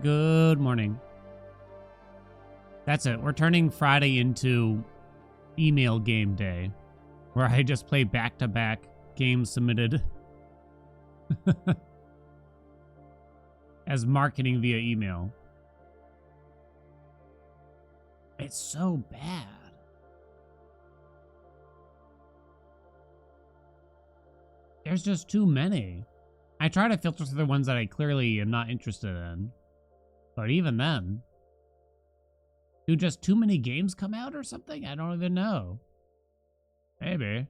Good morning. That's it. We're turning Friday into email game day, where I just play back-to-back games submitted as marketing via email. It's so bad. There's just too many. I try to filter through the ones that I clearly am not interested in. But even then, do just too many games come out or something? I don't even know. Maybe.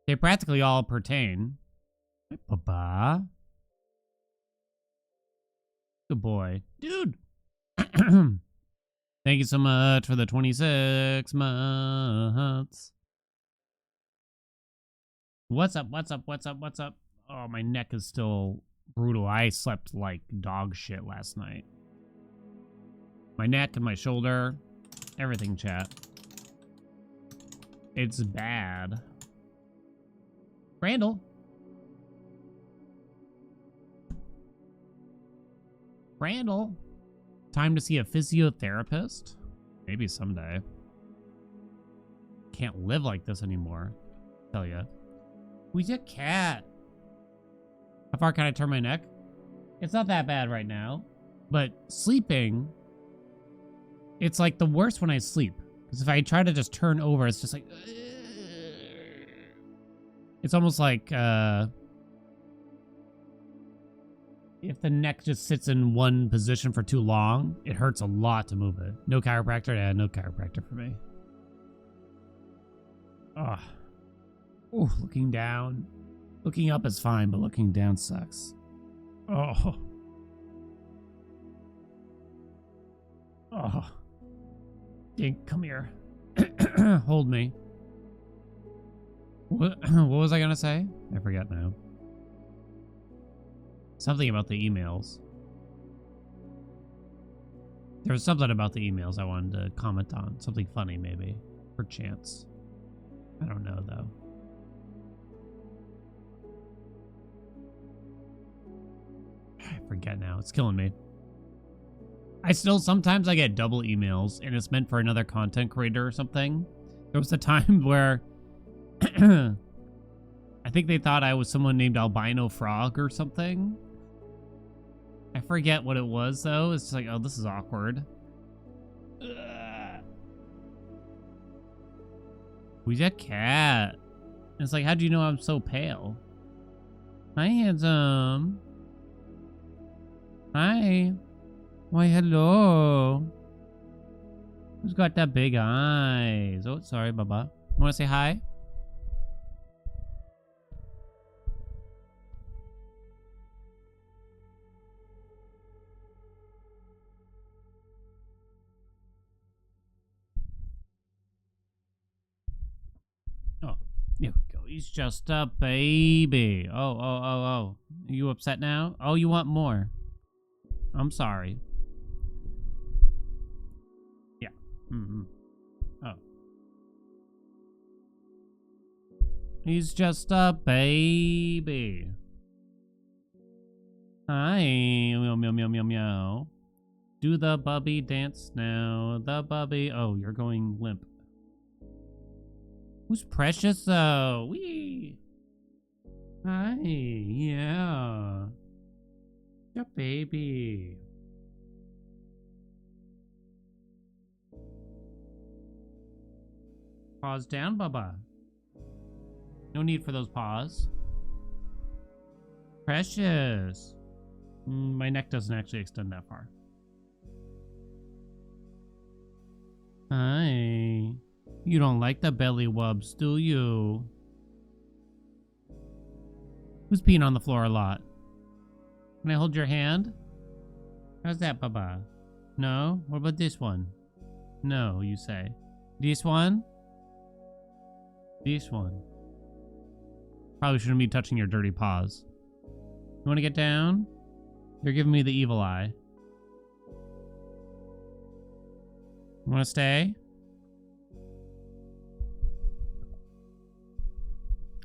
They practically all pertain. Hey, Papa. Good boy. Dude. Thank you so much for the 26 months. What's up? What's up? What's up? What's up? Oh, my neck is still brutal. I slept like dog shit last night. My neck and my shoulder. Everything, chat. It's bad. Randall. Randall. Time to see a physiotherapist? Maybe someday. Can't live like this anymore. Tell ya. Who's a cat? How far can I turn my neck? It's not that bad right now. But sleeping, it's like the worst when I sleep. Because if I try to just turn over, it's just like... It's almost like... if the neck just sits in one position for too long, it hurts a lot to move it. No chiropractor? Yeah, no chiropractor for me. Ugh. Ooh, looking down. Looking up is fine, but looking down sucks. Oh. Oh. Dink, come here. Hold me. What was I gonna say? I forget now. Something about the emails. There was something about the emails I wanted to comment on. Something funny, maybe. Perchance. I don't know, though. I forget now. It's killing me. Sometimes I get double emails, and it's meant for another content creator or something. There was a time where I think they thought I was someone named Albino Frog or something. I forget what it was, though. It's just like, oh, this is awkward. Who's that cat? It's like, how do you know I'm so pale? Hi, handsome. Hi. Why, hello. Who's got that big eyes? Oh, sorry, Baba. You want to say hi? Oh, there we go. He's just a baby. Oh. Are you upset now? Oh, you want more? I'm sorry. Yeah. Oh. He's just a baby. Hi. Meow, meow, meow, meow, meow. Do the bubby dance now. The bubby. Oh, you're going limp. Who's Precious, though? Wee. Hi. Yeah. Your baby. Paws down, Bubba. No need for those paws. Precious. My neck doesn't actually extend that far. Hi. You don't like the belly wubs, do you? Who's peeing on the floor a lot? Can I hold your hand? How's that, Baba? No? What about this one? No, you say. This one? This one. Probably shouldn't be touching your dirty paws. You want to get down? You're giving me the evil eye. You want to stay?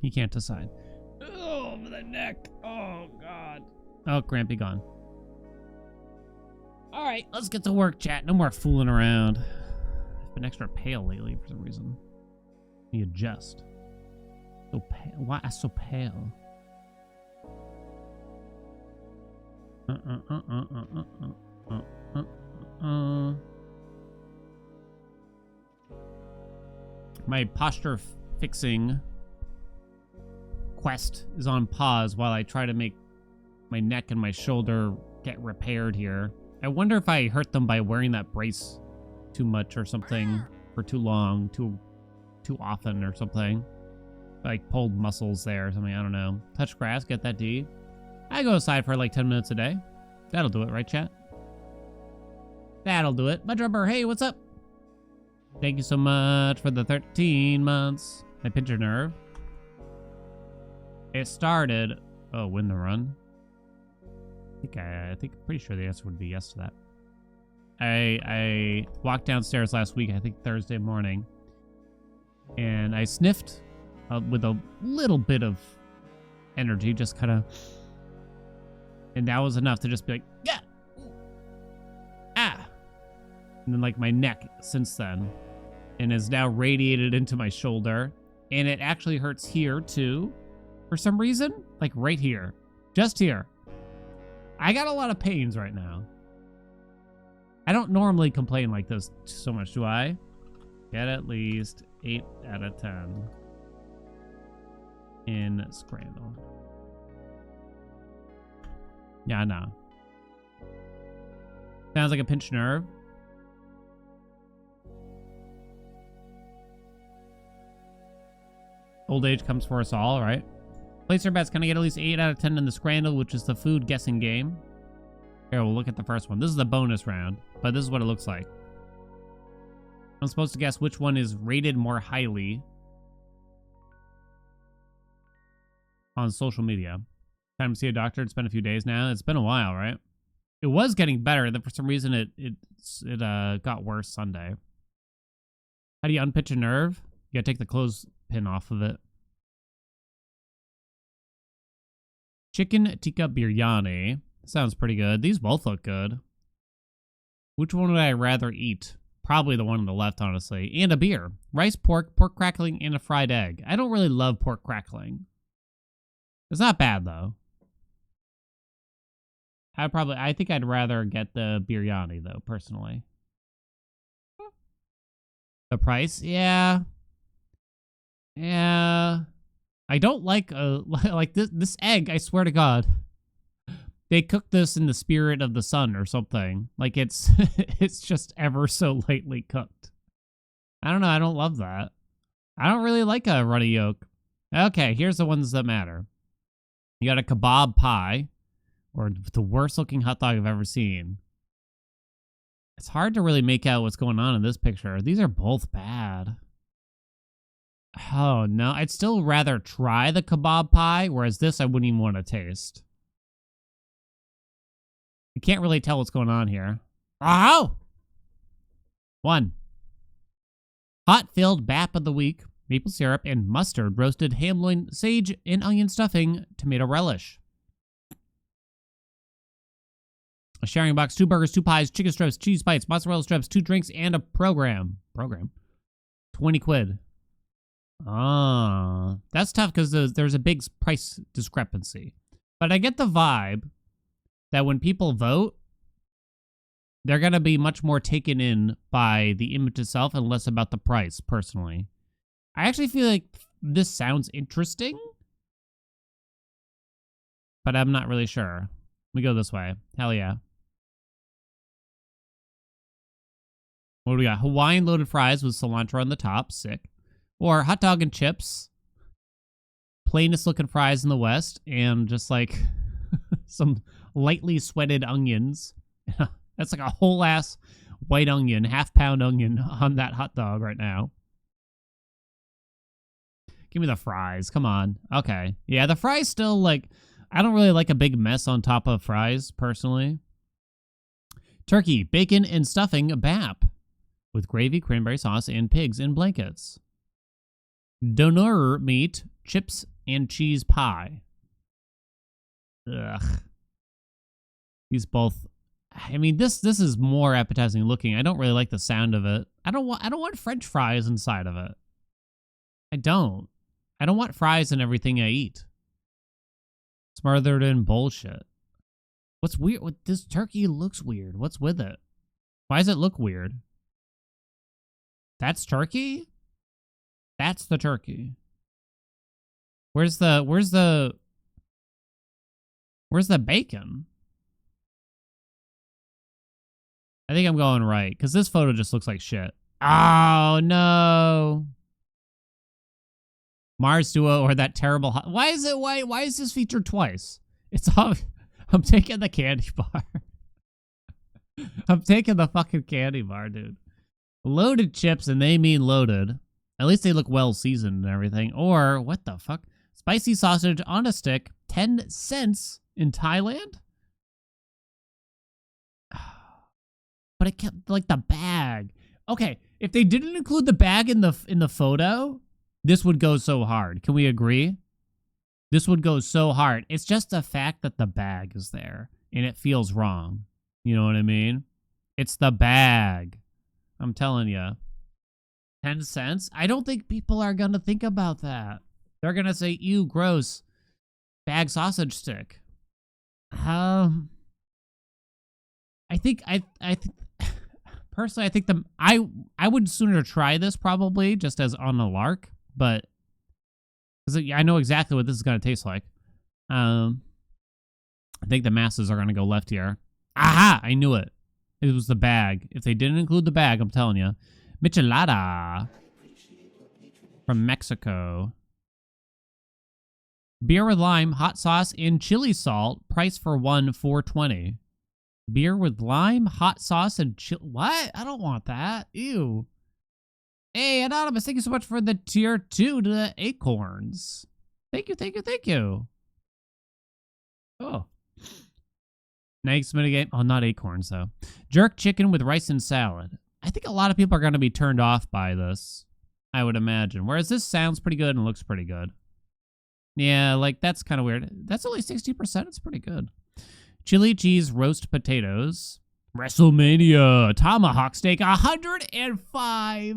He can't decide. Oh, the neck. Oh, God. Oh, Grampy gone. All right, let's get to work, chat. No more fooling around. I've been extra pale lately for some reason. Let me adjust. So pale. Why am I so pale? My posture fixing quest is on pause while I try to make my neck and my shoulder get repaired here. I wonder if I hurt them by wearing that brace too much or something for too long, too often or something. Like pulled muscles there or something, I don't know. Touch grass, get that D. I go outside for like 10 minutes a day. That'll do it, right, chat? That'll do it. My drummer, hey, what's up? Thank you so much for the 13 months. I pinch your nerve. It started. Oh, win the run. I think pretty sure the answer would be yes to that. I walked downstairs last week, I think Thursday morning, and I sniffed with a little bit of energy, just kind of, and that was enough to just be like, yeah, ah, and then like my neck since then, and is now radiated into my shoulder, and it actually hurts here too, for some reason, like right here, just here. I got a lot of pains right now. I don't normally complain like this so much, do I? Get at least 8 out of 10 in Scrandle. Yeah, no. Sounds like a pinched nerve. Old age comes for us all, right? Place your bets. Can I get at least 8 out of 10 in the Scrandle, which is the food guessing game? Here, we'll look at the first one. This is the bonus round, but this is what it looks like. I'm supposed to guess which one is rated more highly on social media. Time to see a doctor. It's been a few days now. It's been a while, right? It was getting better. Then for some reason, it got worse Sunday. How do you unpitch a nerve? You gotta take the clothespin off of it. Chicken tikka biryani. Sounds pretty good. These both look good. Which one would I rather eat? Probably the one on the left, honestly. And a beer. Rice, pork crackling, and a fried egg. I don't really love pork crackling. It's not bad, though. I think I'd rather get the biryani, though, personally. The price? Yeah. Yeah. I don't like this egg, I swear to God. They cooked this in the spirit of the sun or something. Like it's it's just ever so lightly cooked. I don't know, I don't love that. I don't really like a runny yolk. Okay, here's the ones that matter. You got a kebab pie, or the worst looking hot dog I've ever seen. It's hard to really make out what's going on in this picture. These are both bad. Oh, no. I'd still rather try the kebab pie, whereas this I wouldn't even want to taste. You can't really tell what's going on here. Oh! 1. Hot-filled bap of the week, maple syrup, and mustard roasted ham loin, sage, and onion stuffing, tomato relish. A sharing box, 2 burgers, 2 pies, chicken strips, cheese bites, mozzarella strips, 2 drinks, and a program. 20 quid. Ah, that's tough because there's a big price discrepancy. But I get the vibe that when people vote, they're going to be much more taken in by the image itself and less about the price, personally. I actually feel like this sounds interesting, but I'm not really sure. We go this way. Hell yeah. What do we got? Hawaiian loaded fries with cilantro on the top. Sick. Or hot dog and chips. Plainest looking fries in the West. And just like some lightly sweated onions. That's like a whole ass white onion, half-pound onion on that hot dog right now. Give me the fries. Come on. Okay. Yeah, the fries still, like, I don't really like a big mess on top of fries, personally. Turkey, bacon, and stuffing bap with gravy, cranberry sauce, and pigs in blankets. Doner meat, chips, and cheese pie. Ugh. These both... I mean, this is more appetizing looking. I don't really like the sound of it. I don't want French fries inside of it. I don't want fries in everything I eat. Smothered in bullshit. What's weird? This turkey looks weird. What's with it? Why does it look weird? That's turkey? That's the turkey. Where's the bacon? I think I'm going right, because this photo just looks like shit. Oh, no. Mars Duo or that terrible... Why is it white? Why is this featured twice? It's all... I'm taking the candy bar. I'm taking the fucking candy bar, dude. Loaded chips, and they mean loaded. At least they look well seasoned and everything. Or, what the fuck? Spicy sausage on a stick, 10 cents in Thailand? But it kept, like, the bag. Okay, if they didn't include the bag in the photo, this would go so hard. Can we agree? This would go so hard. It's just the fact that the bag is there, and it feels wrong. You know what I mean? It's the bag. I'm telling you. 10 cents? I don't think people are going to think about that. They're going to say, ew, gross. Bag sausage stick. I think personally, I think I would sooner try this probably just as on a lark, but because I know exactly what this is going to taste like. I think the masses are going to go left here. Aha! I knew it. It was the bag. If they didn't include the bag, I'm telling you. Michelada from Mexico. Beer with lime, hot sauce, and chili salt. Price for one, $4.20. Beer with lime, hot sauce, and chili. What? I don't want that. Ew. Hey, Anonymous, thank you so much for the tier 2 to the acorns. Thank you, thank you, thank you. Oh. Nice minigame. Oh, not acorns, though. Jerk chicken with rice and salad. I think a lot of people are going to be turned off by this, I would imagine. Whereas this sounds pretty good and looks pretty good. Yeah, like, that's kind of weird. That's only 60%. It's pretty good. Chili cheese roast potatoes. WrestleMania. Tomahawk steak. 105.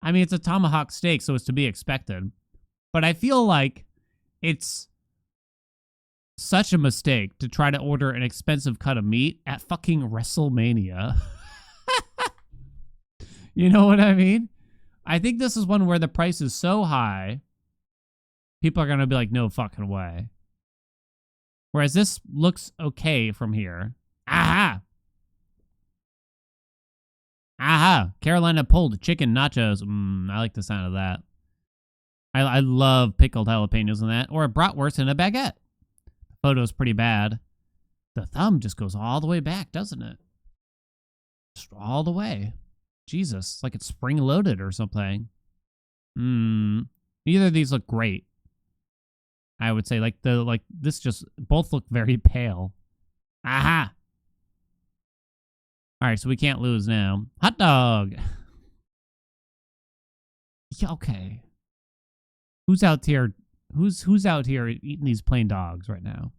I mean, it's a tomahawk steak, so it's to be expected. But I feel like it's such a mistake to try to order an expensive cut of meat at fucking WrestleMania. You know what I mean? I think this is one where the price is so high, people are going to be like, no fucking way. Whereas this looks okay from here. Aha! Aha! Carolina pulled chicken nachos. I like the sound of that. I love pickled jalapenos in that. Or a bratwurst and a baguette. The photo's pretty bad. The thumb just goes all the way back, doesn't it? Just all the way. Jesus, like it's spring-loaded or something. Neither of these look great. I would say this just both look very pale. Aha! All right, so we can't lose now. Hot dog. Yeah, okay. Who's out here? Who's out here eating these plain dogs right now?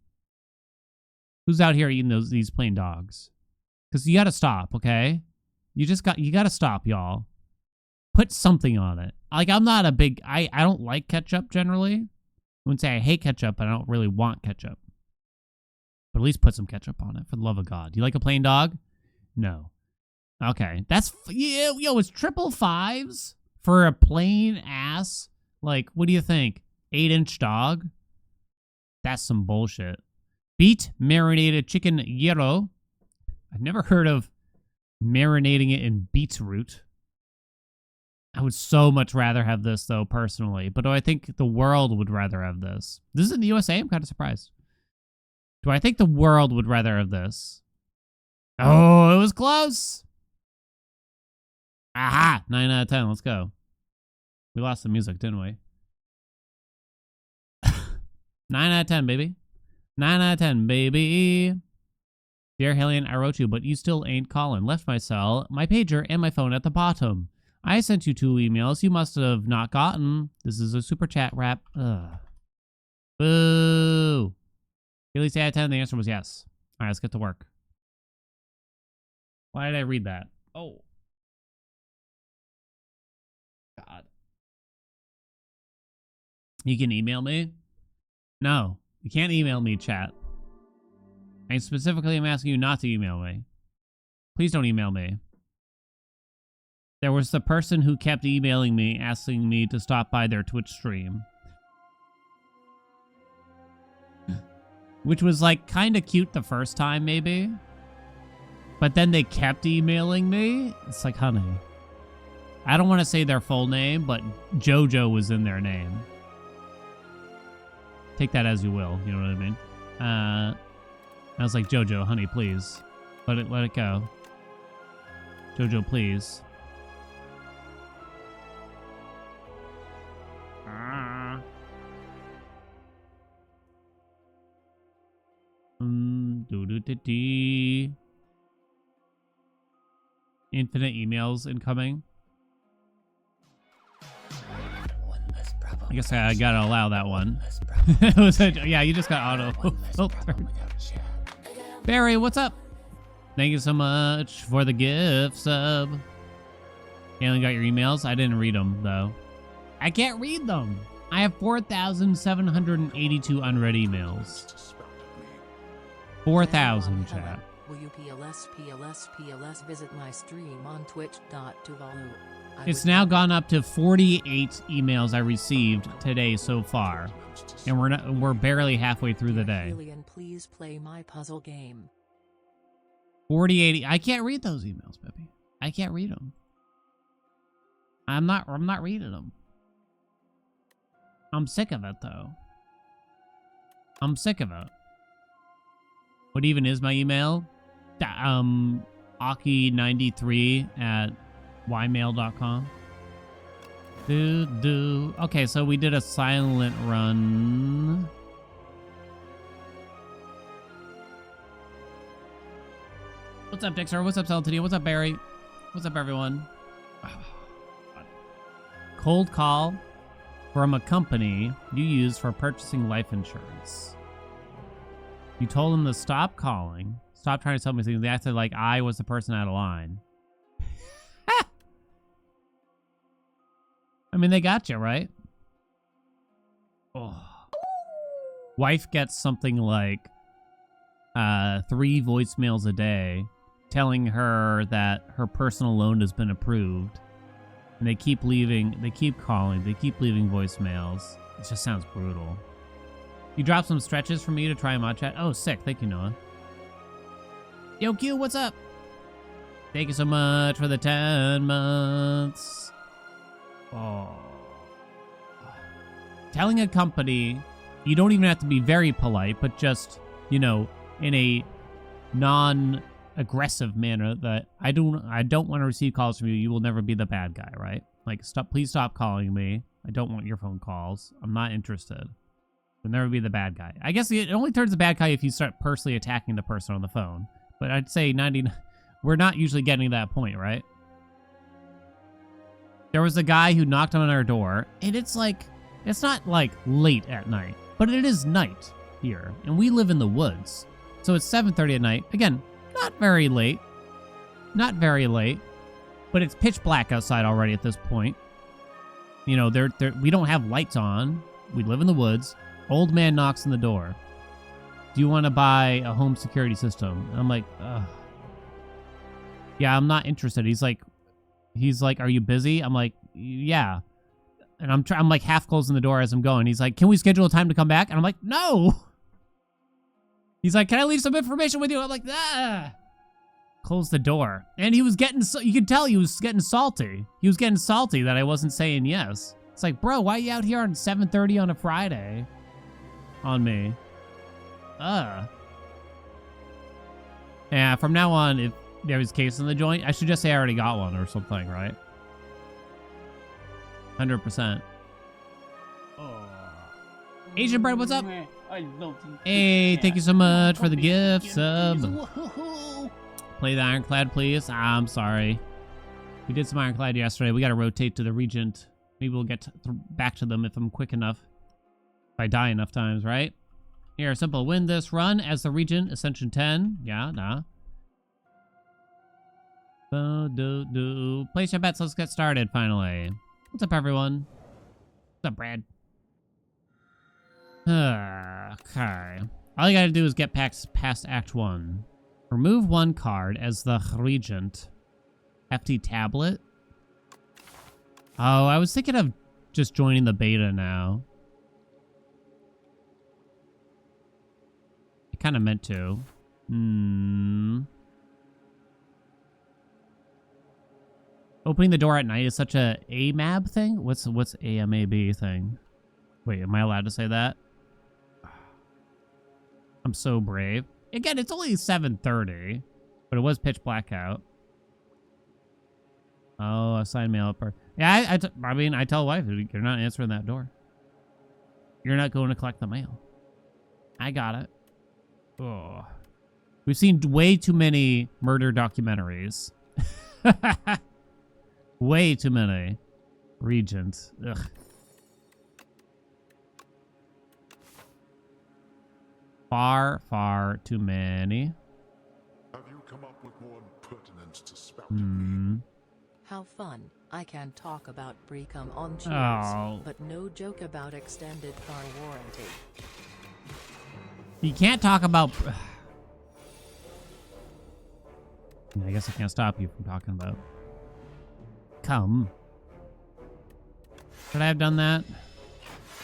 Who's out here eating these plain dogs? Because you got to stop, okay? You got to stop, y'all. Put something on it. Like, I'm not a big... I don't like ketchup generally. I wouldn't say I hate ketchup, but I don't really want ketchup. But at least put some ketchup on it, for the love of God. Do you like a plain dog? No. Okay. That's... Yo, it's 555s for a plain ass... Like, what do you think? 8-inch dog? That's some bullshit. Beet marinated chicken gyro. I've never heard of marinating it in beetroot. I would so much rather have this, though, personally. But do I think the world would rather have this? This is in the USA? I'm kind of surprised. Do I think the world would rather have this? Oh, it was close. Aha! 9 out of 10. Let's go. We lost the music, didn't we? 9 out of 10, baby. 9 out of 10, baby. Dear Haelian, I wrote you, but you still ain't calling. Left my cell, my pager, and my phone at the bottom. I sent you 2 emails you must have not gotten. This is a super chat wrap. Ugh. Boo. At least 8 out of 10, the answer was yes. All right, let's get to work. Why did I read that? Oh. God. You can email me? No, you can't email me, chat. And specifically, I'm asking you not to email me. Please don't email me. There was the person who kept emailing me, asking me to stop by their Twitch stream. Which was, like, kind of cute the first time, maybe. But then they kept emailing me. It's like, honey. I don't want to say their full name, but JoJo was in their name. Take that as you will, you know what I mean? I was like, JoJo, honey, please. Let it go. JoJo, please. Infinite emails incoming. I guess I gotta allow that one. Yeah, you just got auto filtered. Barry, what's up? Thank you so much for the gift sub. Haelian got your emails? I didn't read them, though. I can't read them. I have 4,782 unread emails. 4,000, chat. Will you PLS visit my stream on twitch.tuvalu? It's now gone up to 48 emails I received today so far. And we're barely halfway through the day. Haelian, please play my puzzle game. 48. I can't read those emails, baby. I can't read them. I'm not reading them. I'm sick of it, though. I'm sick of it. What even is my email? Aki93 at ymail.com. Okay, so we did a silent run. What's up, Dexter? What's up, Saltini? What's up, Barry? What's up, everyone? Cold call from a company you use for purchasing life insurance. You told them to stop calling. Stop trying to tell me things. They acted like I was the person out of line. I mean, they got you, right? Oh. Wife gets something like 3 voicemails a day telling her that her personal loan has been approved. And they keep calling, they keep leaving voicemails. It just sounds brutal. You dropped some stretches for me to try mod chat. Oh, sick. Thank you, Noah. Yo, Q, what's up? Thank you so much for the 10 months. Oh. Telling a company, you don't even have to be very polite, but just, you know, in a non-aggressive manner that I don't want to receive calls from you. You will never be the bad guy, right? Like, please stop calling me. I don't want your phone calls. I'm not interested. You'll never be the bad guy. I guess it only turns the bad guy if you start personally attacking the person on the phone. But I'd say 99. We're not usually getting to that point, right? There was a guy who knocked on our door, and it's like, it's not like late at night, but it is night here, and we live in the woods. So it's 7:30 at night. Again, not very late. Not very late, but it's pitch black outside already at this point. You know, we don't have lights on. We live in the woods. Old man knocks on the door. Do you want to buy a home security system? And I'm like, ugh. Yeah, I'm not interested. He's like, are you busy? I'm like, yeah. And I'm like half closing the door as I'm going. He's like, can we schedule a time to come back? And I'm like, no. He's like, can I leave some information with you? I'm like, ah. Close the door. And he was getting, you could tell he was getting salty. He was getting salty that I wasn't saying yes. It's like, bro, why are you out here on 7:30 on a Friday on me? Yeah, from now on, if there was a case in the joint, I should just say I already got one or something, right? 100%. Oh. Asian Bread, what's up? I love you. Hey, thank you so much for the gift sub. Whoa. Play the Ironclad, please. I'm sorry. We did some Ironclad yesterday. We got to rotate to the Regent. Maybe we'll get back to them if I'm quick enough. If I die enough times, right? Here, simple. Win this run as the Regent, Ascension 10. Yeah, nah. Place your bets. Let's get started, finally. What's up, everyone? What's up, Brad? Okay. All you gotta do is get past Act 1. Remove one card as the Regent. Hefty Tablet. Oh, I was thinking of just joining the beta now. I kind of meant to. Opening the door at night is such a AMAB thing? What's AMAB thing? Wait, am I allowed to say that? I'm so brave. Again, it's only 7:30, but it was pitch black out. Oh, assigned mail upper. Yeah, I mean, I tell wife, you're not answering that door. You're not going to collect the mail. I got it. Oh. We've seen way too many murder documentaries. Way too many. Regent. Ugh. Far, far too many. Have you come up with more impertinence to spout? How fun. I can talk about Precum on cheers, Oh. but no joke about extended car warranty. You can't talk about... I guess I can't stop you from talking about... Come. Should I have done that?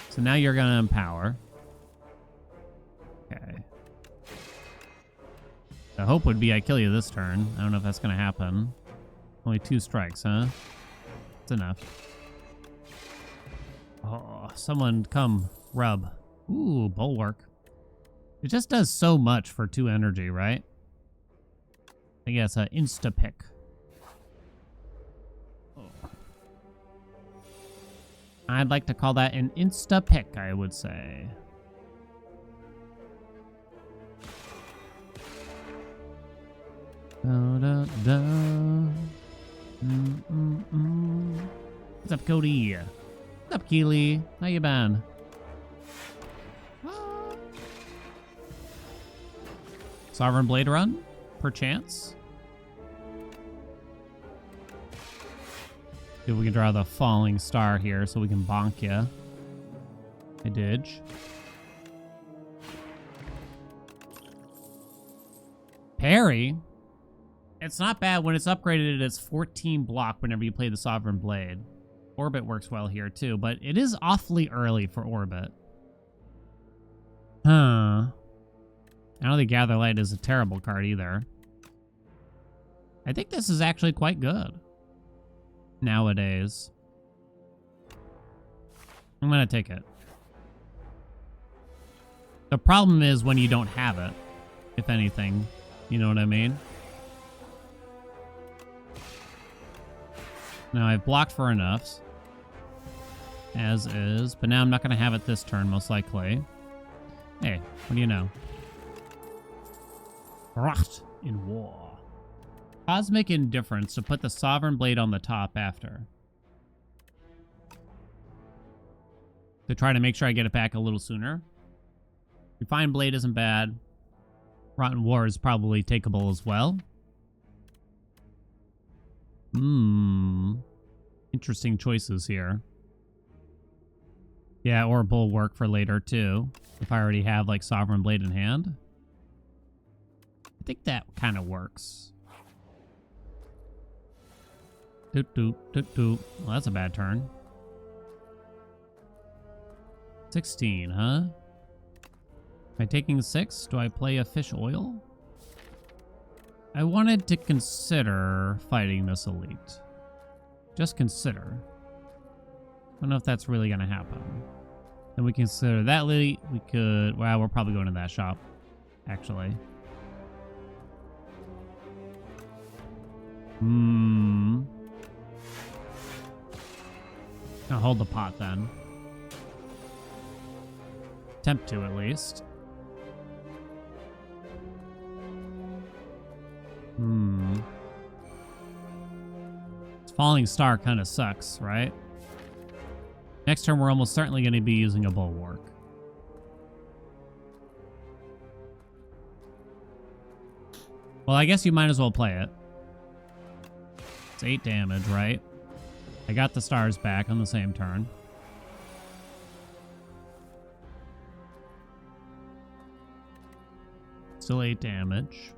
So now you're going to empower. Okay. The hope would be I kill you this turn. I don't know if that's going to happen. Only 2 strikes, huh? That's enough. Oh, someone come. Rub. Ooh, Bulwark. It just does so much for 2 energy, right? I guess an insta-pick. Oh. I'd like to call that an insta-pick, I would say. Da-da-da. What's up, Cody? What's up, Keely? How you been? Sovereign Blade run? Perchance? See if we can draw the falling star here so we can bonk ya. I did. Parry? It's not bad when it's upgraded. It's 14 block whenever you play the Sovereign Blade. Orbit works well here too, but it is awfully early for Orbit. Huh. I don't think Gather Light is a terrible card either. I think this is actually quite good nowadays. I'm gonna take it. The problem is when you don't have it, if anything. You know what I mean? Now I've blocked for enough, as is, but now I'm not going to have it this turn, most likely. Hey, what do you know? Rot in war. Cosmic Indifference to put the Sovereign Blade on the top after. To try to make sure I get it back a little sooner. Refined Blade isn't bad. Rotten War is probably takeable as well. Interesting choices here. Yeah, or Bulwark for later too. If I already have like Sovereign Blade in hand. I think that kind of works. Doot doot doot doot. Well, that's a bad turn. 16, huh? Am I taking 6? Do I play a fish oil? I wanted to consider fighting this elite. Just consider. I don't know if that's really going to happen. Then we consider that elite. We could... Well, we're probably going to that shop, actually. I'll hold the pot then. Attempt to, at least. This falling star kind of sucks, right? Next turn, we're almost certainly going to be using a bulwark. Well, I guess you might as well play it. It's 8 damage, right? I got the stars back on the same turn. Still 8 damage.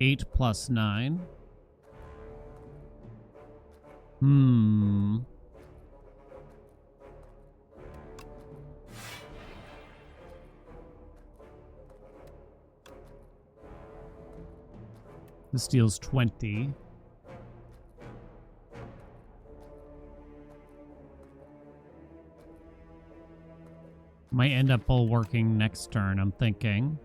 Eight plus 9. This deals 20. Might end up bulwarking next turn, I'm thinking.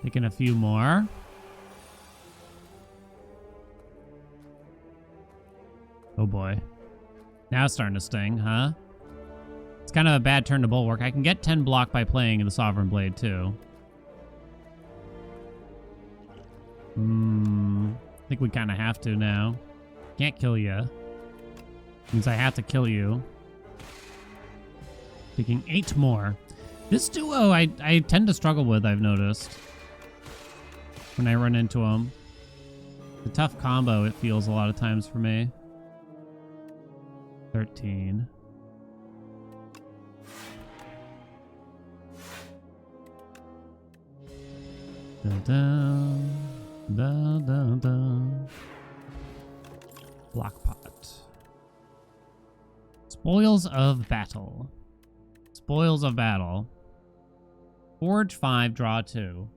Taking a few more. Oh boy. Now it's starting to sting, huh? It's kind of a bad turn to bulwark. I can get 10 block by playing the Sovereign Blade, too. I think we kind of have to now. Can't kill you. Means I have to kill you. Taking 8 more. This duo I tend to struggle with, I've noticed. When I run into them. The tough combo, it feels a lot of times for me. 13. Da, da, da, da. Block pot. Spoils of battle. Spoils of battle. Forge 5, draw 2.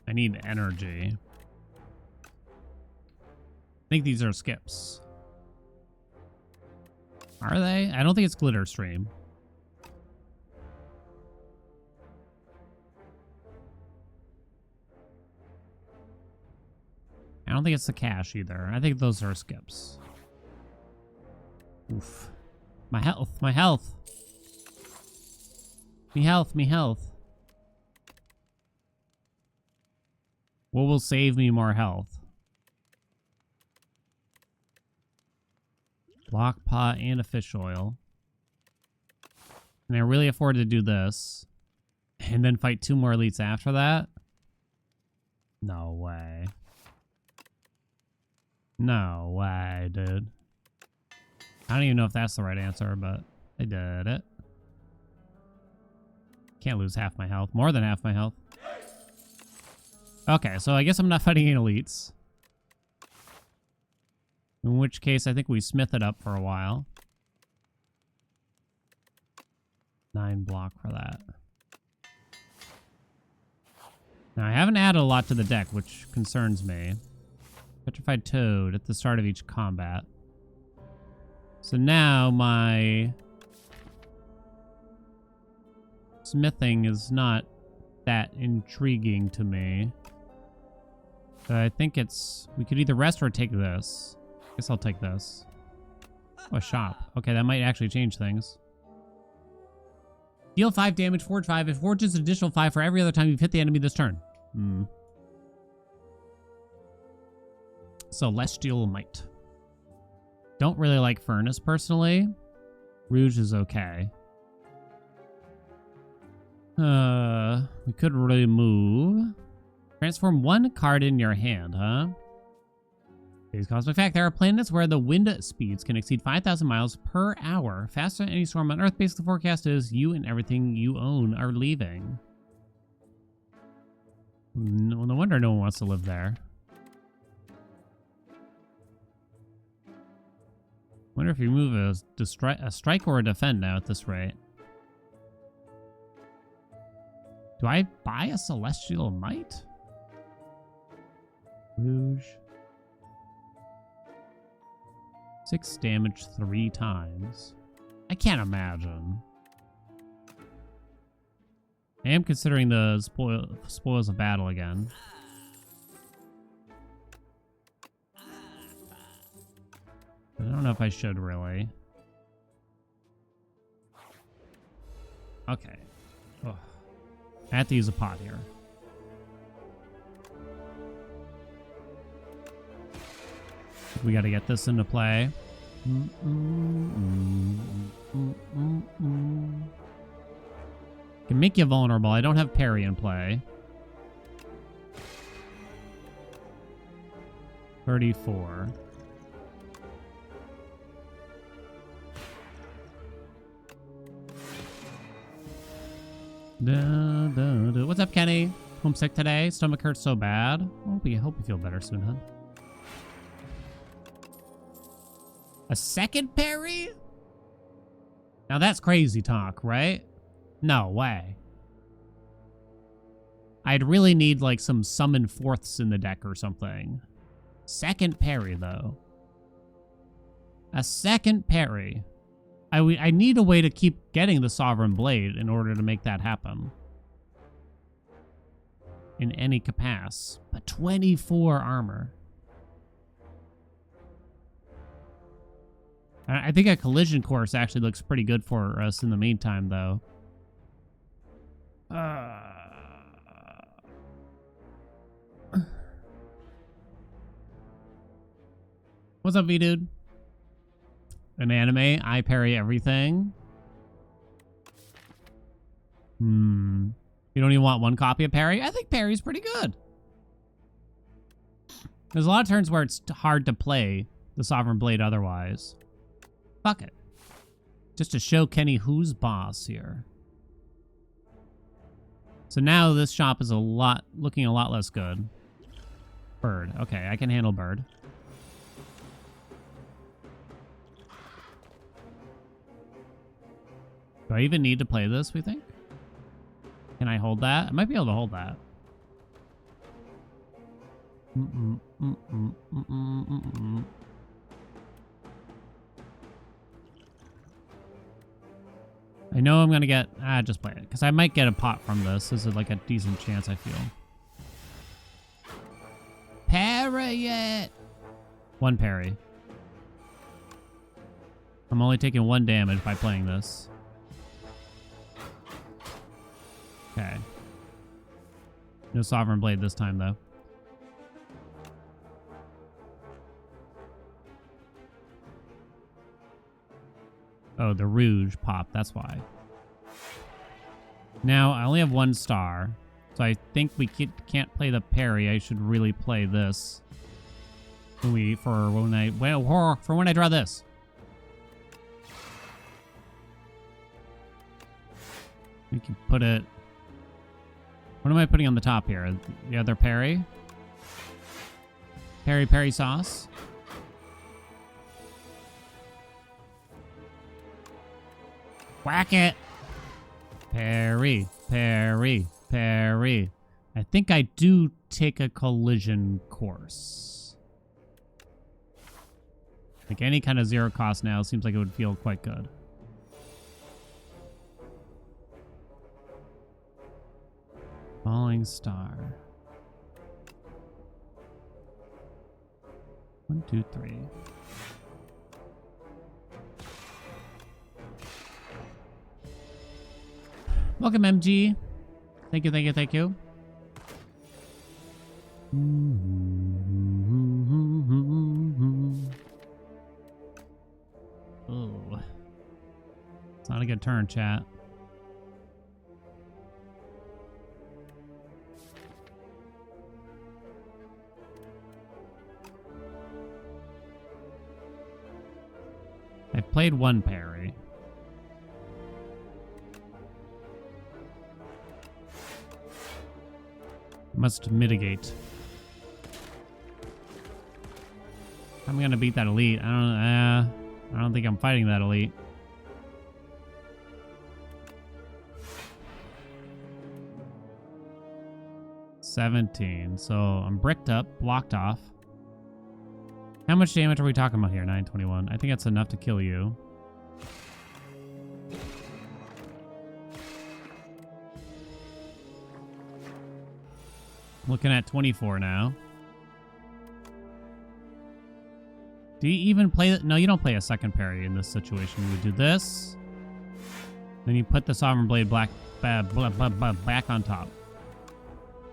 I need energy. I think these are skips. Are they? I don't think it's Glitter Stream. I don't think it's the cash either. I think those are skips. Oof. My health, my health. Me health, me health. What will save me more health? Block pot and a fish oil. Can I really afford to do this? And then fight 2 more elites after that? No way. No way, dude. I don't even know if that's the right answer, but I did it. Can't lose half my health. More than half my health. Okay, so I guess I'm not fighting any elites. In which case, I think we smith it up for a while. 9 block for that. Now, I haven't added a lot to the deck, which concerns me. Petrified Toad at the start of each combat. So now my smithing is not that intriguing to me. So I think it's... we could either rest or take this. I guess I'll take this. Oh, a shop. Okay, that might actually change things. Deal 5 damage, forge 5. It forges an additional 5 for every other time you've hit the enemy this turn. Celestial Might. Don't really like Furnace, personally. Rouge is okay. We could remove... transform 1 card in your hand, huh? Today's cosmic fact. There are planets where the wind speeds can exceed 5,000 miles per hour. Faster than any storm on Earth. Basically, the forecast is you and everything you own are leaving. No wonder no one wants to live there. Wonder if you move a strike or a defend now at this rate. Do I buy a Celestial Might? Rouge. 6 damage 3 times. I can't imagine. I am considering the spoils of battle again. I don't know if I should really. Okay. Ugh. I have to use a pot here. We got to get this into play. Can make you vulnerable. I don't have parry in play. 34. What's up, Kenny? Homesick today? Stomach hurts so bad. Hope you feel better soon, huh? A second parry? Now that's crazy talk, right? No way. I'd really need like some summon fourths in the deck or something. Second parry, though. A second parry. I need a way to keep getting the Sovereign Blade in order to make that happen. In any capacity. But 24 armor. I think a collision course actually looks pretty good for us in the meantime, though. What's up, V-Dude? An anime, I parry everything. You don't even want one copy of parry? I think parry's pretty good. There's a lot of turns where it's hard to play the Sovereign Blade otherwise. Fuck it. Just to show Kenny who's boss here. So now this shop is looking a lot less good. Bird. Okay, I can handle bird. Do I even need to play this, we think? Can I hold that? I might be able to hold that. I know I'm gonna get... just play it. Because I might get a pot from this. This is like a decent chance, I feel. Parry it! One parry. I'm only taking 1 damage by playing this. Okay. No Sovereign Blade this time, though. Oh, the Rouge pop. That's why. Now, I only have 1 star. So I think we can't play the parry. I should really play this. For when I draw this. We can put it... What am I putting on the top here? The other parry? Parry sauce? Whack it! Parry. I think I do take a collision course. Like any kind of 0 cost now seems like it would feel quite good. Falling star. 1, 2, 3. Welcome, MG. Thank you. Oh. It's not a good turn, chat. I've played 1 parry. Must mitigate. I'm gonna beat that elite. I don't think I'm fighting that elite. $17. So I'm bricked up, blocked off. How much damage are we talking about here? 921. I think that's enough to kill you. Looking at 24 now. Do you even play... No, you don't play a second parry in this situation. You would do this. Then you put the Sovereign Blade back on top.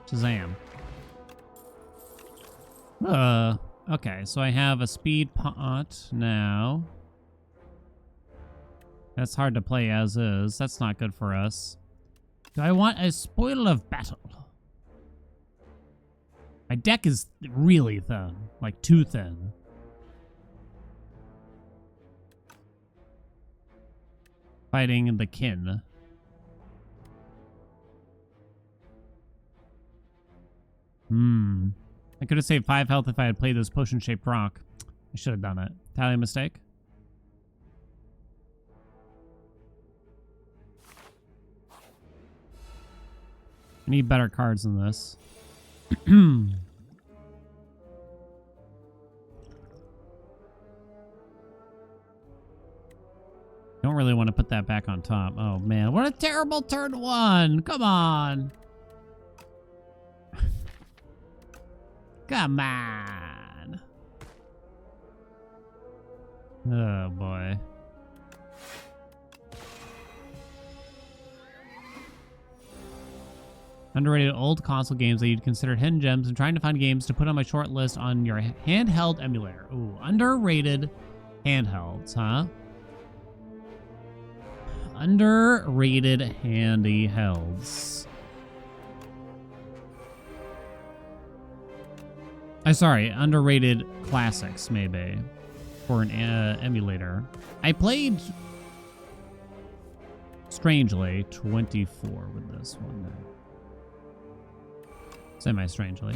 Shazam. Okay, so I have a speed pot now. That's hard to play as is. That's not good for us. Do I want a spoil of battle? My deck is really thin. Like, too thin. Fighting the kin. I could have saved 5 health if I had played this potion-shaped rock. I should have done it. Tally mistake. I need better cards than this. Don't really want to put that back on top. Oh, man. What a terrible turn 1. Come on. Come on. Oh, boy. Underrated old console games that you'd consider hidden gems and trying to find games to put on my short list on your handheld emulator. Ooh, underrated handhelds, huh? Underrated handhelds. Sorry, underrated classics, maybe, for an emulator. I played, strangely, 24 with this one. Semi-strangely.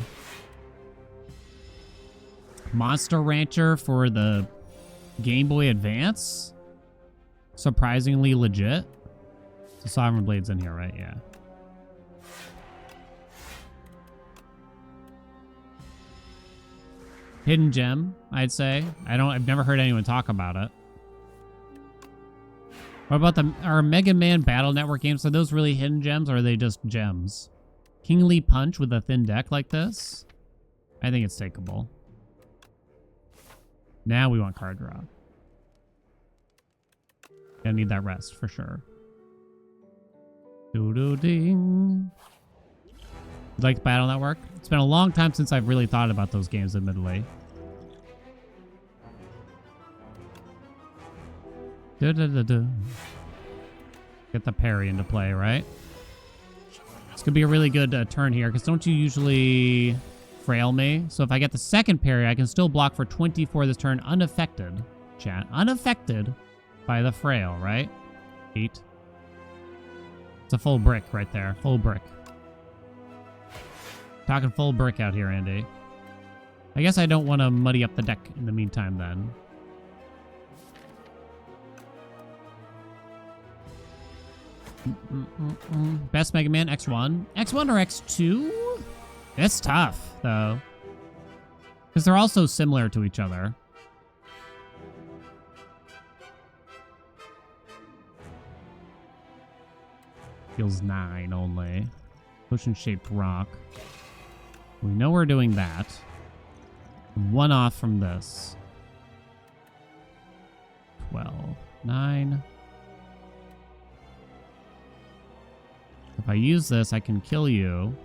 Monster Rancher for the Game Boy Advance? Surprisingly legit. So Sovereign Blade's in here, right? Yeah. Hidden gem, I'd say. I've never heard anyone talk about it. What about our Mega Man Battle Network games? Are those really hidden gems or are they just gems? Kingly Punch with a thin deck like this? I think it's takeable. Now we want card draw. Gonna need that rest for sure. Doo-doo-ding. You like Battle Network? It's been a long time since I've really thought about those games, admittedly. Get the parry into play, right? This could be a really good turn here, because don't you usually frail me? So if I get the second parry, I can still block for 24 this turn unaffected. Chat. Unaffected by the frail, right? 8. It's a full brick right there. Full brick. Talking full brick out here, Andy. I guess I don't want to muddy up the deck in the meantime, then. Best Mega Man, X1. X1 or X2? It's tough, though. Because they're also similar to each other. Feels 9 only. Potion-shaped rock. We know we're doing that. 1 off from this. 12. 9. If I use this, I can kill you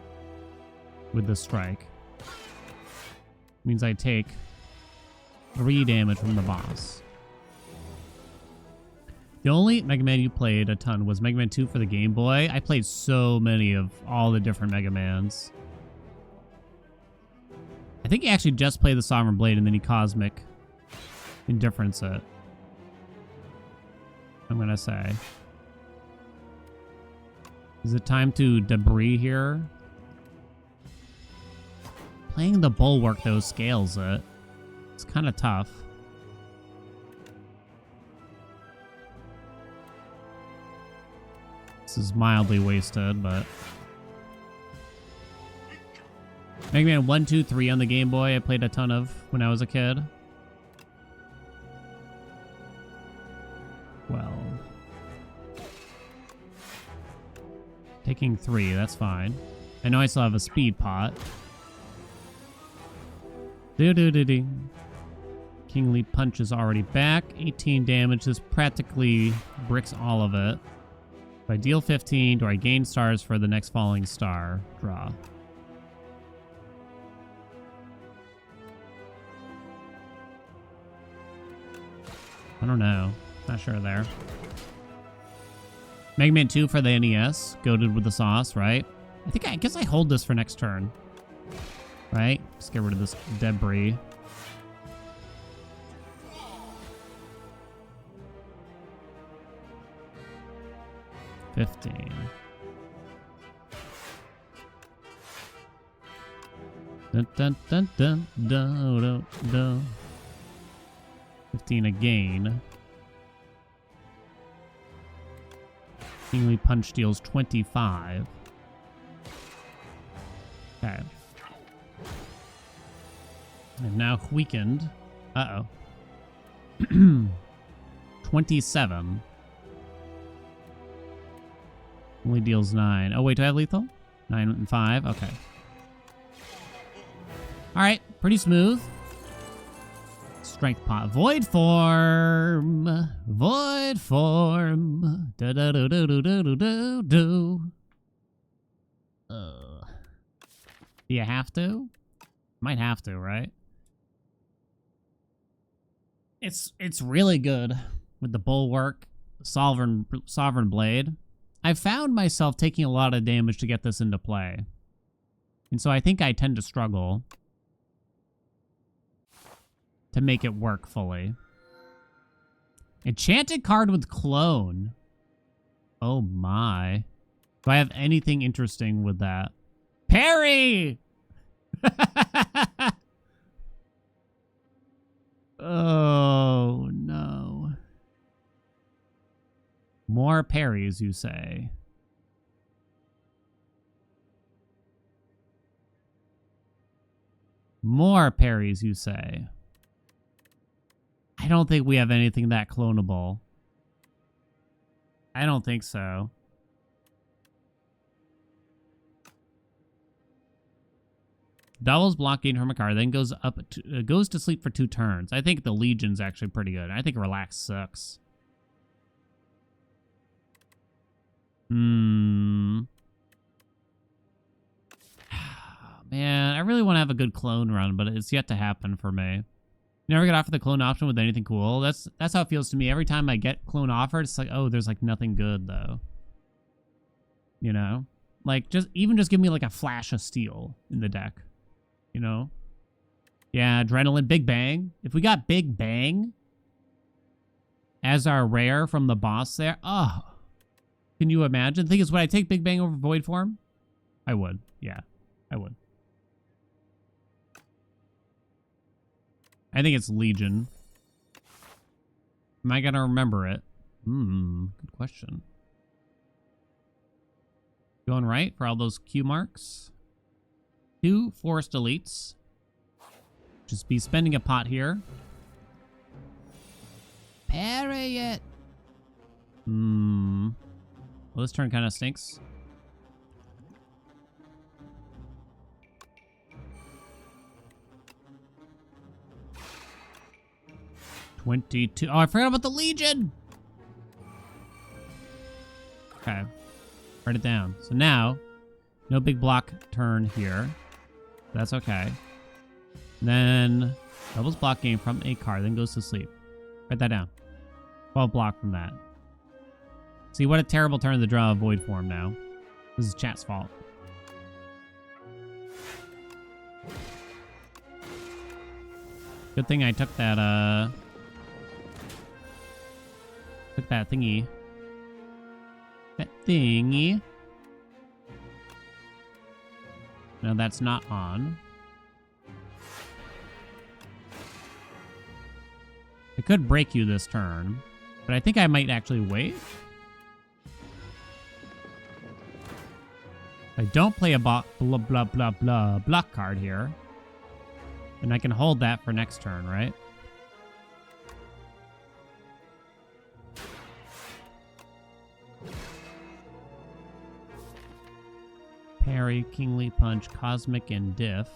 with the strike. Means I take 3 damage from the boss. The only Mega Man you played a ton was Mega Man 2 for the Game Boy. I played so many of all the different Mega Mans. I think he actually just played the Sovereign Blade and then he Cosmic Indifference it. I'm gonna say. Is it time to debris here? Playing the Bulwark, though, scales it. It's kind of tough. This is mildly wasted, but... Mega Man 1, 2, 3 on the Game Boy I played a ton of when I was a kid. 12. Taking 3, that's fine. I know I still have a speed pot. Do-do-do-ding. Kingly Punch is already back. 18 damage. This practically bricks all of it. If I deal 15, do I gain stars for the next falling star? Draw. I don't know. Not sure there. Mega Man 2 for the NES. Goated with the sauce, right? I guess I hold this for next turn. Right? Let's get rid of this debris. $15. Dun, dun, dun, dun, dun, dun, dun. 15 again. Kingly Punch deals 25. Okay. And now weakened. Uh-oh. 27. Only deals 9. Oh, wait, do I have lethal? 9 and 5? Okay. Alright, pretty smooth. Strength pot. Void form. Void form. Do do do do do do do do. Do you have to? Might have to, right? It's really good with the bulwark, sovereign blade. I found myself taking a lot of damage to get this into play, and so I think I tend to struggle to make it work fully. Enchanted card with clone. Oh my. Do I have anything interesting with that? Parry! Oh no. More parries, you say? More parries, you say? I don't think we have anything that clonable. I don't think so. Doubles blocking from a card, then goes to sleep for 2 turns. I think the Legion's actually pretty good. I think Relax sucks. Man, I really want to have a good clone run, but it's yet to happen for me. Never get offered the clone option with anything cool. That's how it feels to me. Every time I get clone offered, it's like, oh, there's like nothing good though. You know? Like just give me like a flash of steel in the deck. You know? Yeah, Adrenaline, Big Bang. If we got Big Bang as our rare from the boss there, oh. Can you imagine? The thing is, would I take Big Bang over Void Form? I would. Yeah, I would. I think it's Legion. Am I gonna remember it? Good question. Going right for all those Q marks. 2 forced elites. Just be spending a pot here. Parry it. Well, this turn kind of stinks. $22. Oh, I forgot about the Legion. Okay. Write it down. So now, no big block turn here. That's okay. Then, doubles blocking from a card, then goes to sleep. Write that down. 12 block from that. See, what a terrible turn to draw a Void Form now. This is chat's fault. Good thing I took that, took that thingy. That thingy. No, that's not on. I could break you this turn, but I think I might actually wait. I don't play a blah blah blah blah block card here. And I can hold that for next turn, right? Parry, Kingly Punch, Cosmic, and Diff.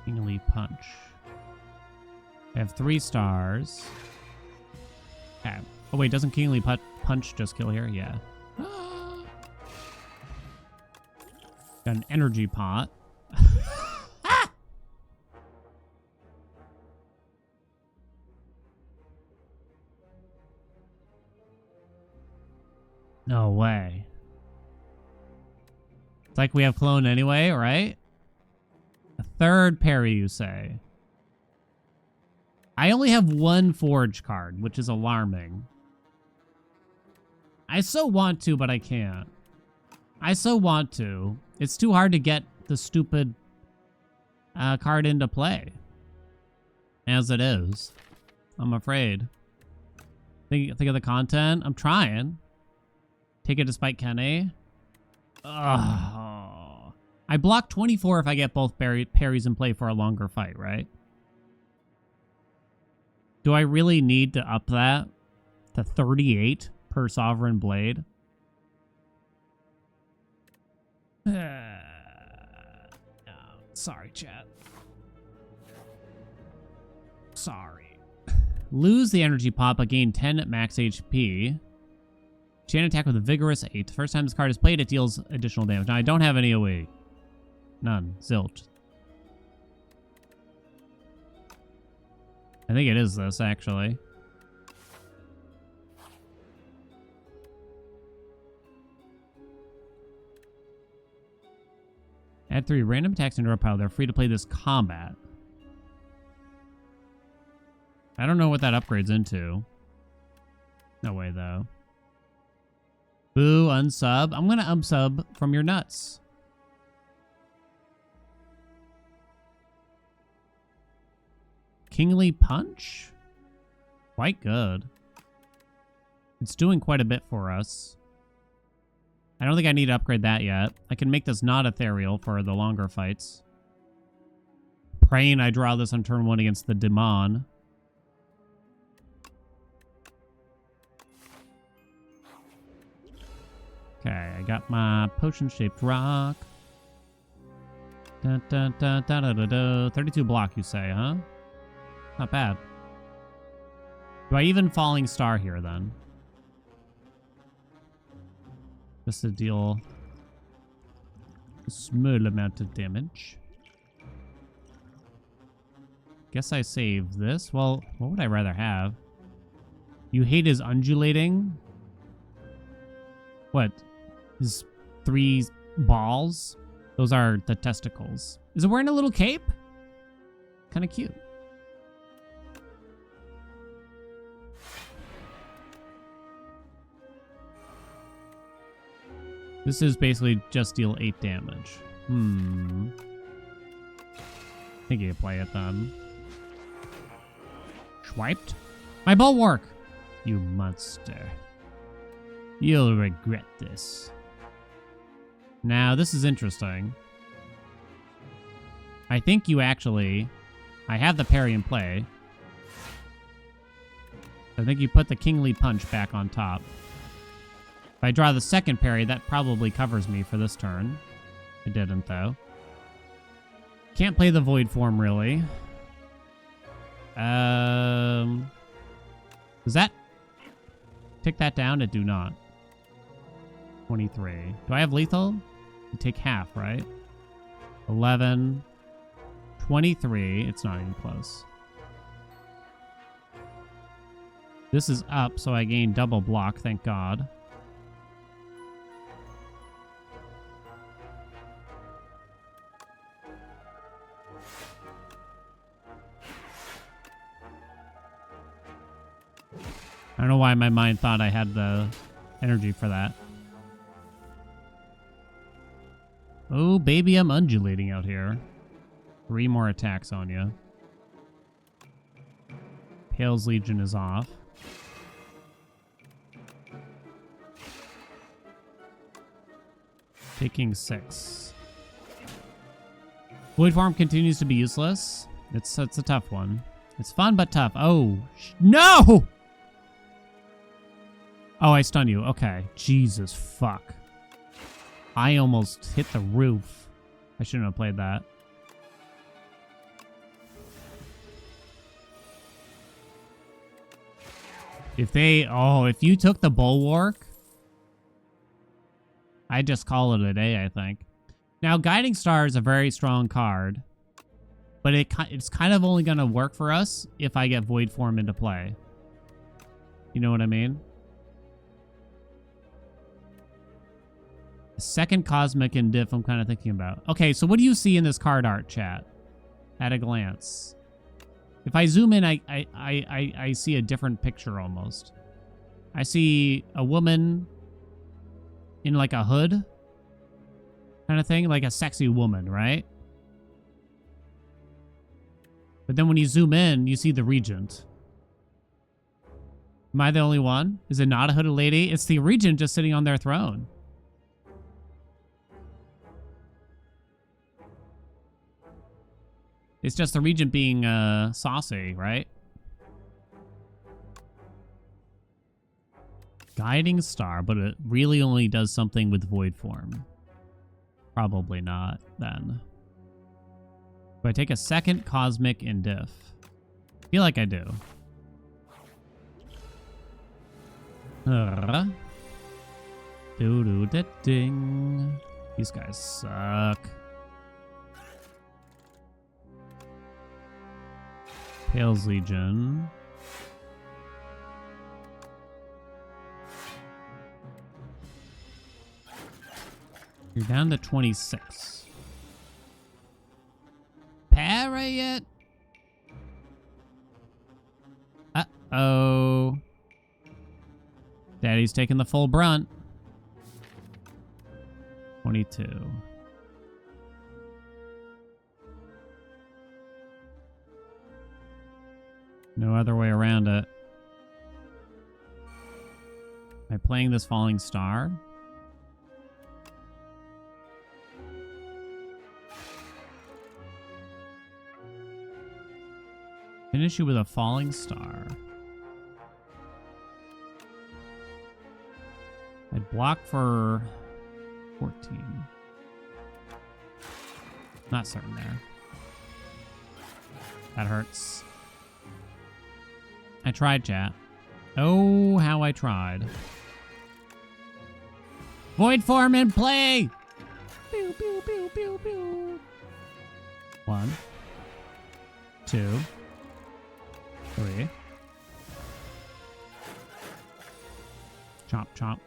Kingly Punch. I have 3 stars. Okay. Oh wait, doesn't Kingly Punch just kill here? Yeah. Got an energy pot. No way. It's like we have clone anyway, right? A 3rd parry, you say? I only have 1 forge card, which is alarming. I so want to, but I can't. I so want to. It's too hard to get the stupid card into play. As it is. I'm afraid. Think of the content. I'm trying. Take it despite Kenny. Ugh. I block 24 if I get both parries in play for a longer fight, right? Do I really need to up that to 38 per Sovereign Blade? No. Sorry, chat. Sorry. Lose the energy pot, but gain 10 at max HP. Chain attack with a vigorous 8. The first time this card is played, it deals additional damage. Now, I don't have any AoE. None. Zilch. I think it is this, actually. Add 3 random attacks into our pile. They're free to play this combat. I don't know what that upgrades into. No way, though. Boo, unsub. I'm gonna unsub from your nuts. Kingly Punch? Quite good. It's doing quite a bit for us. I don't think I need to upgrade that yet. I can make this not ethereal for the longer fights. Praying I draw this on turn 1 against the Demon. Okay, I got my potion-shaped rock. Da, da, da, da, da, da, da. 32 block, you say, huh? Not bad. Do I even Falling Star here, then? Just to deal a small amount of damage. Guess I save this. Well, what would I rather have? You hate his undulating? What? His 3 balls? Those are the testicles. Is it wearing a little cape? Kind of cute. This is basically just deal 8 damage. I think you can play it then. Swiped? My bulwark! You monster. You'll regret this. Now, this is interesting. I think you actually... I have the parry in play. I think you put the Kingly Punch back on top. If I draw the second parry, that probably covers me for this turn. It didn't, though. Can't play the Void form, really. Does that take that down? It do not. 23. Do I have lethal? You take half, right? 11. 23. It's not even close. This is up, so I gain double block, thank God. I don't know why my mind thought I had the energy for that. Oh, baby, I'm undulating out here. 3 more attacks on you. Pale's Legion is off. Taking 6. Void form continues to be useless. It's a tough one. It's fun, but tough. Oh, no! Oh, I stun you. Okay. Jesus fuck. I almost hit the roof. I shouldn't have played that. If you took the Bulwark, I'd just call it a day, I think. Now, Guiding Star is a very strong card, but it's kind of only going to work for us if I get Void Form into play. You know what I mean? Second Cosmic and Diff I'm kind of thinking about. Okay, so what do you see in this card art, chat? At a glance. If I zoom in, I see a different picture almost. I see a woman in like a hood kind of thing, like a sexy woman, right? But then when you zoom in, you see the Regent. Am I the only one? Is it not a hooded lady? It's the Regent just sitting on their throne. It's just the Regent being saucy, right? Guiding Star, but it really only does something with Void Form. Probably not, then. Do I take a second Cosmic and Diff? I feel like I do. Doo-doo-da-ding. These guys suck. Pale's Legion. You're down to 26. Para yet? Uh-oh. Daddy's taking the full brunt. 22. No other way around it. Am I playing this Falling Star? Finish you with a Falling Star. I'd block for 14. Not certain there. That hurts. I tried, chat. Oh, how I tried. Void Form in play! Pew, pew, pew, pew, pew. 1, 2, 3. Chomp, chomp.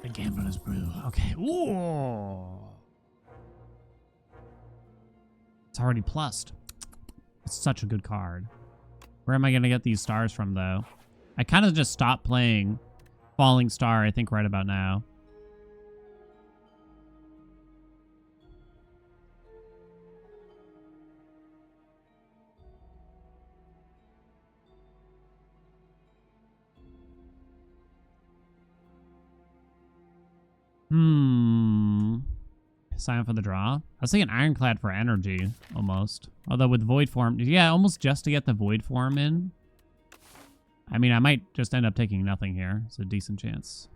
The Gambler's Brew. Okay. Ooh. It's already plussed. It's such a good card. Where am I going to get these stars from, though? I kind of just stopped playing Falling Star, I think, right about now. Sign up for the draw. I was thinking Ironclad for energy, almost. Although with Void Form, yeah, almost just to get the Void Form in. I mean, I might just end up taking nothing here. It's a decent chance.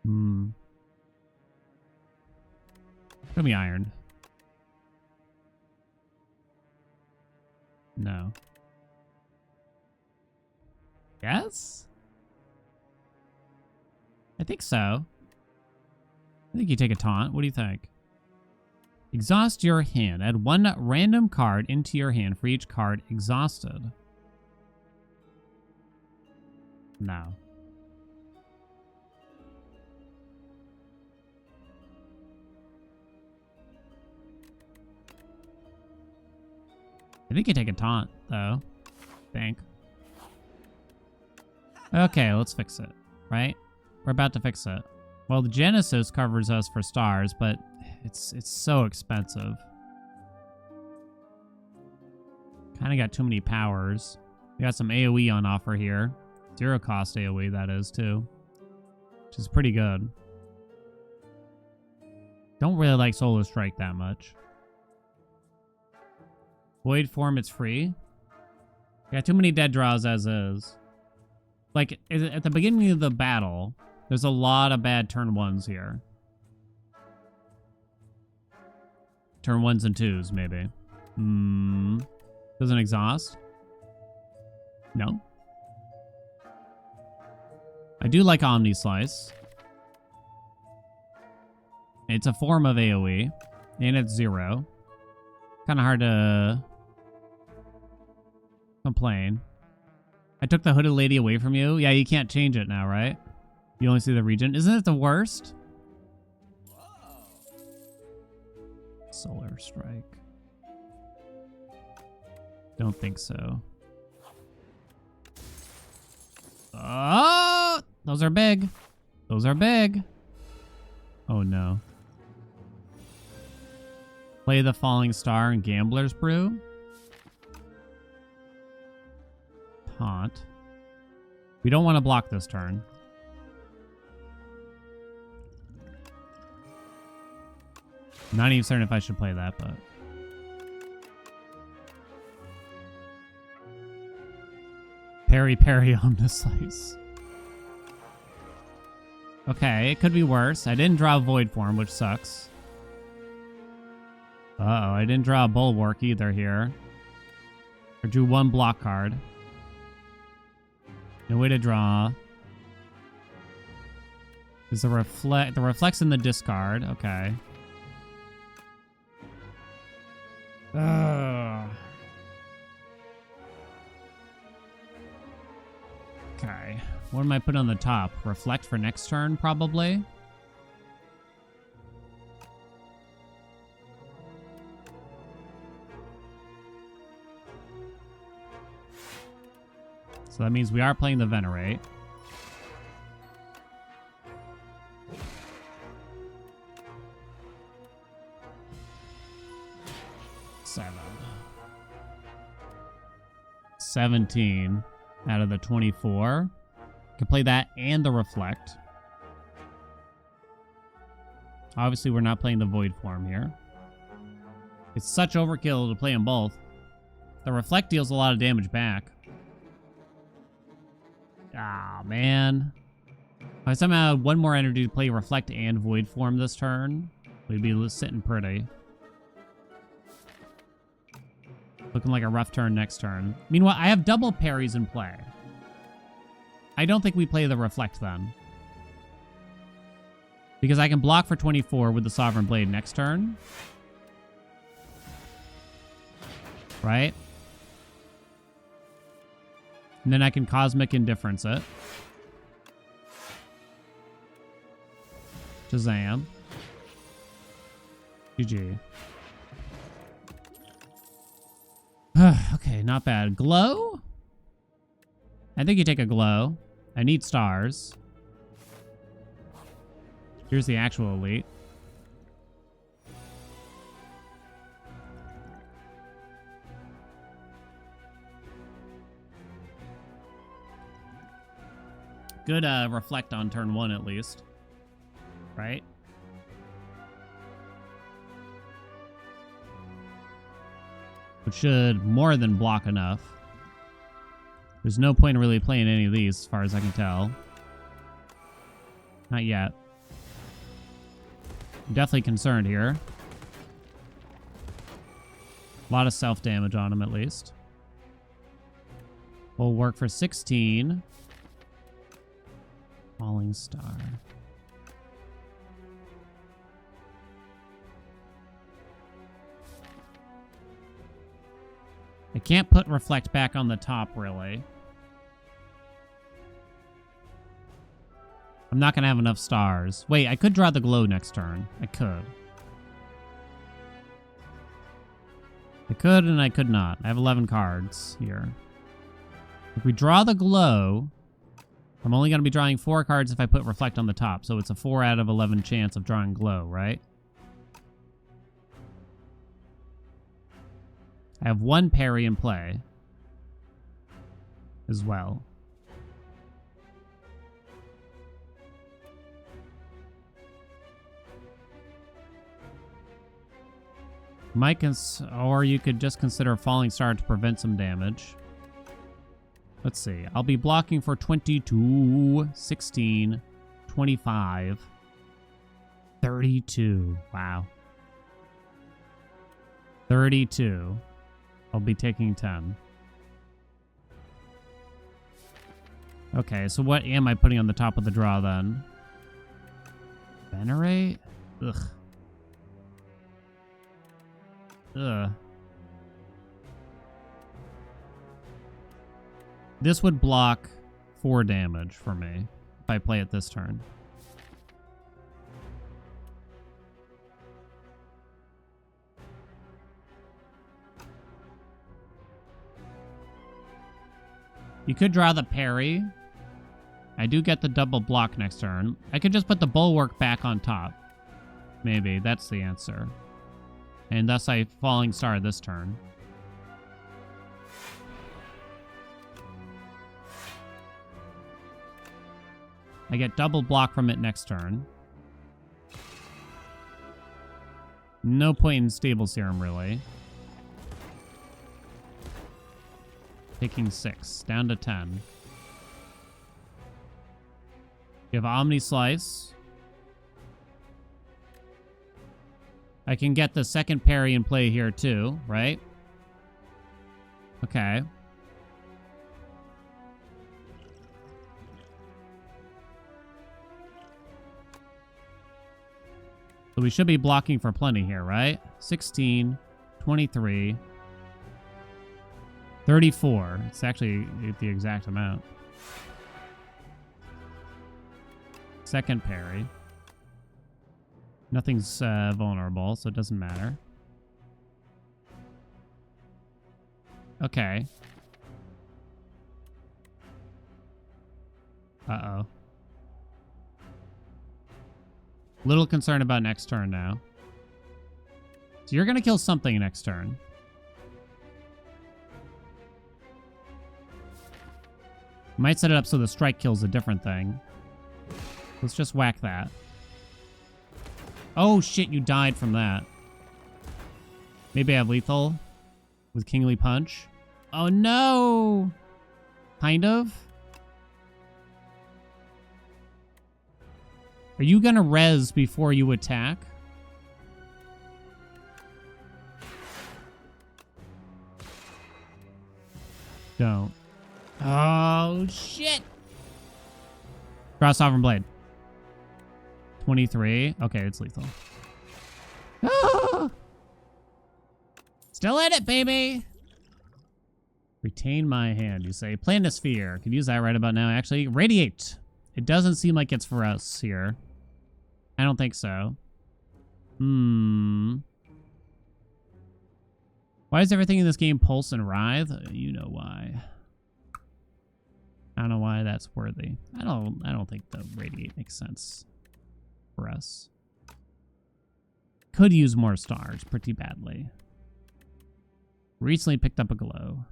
Gonna be ironed. No. Yes? I think so. I think you take a taunt. What do you think? Exhaust your hand. Add one random card into your hand for each card exhausted. No. I think you take a taunt, though. I think. Okay, let's fix it, right? We're about to fix it. Well, the Genesis covers us for stars, but it's so expensive. Kind of got too many powers. We got some AoE on offer here. 0 cost AoE, that is, too. Which is pretty good. Don't really like Solar Strike that much. Void Form, it's free. Got too many dead draws as is. Like, at the beginning of the battle, there's a lot of bad turn 1s here. Turn 1s and 2s, maybe. Doesn't exhaust? No. I do like Omni Slice. It's a form of AoE, and it's 0. Kind of hard to complain. I took the hooded lady away from you. Yeah, you can't change it now, right? You only see the region. Isn't it the worst? Solar Strike. Don't think so. Oh! Those are big. Those are big. Oh, no. Play the Falling Star and Gambler's Brew. Taunt. We don't want to block this turn. Not even certain if I should play that, but... Parry Omnislice. Okay, it could be worse. I didn't draw a Void Form, which sucks. Uh-oh, I didn't draw a Bulwark either here. I drew 1 block card. No way to draw. Is the reflect's in the discard. Okay. Okay. What am I putting on the top? Reflect for next turn, probably. So that means we are playing the Venerate. Seven. 17 out of the 24. Can play that and the Reflect. Obviously, we're not playing the Void Form here. It's such overkill to play them both. The Reflect deals a lot of damage back. Ah, man. If I somehow had 1 more energy to play Reflect and Void Form this turn, we'd be sitting pretty. Looking like a rough turn next turn. Meanwhile, I have double parries in play. I don't think we play the Reflect then. Because I can block for 24 with the Sovereign Blade next turn. Right? And then I can Cosmic Indifference it. Shazam. GG. Okay, not bad. Glow? I think you take a glow. I need stars. Here's the actual elite. Good Reflect on turn 1 at least. Right? Which should more than block enough. There's no point in really playing any of these as far as I can tell. Not yet. I'm definitely concerned here. A lot of self-damage on him at least. Will work for 16. Falling Star. I can't put Reflect back on the top, really. I'm not going to have enough stars. Wait, I could draw the glow next turn. I could. I could and I could not. I have 11 cards here. If we draw the glow, I'm only going to be drawing 4 cards if I put Reflect on the top. So it's a 4 out of 11 chance of drawing glow, right? I have 1 parry in play as well. Or you could just consider Falling Star to prevent some damage. Let's see. I'll be blocking for 22, 16, 25, 32. Wow. 32. I'll be taking 10. Okay, so what am I putting on the top of the draw then? Venerate? Ugh. Ugh. This would block 4 damage for me if I play it this turn. You could draw the parry. I do get the double block next turn. I could just put the bulwark back on top. Maybe that's the answer. And thus I falling star this turn. I get double block from it next turn. No point in stable serum, really. Taking 6, down to 10. You have Omni Slice. I can get the second parry in play here too, right? Okay. So we should be blocking for plenty here, right? 16, 23, 34. It's actually the exact amount. Second parry. Nothing's vulnerable, so it doesn't matter. Okay. Uh-oh. Little concerned about next turn now. So you're going to kill something next turn. Might set it up so the strike kills a different thing. Let's just whack that. Oh, shit, you died from that. Maybe I have lethal with Kingly Punch. Oh, no! Kind of. Are you gonna res before you attack? Don't. Oh, shit! Draw Sovereign Blade. 23. Okay, it's lethal. Ah! Still in it, baby! Retain my hand, you say. Planisphere. Could use that right about now, actually. Radiate. It doesn't seem like it's for us here. I don't think so. Why is everything in this game pulse and writhe? You know why. I don't know why that's worthy. I don't think the radiate makes sense for us. Could use more stars pretty badly. Recently picked up a glow.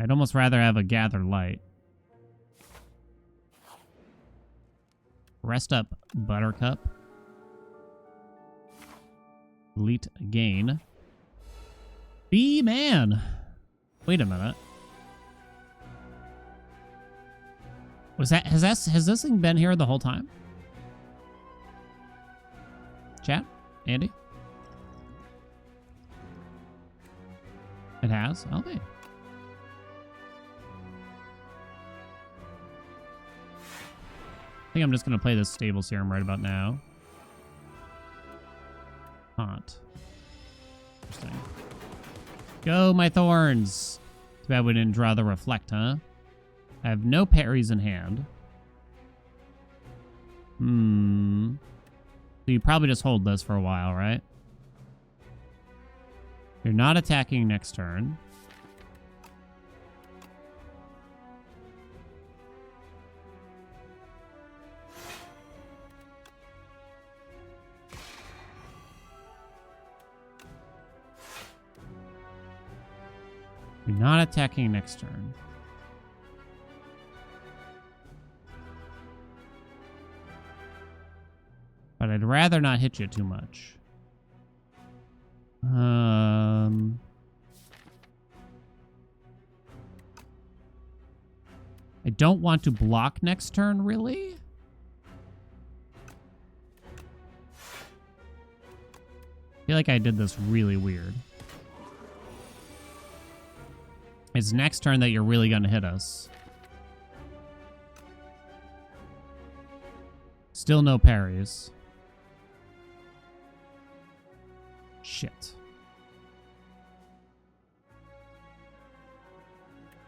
I'd almost rather have a gather light. Rest up, Buttercup. Elite gain. B-man. Wait a minute. Has this thing been here the whole time? Chat? Andy? It has? Okay. I think I'm just going to play this stable serum right about now. Haunt. Interesting. Go, my thorns! Too bad we didn't draw the reflect, huh? I have no parries in hand. So you probably just hold this for a while, right? You're not attacking next turn. You're not attacking next turn. But I'd rather not hit you too much. I don't want to block next turn, really. I feel like I did this really weird. It's next turn that you're really going to hit us. Still no parries. Shit.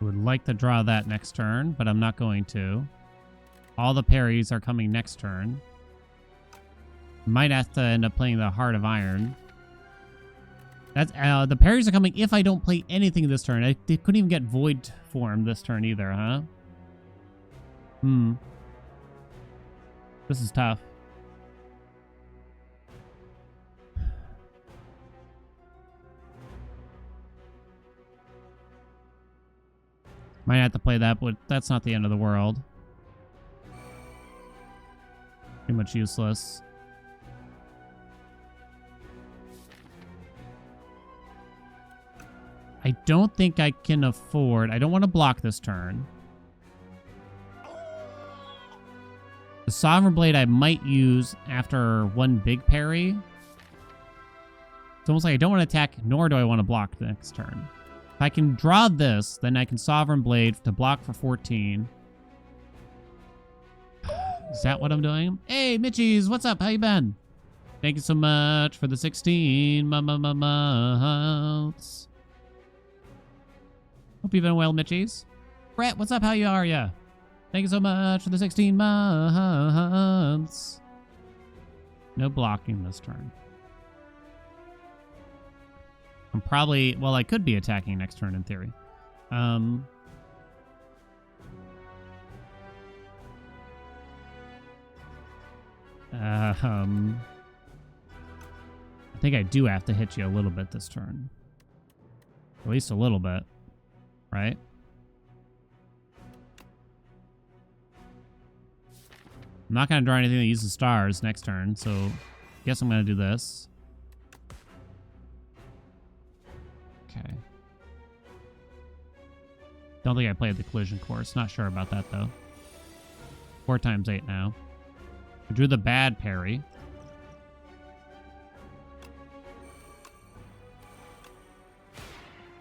I would like to draw that next turn, but I'm not going to. All the parries are coming next turn. Might have to end up playing the Heart of Iron. That's the parries are coming if I don't play anything this turn. They couldn't even get Void form this turn either, huh? This is tough. Might have to play that, but that's not the end of the world. Pretty much useless. I don't think I can afford... I don't want to block this turn. The Sovereign Blade I might use after one big parry. It's almost like I don't want to attack, nor do I want to block the next turn. If I can draw this, then I can Sovereign Blade to block for 14. Is that what I'm doing? Hey, Mitchies, what's up? How you been? Thank you so much for the 16 months. Hope you've been well, Mitchies. Brett, what's up? How you are ya? Thank you so much for the 16 months. No blocking this turn. I'm probably... Well, I could be attacking next turn in theory. I think I do have to hit you a little bit this turn. At least a little bit. Right? I'm not going to draw anything that uses stars next turn, so I guess I'm going to do this. Okay. Don't think I played the collision course. Not sure about that, though. 4 times 8 now. I drew the bad parry.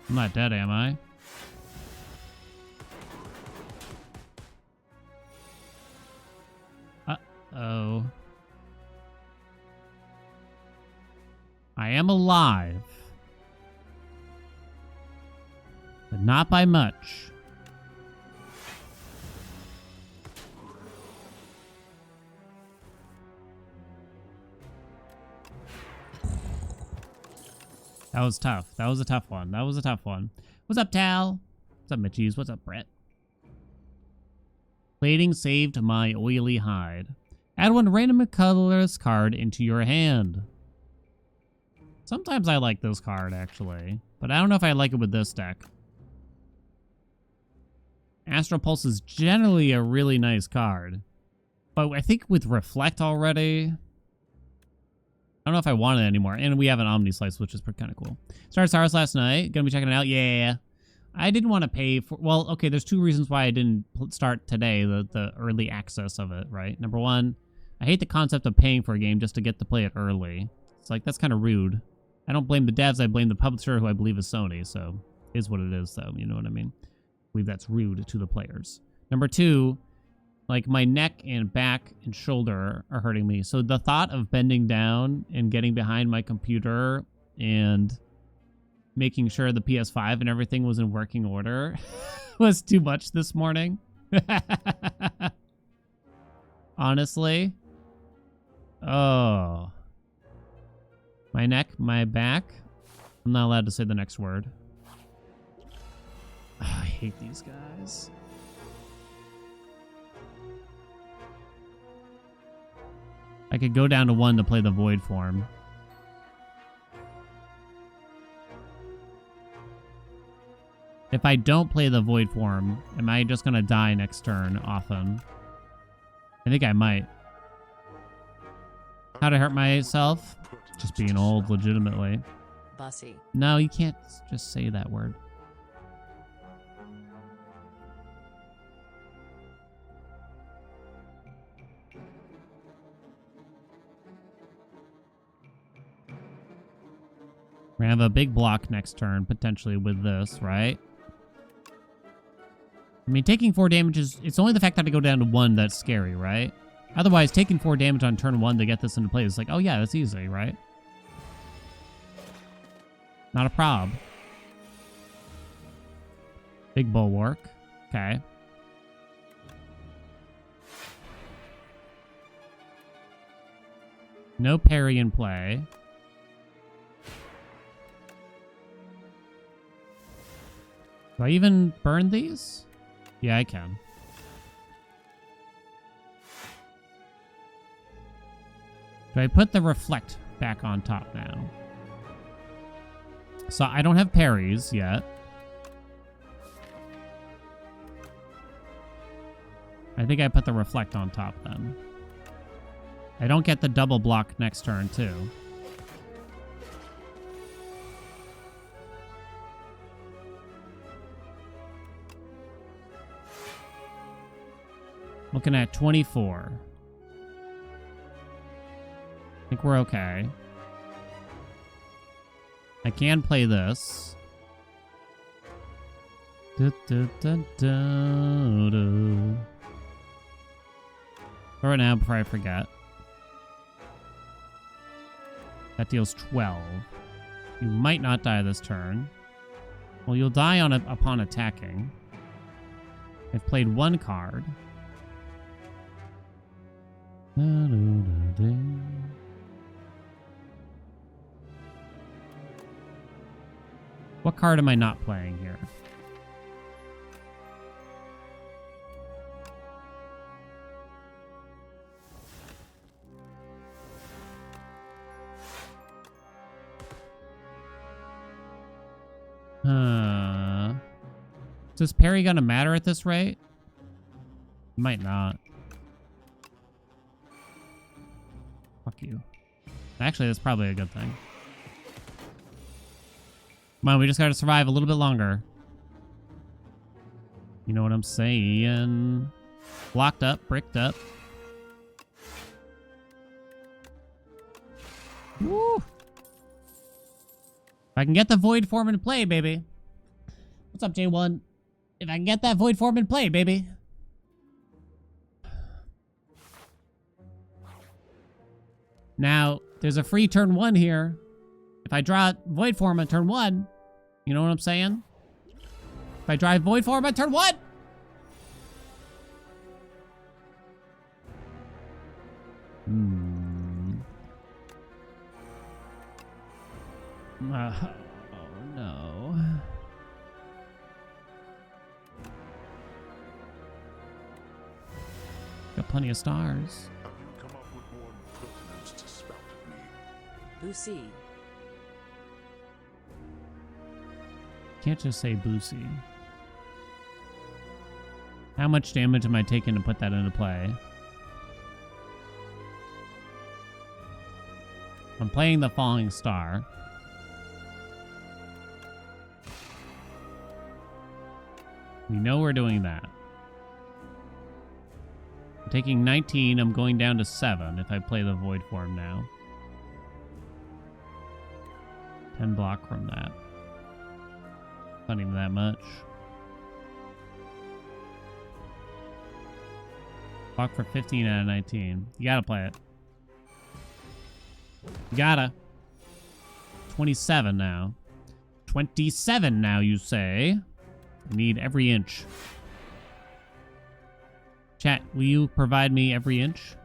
I'm not dead, am I? Uh-oh. I am alive. But not by much. That was tough. That was a tough one. That was a tough one. What's up, Tal? What's up, Mitchies? What's up, Brett? Plating saved my oily hide. Add one random colorless card into your hand. Sometimes I like this card, actually. But I don't know if I like it with this deck. Astral Pulse is generally a really nice card. But I think with Reflect already... I don't know if I want it anymore. And we have an Omni Slice, which is kind of cool. Started Stars last night. Gonna be checking it out. Yeah. I didn't want to pay for... Well, okay, there's 2 reasons why I didn't start today, the early access of it, right? Number 1, I hate the concept of paying for a game just to get to play it early. It's like, that's kind of rude. I don't blame the devs, I blame the publisher, who I believe is Sony, so it is what it is, though, you know what I mean? I believe that's rude to the players. Number 2, like, my neck and back and shoulder are hurting me, so the thought of bending down and getting behind my computer and making sure the PS5 and everything was in working order was too much this morning. Honestly. Oh. My neck, my back. I'm not allowed to say the next word. Oh, I hate these guys. I could go down to 1 to play the Void form. If I don't play the Void form, am I just going to die next turn often? I think I might. How'd I hurt myself? Just being old, legitimately. Bussy. No, you can't just say that word. We're gonna have a big block next turn, potentially with this, right? I mean, taking 4 damage is... It's only the fact that I go down to 1 that's scary, right? Otherwise, taking 4 damage on turn 1 to get this into play is like, oh yeah, that's easy, right? Not a prob. Big bulwark. Okay. No parry in play. Do I even burn these? Yeah, I can. Do I put the reflect back on top now? So I don't have parries yet. I think I put the reflect on top then. I don't get the double block next turn too. Looking at 24. I think we're okay. I can play this. Throw it now before I forget. That deals 12. You might not die this turn. Well, you'll die upon attacking. I've played 1 card. What card am I not playing here? Is this parry gonna matter at this rate? Might not. Fuck you. Actually, that's probably a good thing. Come on, we just gotta survive a little bit longer. You know what I'm saying? Blocked up, bricked up. Woo! If I can get the void form in play, baby. What's up, J1? If I can get that void form in play, baby. Now, there's a free turn 1 here. If I draw void form on turn 1, you know what I'm saying? If I drive void form on turn 1. Oh no. Got plenty of stars. Have you come up with more impertinence to spout at me? Boosie. Can't just say Boosie. How much damage am I taking to put that into play? I'm playing the Falling Star. We know we're doing that. I'm taking 19. I'm going down to 7 if I play the Void form now. 10 block from that. Not even that much. Block for 15 out of 19. You gotta play it. You gotta. 27 now. 27 now, you say? I need every inch. Chat, will you provide me every inch?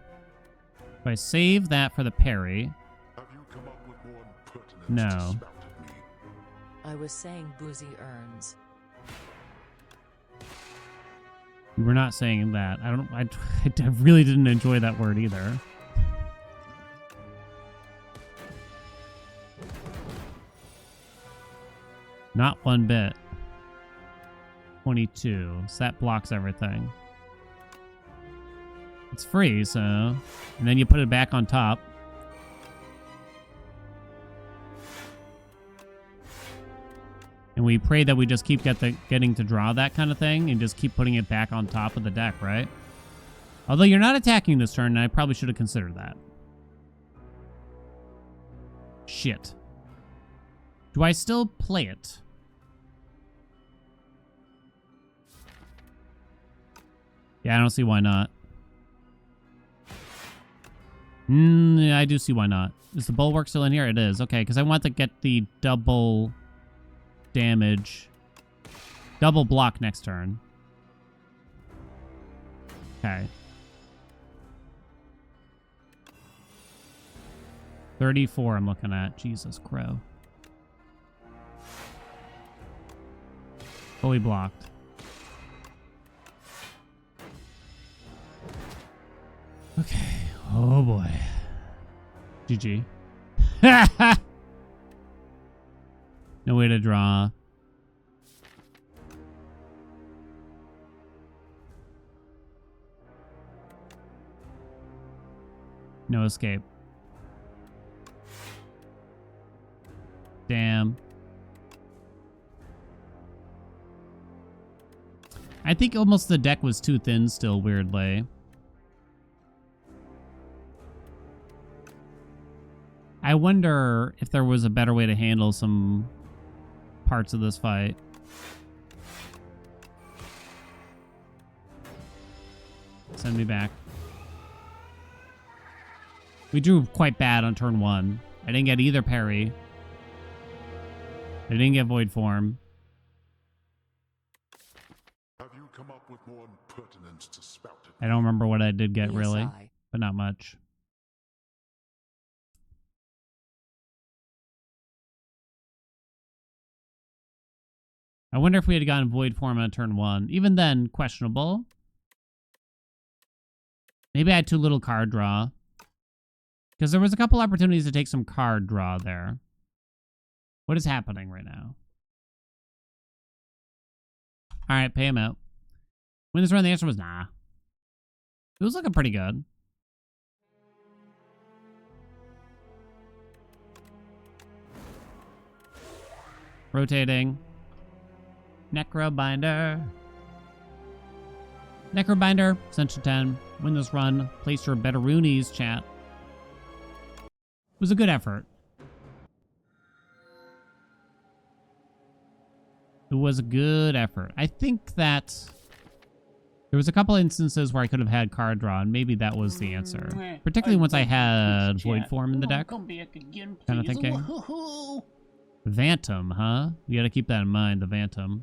If I save that for the parry. Have you come up with more impertinence No. to spout at me? I was saying Boozy earns. You were not saying that. I really didn't enjoy that word either. Not one bit. 22. So that blocks everything. It's free, so... And then you put it back on top. And we pray that we just keep getting to draw that kind of thing and just keep putting it back on top of the deck, right? Although you're not attacking this turn, and I probably should have considered that. Shit. Do I still play it? Yeah, I don't see why not. I do see why not. Is the bulwark still in here? It is. Okay, because I want to get the double damage. Double block next turn. Okay. 34 I'm looking at. Jesus, crow. Fully blocked. Okay. Oh boy. GG. No way to draw. No escape. Damn. I think almost the deck was too thin still, weirdly. I wonder if there was a better way to handle some parts of this fight. Send me back. We drew quite bad on turn 1. I didn't get either parry. I didn't get void form. Have you come up with more impertinence to spout at I don't remember what I did get really, PSI. but not much. I wonder if we had gotten void form on turn 1. Even then, questionable. Maybe I had too little card draw. Because there was a couple opportunities to take some card draw there. What is happening right now? Alright, pay him out. Win this run, the answer was nah. It was looking pretty good. Rotating. Necrobinder. Necrobinder, Central 10. Win this run. Place your betteroonies, chat. It was a good effort. It was a good effort. I think that there was a couple instances where I could have had card draw, and maybe that was the answer. Particularly once I had void form in the deck. Kind of thinking. Phantom, huh? You gotta keep that in mind, the Phantom.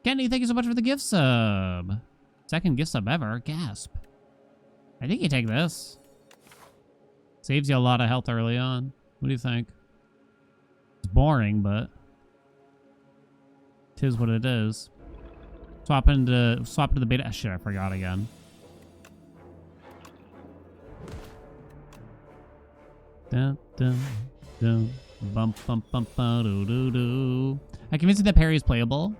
Kenny, thank you so much for the gift sub. Second gift sub ever. Gasp. I think you take this. Saves you a lot of health early on. What do you think? It's boring, but tis what it is. Swap to the beta. Ah, shit, I forgot again. Dun, dun, dun. Bump, bump, bump, ba, doo, doo, doo. I convinced you that parry is playable.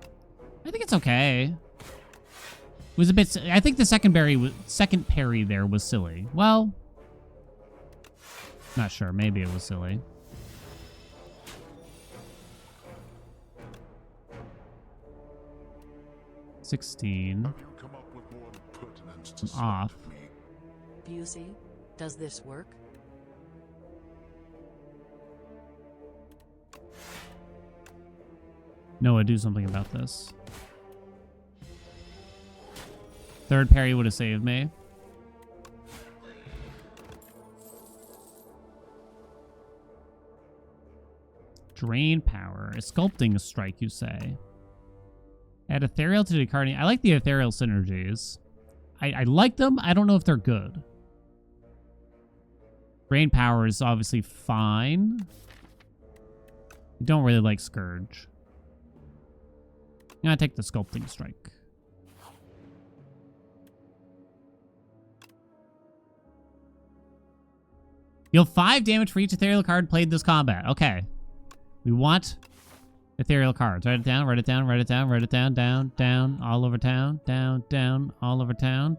I think it's okay. It was a bit. I think the second parry there was silly. Well, not sure. Maybe it was silly. Have you come up with more impertinence to spout Off. at me? Busey, does this work? Noah, do something about this. Third parry would have saved me. Drain power. A sculpting strike, you say. Add ethereal to decarding. I like the ethereal synergies. I like them. I don't know if they're good. Drain power is obviously fine. I don't really like Scourge. I'm gonna take the sculpting strike. Deal 5 damage for each ethereal card played this combat. Okay. We want ethereal cards. Write it down, write it down, write it down, write it down, down, down, all over town, down, down, all over town.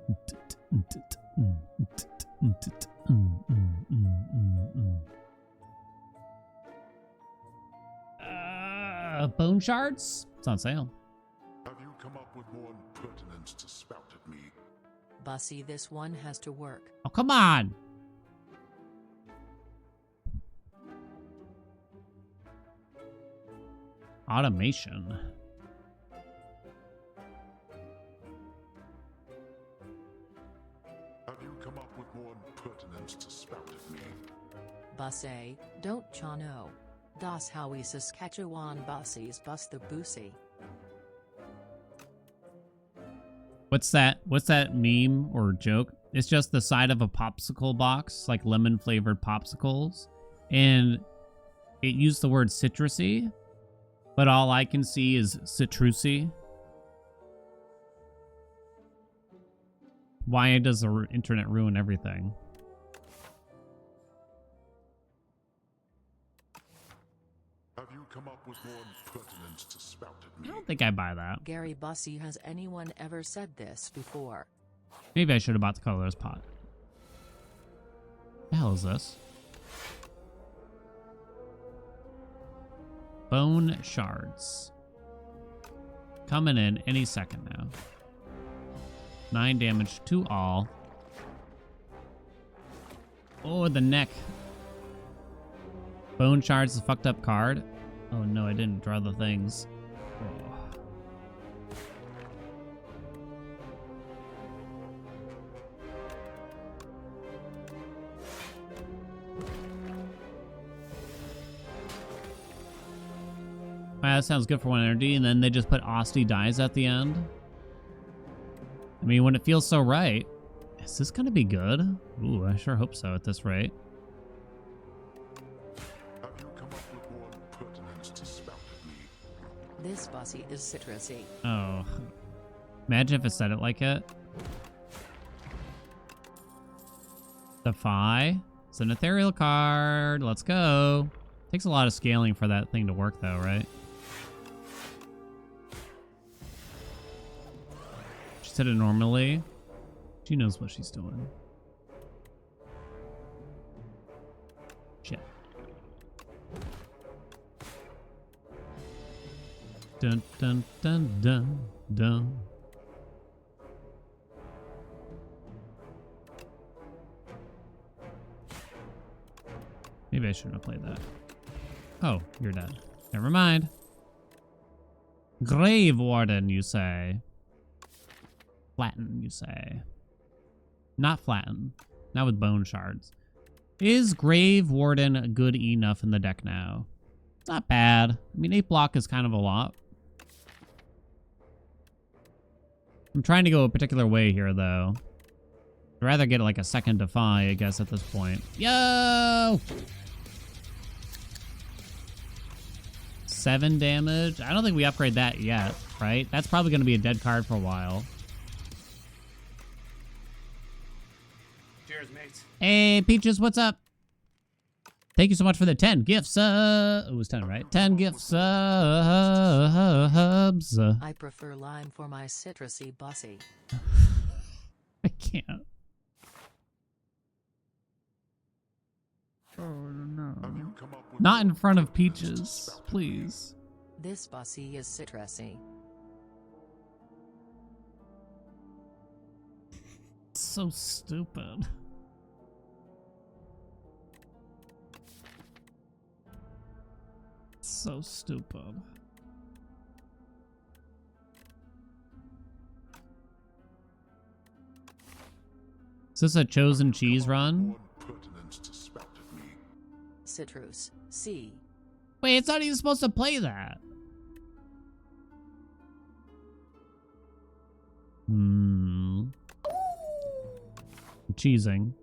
Bone shards? It's on sale. Have you come up with more impertinence to spout at me? Bussy, this one has to work. Oh, come on. automation. Have you come up with more impertinence to spout at me? Busse, don't chano. Das Howie Saskatchewan bussies bus the boosie. What's that? What's that meme or joke? It's just the side of a popsicle box, like lemon flavored popsicles. And it used the word citrusy, but all I can see is citrusy. Why does the internet ruin everything? Have you come up with more impertinence to spout at me? I don't think I buy that. Gary Bussy, has anyone ever said this before? Maybe I should have bought the colorless pot. The hell is this? Bone shards. Coming in any second now. 9 damage to all. Oh, the neck. Bone shards is a fucked up card. Oh no, I didn't draw the things. Oh. Wow, that sounds good for 1 energy, and then they just put Osti dies at the end. I mean, when it feels so right. Is this gonna be good? Ooh, I sure hope so at this rate. Have you come up with more impertinence to spout at me? This Bussy is citrusy. Oh. Imagine if it said it like it. Defy. It's an ethereal card. Let's go. Takes a lot of scaling for that thing to work though, right? She said it normally. She knows what she's doing. Shit. Dun dun dun dun dun. Maybe I shouldn't have played that. Oh, you're dead. Never mind. Grave Warden, you say. Flatten, you say. Not flatten. Not with bone shards. Is Grave Warden good enough in the deck now? It's not bad. I mean, 8 block is kind of a lot. I'm trying to go a particular way here, though. I'd rather get like a second Defy, I guess, at this point. Yo! 7 damage. I don't think we upgrade that yet, right? That's probably going to be a dead card for a while. Cheers, mates. Hey, Peaches, what's up? Thank you so much for the 10 gifts. It was 10, right? 10 gifts. I prefer lime for my citrusy Bussy. I can't. Oh, no. Have you come up with Not more in front of impertinence to Peaches, spout at me? please. This Bussy is citrusy. So stupid. So stupid. Is this a chosen cheese run? More impertinence to spout at me. Citrus. C. Wait, it's not even supposed to play that. Cheesing.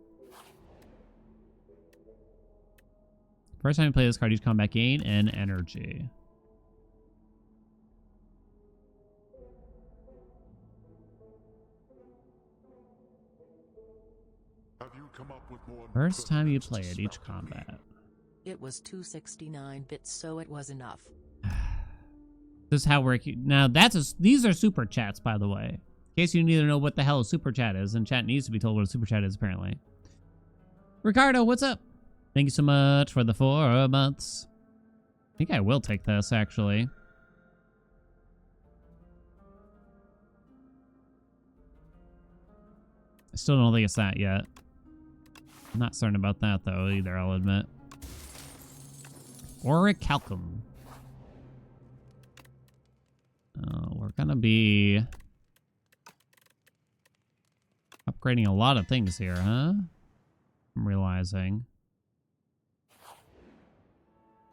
First time you play this card, each combat gain and energy. Have you come up with more First time you impertinence play to it, each spout at me? combat. It was 269 bits, so it was enough. This is how we're... Now, these are super chats, by the way. In case you need to know what the hell a super chat is, and chat needs to be told what a super chat is, apparently. Ricardo, what's up? Thank you so much for the 4 months. I think I will take this, actually. I still don't think it's that yet. I'm not certain about that, though, either, I'll admit. Orichalcum. we're gonna be upgrading a lot of things here, huh? I'm realizing.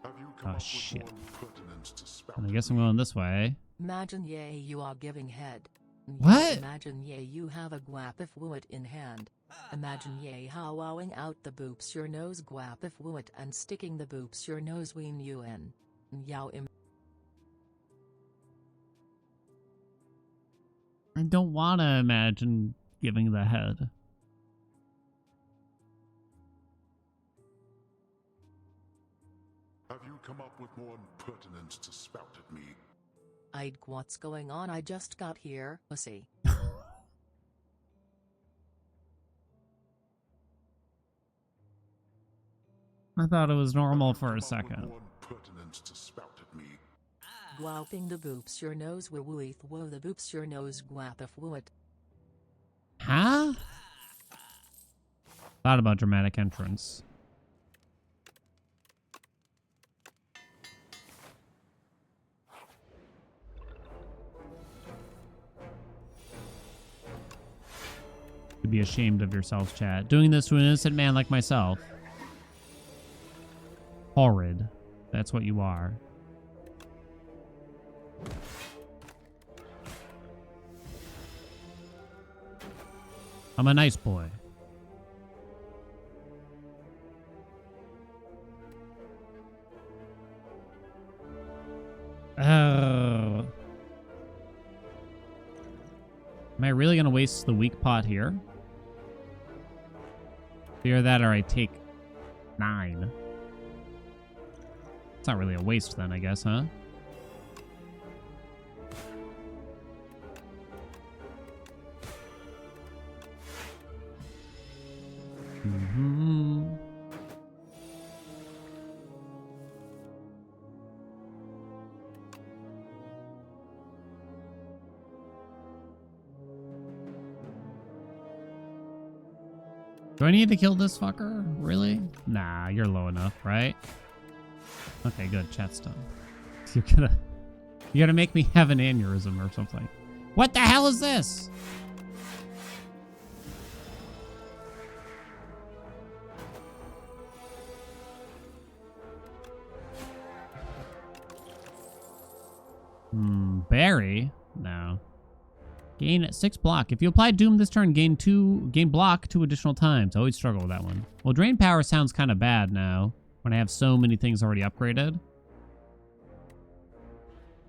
Have you come Oh, up shit. with more pertinence to spout And I at guess I'm me? going this way. Imagine yea you are giving head. What? Imagine yea you have a guap if wood in hand. Imagine yea how wowing out the boops your nose guap if wood and sticking the boops your nose ween you in. Yow I don't want to imagine giving the head. Have you come up with more pertinence to spout at me? I'd what's going on I just got here, pussy. I thought it was normal Have you for come a up with second. more pertinence to spout at me? Guaping the boops your nose woo wo the boops your nose guap if wood. Huh? Thought about dramatic entrance. To be ashamed of yourselves, chat. Doing this to an innocent man like myself. Horrid. That's what you are. I'm a nice boy. Oh. Am I really going to waste the weak pot here? Either that or I take 9. It's not really a waste then, I guess, huh? Mm-hmm. Do I need to kill this fucker? Really? Nah, you're low enough, right? Okay, good. Chat's done. You're gonna make me have an aneurysm or something. What the hell is this? Barry? No. Gain 6 block. If you apply Doom this turn, gain block 2 additional times. I always struggle with that one. Well, Drain Power sounds kind of bad now when I have so many things already upgraded.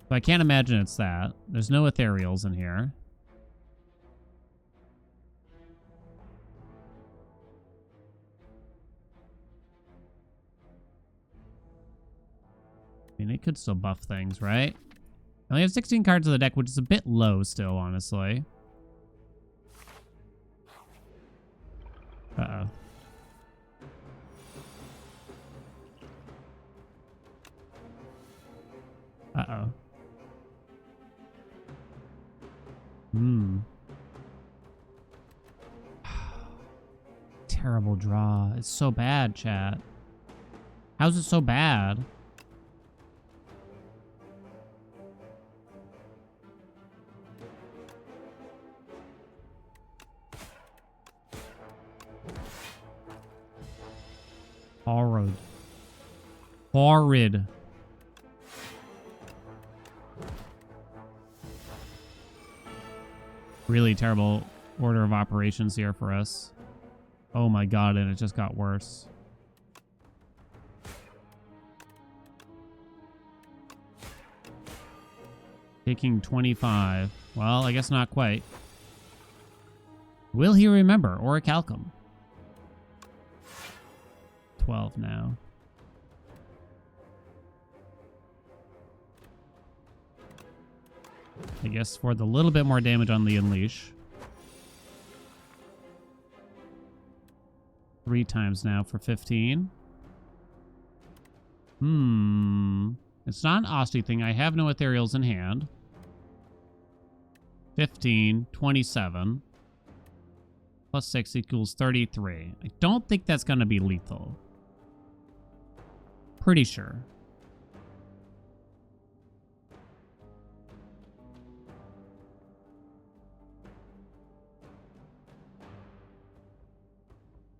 So I can't imagine it's that. There's no ethereals in here. I mean, it could still buff things, right? I only have 16 cards in the deck, which is a bit low still, honestly. Uh-oh. Uh-oh. Terrible draw. It's so bad, chat. How's it so bad? Horrid. Horrid. Really terrible order of operations here for us. Oh my god, and it just got worse. Taking 25. Well, I guess not quite. Will he remember? Orichalcum. 12 now. I guess for the little bit more damage on the Unleash. 3 times now for 15. It's not an Austie thing. I have no ethereals in hand. 15, 27. Plus 6 equals 33. I don't think that's going to be lethal. Pretty sure.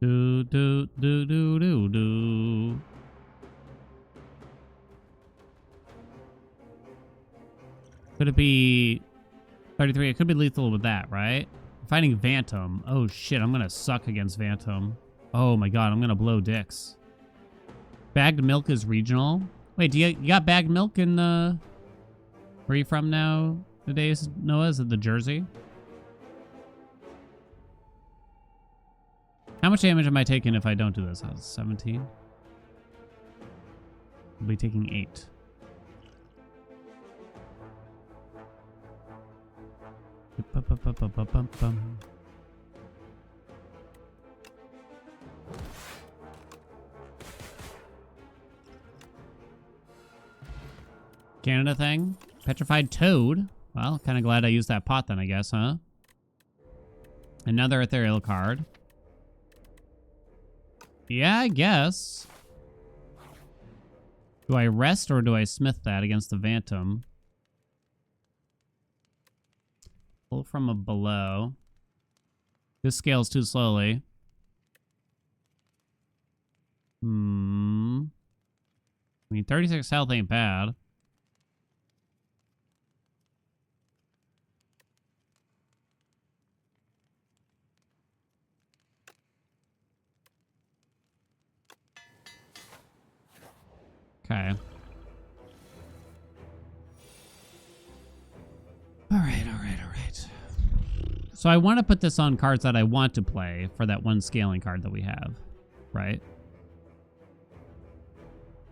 Do, do, do, do, do, do. Could it be 33? It could be lethal with that, right? Fighting Phantom. Oh shit, I'm gonna suck against Phantom. Oh my god, I'm gonna blow dicks. Bagged milk is regional. Wait, you got bagged milk in where are you from now? Nowadays, Noah, is it the Jersey? How much damage am I taking if I don't do this? 17. I'll be taking 8. Canada thing. Petrified toad. Well, kind of glad I used that pot then, I guess, huh? Another ethereal card. Yeah, I guess. Do I rest or do I smith that against the Phantom? Pull from a below. This scales too slowly. I mean, 36 health ain't bad. Okay. All right. So I want to put this on cards that I want to play for that one scaling card that we have, right?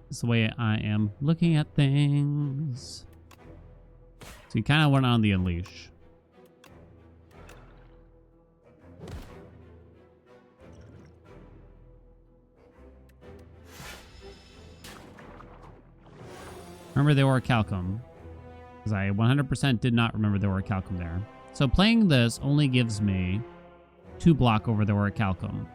That's the way I am looking at things. So you kind of went on the Unleash. Remember the Orichalcum. Because I 100% did not remember the Orichalcum there. So playing this only gives me 2 block over the Orichalcum. So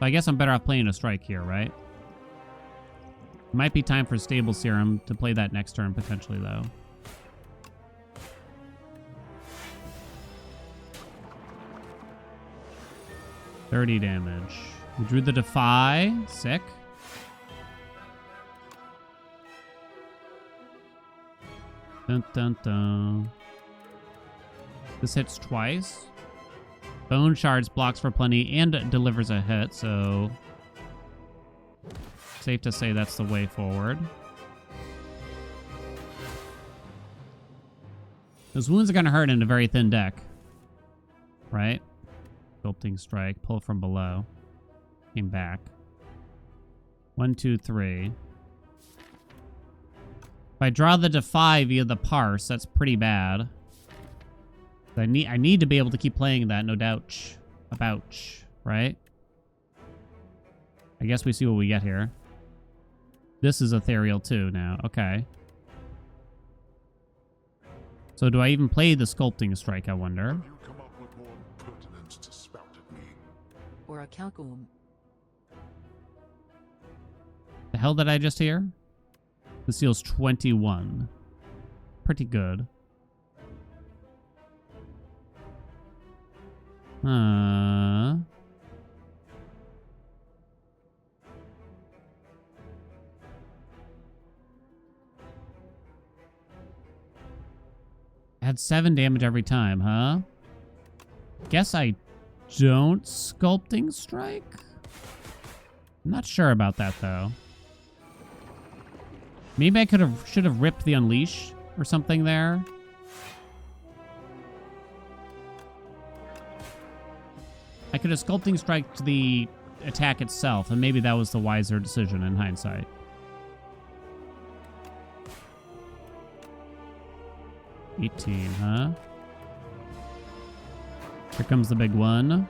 I guess I'm better off playing a strike here, right? It might be time for Stable Serum to play that next turn, potentially, though. $30 damage. We drew the Defy. Sick. Dun, dun, dun. This hits twice. Bone Shards blocks for plenty and delivers a hit, so safe to say that's the way forward. Those wounds are going to hurt in a very thin deck, right? Sculpting Strike, pull from below. Came back. 1, 2, 3. If I draw the Defy via the Parse, that's pretty bad. I need to be able to keep playing that, no doubt. Right? I guess we see what we get here. This is ethereal too now. Okay. So do I even play the Sculpting Strike, I wonder? You come up with more impertinence to spout at me. Or a calcum. The hell did I just hear? This deals 21. Pretty good. I had 7 damage every time, huh? Guess I don't Sculpting Strike? I'm not sure about that, though. Maybe I should have ripped the Unleash or something there. I could have Sculpting Striked the attack itself, and maybe that was the wiser decision in hindsight. $18, huh? Here comes the big one.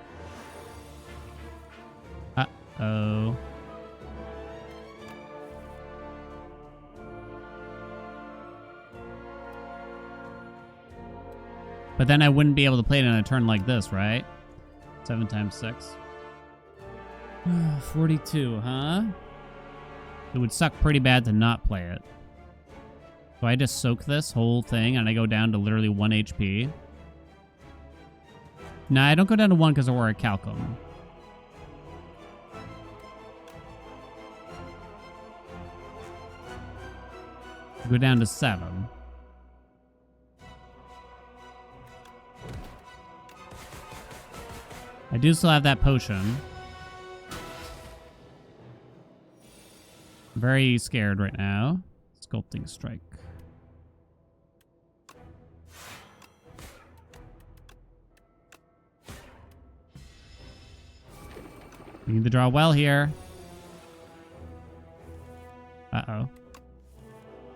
Uh-oh. But then I wouldn't be able to play it in a turn like this, right? 7 times 6. 42, huh? It would suck pretty bad to not play it. So I just soak this whole thing and I go down to literally 1 HP. Nah, I don't go down to 1 because of Orichalcum. Go down to 7. I do still have that potion. I'm very scared right now. Sculpting strike. We need to draw well here. Uh-oh.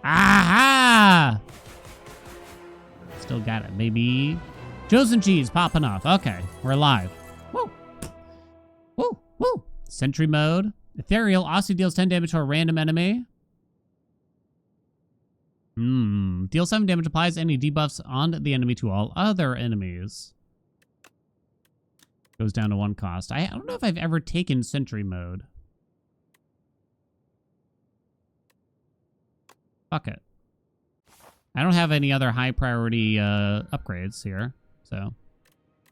Aha! Still got it, maybe. Chosen cheese popping off. Okay, we're alive. Woo! Woo! Woo! Sentry mode. Ethereal also deals 10 damage to a random enemy. Deal 7 damage, applies any debuffs on the enemy to all other enemies. Goes down to 1 cost. I don't know if I've ever taken sentry mode. Fuck it. I don't have any other high priority upgrades here, so.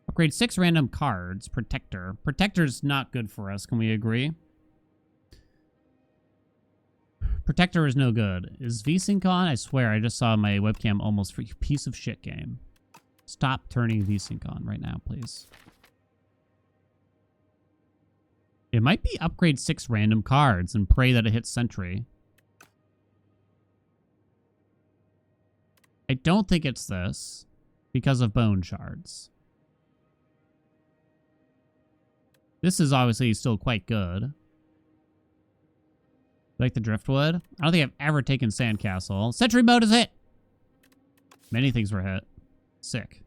Upgrade 6 random cards. Protector. Protector's not good for us, can we agree? Protector is no good. Is VSync on? I swear, I just saw my webcam almost for piece of shit game. Stop turning VSync on right now, please. It might be upgrade 6 random cards and pray that it hits sentry. I don't think it's this because of bone shards. This is obviously still quite good. Like the driftwood. I don't think I've ever taken sandcastle. Sentry mode is hit. Many things were hit. Sick.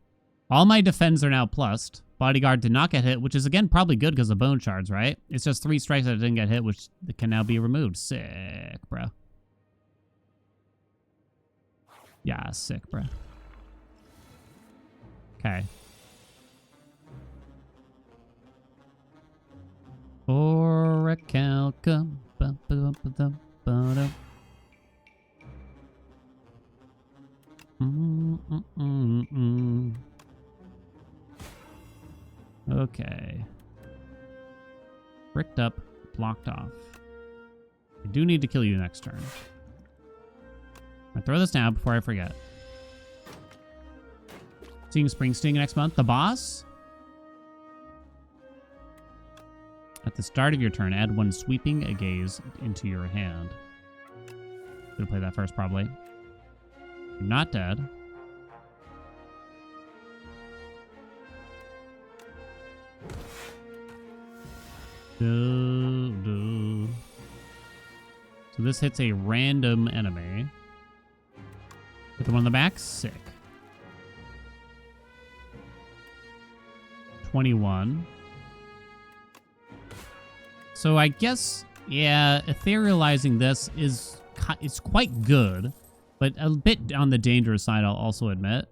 All my defends are now plussed. Bodyguard did not get hit, which is again probably good because of bone shards, right? It's just 3 strikes that didn't get hit, which can now be removed. Sick, bro. Yeah, sick, bro. Okay. Orichalcum. Okay. Bricked up, blocked off. I do need to kill you next turn. I throw this down before I forget. Seeing Springsteen next month. The boss? At the start of your turn, add 1 sweeping a gaze into your hand. Gonna play that first, probably. You're not dead. So this hits a random enemy. Put the one in the back. Sick. 21. So I guess, yeah, etherealizing this is quite good, but a bit on the dangerous side, I'll also admit.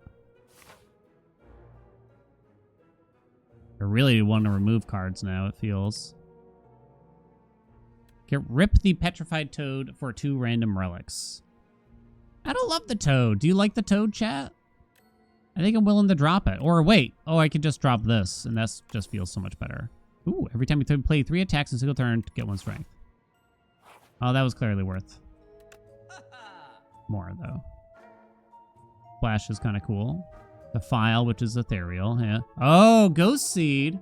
I really want to remove cards now, it feels. Rip the petrified toad for 2 random relics. I don't love the toad. Do you like the toad, chat? I think I'm willing to drop it. Or wait. Oh, I could just drop this, and that just feels so much better. Ooh, every time you play 3 attacks in a single turn to get 1 strength. Oh, that was clearly worth more, though. Flash is kind of cool. The file, which is ethereal, yeah. Oh, Ghost Seed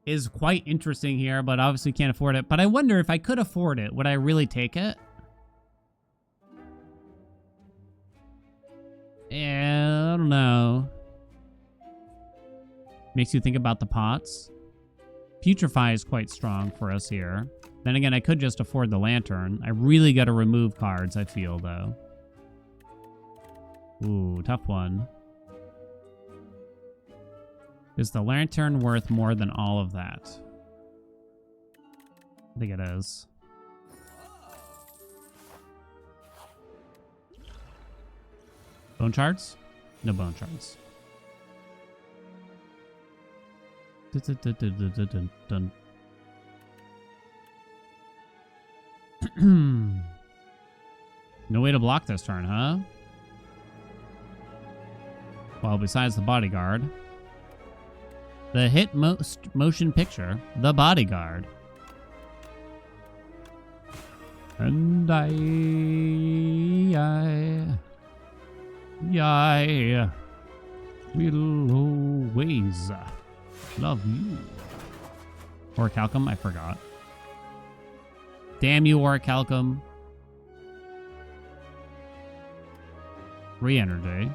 is quite interesting here, but obviously can't afford it. But I wonder if I could afford it, would I really take it? Yeah, I don't know. Makes you think about the pots. Putrefy is quite strong for us here. Then again, I could just afford the lantern. I really got to remove cards, I feel, though. Ooh, tough one. Is the lantern worth more than all of that? I think it is. Bone shards? No bone shards. No way to block this turn, huh? Well, besides the bodyguard. The hit motion picture, The Bodyguard. And I will always love you. Orichalcum, I forgot. Damn you, Orichalcum. Re-energy.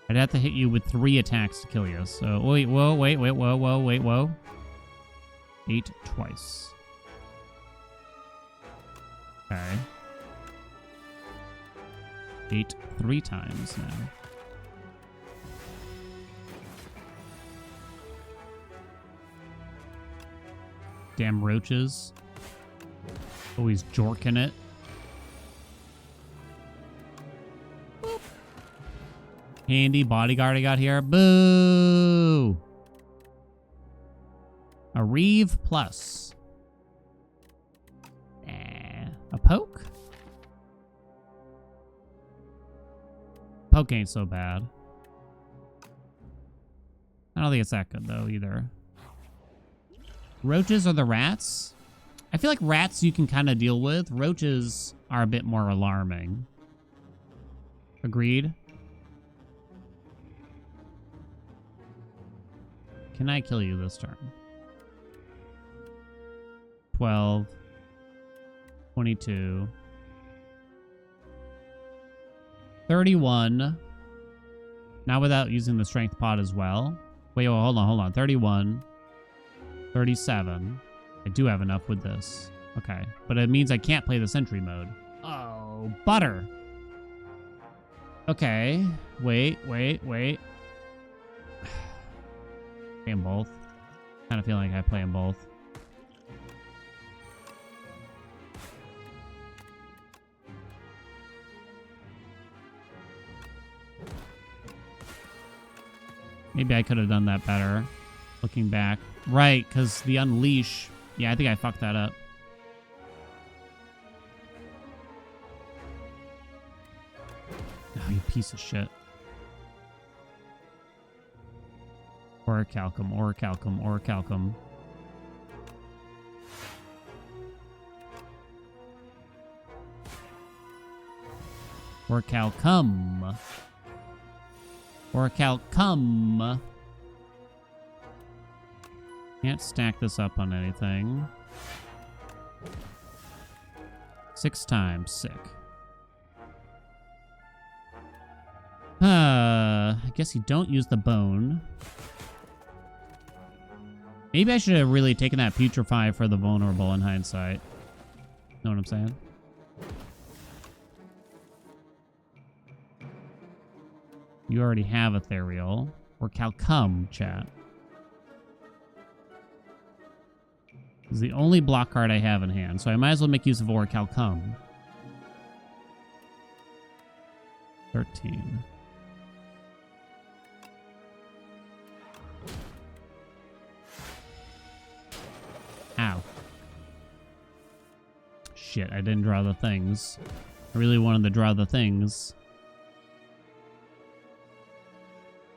I'd have to hit you with 3 attacks to kill you. So, wait, whoa, wait, whoa. 8 twice. Okay. 8 3 times now. Damn roaches. Always jorking it. Boop. Handy bodyguard I got here. Boo! A Reeve plus. A poke? Poke ain't so bad. I don't think it's that good though either. Roaches or the rats? I feel like rats you can kind of deal with. Roaches are a bit more alarming. Agreed. Can I kill you this turn? 12. 22. 31. Not without using the strength pot as well. Wait, hold on. 31. 37. I do have enough with this. Okay. But it means I can't play the sentry mode. Oh, butter. Okay. Wait. Play them both. Kind of feeling like I play them both. Maybe I could have done that better, looking back. Right, because the unleash. Yeah, I think I fucked that up. Oh, you piece of shit. Orichalcum. Orichalcum. Can't stack this up on anything. 6 times. Sick. I guess you don't use the bone. Maybe I should have really taken that putrefy for the vulnerable in hindsight. Know what I'm saying? You already have ethereal. Orichalcum, chat. This is the only block card I have in hand, so I might as well make use of Orichalcum. 13. Ow. Shit, I didn't draw the things. I really wanted to draw the things.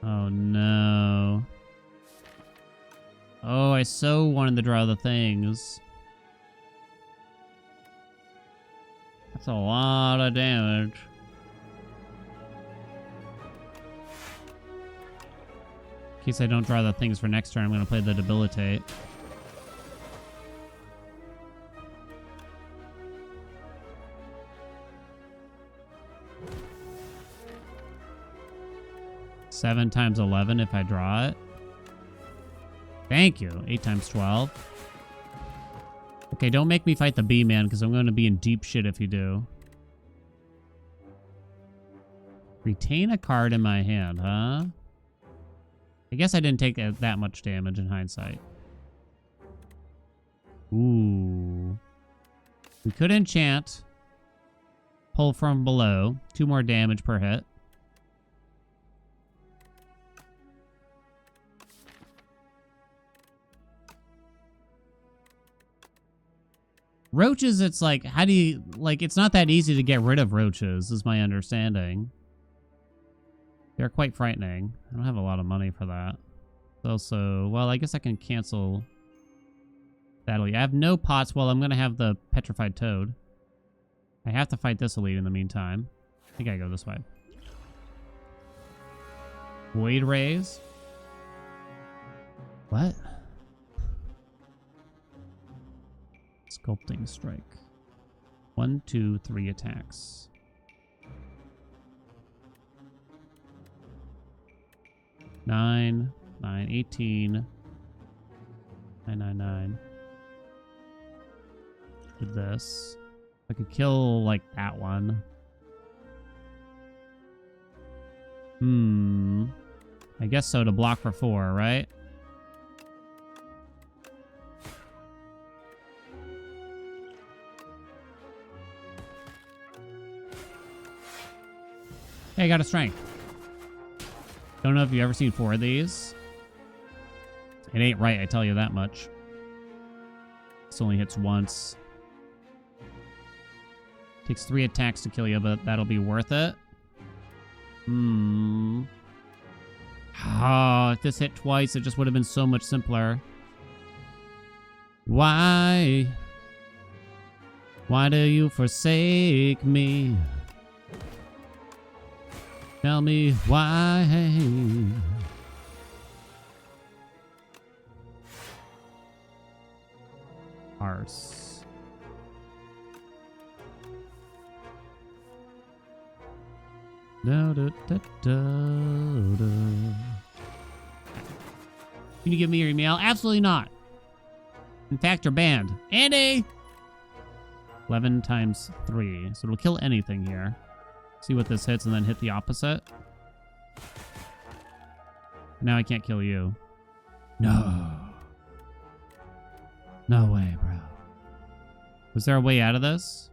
Oh no. Oh, I so wanted to draw the things. That's a lot of damage. In case I don't draw the things for next turn, I'm going to play the debilitate. Seven times 11 if I draw it. Thank you. 8 times 12. Okay, don't make me fight the B-man because I'm going to be in deep shit if you do. Retain a card in my hand, huh? I guess I didn't take that much damage in hindsight. Ooh. We could enchant. Pull from below. 2 more damage per hit. Roaches, it's like, how do you, like, it's not that easy to get rid of roaches, is my understanding. They're quite frightening. I don't have a lot of money for that. Also, well, I guess I can cancel Sadly, I have no pots. Well, I'm going to have the petrified toad. I have to fight this elite in the meantime. I think I go this way. Void rays. What? Sculpting strike. 1, 2, 3 attacks. Nine, 18. 9. With this. I could kill, like, that one. I guess so, to block for 4, right? Hey, I got a strength. Don't know if you've ever seen 4 of these. It ain't right, I tell you that much. This only hits once. Takes 3 attacks to kill you, but that'll be worth it. If this hit twice, it just would have been so much simpler. Why? Why do you forsake me? Tell me why. Arse. Da, da, da, da, da. Can you give me your email? Absolutely not. In fact, you're banned. Andy! 11 times 3. So it'll kill anything here. See what this hits and then hit the opposite. Now I can't kill you. No. No way, bro. Was there a way out of this?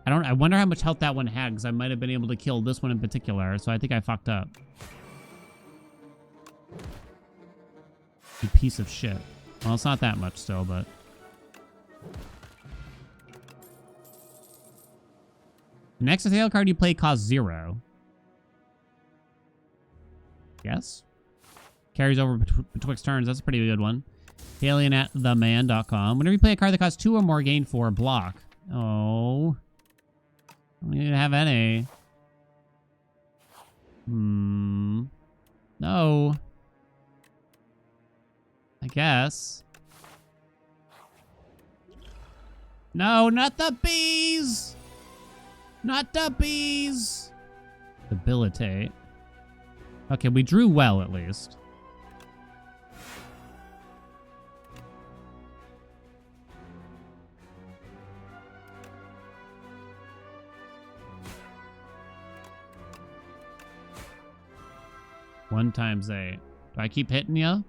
I wonder how much health that one had, because I might have been able to kill this one in particular, so I think I fucked up. You piece of shit. Well, it's not that much still, but... The next exile card you play costs 0. Yes? Carries over betwixt turns. That's a pretty good one. Haelian at theman.com. Whenever you play a card that costs 2 or more, gain 4 block. Oh. I don't even have any. No. I guess. No, not the bees! Not the bees! Debilitate. Okay, we drew well at least. One times 8. Do I keep hitting ya?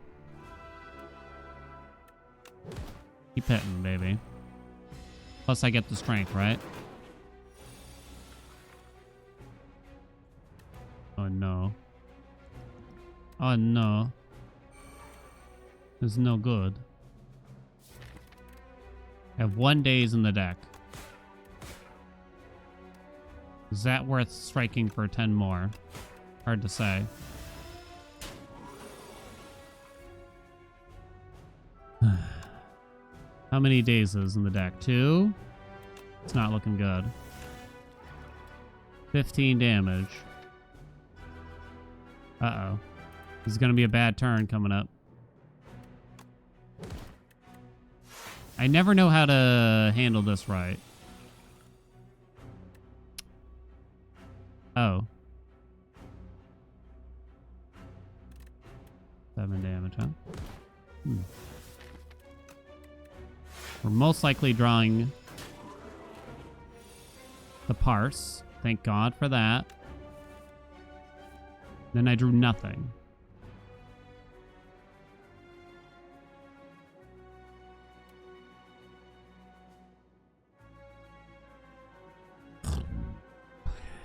Keep hitting, baby. Plus I get the strength, right? Oh no. Oh no. This is no good. I have 1 days in the deck. Is that worth striking for 10 more? Hard to say. How many days is in the deck? 2? It's not looking good. 15 damage. Uh-oh. This is going to be a bad turn coming up. I never know how to handle this right. Oh. 7 damage, huh? We're most likely drawing the parse. Thank God for that. Then I drew nothing.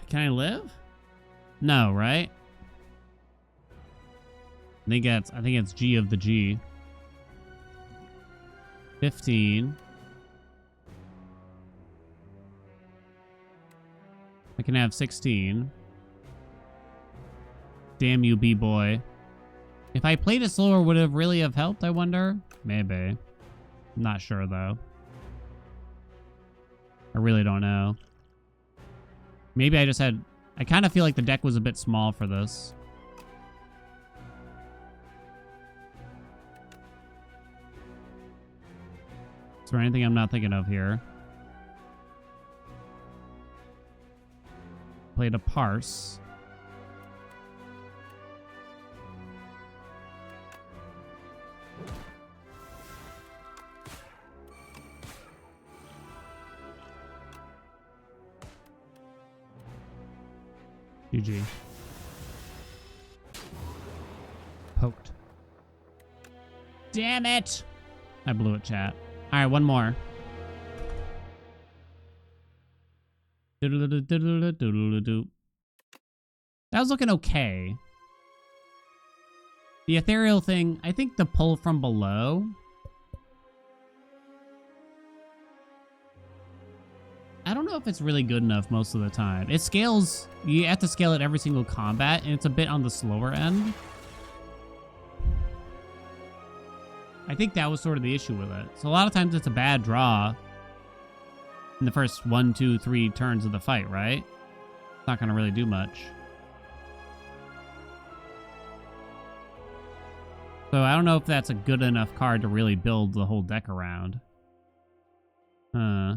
Can I live? No, right? I think it's G of the G. 15. I can have 16. Damn you, B-boy. If I played it slower, would it really have helped, I wonder? Maybe. Not sure, though. I really don't know. Maybe I just had... I kind of feel like the deck was a bit small for this. Is there anything I'm not thinking of here? Played a parse. GG. Poked. Damn it! I blew it, chat. Alright, one more. That was looking okay. The ethereal thing, I think the pull from below. I don't know if it's really good enough most of the time. It scales, you have to scale it every single combat, and it's a bit on the slower end. I think that was sort of the issue with it. So a lot of times it's a bad draw in the first 1, 2, 3 turns of the fight, right? It's not going to really do much. So I don't know if that's a good enough card to really build the whole deck around. I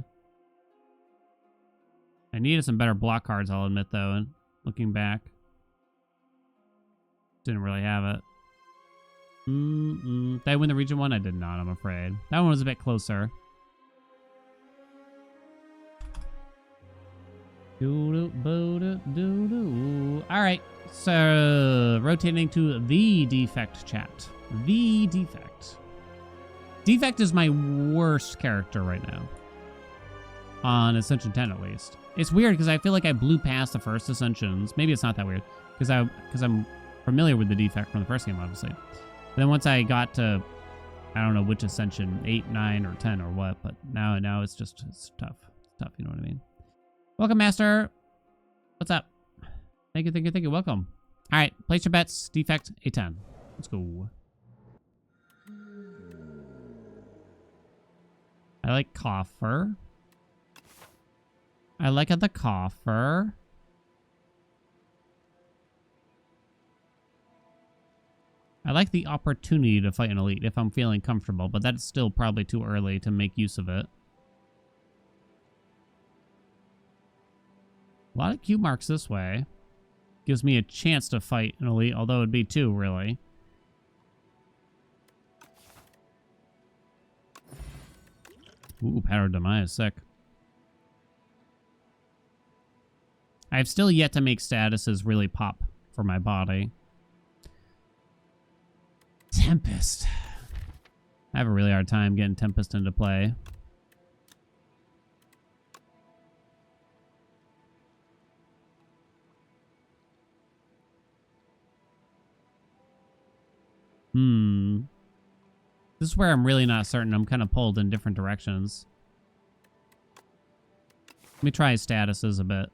needed some better block cards, I'll admit, though, and looking back. Didn't really have it. Did I win the region one? I did not, I'm afraid. That one was a bit closer. Alright, so rotating to the defect chat. The defect. Defect is my worst character right now. On Ascension 10, at least. It's weird because I feel like I blew past the first Ascensions. Maybe it's not that weird because I'm familiar with the defect from the first game, obviously. But then once I got to, I don't know which Ascension, 8, 9, or 10 or what, but now it's just it's tough. It's tough, you know what I mean? Welcome, Master. What's up? Thank you. Welcome. All right, place your bets. Defect A10. Let's go. I like coffer. I like the coffer. I like the opportunity to fight an elite if I'm feeling comfortable, but that's still probably too early to make use of it. A lot of cube marks this way. Gives me a chance to fight an elite, although it'd be 2, really. Ooh, Power Demise, sick. I've still yet to make statuses really pop for my body. Tempest. I have a really hard time getting Tempest into play. This is where I'm really not certain. I'm kind of pulled in different directions. Let me try statuses a bit.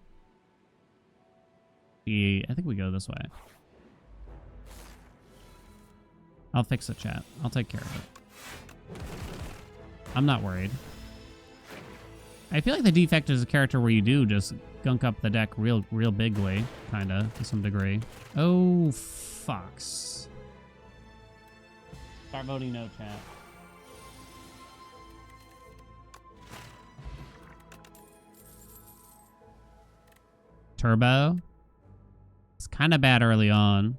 I think we go this way. I'll fix the chat. I'll take care of it. I'm not worried. I feel like the defect is a character where you do just gunk up the deck real bigly, kinda, to some degree. Oh, fucks. Start voting no, chat. Turbo. It's kind of bad early on.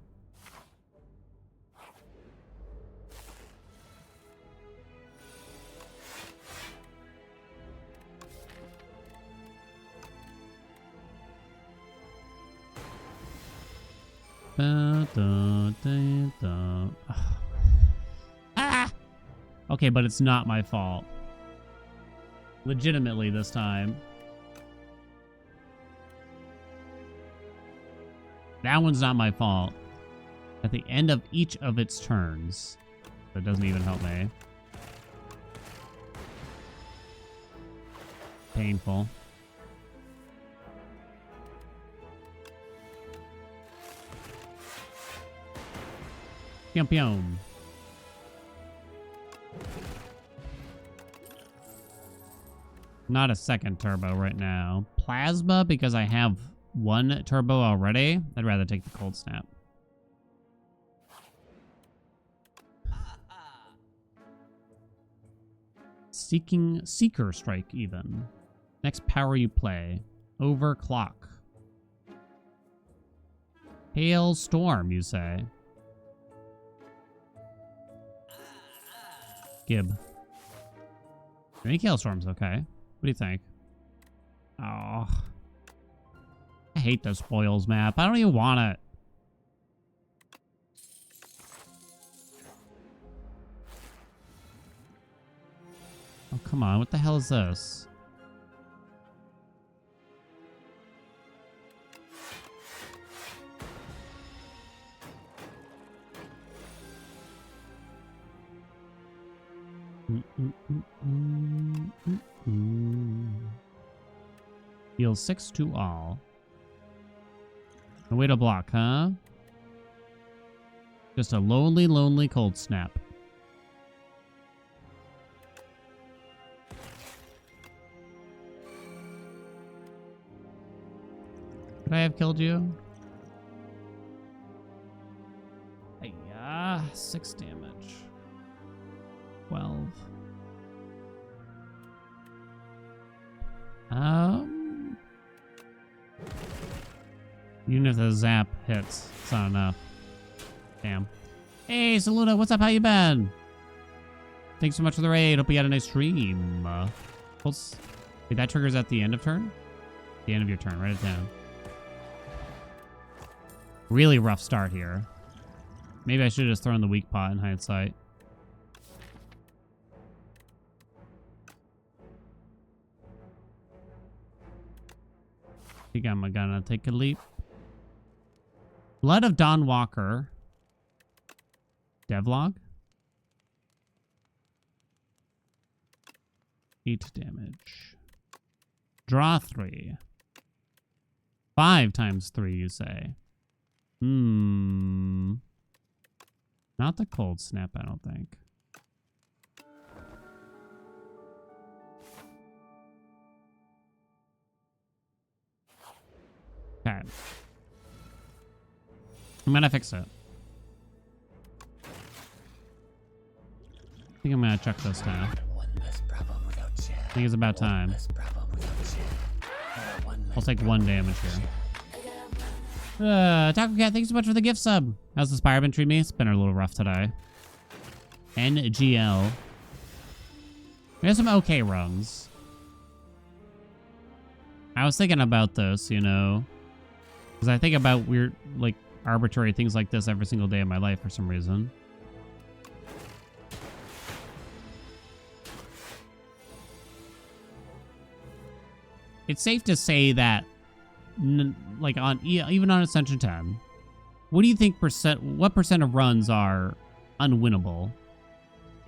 Ah! Okay, but it's not my fault. Legitimately this time. That one's not my fault. At the end of each of its turns. That doesn't even help me. Painful. Pium pium. Not a second turbo right now. Plasma, because I have one turbo already. I'd rather take the cold snap. Seeker strike even. Next power you play. Overclock. Hailstorm, you say? Gib. I think Hailstorm's okay. What do you think? Oh. I hate the spoils map. I don't even want it. Oh, come on. What the hell is this? Heal 6 to all. No way to block, huh? Just a lonely, lonely cold snap. Could I have killed you? Yeah, 6 damage. 12. Even if the zap hits, it's not enough. Damn. Hey, Saluda, what's up? How you been? Thanks so much for the raid. Hope you had a nice stream. Wait, that triggers at the end of turn? The end of your turn. Write it down. Really rough start here. Maybe I should have just thrown the weak pot in hindsight. I think I'm gonna take a leap. Blood of Don Walker. Devlog. 8 damage. Draw 3. 5 times 3, you say? Not the cold snap, I don't think. Okay. I'm gonna fix it. I think I'm gonna chuck this now. I think it's about time. I'll take 1 damage here. Taco Cat, thanks so much for the gift sub. How's the Spire been treating me? It's been a little rough today. NGL. We have some okay runs. I was thinking about this, you know, because I think about weird, like, arbitrary things like this every single day of my life for some reason. It's safe to say that, like, on even on Ascension 10, what do you think what percent of runs are unwinnable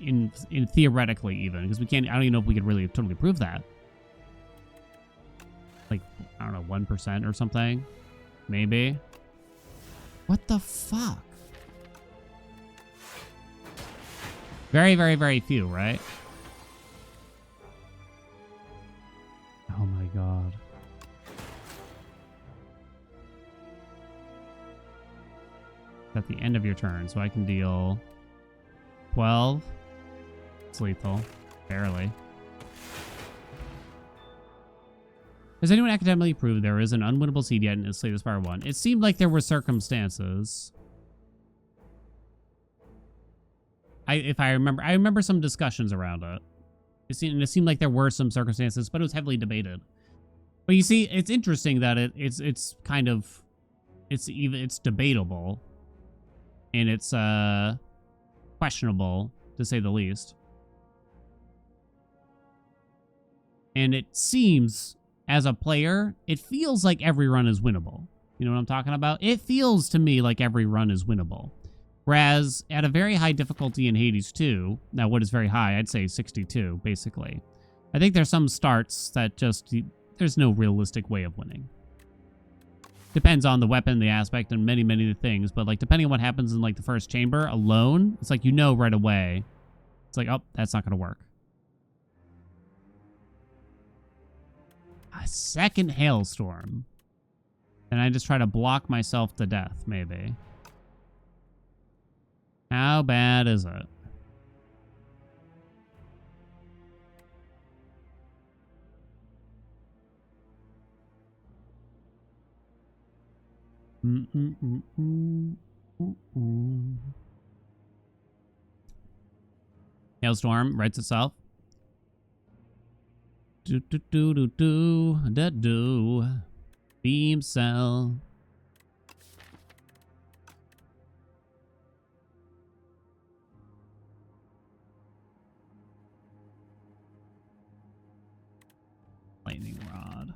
in theoretically even? Because we can't, I don't even know if we could really totally prove that. Like, I don't know, 1% or something? Maybe? What the fuck? Very, very, very few, right? Oh my god. At the end of your turn, so I can deal 12. It's lethal. Barely. Has anyone academically proved there is an unwinnable seed yet in Slay the Spire 1? It seemed like there were circumstances. I remember some discussions around it. It seemed like there were some circumstances, but it was heavily debated. But you see, it's interesting that it's kind of it's debatable, and it's questionable to say the least. And it seems, as a player, it feels like every run is winnable. You know what I'm talking about? It feels to me like every run is winnable. Whereas at a very high difficulty in Hades 2, now what is very high? I'd say 62, basically. I think there's some starts that just, there's no realistic way of winning. Depends on the weapon, the aspect, and many, many things. But like, depending on what happens in like the first chamber alone, it's like, you know right away. It's like, oh, that's not going to work. A second hailstorm. And I just try to block myself to death, maybe. How bad is it? Hailstorm writes itself. Do do do do do da do. Beam cell. Lightning rod.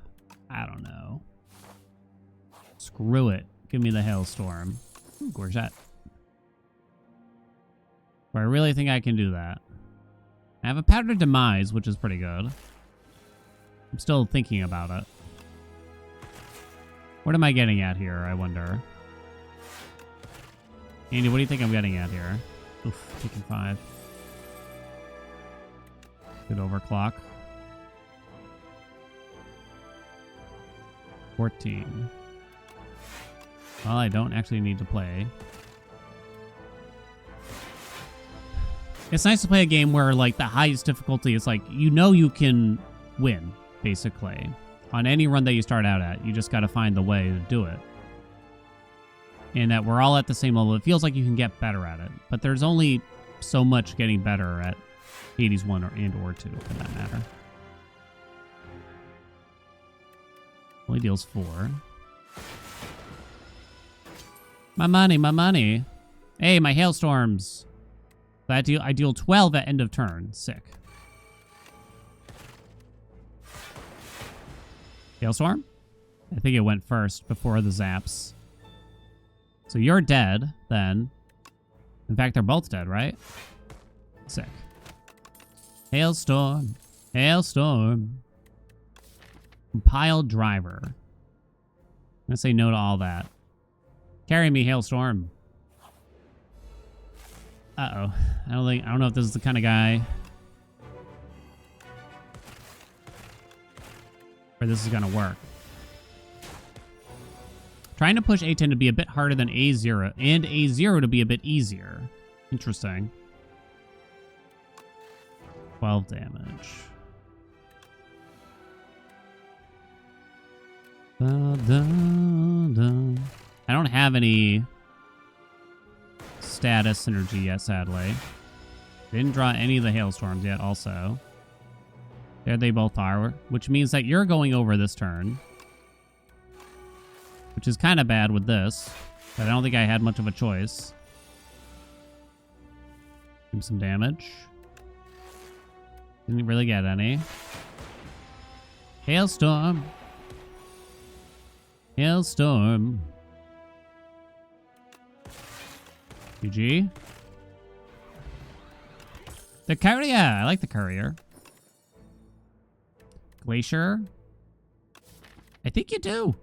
I don't know. Screw it. Give me the hailstorm. Ooh, courgette. But I really think I can do that. I have a powdered demise, which is pretty good. I'm still thinking about it. What am I getting at here, I wonder? Andy, what do you think I'm getting at here? Oof, taking 5. Good overclock. 14. Well, I don't actually need to play. It's nice to play a game where, like, the highest difficulty is, like, you know you can win, basically. On any run that you start out at, you just gotta find the way to do it. And that we're all at the same level. It feels like you can get better at it. But there's only so much getting better at Hades 1 or 2, for that matter. Only deals 4. My money, my money. Hey, my hailstorms. I deal 12 at end of turn. Sick. Hailstorm? I think it went first before the zaps. So you're dead, then. In fact, they're both dead, right? Sick. Hailstorm. Hailstorm. Compiled driver. I'm gonna say no to all that. Carry me, hailstorm. Uh-oh. I don't know if this is the kind of guy where this is gonna work. Trying to push A10 to be a bit harder than A0 and A0 to be a bit easier. Interesting. 12 damage. Da, da, da. I don't have any status synergy yet, sadly. Didn't draw any of the hailstorms yet, also. There they both are, which means that you're going over this turn. Which is kind of bad with this, but I don't think I had much of a choice. Give him some damage. Didn't really get any. Hailstorm. Hailstorm. GG. The courier. I like the courier. Glacier. I think you do.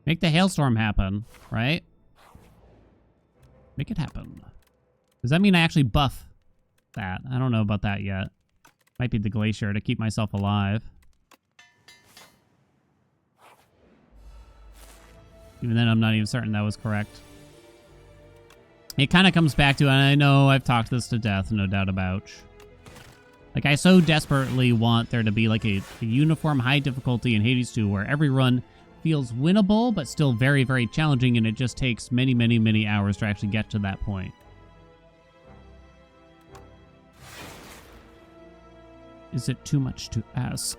Make the hailstorm happen, right? Make it happen. Does that mean I actually buff that? I don't know about that yet. Might be the glacier to keep myself alive. Even then, I'm not even certain that was correct. It kind of comes back to, and I know I've talked this to death, no doubt about. Like, I so desperately want there to be like a uniform high difficulty in Hades 2 where every run feels winnable, but still very, very challenging, and it just takes many, many, many hours to actually get to that point. Is it too much to ask?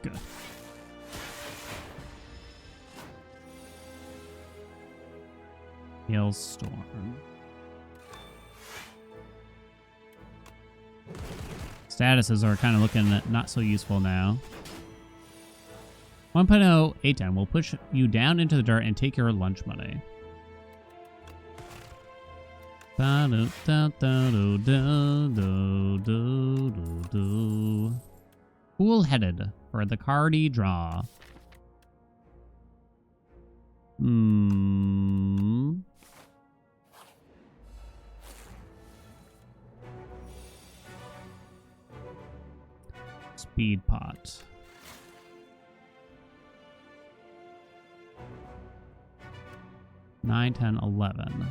Hailstorm. Statuses are kind of looking not so useful now. 1.0 A10 will push you down into the dirt and take your lunch money. Cool-headed for the cardy draw. Speed pot. 9, 10, 11.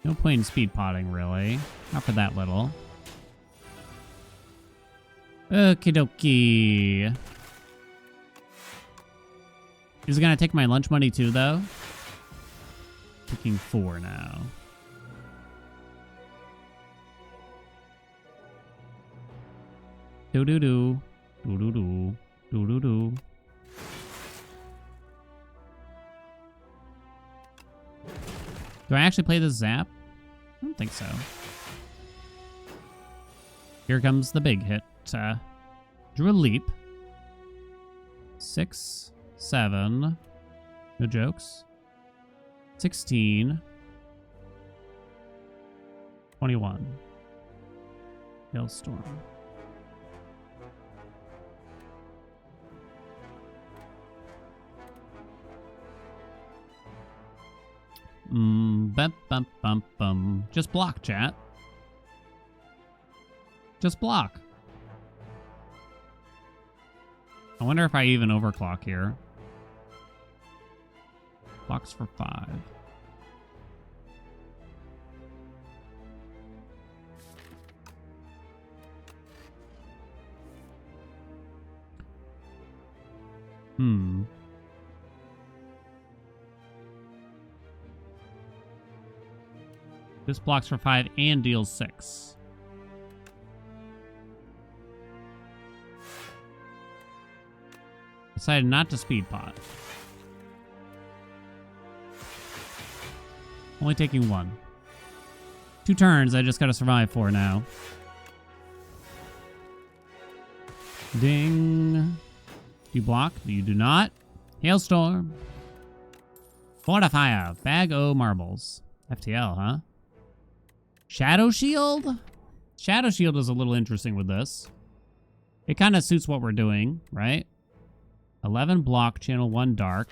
No point in speed potting, really. Not for that little. Okie dokie. Is it gonna take my lunch money too, though? Taking 4 now. Do-do-do. Do-do-do. Do-do-do. Do I actually play this zap? I don't think so. Here comes the big hit. Drew a leap. 6, 7. No jokes. 16. 21. Hailstorm. Bum, bum, bum, bum. Just block, chat. Just block. I wonder if I even overclock here. Blocks for 5. This blocks for 5 and deals 6. Decided not to speed pot. Only taking 1. 2 turns I just gotta survive for now. Ding. Do you block? You do not. Hailstorm. Fortify. Bag o' marbles. FTL, huh? Shadow Shield? Shadow Shield is a little interesting with this. It kind of suits what we're doing, right? 11 block, channel 1 dark.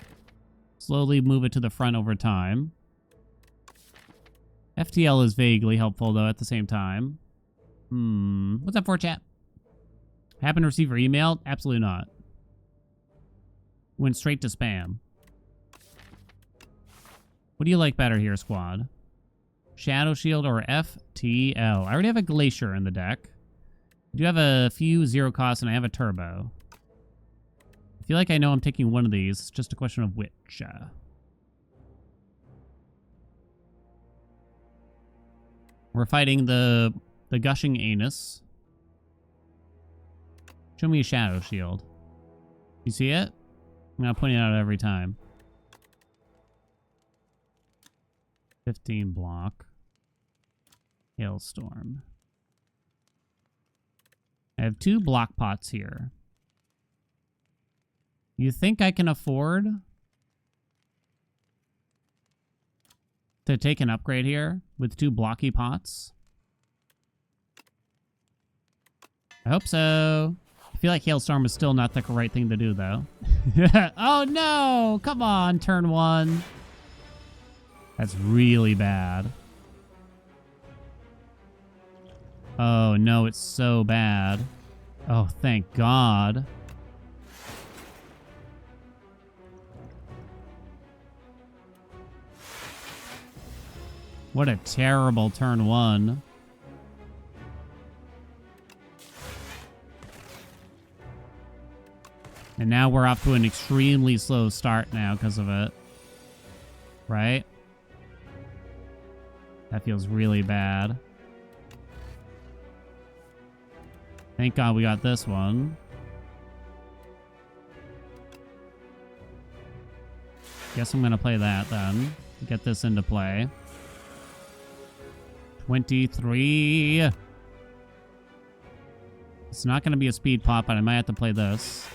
Slowly move it to the front over time. FTL is vaguely helpful, though, at the same time. What's up for, chat? Happen to receive your email? Absolutely not. Went straight to spam. What do you like better here, squad? Shadow Shield or FTL? I already have a Glacier in the deck. I do have a few 0 costs, and I have a Turbo. I feel like I know I'm taking one of these. It's just a question of which. We're fighting the Gushing Anus. Show me a Shadow Shield. You see it? I'm going to point it out every time. 15 block. Hailstorm. I have 2 block pots here. You think I can afford to take an upgrade here with 2 blocky pots? I hope so. I feel like Hailstorm is still not the right thing to do, though. Oh, no! Come on, turn 1. That's really bad. Oh, no, it's so bad. Oh, thank God. What a terrible turn 1. And now we're off to an extremely slow start now because of it. Right? That feels really bad. Thank God we got this one. Guess I'm going to play that then. Get this into play. 23. It's not going to be a speed pop, but I might have to play this.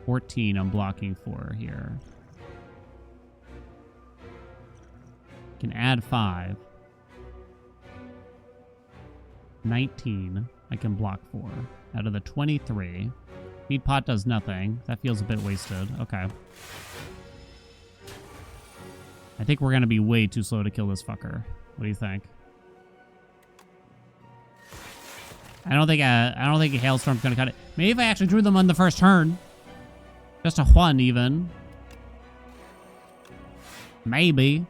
14 I'm blocking for here. Can add 5. 19 I can block for out of the 23. Speed pot does nothing. That feels a bit wasted. Okay. I think we're going to be way too slow to kill this fucker. What do you think? I don't think a hailstorm's gonna cut it. Maybe if I actually drew them on the first turn. Just a 1 even. Maybe.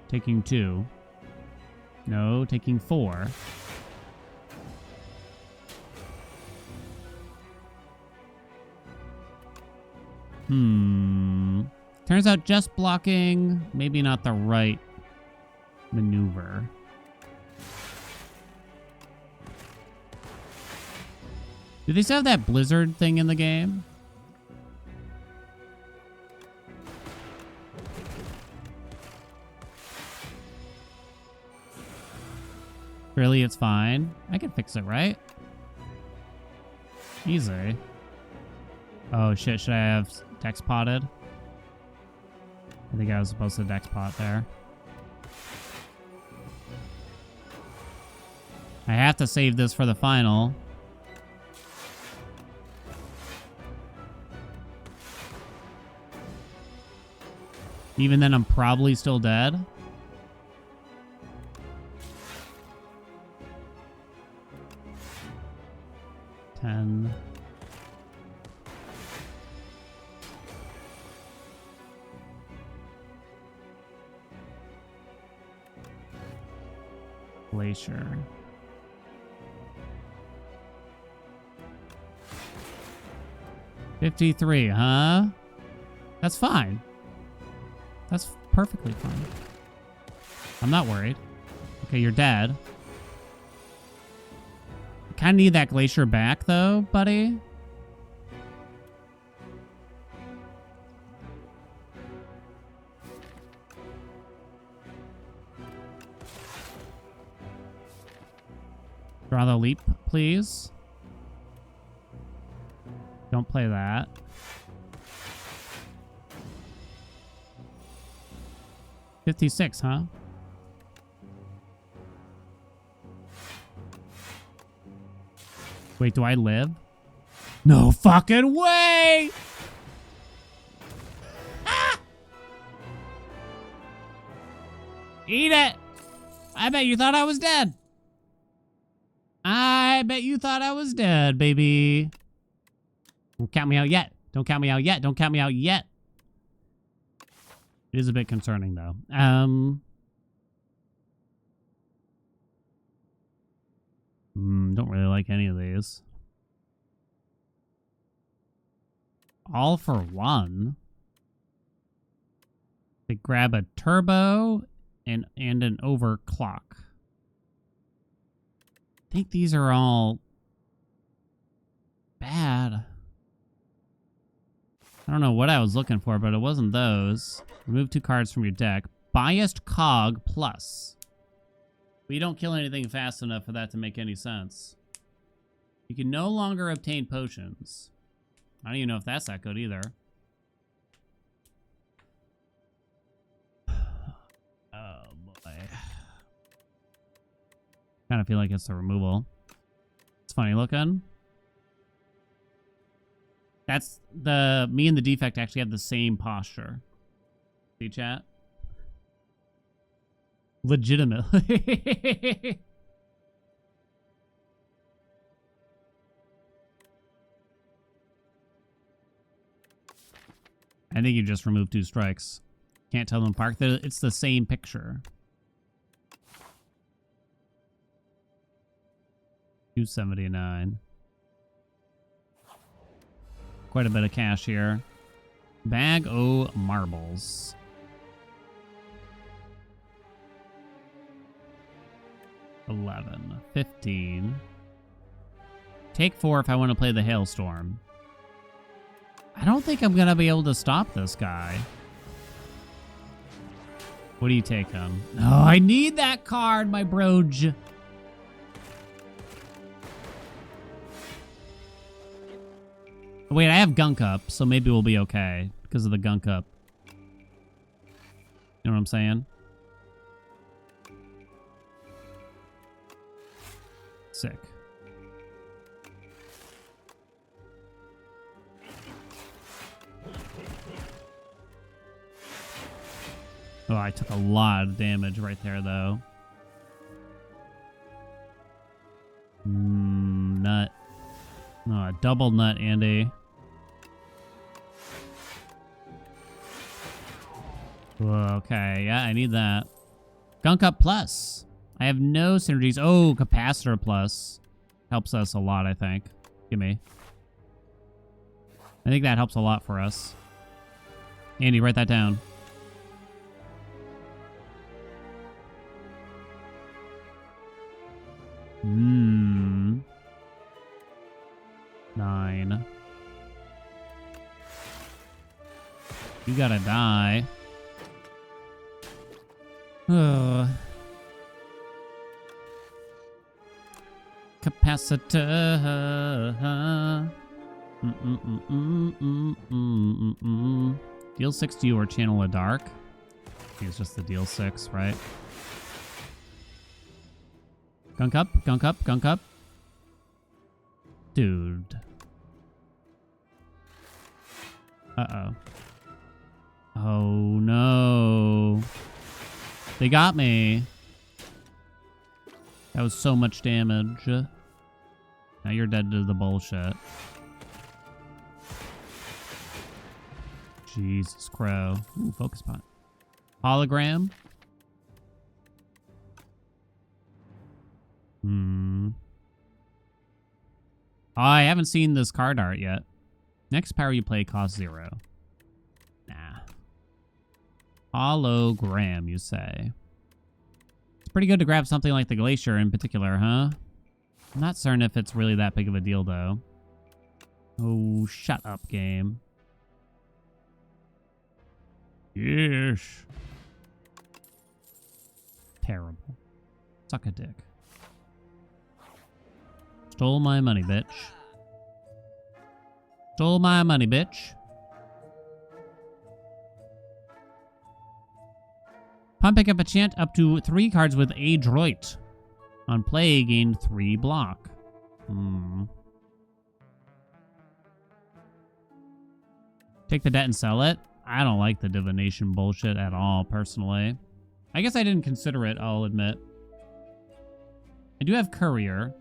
Taking 2. No, taking 4. Turns out just blocking, maybe not the right maneuver. Do they still have that blizzard thing in the game? Really, it's fine. I can fix it, right? Easy. Oh shit, should I have dex potted? I think I was supposed to dex pot there. I have to save this for the final. Even then, I'm probably still dead. Glacier. $53, huh? That's fine. That's perfectly fine. I'm not worried. Okay, you're dead. I kind of need that glacier back, though, buddy. Draw the leap, please. Don't play that. $56, huh? Wait, do I live? No fucking way! Ah! Eat it! I bet you thought I was dead. I bet you thought I was dead, baby. Don't count me out yet. Don't count me out yet. Don't count me out yet. It is a bit concerning, though. Don't really like any of these. All for one. They grab a turbo and an overclock. I think these are all bad. I don't know what I was looking for, but it wasn't those. Remove 2 cards from your deck. Biased Cog Plus. We don't kill anything fast enough for that to make any sense. You can no longer obtain potions. I don't even know if that's that good either. Oh boy. Kind of feel like it's the removal. It's funny looking. That's me and the defect actually have the same posture. See, chat? Legitimately. I think you just removed 2 strikes. Can't tell them apart. It's the same picture. $279. Quite a bit of cash here. Bag o' marbles. $11, $15. Take 4 if I want to play the hailstorm. I don't think I'm gonna be able to stop this guy. What do you take him? No, I need that card, my broge. Wait, I have gunk up, so maybe we'll be okay because of the gunk up. You know what I'm saying? Sick. Oh, I took a lot of damage right there, though. Nut. No, a double nut, Andy. Okay, yeah, I need that. Gunk Up Plus. I have no synergies. Oh, Capacitor Plus. Helps us a lot, I think. Gimme. I think that helps a lot for us. Andy, write that down. Hmm. 9. You gotta die. Capacitor. Deal 6 to you or channel a dark. I think it's just the deal 6, right? Gunk up, gunk up, gunk up. Dude. Uh-oh. Oh, no. They got me. That was so much damage. Now you're dead to the bullshit. Jesus crow. Ooh, focus pot. Hologram. Oh, I haven't seen this card art yet. Next power you play costs 0. Nah. Hologram, you say. It's pretty good to grab something like the Glacier in particular, huh? I'm not certain if it's really that big of a deal, though. Oh, shut up, game. Yes. Terrible. Suck a dick. Stole my money, bitch. Stole my money, bitch. Pump pick up a chant up to 3 cards with Adroit. On play, gain 3 block. Take the debt and sell it. I don't like the divination bullshit at all, personally. I guess I didn't consider it, I'll admit. I do have Courier.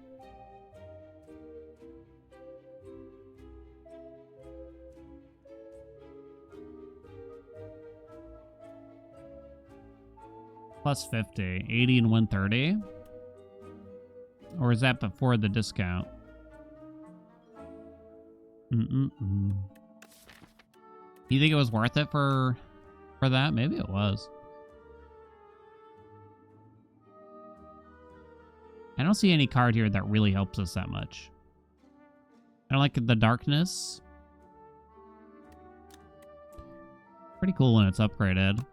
Plus 50. 80 and 130? Or is that before the discount? You think it was worth it for that? Maybe it was. I don't see any card here that really helps us that much. I don't like the darkness. Pretty cool when it's upgraded.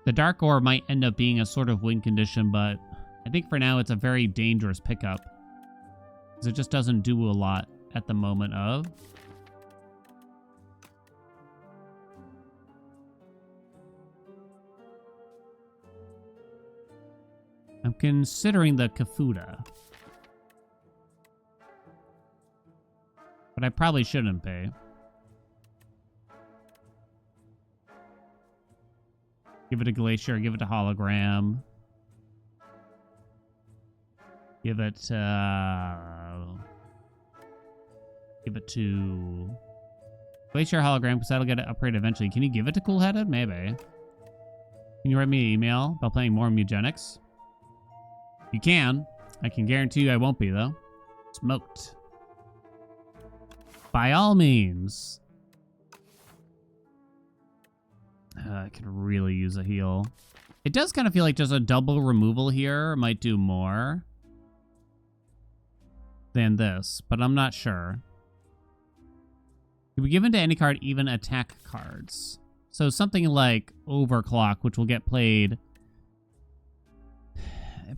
The Dark Ore might end up being a sort of win condition, but I think for now it's a very dangerous pickup. Because it just doesn't do a lot at the moment of. I'm considering the Kafuda. But I probably shouldn't pay. Give it a Glacier, give it a Hologram. Give it to Glacier Hologram, because that'll get it upgraded eventually. Can you give it to Cool Headed? Maybe. Can you write me an email about playing more Mugenics? You can. I can guarantee you I won't be, though. Smoked. By all means. I could really use a heal. It does kind of feel like just a double removal here might do more than this, but I'm not sure. Can be given to any card, even attack cards. So something like Overclock, which will get played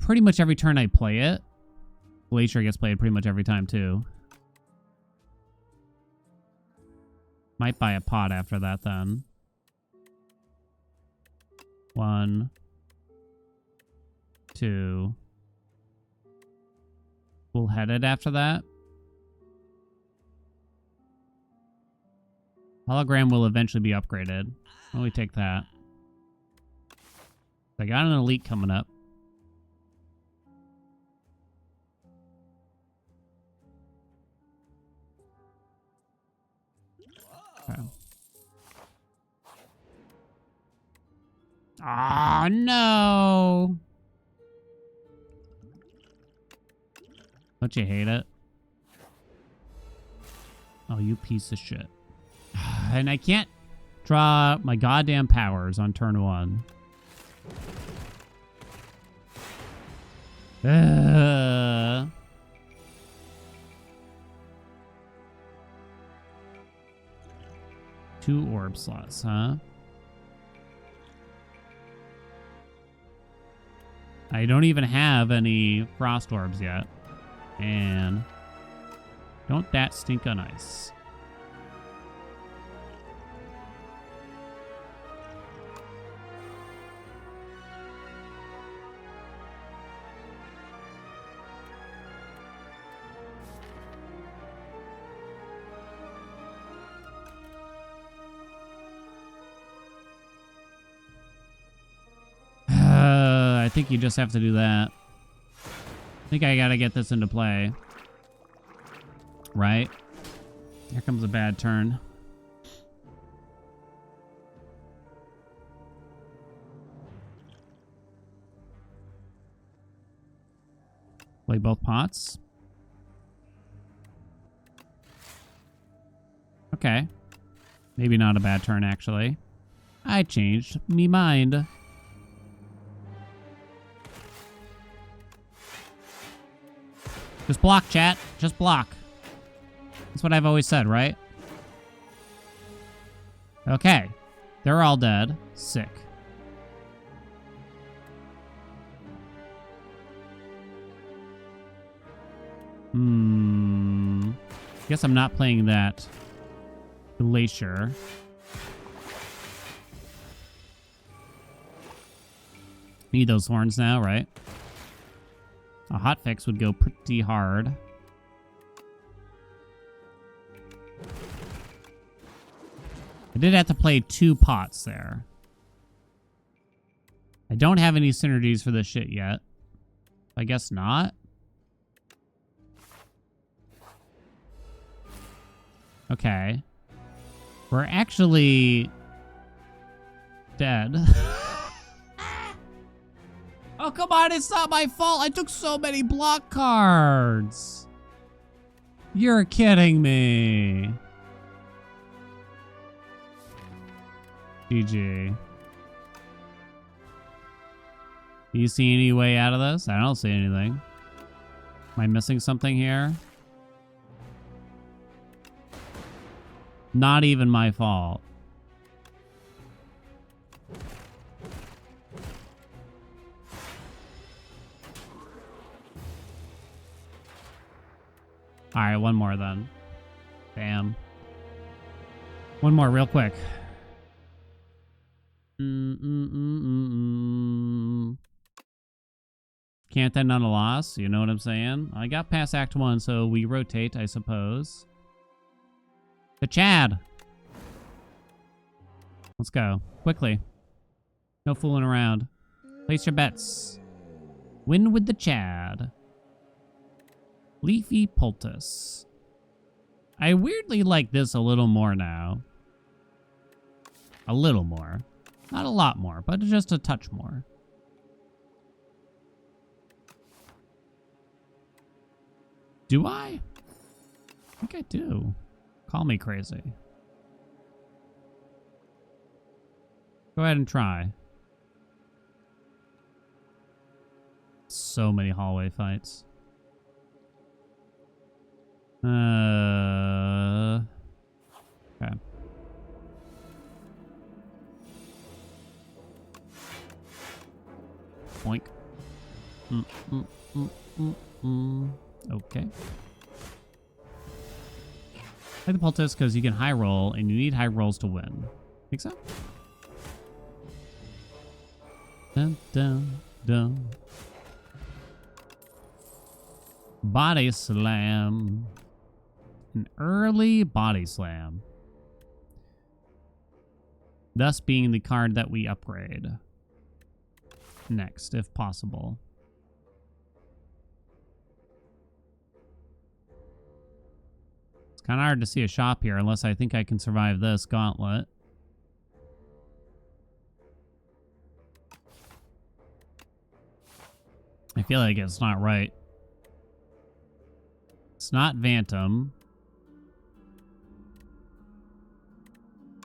pretty much every turn I play it. Glacier gets played pretty much every time, too. Might buy a pot after that, then. 1, 2. Cool-headed after that. Hologram will eventually be upgraded. Why don't we take that? I got an elite coming up. Okay. Ah, no. Don't you hate it? Oh, you piece of shit. And I can't draw my goddamn powers on turn 1. Two orb slots, huh? I don't even have any frost orbs yet. And don't that stink on ice. I think you just have to do that. I think I gotta get this into play. Right? Here comes a bad turn. Play both pots. Okay. Maybe not a bad turn, actually. I changed me mind. Just block, chat. Just block. That's what I've always said, right? Okay. They're all dead. Sick. Guess I'm not playing that Glacier. Need those horns now, right? A hotfix would go pretty hard. I did have to play 2 pots there. I don't have any synergies for this shit yet. I guess not. Okay. We're actually dead. Oh, come on, it's not my fault. I took so many block cards. You're kidding me. GG. Do you see any way out of this? I don't see anything. Am I missing something here? Not even my fault. All right, one more then. Bam. One more real quick. Can't end on a loss, you know what I'm saying? I got past Act 1, so we rotate, I suppose. The Chad. Let's go. Quickly. No fooling around. Place your bets. Win with the Chad. Leafy Poultice. I weirdly like this a little more now. A little more. Not a lot more, but just a touch more. Do I? I think I do. Call me crazy. Go ahead and try. So many hallway fights. Okay. Boink. Okay. I like the poultice because you can high roll, and you need high rolls to win. Think so? Dun, dun, dun. Body slam. An early body slam. Thus being the card that we upgrade. Next, if possible. It's kind of hard to see a shop here unless I think I can survive this gauntlet. I feel like it's not right. It's not Vantum.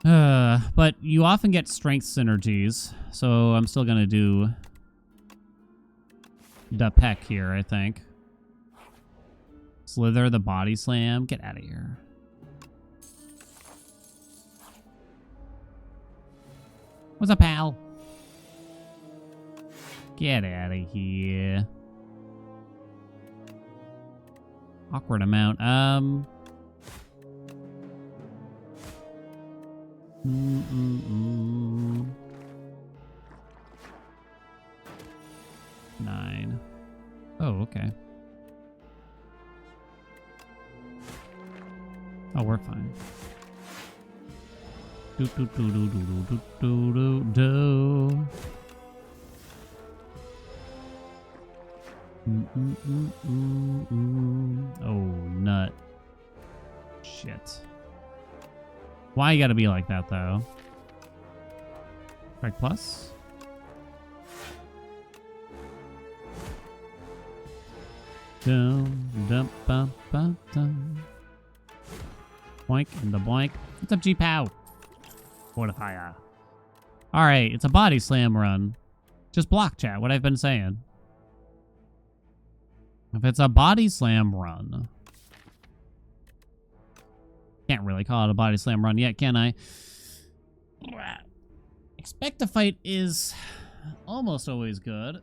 But you often get strength synergies, so I'm still gonna do the peck here, I think. Slither the body slam. Get out of here. What's up, pal? Get out of here. Awkward amount. 9. Oh, okay. Oh, we're fine. Do do do do do do do do do. Oh, nut. Shit. Why you gotta be like that, though? Strike plus? Dum, dum, bum, bum, dum. Boink and the boink. What's up, G-Pow? Fortifier. Alright, it's a body slam run. Just block chat, what I've been saying. If it's a body slam run. Can't really call it a body slam run yet, can I? Expect a fight is almost always good.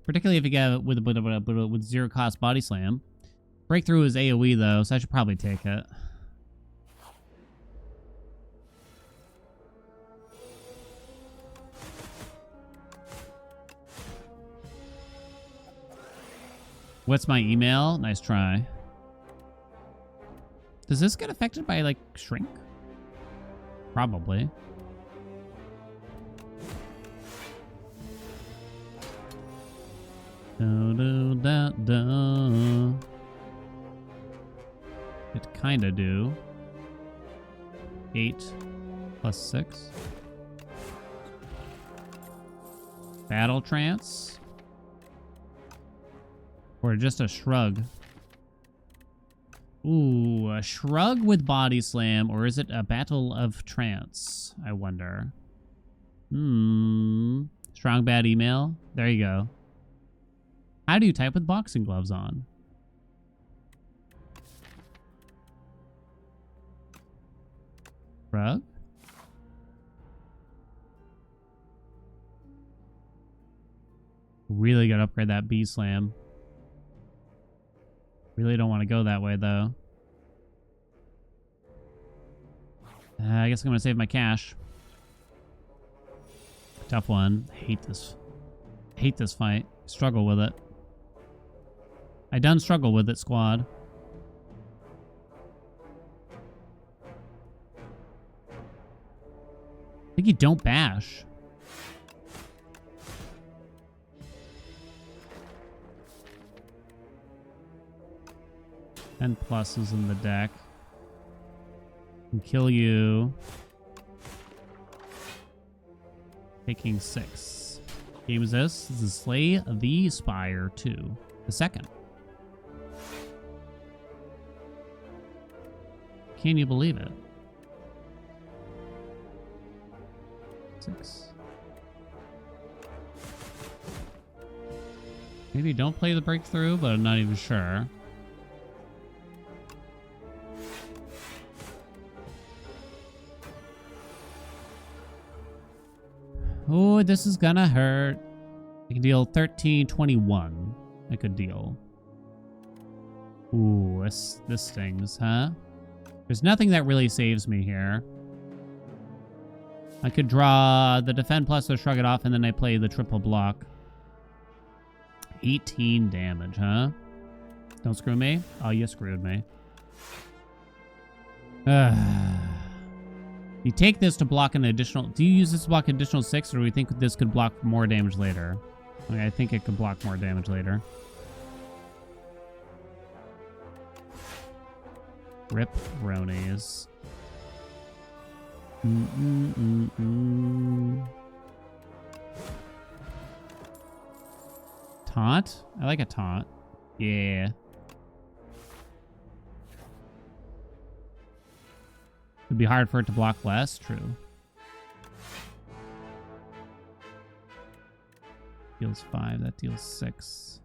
Particularly if you get it with zero cost body slam. Breakthrough is AoE though, so I should probably take it. What's my email? Nice try. Does this get affected by, like, shrink? Probably. Da-da-da-da. It kinda do. 8 plus 6. Battle trance. Or just a shrug. Ooh, a shrug with body slam, or is it a battle of trance? I wonder. Strong bad email. There you go. How do you type with boxing gloves on? Shrug? Really gotta upgrade that B slam. Really don't want to go that way, though. I guess I'm going to save my cash. Tough one. Hate this fight. Struggle with it. I done struggle with it, squad. I think you don't bash. And pluses in the deck. Can kill you. Taking 6. Game is this? This is Slay the Spire 2. The second. Can you believe it? 6. Maybe don't play the breakthrough, but I'm not even sure. Oh, this is gonna hurt. I can deal 1321. I could deal. Ooh, this stings, huh? There's nothing that really saves me here. I could draw the defend plus or shrug it off, and then I play the triple block. 18 damage, huh? Don't screw me. Oh, you screwed me. You take this to block an additional... Do you use this to block an additional 6, or do we think this could block more damage later? Okay, I think it could block more damage later. Rip Ronies. Taunt? I like a taunt. Yeah. It'd be hard for it to block less. True. Deals 5. That deals 6.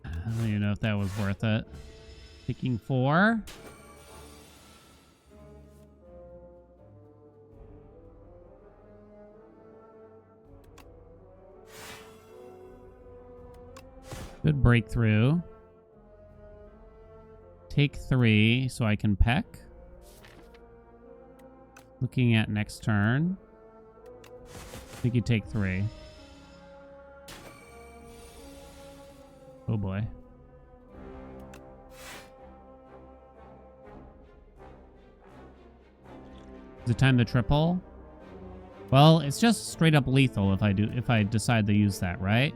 I don't even know if that was worth it. Taking 4. Good breakthrough. Take 3 so I can peck. Looking at next turn. I think you take 3. Oh boy. Is it time to triple? Well, it's just straight up lethal if I decide to use that, right?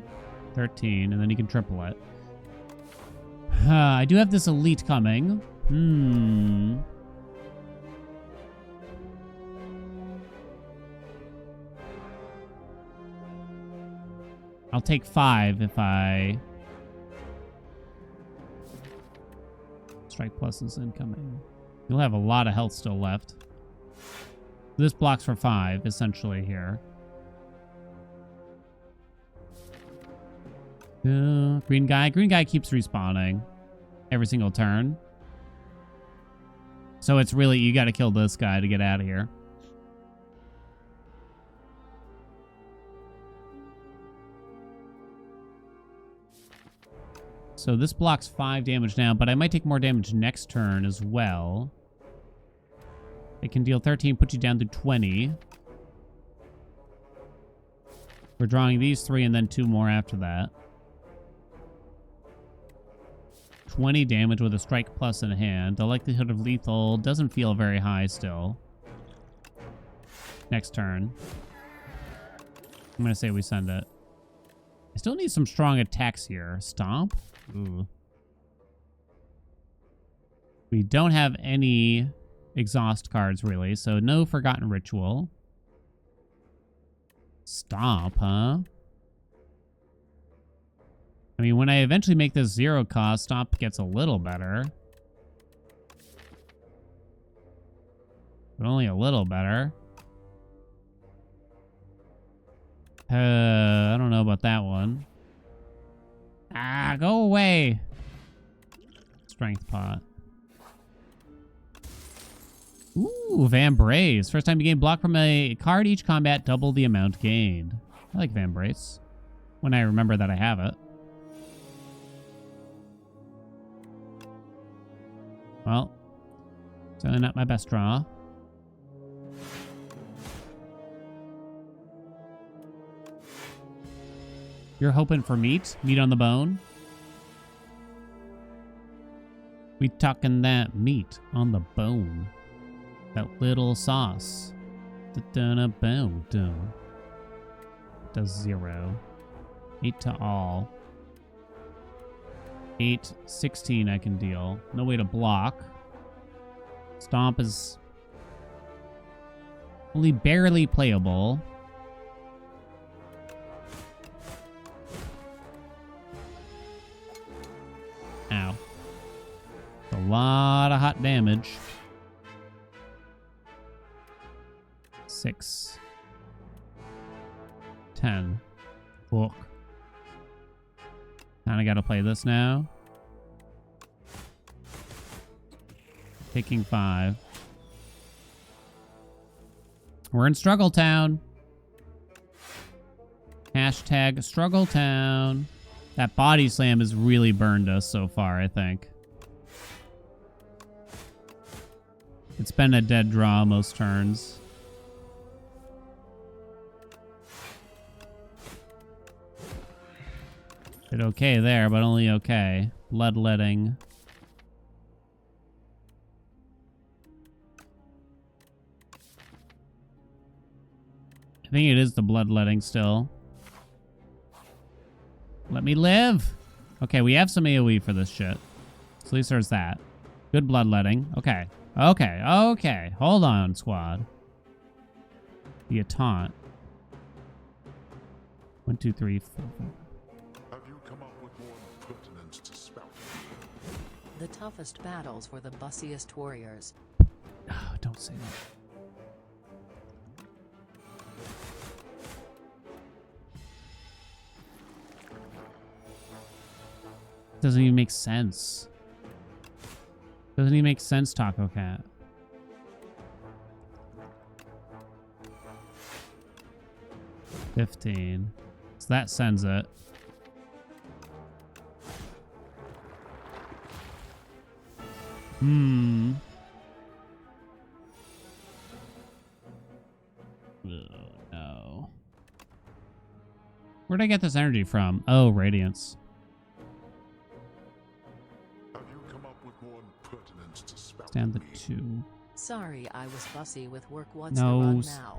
13, and then you can triple it. I do have this elite coming. I'll take 5 if I... Strike plus is incoming. You'll have a lot of health still left. This blocks for 5, essentially, here. Green guy. Green guy keeps respawning every single turn. So it's really, you gotta kill this guy to get out of here. So this blocks 5 damage now, but I might take more damage next turn as well. It can deal 13, put you down to 20. We're drawing these 3 and then 2 more after that. 20 damage with a strike plus in hand. The likelihood of lethal doesn't feel very high still. Next turn. I'm going to say we send it. I still need some strong attacks here. Stomp? Ooh. We don't have any exhaust cards, really, so no Forgotten Ritual. Stomp, huh? I mean, when I eventually make this 0 cost, Stomp gets a little better. But only a little better. I don't know about that one. Ah, go away. Strength pot. Ooh, Vambrace. First time you gain block from a card each combat, double the amount gained. I like Vambrace. When I remember that I have it. Well, certainly not my best draw. You're hoping for meat? Meat on the bone? We talking that meat on the bone. That little sauce. Da-da-da-boom. Does 0. 8 to all. 8, 16 I can deal. No way to block. Stomp is only barely playable. Ow. A lot of hot damage. 6. 10. Fuck. Kinda gotta play this now. Taking 5. We're in Struggle Town. Hashtag Struggle Town. That body slam has really burned us so far, I think. It's been a dead draw most turns. Did okay there, but only okay. Bloodletting. I think it is the bloodletting still. Let me live. Okay, we have some AoE for this shit. So at least there's that. Good bloodletting. Okay. Okay. Okay. Hold on, squad. Be a taunt. 1, 2, 3, 4, 5. Have you come up with more impertinence to spout? The toughest battles for the bussiest warriors. Oh, don't say that. Doesn't even make sense. Doesn't even make sense, Taco Cat. $15. So that sends it. Hmm. Oh, no. Where'd I get this energy from? Oh, Radiance. Have you come up with more impertinence to spout? Stand the 2. Sorry, I was fussy with work. What's No, the run now?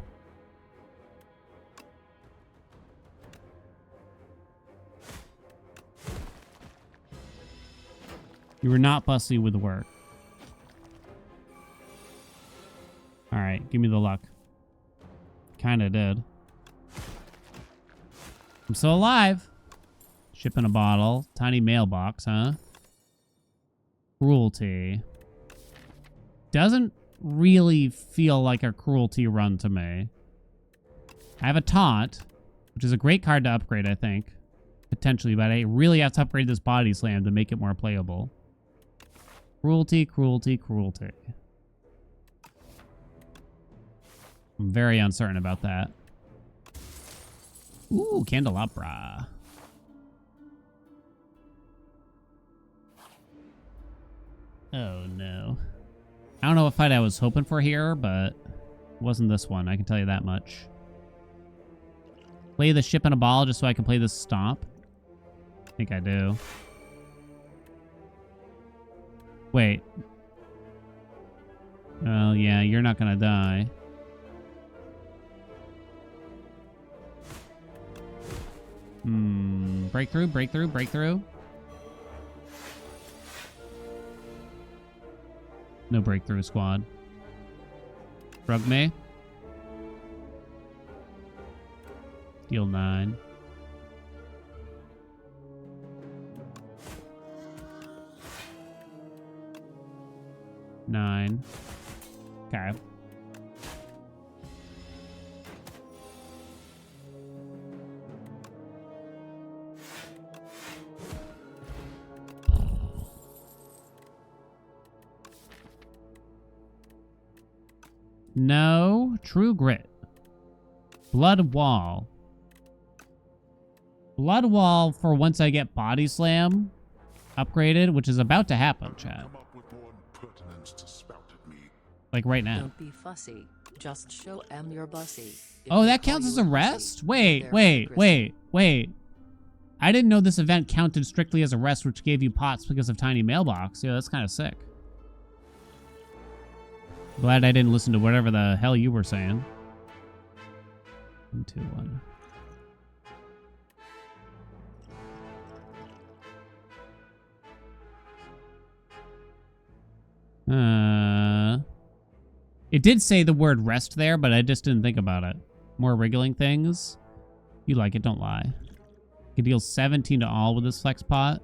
You were not fussy with work. Alright, give me the luck. Kinda did. I'm still alive. Ship in a bottle. Tiny mailbox, huh? Cruelty. Doesn't really feel like a cruelty run to me. I have a taunt, which is a great card to upgrade, I think. Potentially, but I really have to upgrade this body slam to make it more playable. Cruelty, cruelty, cruelty. I'm very uncertain about that. Ooh, candelabra. Oh, no. I don't know what fight I was hoping for here, but it wasn't this one. I can tell you that much. Play the ship in a ball just so I can play this stomp. I think I do. Wait. Well, yeah, you're not gonna die. Breakthrough, breakthrough, breakthrough. No breakthrough, squad. Drug me. Deal 9. Nine. Okay. No. True Grit. Blood Wall. Blood Wall for once I get Body Slam upgraded, which is about to happen, chat. Come up with more impertinence to spout at me. Like right now. Don't be fussy. Just show em your bussy. If Oh, they that call counts you as a a bussy, rest? they're Wait. I didn't know this event counted strictly as a rest, which gave you pots because of Tiny Mailbox. Yeah, that's kind of sick. Glad I didn't listen to whatever the hell you were saying. 1, 2, 1. It did say the word rest there, but I just didn't think about it. More wriggling things. You like it, don't lie. You can deal 17 to all with this flex pot.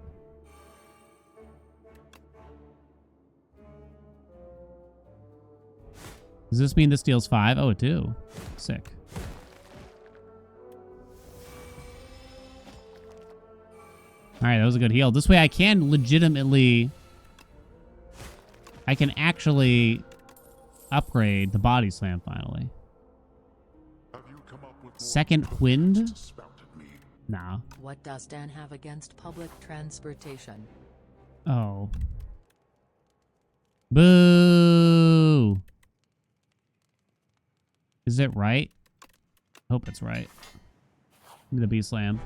Does this mean this deals 5? Oh, it do. Sick. Alright, that was a good heal. This way I can legitimately... I can actually upgrade the body slam finally. Have you come up with more Second impertinence wind? to spout at me? Nah. What does Dan have against public transportation? Oh. Boo! Is it right? Hope it's right. Give me the B slam.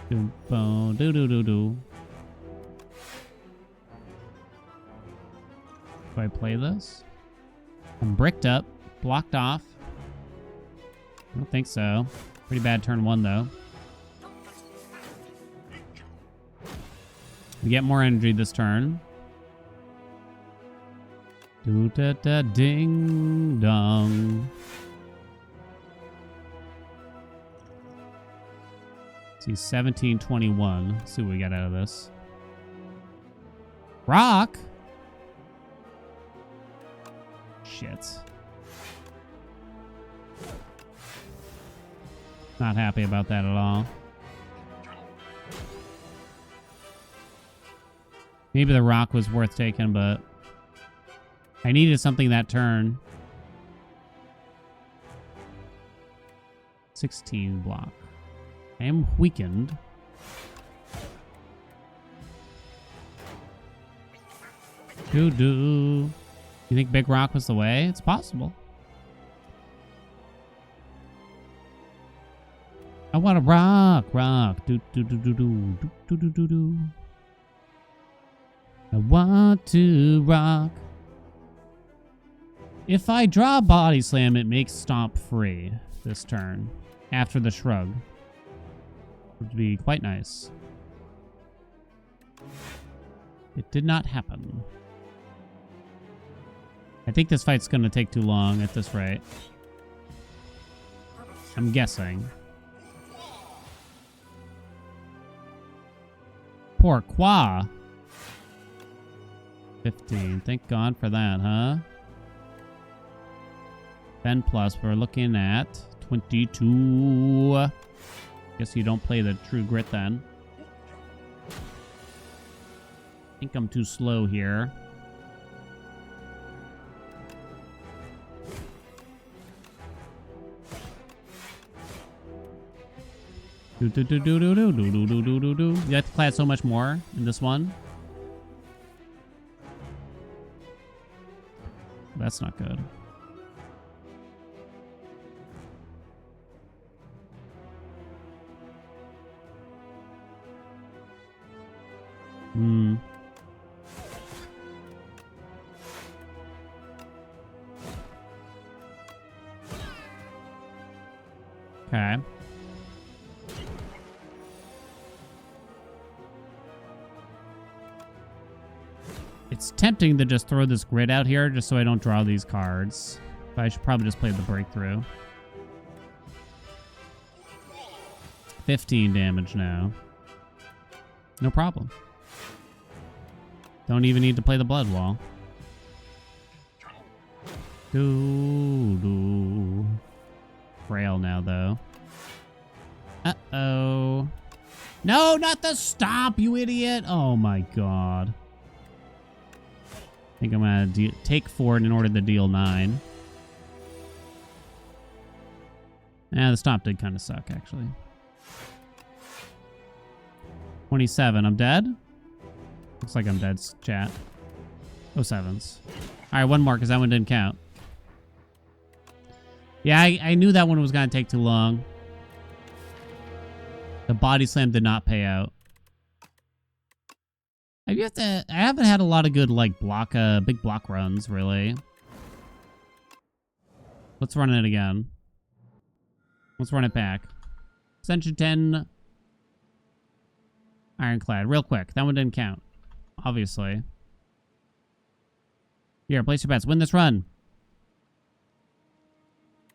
Do. Do I play this? I'm bricked up, blocked off. I don't think so. Pretty bad turn 1 though. We get more energy this turn. Do da da ding dong. See 1721. Let's see what we got out of this. Rock. Shit. Not happy about that at all. Maybe the rock was worth taking, but I needed something that turn. 16 block. I am weakened. Do. You think Big Rock was the way? It's possible. I want to rock. Do. I want to rock. If I draw Body Slam, it makes Stomp free this turn after the Shrug. Would be quite nice. It did not happen. I think this fight's going to take too long at this rate. I'm guessing. Pourquoi? 15. Thank God for that, huh? 10 plus. We're looking at 22. Guess you don't play the True Grit then. I think I'm too slow here. You have to clad so much more in this one. That's not good. Okay. It's tempting to just throw this grid out here just so I don't draw these cards. But I should probably just play the breakthrough. 15 damage now. No problem. Don't even need to play the blood wall. Do. Frail now, though. Uh-oh. No, not the stomp, you idiot. Oh, my God. I think I'm going to take 4 in order to deal 9. Yeah, the stomp did kind of suck, actually. 27. I'm dead? Looks like I'm dead, chat. Oh, 7s. All right, one more, because that one didn't count. Yeah, I knew that one was going to take too long. The body slam did not pay out. I haven't had a lot of good, like, big block runs, really. Let's run it again. Let's run it back. Ascension 10. Ironclad. Real quick. That one didn't count. Obviously. Here, place your bets. Win this run.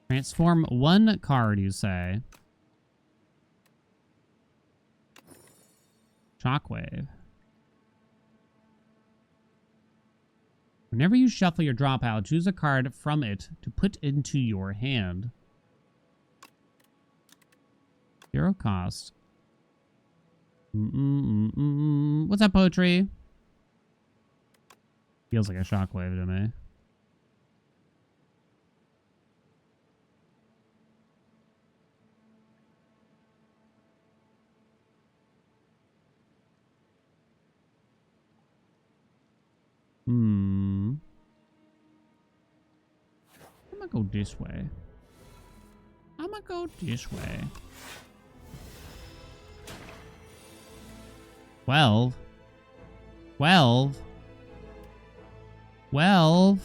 Transform 1 card, you say. Shockwave. Whenever you shuffle your draw pile, choose a card from it to put into your hand. 0 cost. What's that poetry? Feels like a shockwave to me. I'm gonna go this way. I'm gonna go this way. 12. 12. 12.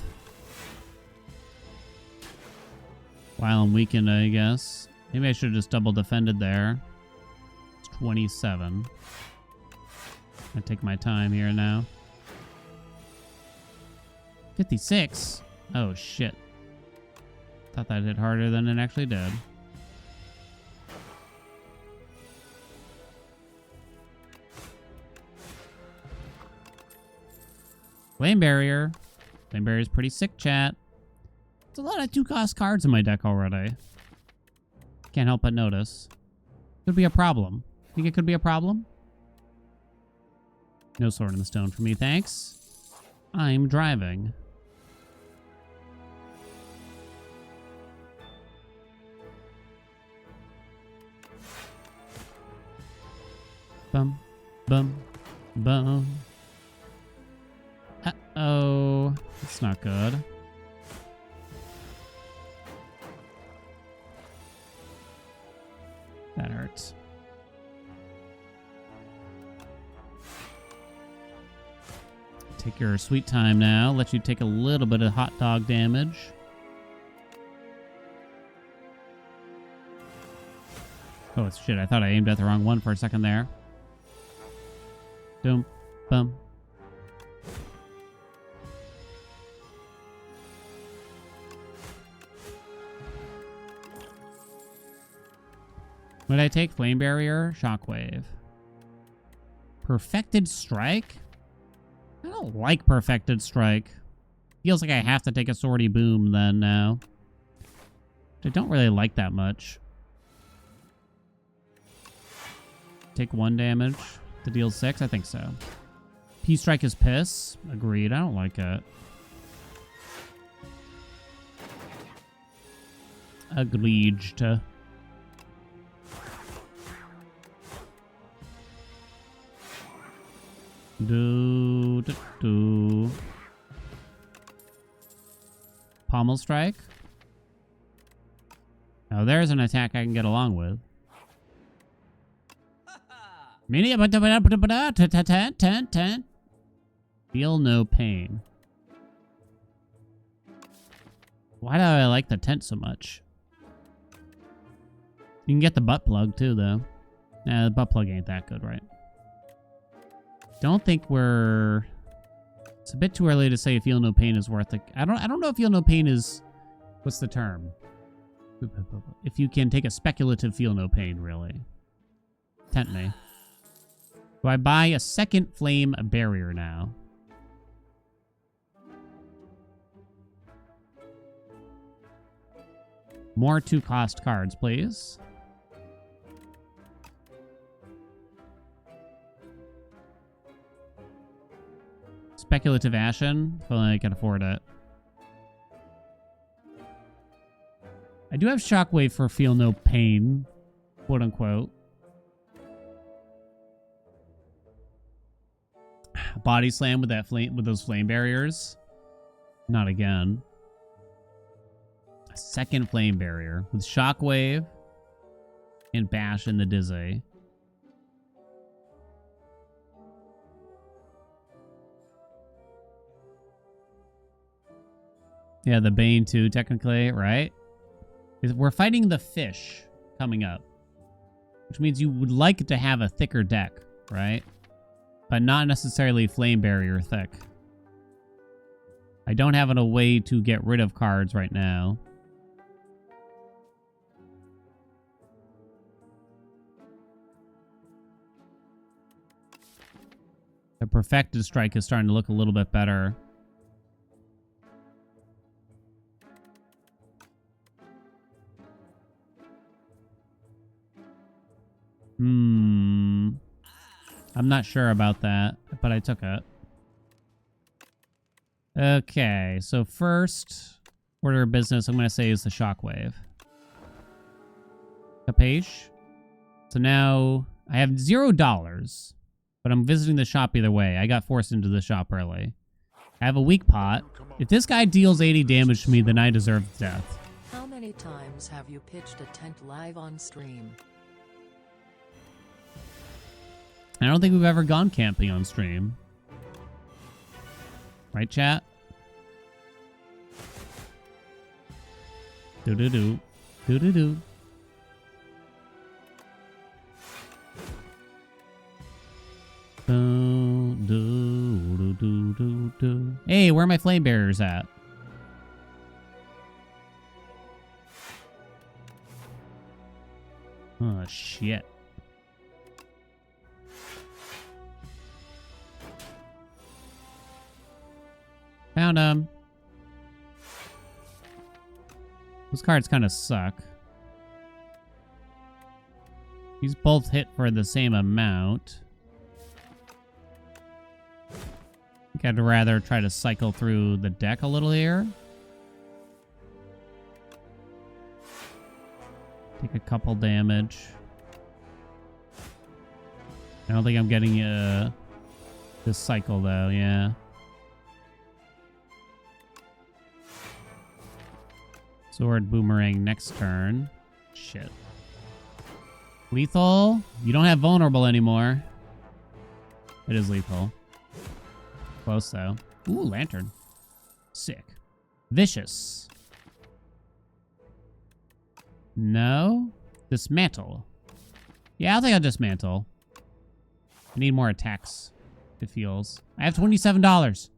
While I'm weakened, I guess. Maybe I should have just double defended there. It's 27. I take my time here now. 56. Oh, shit. Thought that hit harder than it actually did. Flame Barrier. Flame Barrier is pretty sick, chat. There's a lot of 2-cost cards in my deck already. Can't help but notice. Could be a problem. Think it could be a problem? No Sword in the Stone for me, thanks. I'm driving. Bum, bum, bum. Uh-oh. That's not good. That hurts. Take your sweet time now. Let you take a little bit of hot dog damage. Oh, shit. I thought I aimed at the wrong one for a second there. Dum, bum. Would I take Flame Barrier? Shockwave. Perfected Strike? I don't like Perfected Strike. Feels like I have to take a Swordy Boom then now. Which I don't really like that much. Take 1 damage to deal 6? I think so. P-Strike is piss. Agreed. I don't like it. Agreed. Do. Pommel Strike. Now there's an attack I can get along with. Feel no pain. Why do I like the tent so much? You can get the butt plug too, though. Nah, the butt plug ain't that good, right? Don't think we're... It's a bit too early to say Feel No Pain is worth it. I don't know if Feel No Pain is... What's the term? If you can take a speculative Feel No Pain, really. Tempt me. Do I buy a second Flame Barrier now? More 2-cost cards, please. Speculative Ashen. If only I can afford it. I do have Shockwave for Feel No Pain, quote unquote. Body Slam with that flame, with those Flame Barriers. Not again. A second Flame Barrier with Shockwave and Bash in the Dizzy. Yeah, the Bane too, technically, right? We're fighting the fish coming up. Which means you would like to have a thicker deck, right? But not necessarily Flame Barrier thick. I don't have a way to get rid of cards right now. The Perfected Strike is starting to look a little bit better. I'm not sure about that, but I took it. Okay, so first order of business I'm going to say is the Shockwave. Capiche? So now I have $0, but I'm visiting the shop either way. I got forced into the shop early. I have a weak pot. If this guy deals 80 damage to me, then I deserve death. How many times have you pitched a tent live on stream? I don't think we've ever gone camping on stream. Right, chat? Do-do-do. Do-do-do. Do-do-do-do-do. Hey, where are my flame bearers at? Oh, shit. Found him. Those cards kind of suck. These both hit for the same amount. I think I'd rather try to cycle through the deck a little here. Take a couple damage. I don't think I'm getting this cycle though, yeah. Sword boomerang next turn. Shit. Lethal? You don't have vulnerable anymore. It is lethal. Close though. Ooh, lantern. Sick. Vicious. No? Dismantle. Yeah, I think I'll dismantle. I need more attacks. It feels. I have $27.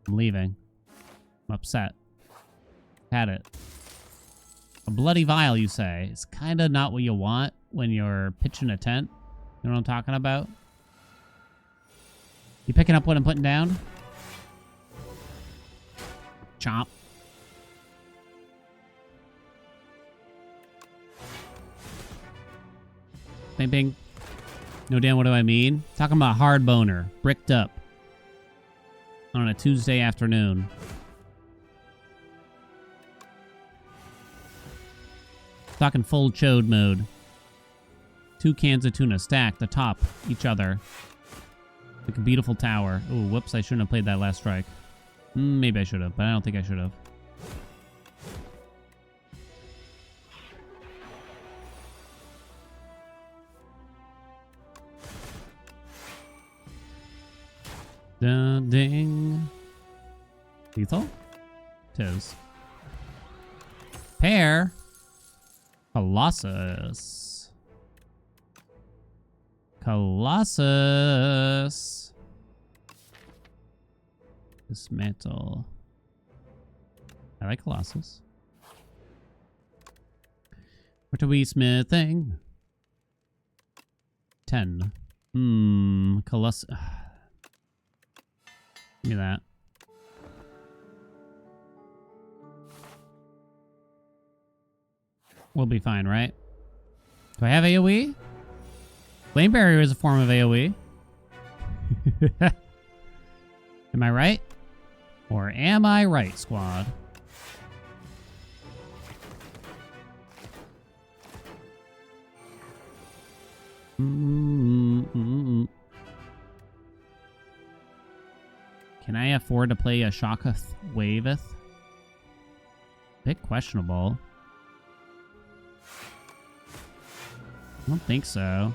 I'm leaving. I'm upset. Had it. A bloody vial, you say. It's kind of not what you want when you're pitching a tent. You know what I'm talking about? You picking up what I'm putting down? Chomp. Bing, bing. No damn, what do I mean? Talking about hard boner. Bricked up. On a Tuesday afternoon. Talking full chode mode. 2 cans of tuna stacked atop each other. Like a beautiful tower. Oh, whoops, I shouldn't have played that last strike. Maybe I should have, but I don't think I should have. Ding. Lethal? Tis. Pair. Colossus. Colossus. Dismantle. I like Colossus. What are we smithing? 10. Colossus. Give me that. We'll be fine, right? Do I have AoE? Flame Barrier is a form of AoE. Am I right? Or am I right, squad? Can I afford to play a Shocketh Waveth? Bit questionable. I don't think so.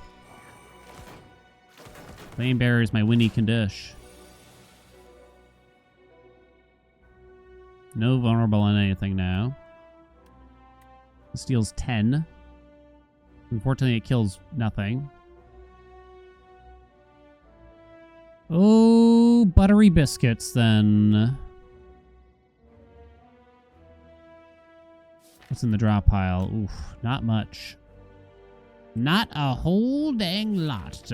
Flame Bearer is my winning condition. No vulnerable on anything now. This deals 10. Unfortunately, it kills nothing. Oh, buttery biscuits, then. What's in the drop pile? Oof, not much. Not a whole dang lot.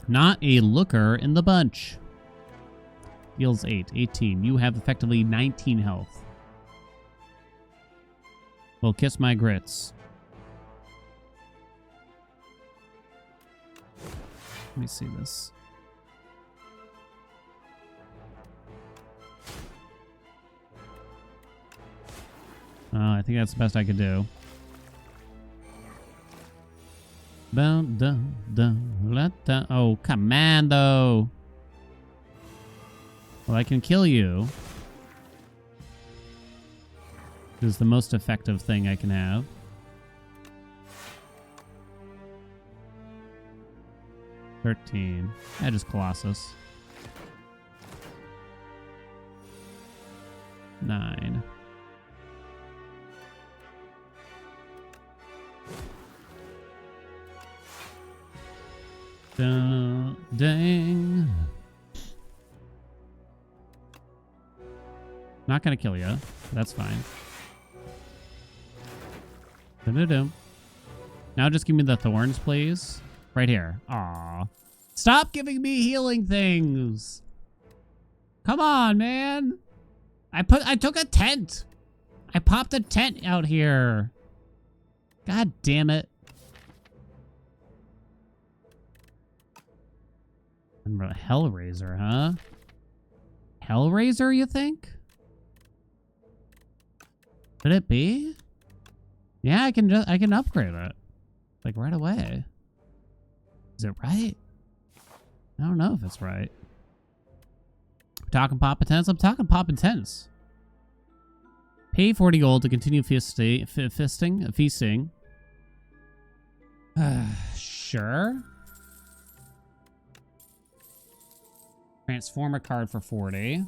Not a looker in the bunch. Heals 8, 18. You have effectively 19 health. Well, kiss my grits. Let me see this. I think that's the best I could do. Oh, commando. Well, I can kill you. This is the most effective thing I can have. 13. Yeah, just Colossus. 9. Dang. Not gonna kill you. That's fine. Dun-dun-dun. Now just give me the thorns, please. Right here. Aw. Stop giving me healing things. Come on, man. I took a tent. I popped a tent out here. God damn it. Hellraiser, huh? Hellraiser, you think? Could it be? Yeah, I can upgrade it. Like right away. Is it right? I don't know if it's right. Talking Pop Intense? I'm talking Pop Intense. Pay 40 gold to continue feasting. Sure. Transform a card for 40.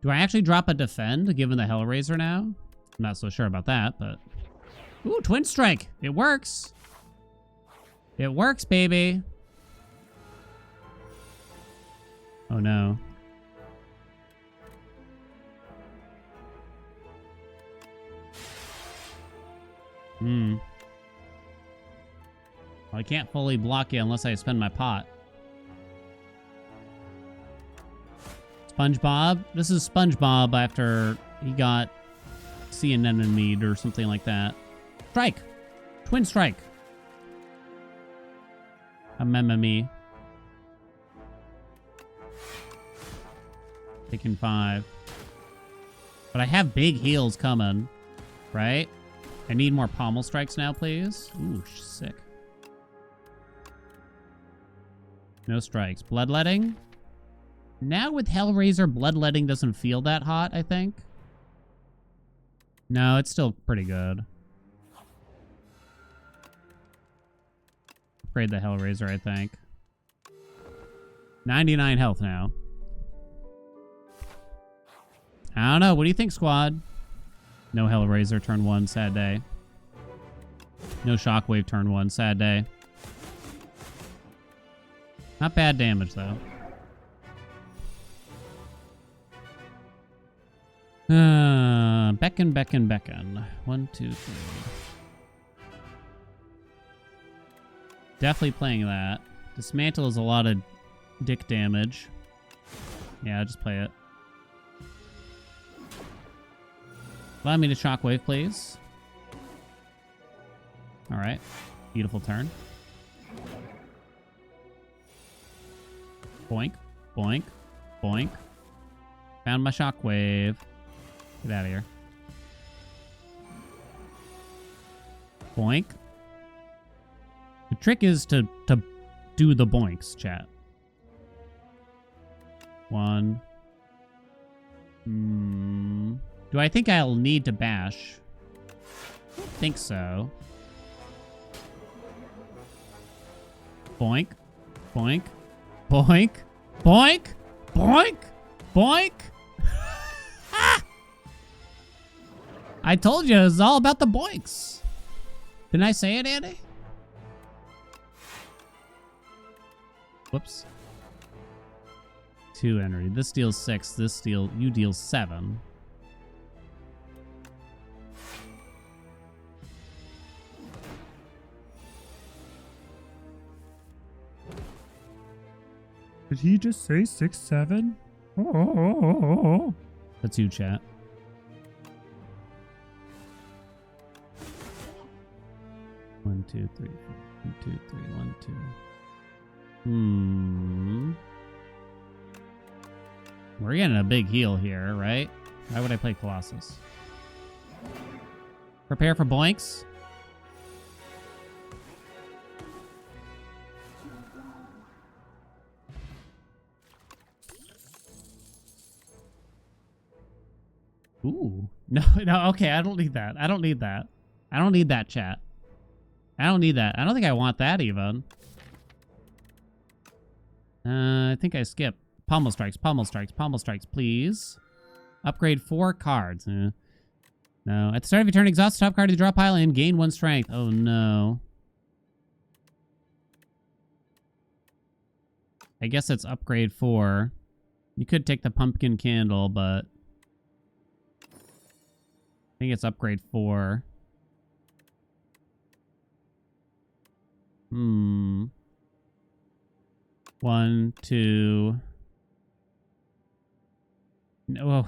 Do I actually drop a defend given the Hellraiser now? I'm not so sure about that, but... Ooh, Twin Strike. It works. It works, baby. Oh, no. Well, I can't fully block you unless I spend my pot. SpongeBob. This is SpongeBob after he got cyanide or something like that. Strike! Twin Strike! Me. Taking 5. But I have big heals coming, right? I need more pommel strikes now, please. Ooh, sick. No strikes. Bloodletting? Now with Hellraiser, bloodletting doesn't feel that hot, I think. No, it's still pretty good. Upgrade the Hellraiser, I think. 99 health now. I don't know. What do you think, squad? No Hellraiser, turn 1, sad day. No Shockwave, turn 1, sad day. Not bad damage, though. Beckon. 1, 2, 3. Definitely playing that. Dismantle is a lot of dick damage. Yeah, just play it. Allow me to Shockwave, please. Alright. Beautiful turn. Boink. Boink. Boink. Found my Shockwave. Get out of here. Boink. The trick is to do the boinks, chat. 1. Do I think I'll need to bash? I don't think so. Boink. Boink. Boink. Boink. Boink. Boink. I told you, it's all about the boinks. Didn't I say it, Andy? Whoops. 2 energy. This deals 6. You deal 7. Did he just say 6, 7? Oh. That's you, chat. One, 2, 3, 4. 1, 2, 3, 1, 2. We're getting a big heal here, right? Why would I play Colossus? Prepare for boinks. Ooh. No, okay, I don't need that. I don't need that. I don't need that, chat. I don't need that. I don't think I want that, even. I think I skipped. Pommel strikes, pommel strikes, pommel strikes, please. Upgrade 4 cards. No. At the start of your turn, exhaust the top card of the draw pile and gain 1 strength. Oh, no. I guess it's upgrade 4. You could take the pumpkin candle, but I think it's upgrade 4. 1, 2. No,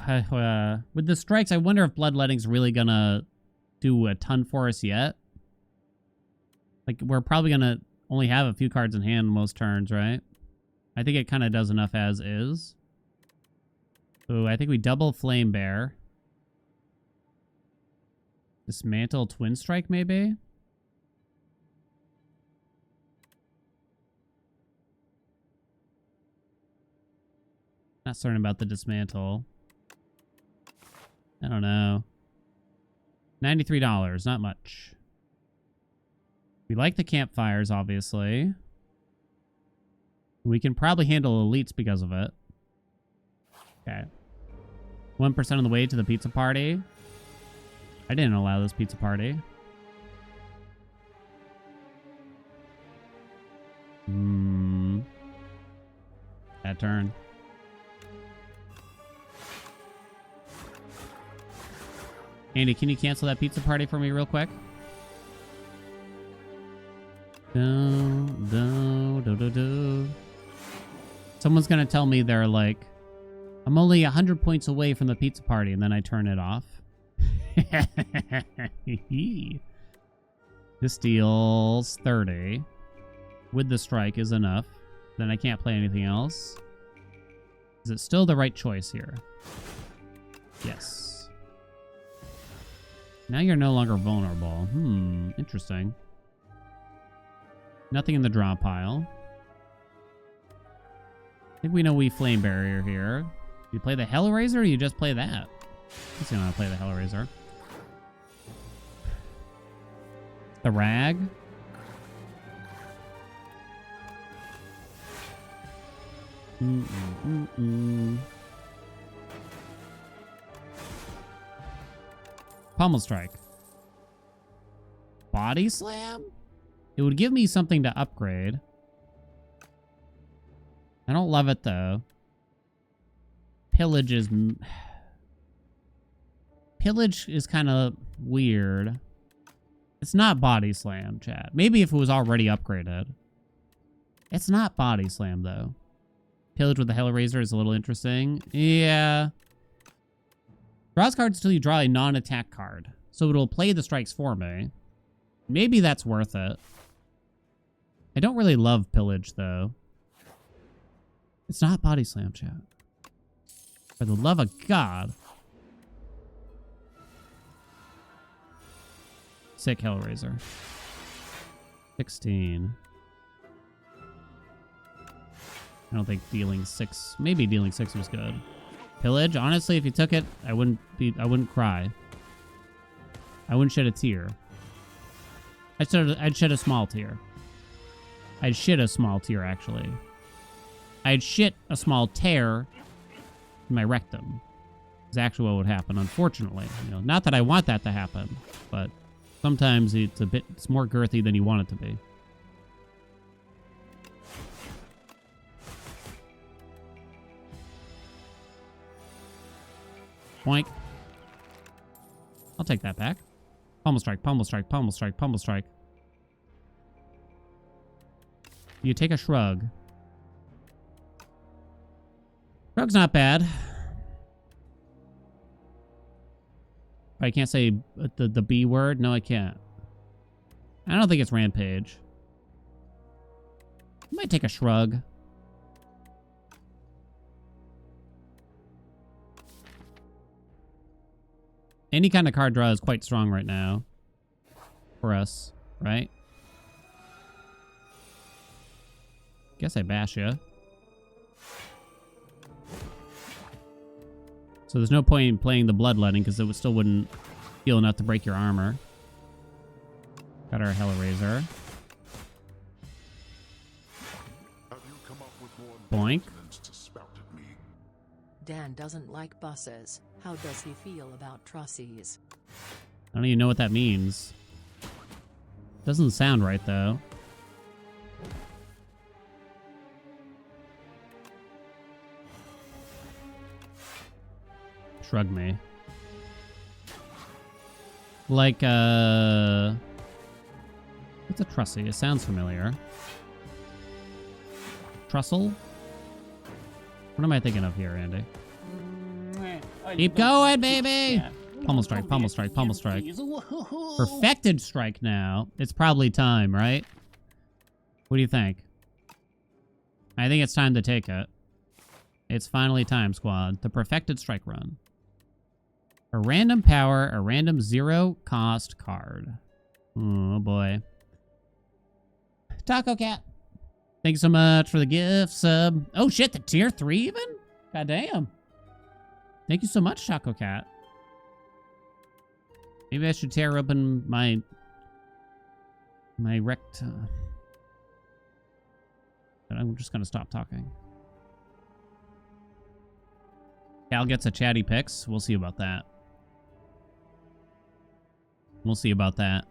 with the strikes, I wonder if bloodletting's really gonna do a ton for us yet. Like, we're probably gonna only have a few cards in hand most turns, right? I think it kind of does enough as is. So I think we double Flame Bear. Dismantle Twin Strike, maybe? Not certain about the dismantle. I don't know. $93, not much. We like the campfires, obviously. We can probably handle elites because of it. Okay. 1% of the way to the pizza party. I didn't allow this pizza party. That turn. Andy, can you cancel that pizza party for me real quick? Someone's gonna tell me they're like, I'm only 100 points away from the pizza party, and then I turn it off. This deals 30. With the strike is enough. Then I can't play anything else. Is it still the right choice here? Yes. Now you're no longer vulnerable. Interesting. Nothing in the draw pile. I think we know we Flame Barrier here. You play the Hellraiser or you just play that? He's gonna play the Hellraiser. The Rag. Pommel Strike. Body Slam? It would give me something to upgrade. I don't love it, though. Pillage is kind of weird. It's not Body Slam, chat. Maybe if it was already upgraded. It's not Body Slam, though. Pillage with the Hellraiser is a little interesting. Yeah. Draws cards until you draw a non-attack card. So it'll play the strikes for me. Maybe that's worth it. I don't really love Pillage, though. It's not Body Slam, chat. For the love of God. Sick Hellraiser. 16. I don't think dealing 6... Maybe dealing 6 was good. Pillage, honestly, if you took it, I wouldn't cry. I wouldn't shed a tear. I'd shed a small tear. I'd shit a small tear, actually. I'd shit a small tear in my rectum. Is actually what would happen, unfortunately. You know, not that I want that to happen, but sometimes it's more girthy than you want it to be. Boink. I'll take that back. Pommel Strike, Pommel Strike, Pommel Strike, Pommel Strike. You take a Shrug. Shrug's not bad. I can't say the B word. No, I can't. I don't think it's Rampage. I might take a Shrug. Any kind of card draw is quite strong right now. For us, right? Guess I bash ya. So there's no point in playing the Bloodletting because it still wouldn't heal enough to break your armor. Got our Hellraiser. Have you come up with more Boink. impertinence to spout at me. Dan doesn't like buses. How does he feel about trussies? I don't even know what that means. Doesn't sound right, though. Shrug me. Like, what's a trussie? It sounds familiar. Trussel? What am I thinking of here, Andy? Keep going, baby! Pummel strike, pummel strike, pummel strike. Perfected strike now. It's probably time, right? What do you think? I think it's time to take it. It's finally time, squad. The perfected strike run. A random power, a random 0-cost card. Oh, boy. Taco Cat. Thank you so much for the gift sub. Oh, shit, the tier 3 even? God damn. Thank you so much, Taco Cat. Maybe I should tear open my rect. But I'm just gonna stop talking. Cal gets a chatty picks. We'll see about that. We'll see about that.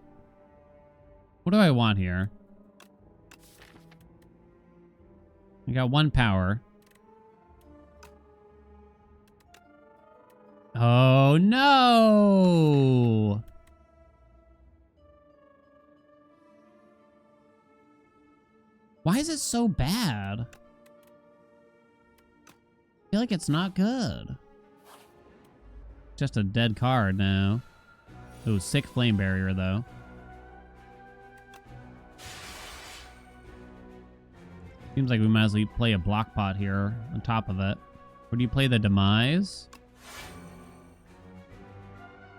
What do I want here? I got 1 power. Oh, no! Why is it so bad? I feel like it's not good. Just a dead card now. Ooh, sick flame barrier, though. Seems like we might as well play a block pot here on top of it. Or do you play the demise?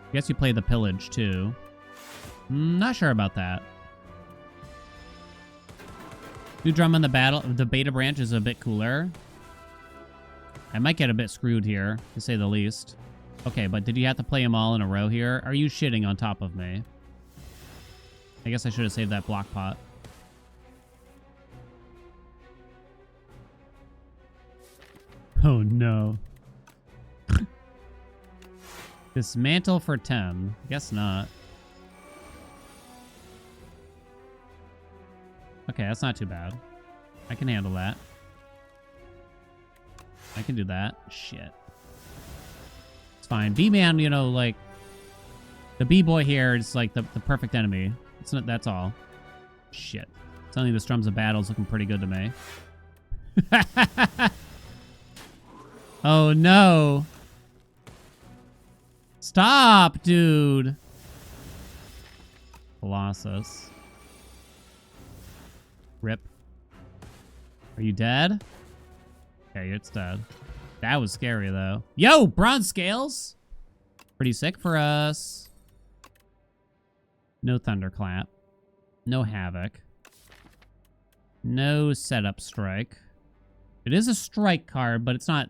I guess you play the pillage, too. Not sure about that. New drum on the battle. The beta branch is a bit cooler. I might get a bit screwed here, to say the least. Okay, but did you have to play them all in a row here? Are you shitting on top of me? I guess I should have saved that block pot. Oh, no. Dismantle for 10. Guess not. Okay, that's not too bad. I can handle that. I can do that. Shit. It's fine. B-Man, you know, like... The B-boy here is like the perfect enemy. It's not, that's all. Shit. Suddenly the Strums of Battle is looking pretty good to me. Oh, no. Stop, dude. Colossus. Rip. Are you dead? Okay, it's dead. That was scary, though. Yo, bronze scales. Pretty sick for us. No thunderclap. No havoc. No setup strike. It is a strike card, but it's not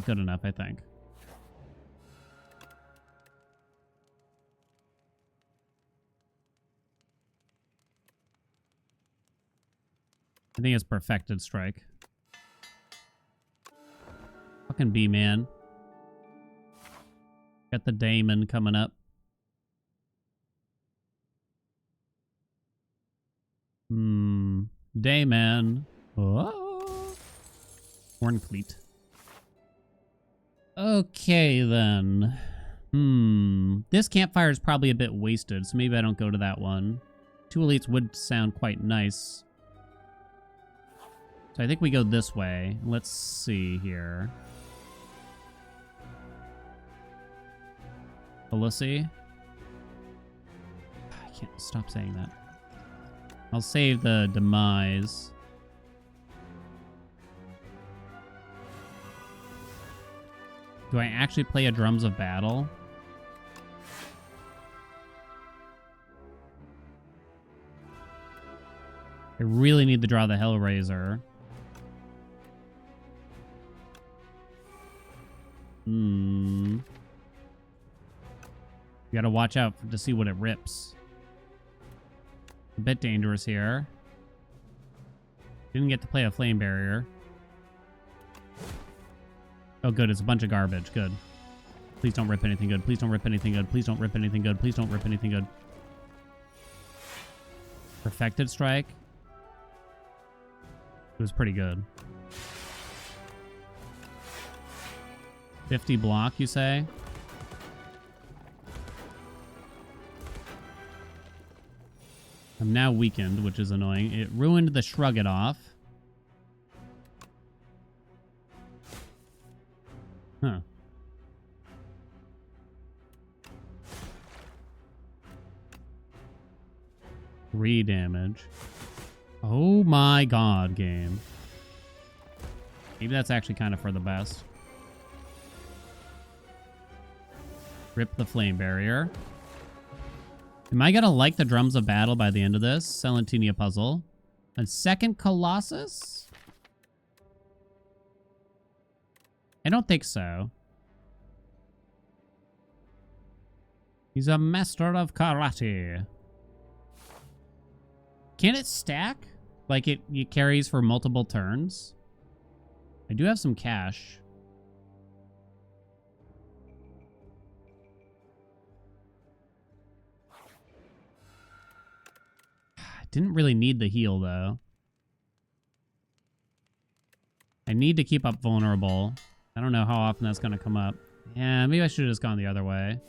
good enough, I think. I think it's perfected strike. Fucking B-Man. Got the Daemon coming up. Daemon. Oh. Hornfleet. Okay, then. This campfire is probably a bit wasted, so maybe I don't go to that one. 2 elites would sound quite nice. So I think we go this way. Let's see here. Felicity. I can't stop saying that. I'll save the demise. Do I actually play a Drums of Battle? I really need to draw the Hellraiser. You gotta watch out to see what it rips. A bit dangerous here. Didn't get to play a flame barrier. Oh, good. It's a bunch of garbage. Good. Please don't rip anything good. Please don't rip anything good. Please don't rip anything good. Please don't rip anything good. Perfected strike. It was pretty good. 50 block, you say? I'm now weakened, which is annoying. It ruined the Shrug It Off. Huh. Three damage. Oh my god, game. Maybe that's actually kind of for the best. Rip the flame barrier. Am I gonna like the Drums of Battle by the end of this? Celentinia puzzle. A second Colossus? I don't think so. He's a master of karate. Can it stack? Like it carries for multiple turns? I do have some cash. Didn't really need the heal, though. I need to keep up vulnerable. I don't know how often that's going to come up. Yeah, maybe I should have just gone the other way.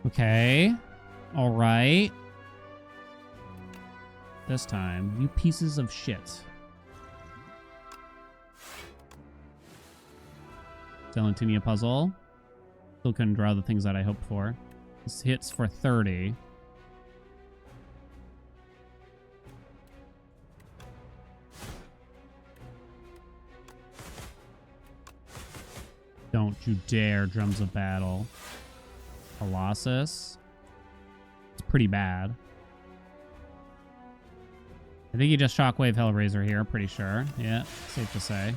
Okay. All right. This time, you pieces of shit. Celentinia puzzle. Still couldn't draw the things that I hoped for. This hits for 30. Don't you dare, Drums of Battle. Colossus. It's pretty bad. I think you just Shockwave Hellraiser here, pretty sure. Yeah, safe to say.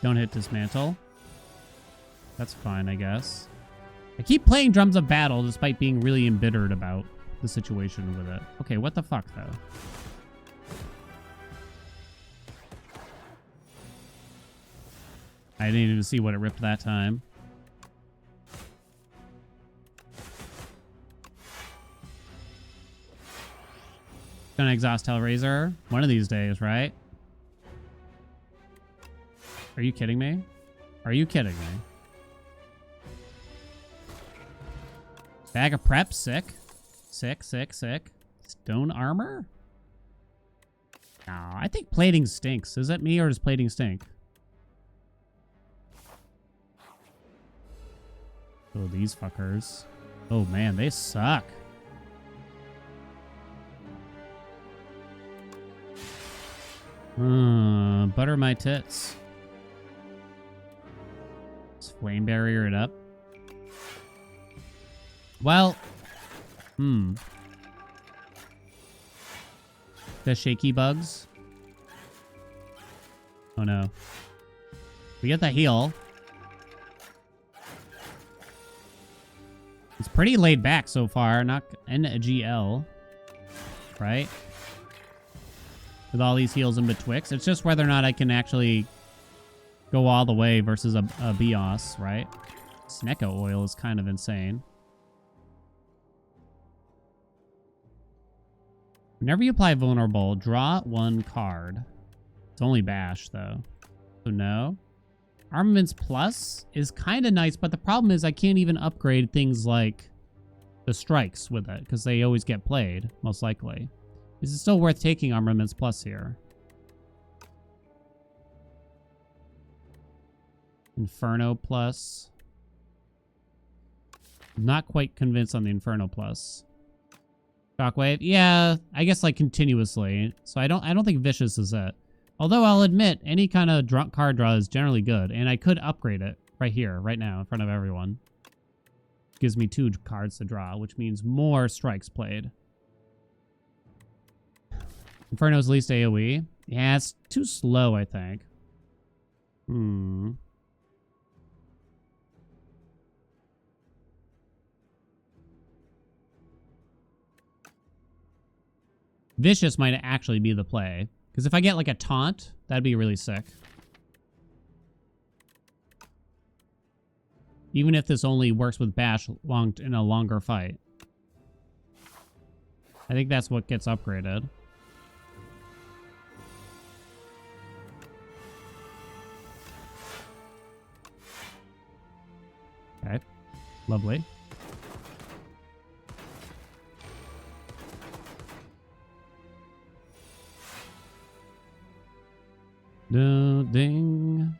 Don't hit Dismantle. That's fine, I guess. I keep playing Drums of Battle despite being really embittered about the situation with it. Okay, what the fuck, though? I didn't even see what it ripped that time. Gonna exhaust Hellraiser one of these days, right? Are you kidding me? Are you kidding me? Bag of prep, sick. Sick, sick, sick. Stone armor? No, I think plating stinks. Is it me or does plating stink? Oh, these fuckers. Oh man, they suck. Butter my tits. Let's flame barrier it up. Well, the shaky bugs. Oh no. We get the heal. It's pretty laid back so far. Not and a GL, right? With all these heals in betwixt. It's just whether or not I can actually go all the way versus a Bios, right? Snecko oil is kind of insane. Whenever you apply vulnerable, draw one card. It's only bash, though. So no. Armaments Plus is kind of nice, but the problem is I can't even upgrade things like the strikes with it, because they always get played, most likely. Is it still worth taking Armaments Plus here? Inferno Plus. I'm not quite convinced on the Inferno Plus. Shockwave? Yeah, I guess like continuously. So I don't think Vicious is it. Although I'll admit, any kind of card draw is generally good, and I could upgrade it right here, right now, in front of everyone. Gives me 2 cards to draw, which means more strikes played. Inferno's least AoE. Yeah, it's too slow, I think. Vicious might actually be the play. Because if I get like a taunt, that'd be really sick. Even if this only works with Bash in a longer fight. I think that's what gets upgraded. Okay. Lovely. Ding.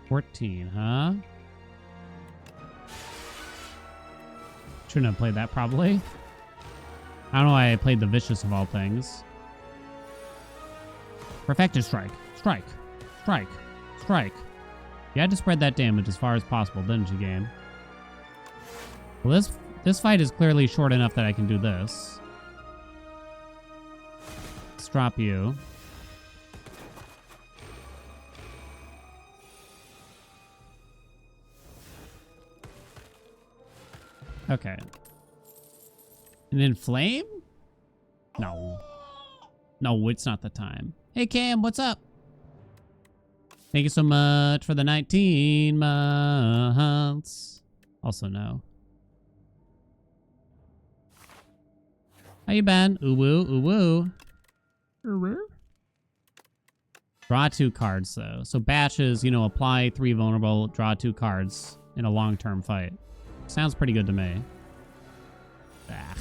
14, huh? Shouldn't have played that, probably. I don't know why I played the Vicious of all things. Perfected Strike. Strike. Strike. Strike. You had to spread that damage as far as possible, didn't you, game? Well, this fight is clearly short enough that I can do this. Let's drop you. Okay. And then Flame? No. No, it's not the time. Hey, Cam, what's up? Thank you so much for the 19 months. Also, no. How you been? Ooh-woo, ooh-woo. Ooh-woo. Draw 2 cards, though. So Bashes, you know, apply 3 vulnerable, draw 2 cards in a long-term fight. Sounds pretty good to me. Ah,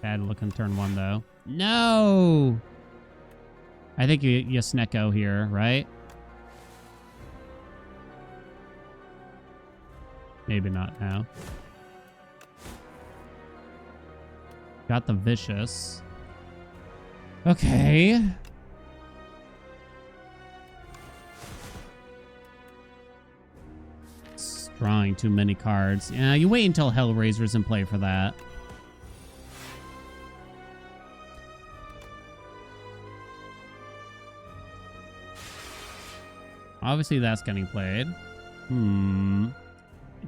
bad looking turn 1, though. No! I think you Snecko here, right? Maybe not now. Got the Vicious. Okay. It's drawing too many cards. Yeah, you wait until Hellraiser's in play for that. Obviously that's getting played.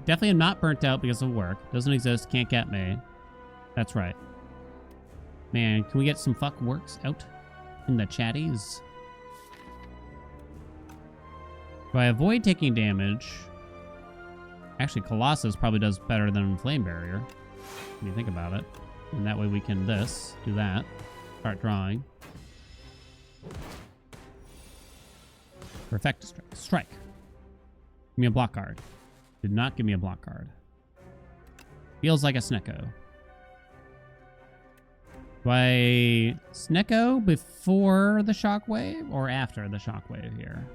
Definitely am not burnt out because of work. Doesn't exist, can't get me. That's right. Man, can we get some fuck works out in the chatties? Do I avoid taking damage? Actually, Colossus probably does better than Flame Barrier, when you think about it. And that way we can do that. Start drawing. Perfect strike. Strike. Give me a block card. Did not give me a block card. Feels like a Snecko. Do I Snecko before the Shockwave or after the Shockwave here?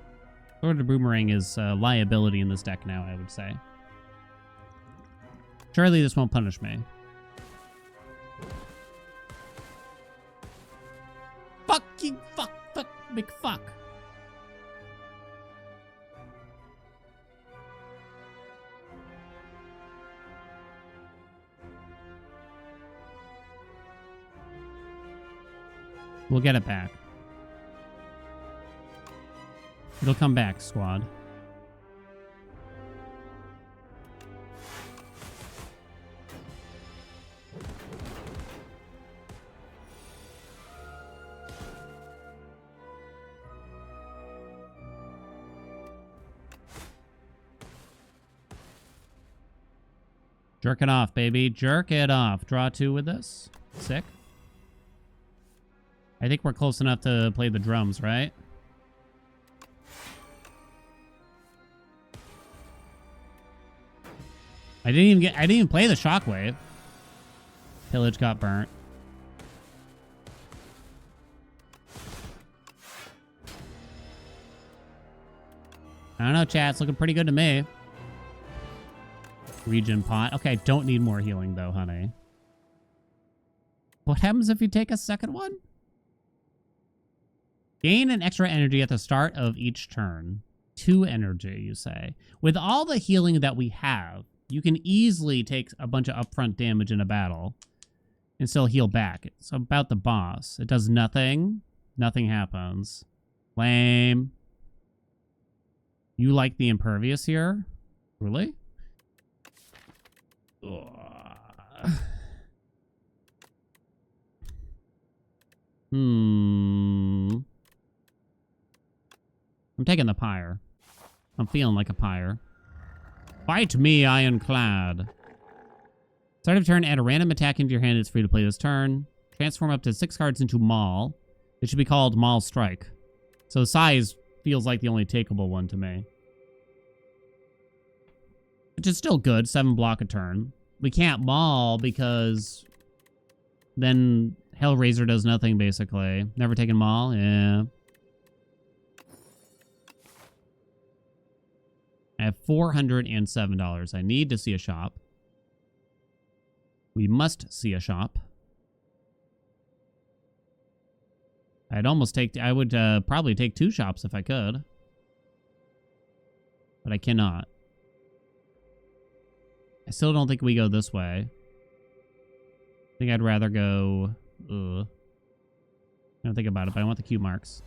Sword of Boomerang is a liability in this deck now, I would say. Surely this won't punish me. Fucking fuck, big fuck. We'll get it back. It'll come back, squad. Jerk it off, baby. Jerk it off. Draw 2 with this. Sick. I think we're close enough to play the drums, right? I didn't even play the Shockwave. Pillage got burnt. I don't know, chat. It's looking pretty good to me. Regen pot. Okay, I don't need more healing, though, honey. What happens if you take a second one? Gain an extra energy at the start of each turn. 2 energy, you say. With all the healing that we have, you can easily take a bunch of upfront damage in a battle and still heal back. It's about the boss. It does nothing. Nothing happens. Lame. You like the impervious here? Really? Ugh. I'm taking the pyre. I'm feeling like a pyre. Fight me, ironclad. Start of turn, add a random attack into your hand. It's free to play this turn. Transform up to 6 cards into Maul. It should be called Maul Strike. So size feels like the only takeable one to me. Which is still good. 7 block a turn. We can't Maul because then Hellraiser does nothing, basically. Never taken Maul? Yeah. I have $407. I need to see a shop. We must see a shop. I would probably take 2 shops if I could. But I cannot. I still don't think we go this way. I think I'd rather go... I don't think about it, but I want the Q marks.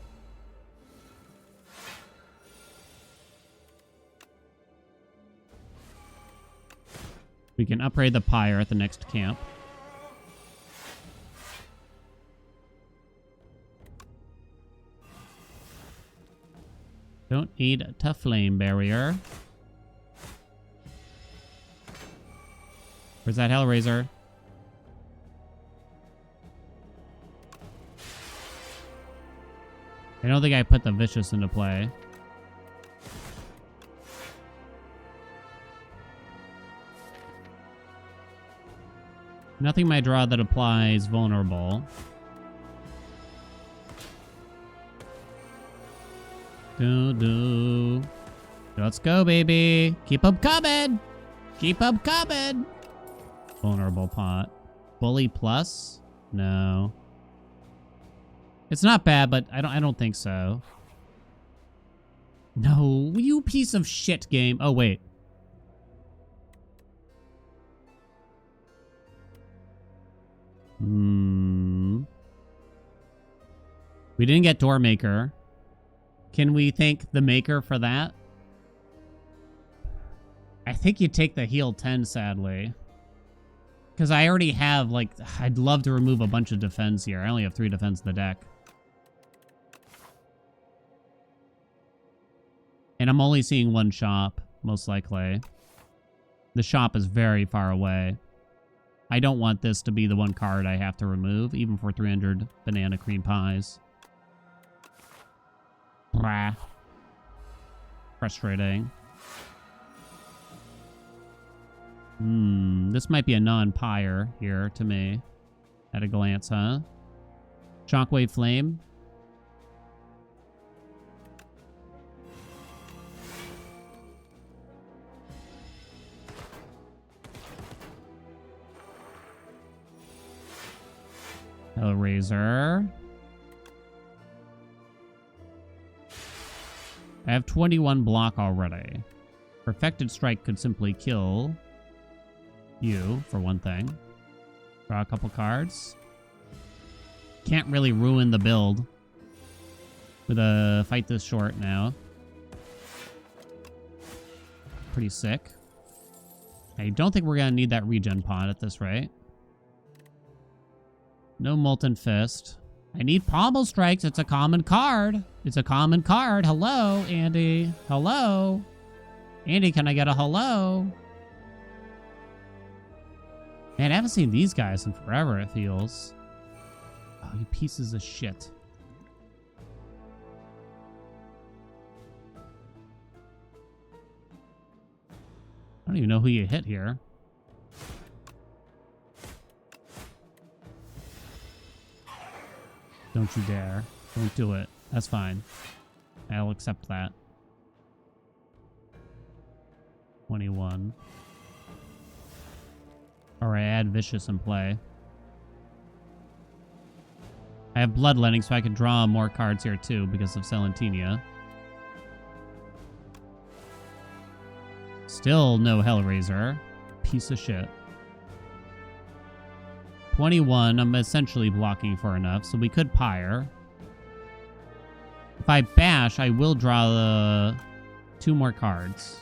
We can upgrade the pyre at the next camp. Don't need a flame barrier. Where's that Hellraiser? I don't think I put the Vicious into play. Nothing might draw that applies vulnerable. Let's go, baby. Keep them coming. Keep them coming. Vulnerable pot. Bully plus? No. It's not bad, but I don't think so. No, you piece of shit game. Oh, wait. We didn't get Doormaker. Can we thank the maker for that? I think you take the heal 10, sadly. Because I already have, like, I'd love to remove a bunch of defense here. I only have 3 defense in the deck. And I'm only seeing 1 shop, most likely. The shop is very far away. I don't want this to be the 1 card I have to remove, even for 300 banana cream pies. Brah. Frustrating. This might be a non-pyre here to me. At a glance, huh? Shockwave Flame. Hellraiser. I have 21 block already. Perfected Strike could simply kill you, for one thing. Draw a couple cards. Can't really ruin the build with a fight this short now. Pretty sick. I don't think we're going to need that regen pod at this rate. No Molten Fist. I need Pommel Strikes. It's a common card. It's a common card. Hello, Andy. Hello. Andy, can I get a hello? Man, I haven't seen these guys in forever, it feels. Oh, you pieces of shit. I don't even know who you hit here. Don't you dare. Don't do it. That's fine. I'll accept that. 21. Alright, add Vicious in play. I have bloodletting, so I can draw more cards here too because of Selentinia. Still no Hellraiser. Piece of shit. 21, I'm essentially blocking for enough, so we could Pyre. If I bash, I will draw the 2 more cards.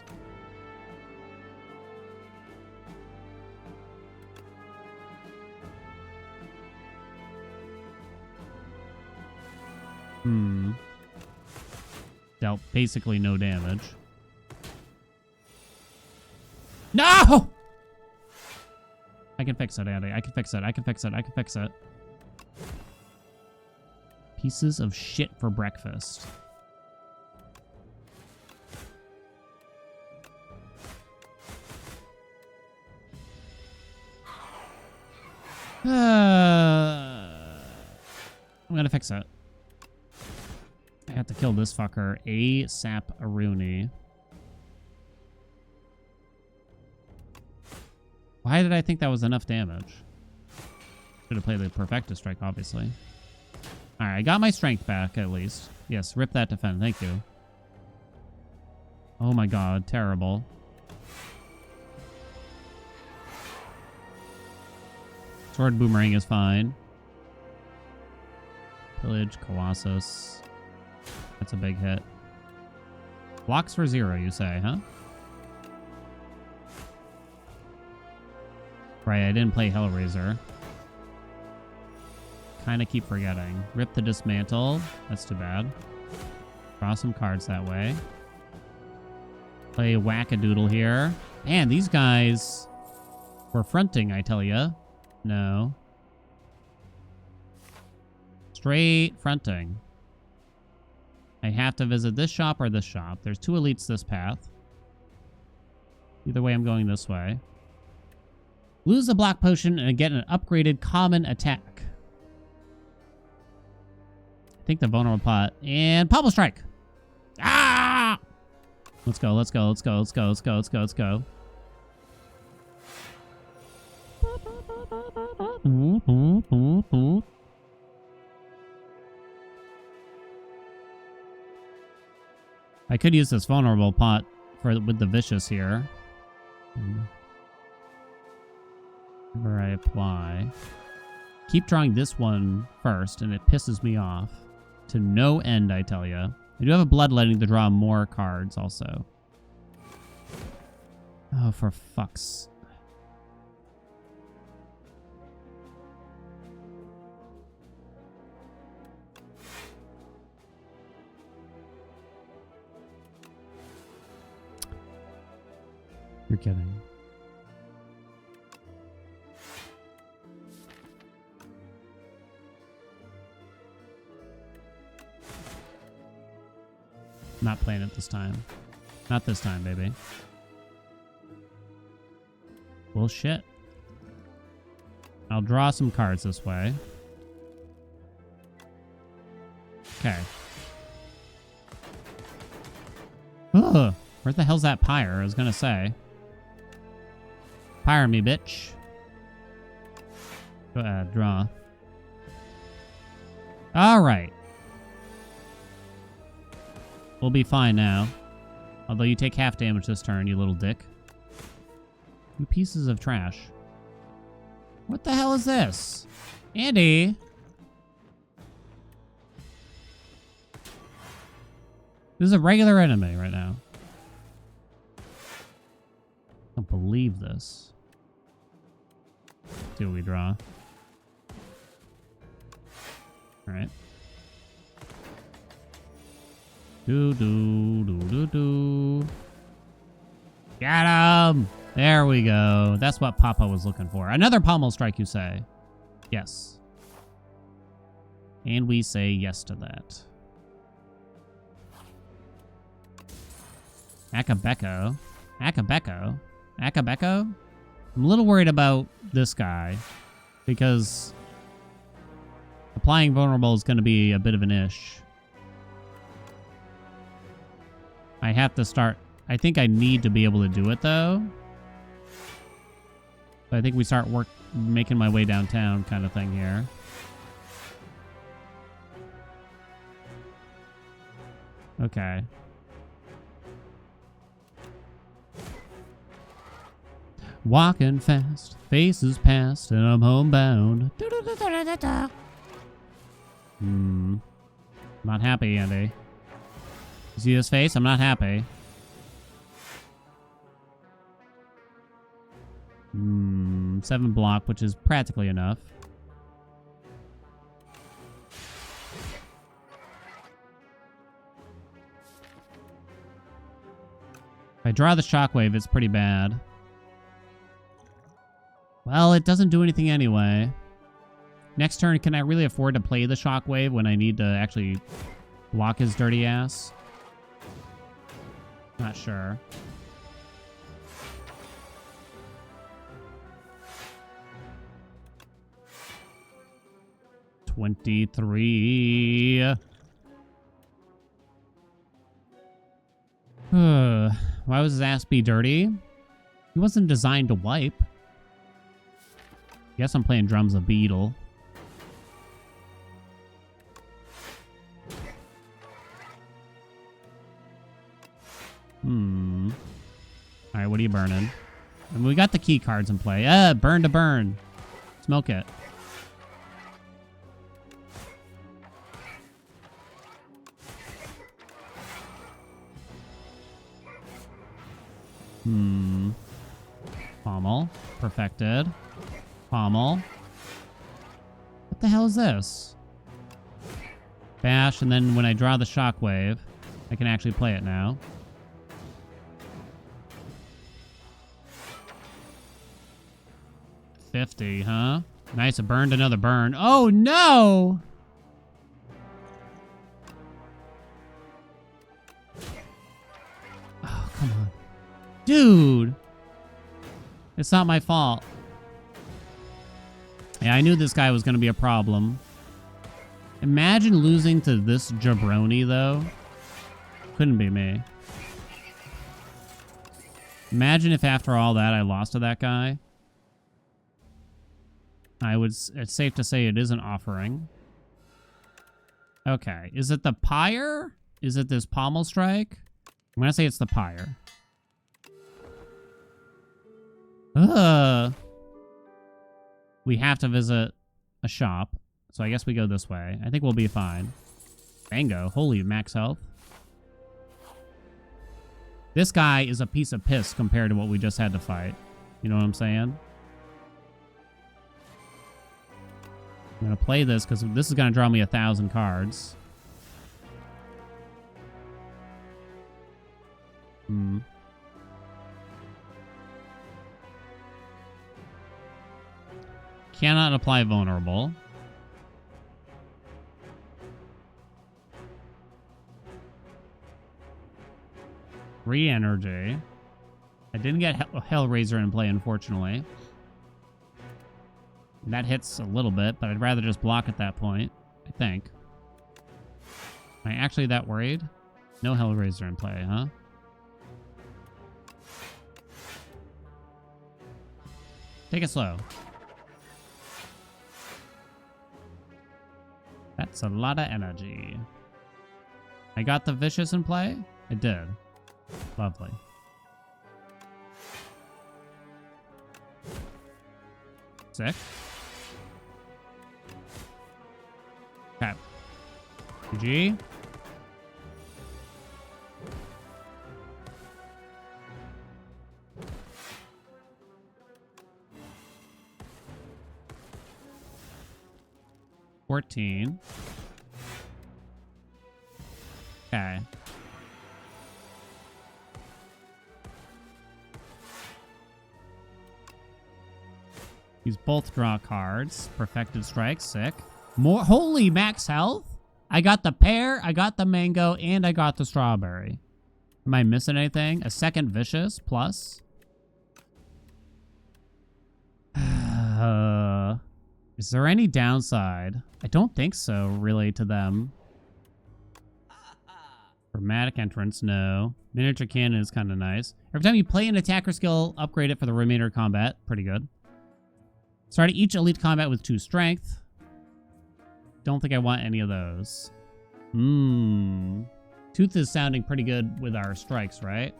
Dealt basically no damage. No! I can fix it, Andy. I can fix it. I can fix it. I can fix it. Pieces of shit for breakfast. I'm gonna fix it. I have to kill this fucker ASAP Aruni. Why did I think that was enough damage? Should have played the Perfecta Strike, obviously. Alright, I got my strength back, at least. Yes, rip that defend. Thank you. Oh my god, terrible. Sword Boomerang is fine. Pillage, Colossus. That's a big hit. Blocks for 0, you say, huh? Right, I didn't play Hellraiser. Kind of keep forgetting. Rip the Dismantle. That's too bad. Draw some cards that way. Play Wackadoodle here. Man, these guys were fronting, I tell ya. No. Straight fronting. I have to visit this shop or this shop. There's 2 elites this path. Either way, I'm going this way. Lose a block potion and get an upgraded common attack. I think the vulnerable pot. And Pommel Strike. Ah! Let's go, let's go, let's go, let's go, let's go, let's go, let's go. I could use this vulnerable pot with the vicious here. Whenever I apply. Keep drawing this one first, and it pisses me off. To no end, I tell ya. I do have a bloodletting to draw more cards also. Oh, for fuck's... You're kidding. Not playing it this time. Not this time, baby. Bullshit. I'll draw some cards this way. Okay. Ugh. Where the hell's that pyre? I was gonna say. Pyre me, bitch. Go ahead, draw. Alright. We'll be fine now. Although you take half damage this turn, you little dick. 2 pieces of trash. What the hell is this? Andy! This is a regular enemy right now. I don't believe this. See what we draw. Alright. Do. Got him! There we go. That's what Papa was looking for. Another Pommel Strike, you say? Yes. And we say yes to that. Akabeko. Akabeko? Akabeko? I'm a little worried about this guy. Because applying vulnerable is going to be a bit of an ish. I have to start... I think I need to be able to do it, though. So I think we start making my way downtown kind of thing here. Okay. Walking fast, faces past, and I'm homebound. Not happy, Andy. You see this face? I'm not happy. 7 block, which is practically enough. If I draw the shockwave, it's pretty bad. Well, it doesn't do anything anyway. Next turn, can I really afford to play the shockwave when I need to actually block his dirty ass? Not sure. $23. Why was his ass be dirty? He wasn't designed to wipe. Guess I'm playing drums a beetle. Alright, what are you burning? And we got the key cards in play. Burn to burn. Smoke it. Pommel. Perfected. Pommel. What the hell is this? Bash, and then when I draw the shockwave, I can actually play it now. $50, huh? Nice, it burned another burn. Oh, no! Oh, come on. Dude! It's not my fault. Yeah, I knew this guy was going to be a problem. Imagine losing to this jabroni, though. Couldn't be me. Imagine if after all that I lost to that guy. It's safe to say it is an offering. Okay. Is it the pyre? Is it this pommel strike? I'm going to say it's the pyre. We have to visit a shop. So I guess we go this way. I think we'll be fine. Bango. Holy max health. This guy is a piece of piss compared to what we just had to fight. You know what I'm saying? I'm going to play this because this is going to draw me 1,000 cards. Cannot apply vulnerable. Re-energy. I didn't get Hellraiser in play, unfortunately. That hits a little bit, but I'd rather just block at that point, I think. Am I actually that worried? No Hellraiser in play, huh? Take it slow. That's a lot of energy. I got the Vicious in play? I did. Lovely. Sick. Okay. GG. $14. Okay. Use both draw cards. Perfected strike. Sick. More. Holy max health. I got the pear, I got the mango, and I got the strawberry. Am I missing anything? A second vicious plus. Is there any downside? I don't think so, really, to them. Dramatic entrance, no. Miniature cannon is kind of nice. Every time you play an attacker skill, upgrade it for the remainder of combat. Pretty good. Start each elite combat with 2 strength. Don't think I want any of those. Tooth is sounding pretty good with our strikes, right?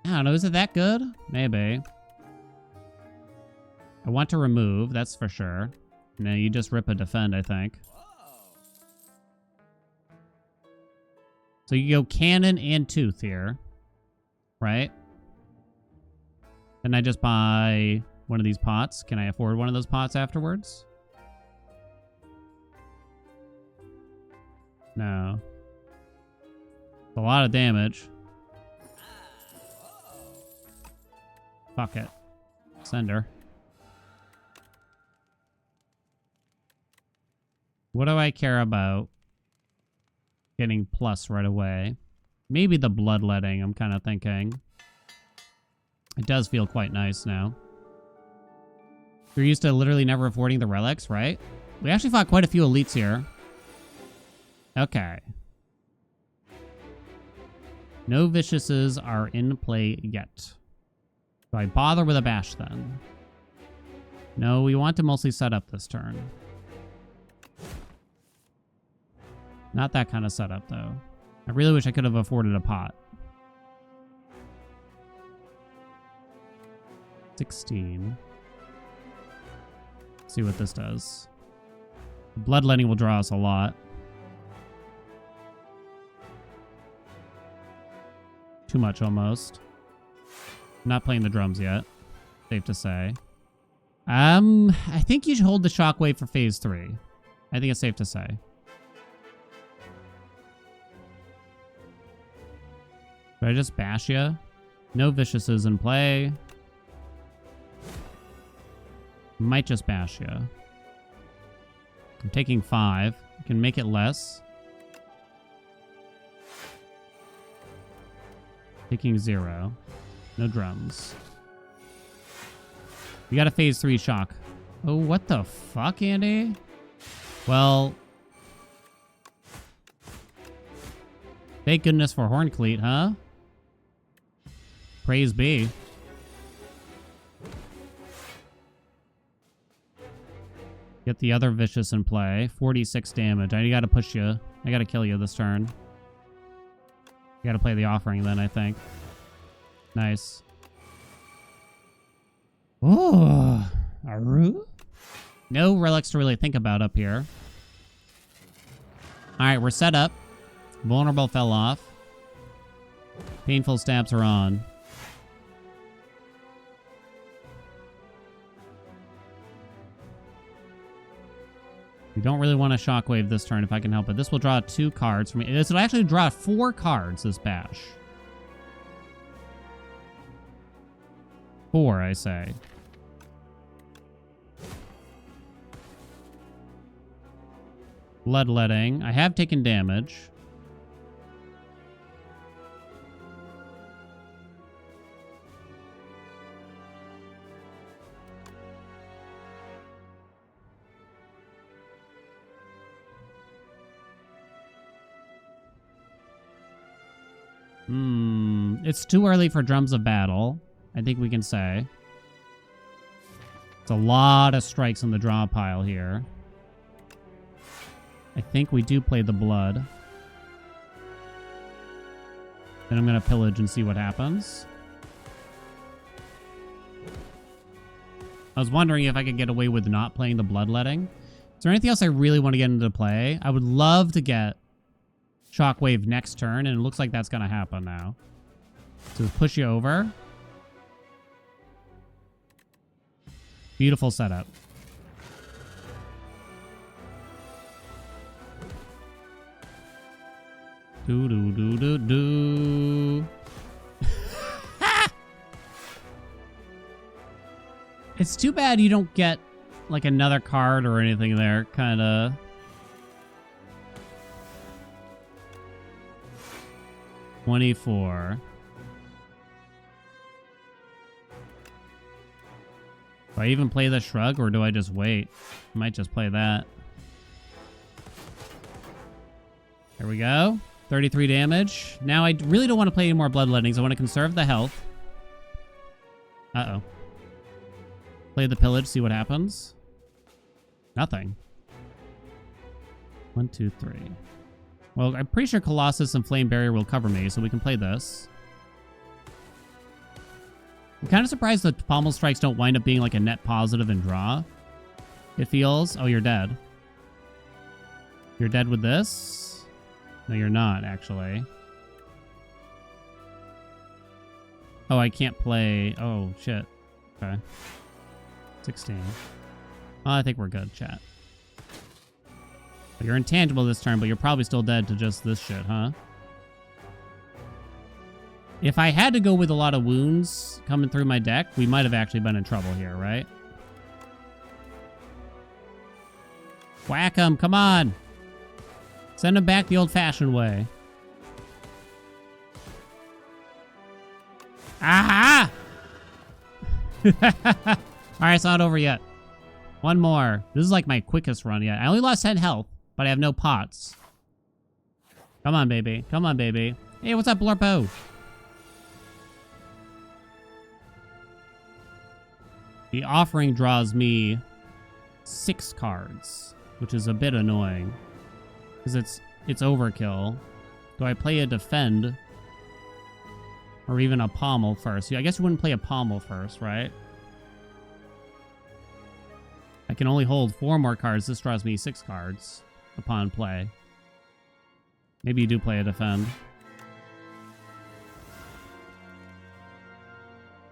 I don't know, is it that good? Maybe. I want to remove, that's for sure. No, you just rip a defend, I think. So you go cannon and tooth here, right? Then I just buy one of these pots. Can I afford one of those pots afterwards? No. It's a lot of damage. Fuck it. Send her. What do I care about? Getting plus right away. Maybe the bloodletting, I'm kind of thinking. It does feel quite nice now. You're used to literally never affording the relics, right? We actually fought quite a few elites here. Okay. No viciouses are in play yet. Do I bother with a bash then? No, we want to mostly set up this turn. Not that kind of setup, though. I really wish I could have afforded a pot. 16. Let's see what this does. Bloodletting will draw us a lot. Too much, almost. Not playing the drums yet. Safe to say. I think you should hold the shockwave for phase 3. I think it's safe to say. Should I just bash ya? No viciouses in play. Might just bash ya. I'm taking 5. I can make it less. Taking 0. No drums. We got a phase 3 shock. Oh, what the fuck, Andy? Well... Thank goodness for Horncleat, huh? Praise be. Get the other vicious in play. 46 damage. I gotta push you. I gotta kill you this turn. You gotta play the offering then, I think. Nice. Oh, Aru? No relics to really think about up here. Alright, we're set up. Vulnerable fell off. Painful stabs are on. We don't really want a shockwave this turn if I can help it. This will draw 2 cards for me. This will actually draw 4 cards, this bash. 4, I say. Bloodletting. I have taken damage. It's too early for Drums of Battle, I think we can say. It's a lot of strikes in the draw pile here. I think we do play the blood. Then I'm going to pillage and see what happens. I was wondering if I could get away with not playing the bloodletting. Is there anything else I really want to get into play? I would love to get Shockwave next turn, and it looks like that's going to happen now. So push you over. Beautiful setup. Do do do do do. It's too bad you don't get like another card or anything there, kind of. $24. Do I even play the shrug or do I just wait? I might just play that. There we go. 33 damage. Now I really don't want to play any more bloodlettings. I want to conserve the health. Uh-oh. Play the pillage, see what happens. Nothing. 1, 2, 3. Well, I'm pretty sure Colossus and Flame Barrier will cover me, so we can play this. I'm kind of surprised that Pommel Strikes don't wind up being like a net positive in draw. It feels... Oh, you're dead. You're dead with this? No, you're not, actually. Oh, I can't play... Oh, shit. Okay. 16. Oh, I think we're good, chat. You're intangible this turn, but you're probably still dead to just this shit, huh? If I had to go with a lot of wounds coming through my deck, we might have actually been in trouble here, right? Whack him, come on! Send him back the old-fashioned way. Aha! Alright, it's not over yet. One more. This is like my quickest run yet. I only lost 10 health, but I have no pots. Come on, baby. Come on, baby. Hey, what's up, Blurpo? The offering draws me 6 cards, which is a bit annoying. Because it's overkill. Do I play a defend? Or even a pommel first? I guess you wouldn't play a pommel first, right? I can only hold 4 more cards. This draws me 6 cards upon play. Maybe you do play a defend.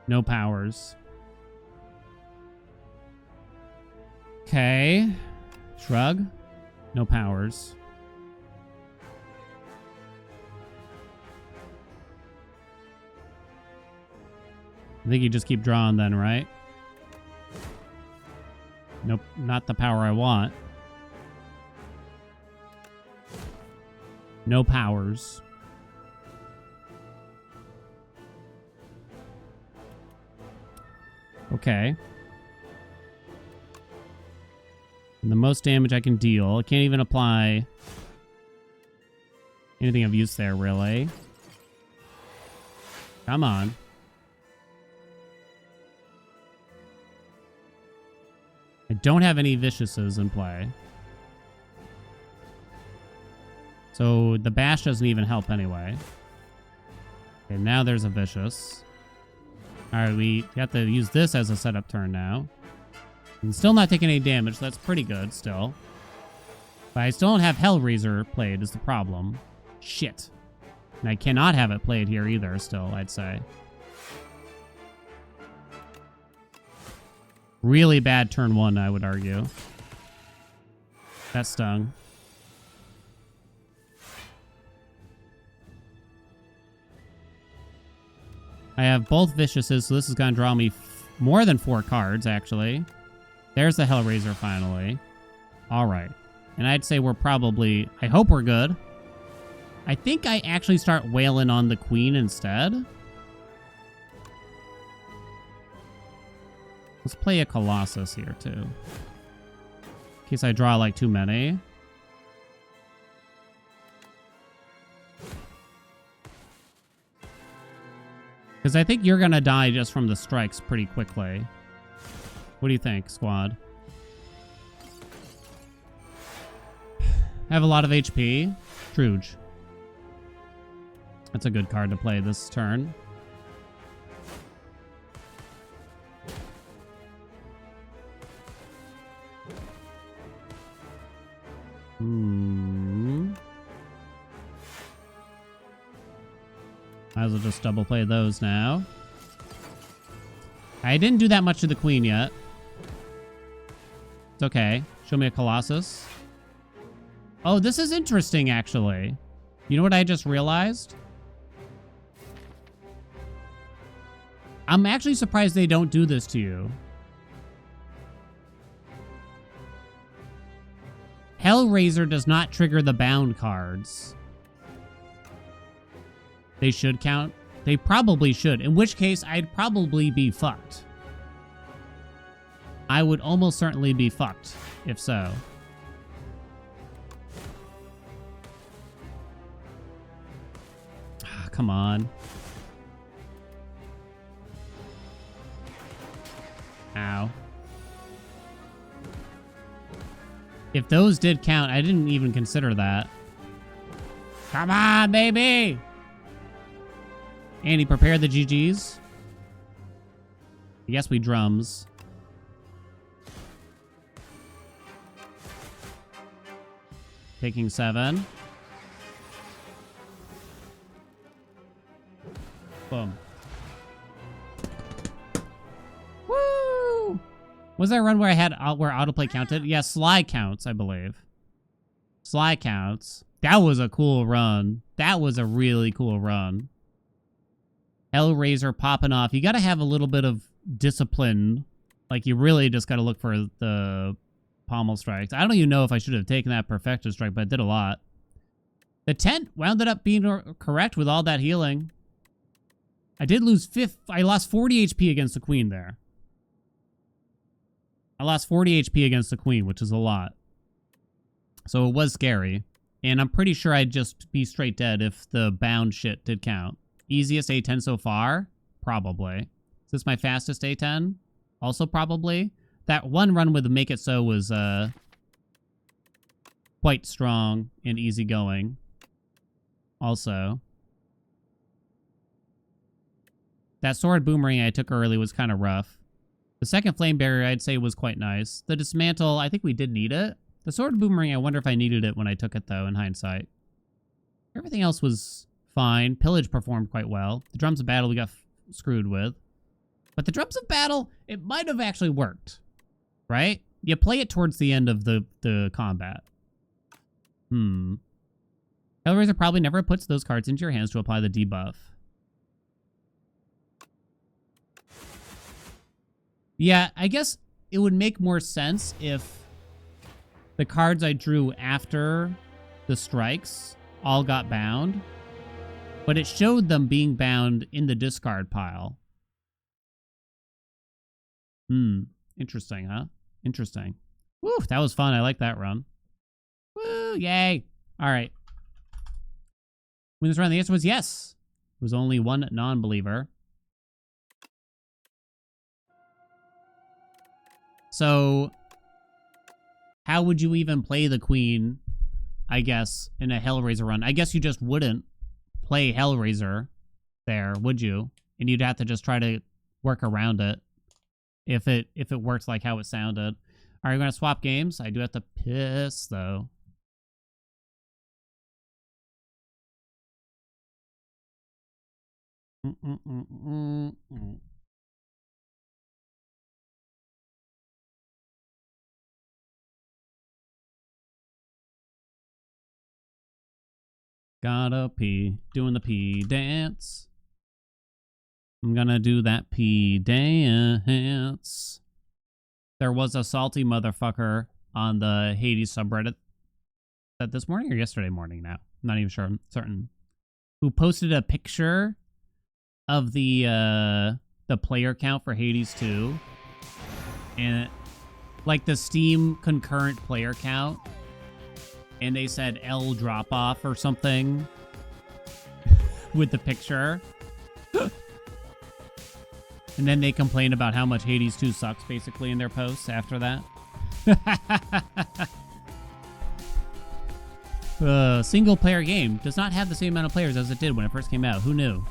No powers. Okay. Shrug. No powers. I think you just keep drawing then, right? Nope, not the power I want. No powers. Okay. And the most damage I can deal. I can't even apply anything of use there, really. Come on. I don't have any Viciouses in play. So the bash doesn't even help anyway. Okay, now there's a Vicious. Alright, we have to use this as a setup turn now. I'm still not taking any damage, so that's pretty good still. But I still don't have Hellraiser played is the problem. Shit. And I cannot have it played here either still, I'd say. Really bad turn 1, I would argue. That stung. I have both Viciouses, so this is going to draw me more than 4 cards, actually. There's the Hellraiser, finally. Alright. And I'd say we're probably... I hope we're good. I think I actually start wailing on the Queen instead. Let's play a Colossus here, too. In case I draw, like, too many. Because I think you're going to die just from the strikes pretty quickly. What do you think, squad? I have a lot of HP. Truge. That's a good card to play this turn. Might as well just double play those now. I didn't do that much to the Queen yet. It's okay. Show me a Colossus. Oh, this is interesting, actually. You know what I just realized? I'm actually surprised they don't do this to you. Hellraiser does not trigger the bound cards. They should count. They probably should. In which case, I'd probably be fucked. I would almost certainly be fucked, if so. Ah, come on. Ow. If those did count, I didn't even consider that. Come on, baby! Andy, prepare the GGs. Yes, we drums. Taking 7. Boom. Woo! Was there a run where I had where autoplay counted? Yeah, Sly counts, I believe. Sly counts. That was a cool run. That was a really cool run. Hellraiser popping off. You got to have a little bit of discipline. Like, you really just got to look for the pommel strikes. I don't even know if I should have taken that perfecto strike, but I did a lot. The tent wound up being correct with all that healing. I did lose I lost 40 HP against the queen there. I lost 40 HP against the queen, which is a lot. So it was scary. And I'm pretty sure I'd just be straight dead if the bound shit did count. Easiest A10 so far? Probably. Is this my fastest A10? Also probably. That one run with the Make It So was quite strong and easygoing. Also. That sword boomerang I took early was kind of rough. The second flame barrier I'd say was quite nice. The dismantle, I think we did need it. The sword boomerang, I wonder if I needed it when I took it, though, in hindsight. Everything else was fine. Pillage performed quite well. The drums of battle we got screwed with. But the drums of battle, it might have actually worked. Right? You play it towards the end of the combat. Hellraiser probably never puts those cards into your hands to apply the debuff. Yeah, I guess it would make more sense if the cards I drew after the strikes all got bound, but it showed them being bound in the discard pile. Interesting, huh? Interesting. Woo, that was fun. I like that run. Woo, yay. All right. Win this round, the answer was yes. It was only one non-believer. So, how would you even play the queen, I guess, in a Hellraiser run? I guess you just wouldn't play Hellraiser there, would you? And you'd have to just try to work around it if it worked like how it sounded. Are you going to swap games? I do have to piss, though. Gotta pee. Doing the pee dance. I'm gonna do that pee dance. There was a salty motherfucker on the Hades subreddit that this morning or yesterday morning now. I'm not even sure. I'm certain. Who posted a picture of the player count for Hades 2. And like the Steam concurrent player count. And they said L drop off or something with the picture. And then they complain about how much Hades 2 sucks, basically, in their posts after that. Single player game does not have the same amount of players as it did when it first came out. Who knew?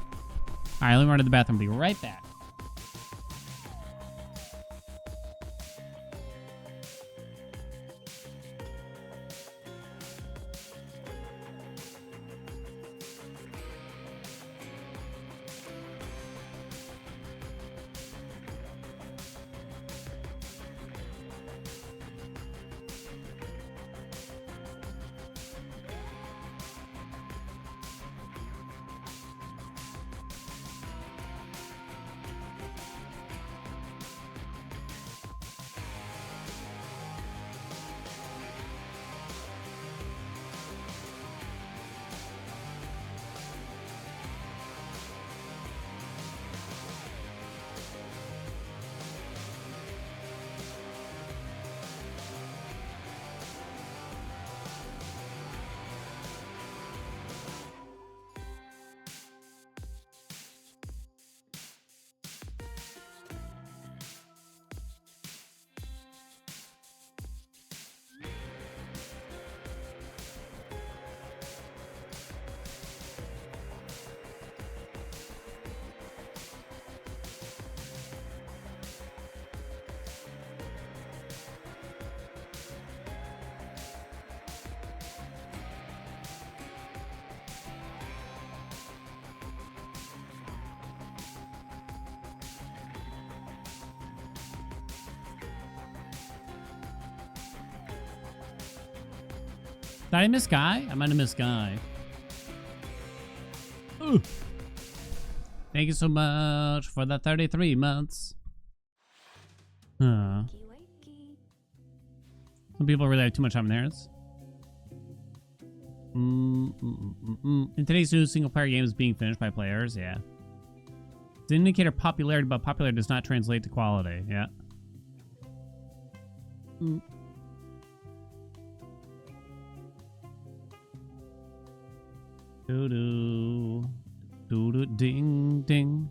All right, let me run to the bathroom. Be right back. Did I miss Guy? I might have missed Guy. Ooh. Thank you so much for the 33 months. Huh. Some people really have too much time in theirs. In today's news, single-player games being finished by players, yeah. It's an indicator of popularity, but popular does not translate to quality, yeah. Doo-doo. Doo-doo, ding, ding.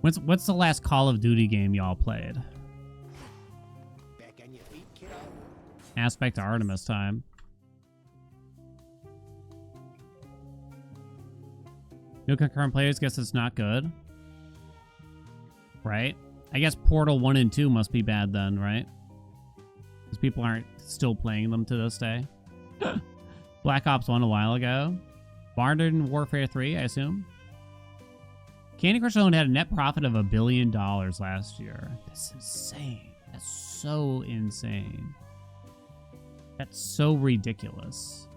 What's the last Call of Duty game y'all played? Back on your feet, kiddo. Aspect to Artemis time. No concurrent players, guess it's not good. Right? I guess Portal 1 and 2 must be bad then, right? Because people aren't still playing them to this day. Black Ops 1 a while ago. Modern Warfare 3, I assume. Candy Crush alone had a net profit of $1 billion last year. That's insane. That's so insane. That's so ridiculous.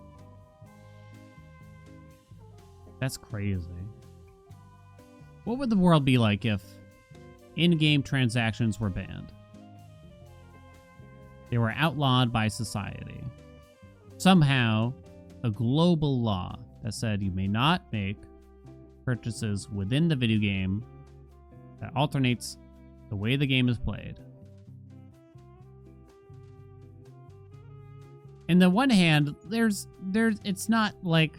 That's crazy. What would the world be like if in-game transactions were banned? They were outlawed by society. Somehow, a global law that said you may not make purchases within the video game that alternates the way the game is played. On the one hand, it's not like,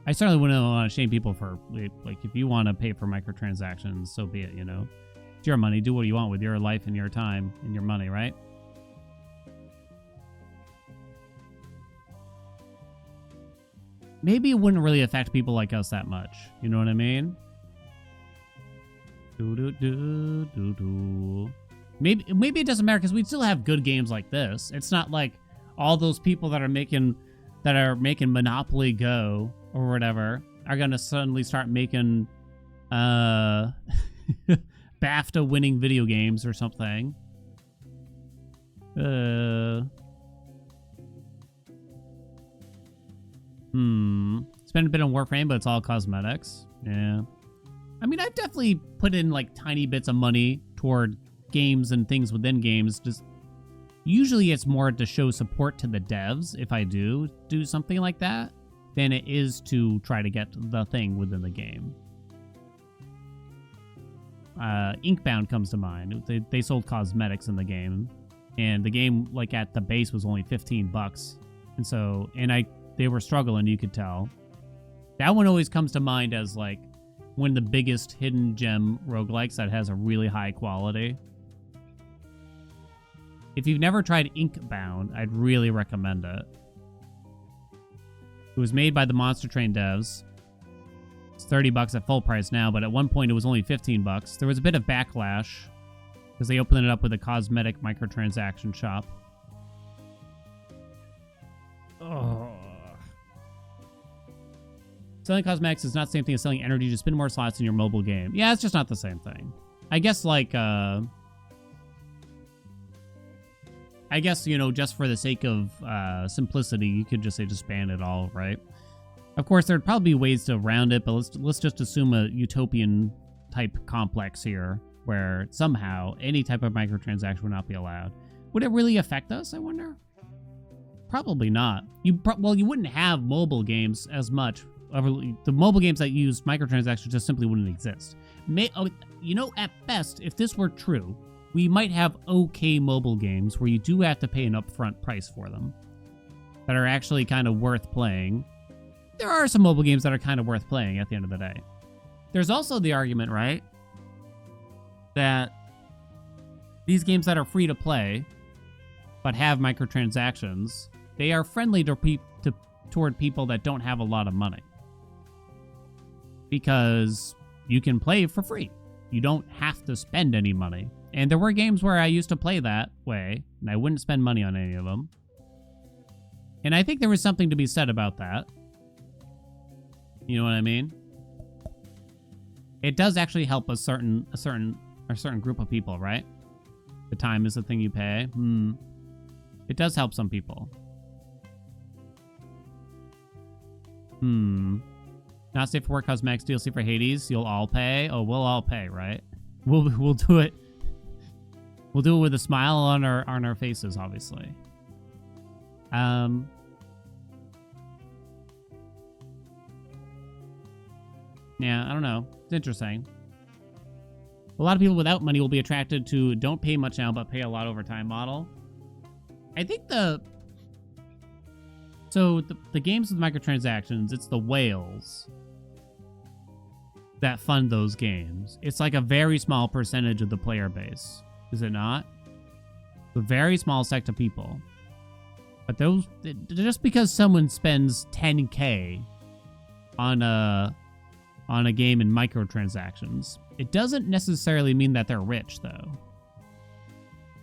I certainly wouldn't want to shame people for, like, if you want to pay for microtransactions, so be it, you know? It's your money, do what you want with your life and your time and your money, right? Maybe it wouldn't really affect people like us that much. You know what I mean? Maybe it doesn't matter because we'd still have good games like this. It's not like all those people that are making Monopoly Go or whatever are gonna suddenly start making BAFTA winning video games or something. Spend a bit on Warframe, but it's all cosmetics. Yeah. I mean, I've definitely put in like tiny bits of money toward games and things within games. Just usually it's more to show support to the devs if I do something like that than it is to try to get the thing within the game. Inkbound comes to mind. They sold cosmetics in the game, and the game like at the base was only $15, and so they were struggling, you could tell. That one always comes to mind as like one of the biggest hidden gem roguelikes that has a really high quality. If you've never tried Inkbound, I'd really recommend it. It was made by the Monster Train devs. It's $30 at full price now, but at one point it was only $15. There was a bit of backlash because they opened it up with a cosmetic microtransaction shop. Oh. Selling cosmetics is not the same thing as selling energy to spin more slots in your mobile game. Yeah, it's just not the same thing. I guess, like, you know, just for the sake of simplicity, you could just say just ban it all, right? Of course, there'd probably be ways to round it, but let's just assume a utopian type complex here, where somehow any type of microtransaction would not be allowed. Would it really affect us, I wonder? Probably not. Well, you wouldn't have mobile games as much. The mobile games that use microtransactions just simply wouldn't exist. You know, at best, if this were true, we might have okay mobile games where you do have to pay an upfront price for them that are actually kind of worth playing. There are some mobile games that are kind of worth playing at the end of the day. There's also the argument, right, that these games that are free to play but have microtransactions, they are friendly toward people that don't have a lot of money. Because you can play for free. You don't have to spend any money. And there were games where I used to play that way, and I wouldn't spend money on any of them. And I think there was something to be said about that. You know what I mean? It does actually help a certain group of people, right? The time is the thing you pay. It does help some people. Not safe for work cosmetics DLC for Hades. You'll all pay. Oh, we'll all pay, right? We'll do it. We'll do it with a smile on our faces, obviously. Yeah, I don't know. It's interesting. A lot of people without money will be attracted to don't pay much now, but pay a lot over time model. I think the games with microtransactions, it's the whales that fund those games. It's like a very small percentage of the player base, is it not? A very small sect of people. But those, just because someone spends 10K on a game in microtransactions, it doesn't necessarily mean that they're rich, though.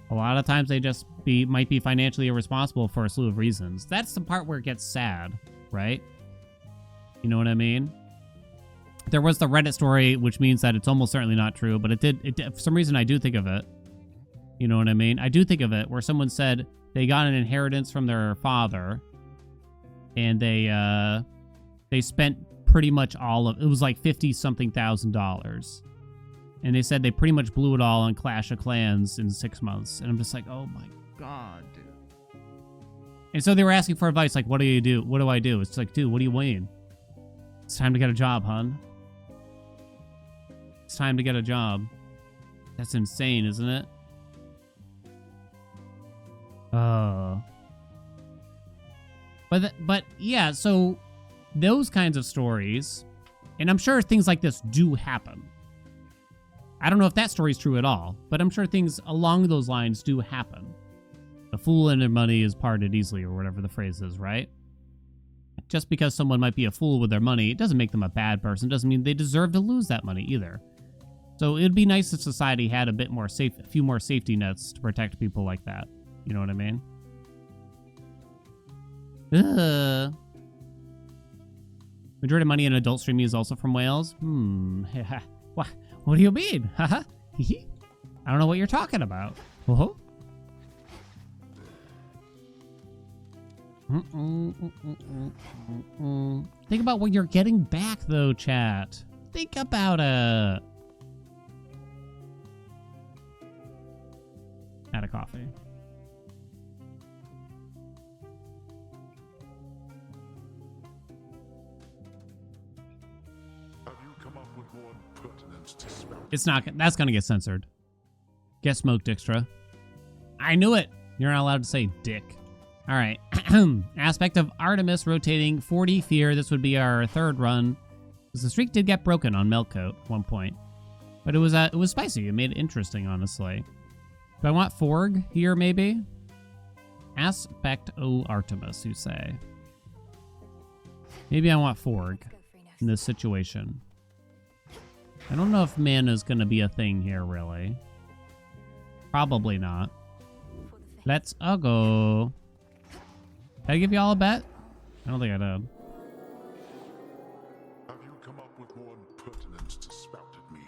A lot of times they just might be financially irresponsible for a slew of reasons. That's the part where it gets sad, right? You know what I mean? There was the Reddit story, which means that it's almost certainly not true, but it did, for some reason I do think of it. You know what I mean? I do think of it, where someone said they got an inheritance from their father, and they spent pretty much all of it. Was like $50-something thousand. And they said they pretty much blew it all on Clash of Clans in 6 months. And I'm just like, oh my God, dude. And so they were asking for advice, like, what do you do? What do I do? It's like, dude, what do you mean? It's time to get a job, hun. It's time to get a job. That's insane, isn't it? But yeah, so those kinds of stories, and I'm sure things like this do happen. I don't know if that story's true at all, but I'm sure things along those lines do happen. A fool and their money is parted easily, or whatever the phrase is, right? Just because someone might be a fool with their money, it doesn't make them a bad person. It doesn't mean they deserve to lose that money either. So it'd be nice if society had a few more safety nets to protect people like that. You know what I mean? Majority of money in adult streaming is also from whales. What do you mean? Haha. I don't know what you're talking about. Think about what you're getting back, though, chat. Think about it. Out of coffee. Have you come up with more pertinence to spout? It's not. That's gonna get censored. Get smoked, Dijkstra. I knew it. You're not allowed to say dick. All right. Aspect of Artemis rotating 40 fear. This would be our third run, because the streak did get broken on Meltcoat at one point, but it was spicy. It made it interesting, honestly. Do I want Forg here, maybe? Aspect O Artemis, you say? Maybe I want Forg in this situation. I don't know if mana is going to be a thing here, really. Probably not. Let's go. Did I give y'all a bet? I don't think I did. Have you come up with more pertinence to spout at me?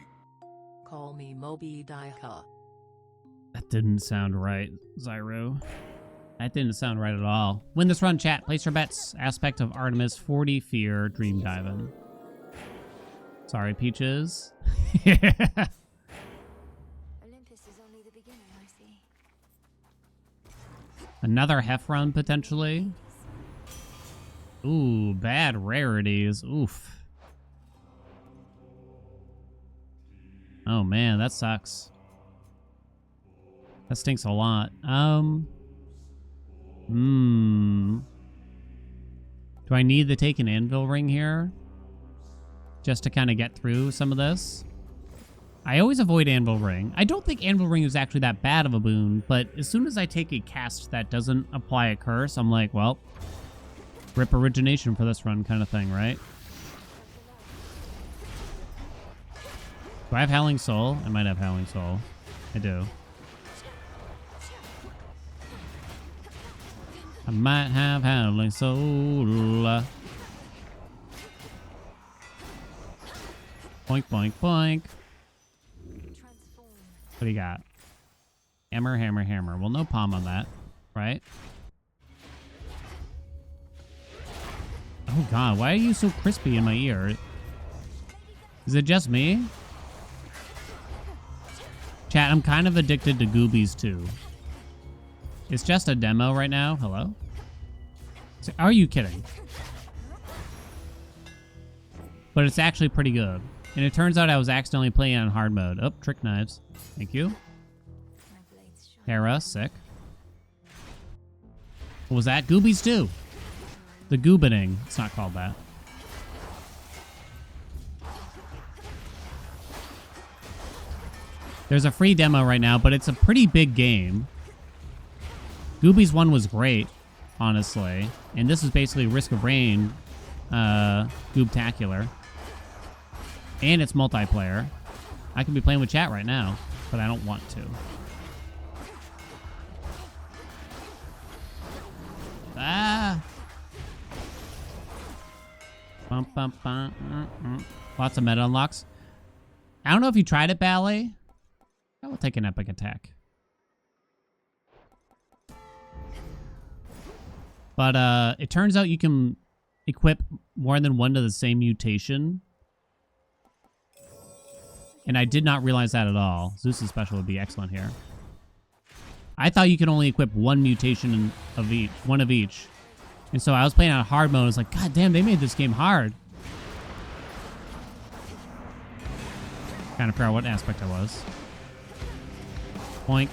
Call me Moby Daiha. That didn't sound right, Zyro. That didn't sound right at all. Win this run, chat. Place your bets. Aspect of Artemis, 40 fear, Dream Divin. Sorry, Peaches. Olympus is only the beginning, I see. Another Hef run, potentially. Ooh, bad rarities. Oof. Oh, man, that sucks. That stinks a lot. Do I need the Taken Anvil ring here? Just to kind of get through some of this? I always avoid Anvil Ring. I don't think Anvil Ring is actually that bad of a boon, but as soon as I take a cast that doesn't apply a curse, I'm like, well, rip origination for this run kind of thing, right? Do I have Howling Soul? I might have Howling Soul. I do. I might have Howling Soul. Boink, boink, boink. What do you got? Hammer, hammer, hammer. Well, no palm on that, right? Oh god, why are you so crispy in my ear? Is it just me? Chat, I'm kind of addicted to Goobies too. It's just a demo right now. Hello? Are you kidding? But it's actually pretty good. And it turns out I was accidentally playing on hard mode. Oh, trick knives. Thank you. Hera, sick. What was that? Goobies too. The goobining. It's not called that. There's a free demo right now, but it's a pretty big game. Goobies 1 was great, honestly. And this is basically Risk of Rain Goobtacular. And it's multiplayer. I could be playing with chat right now, but I don't want to. Ah! Bum, bum, bum, Lots of meta unlocks. I don't know if you tried it, Ballet. I will take an epic attack. But it turns out you can equip more than one to the same mutation. And I did not realize that at all. Zeus's special would be excellent here. I thought you could only equip one mutation of each, one of each. And so I was playing on hard mode. I was like, God damn, they made this game hard. Kind of forgot what aspect I was. Poink.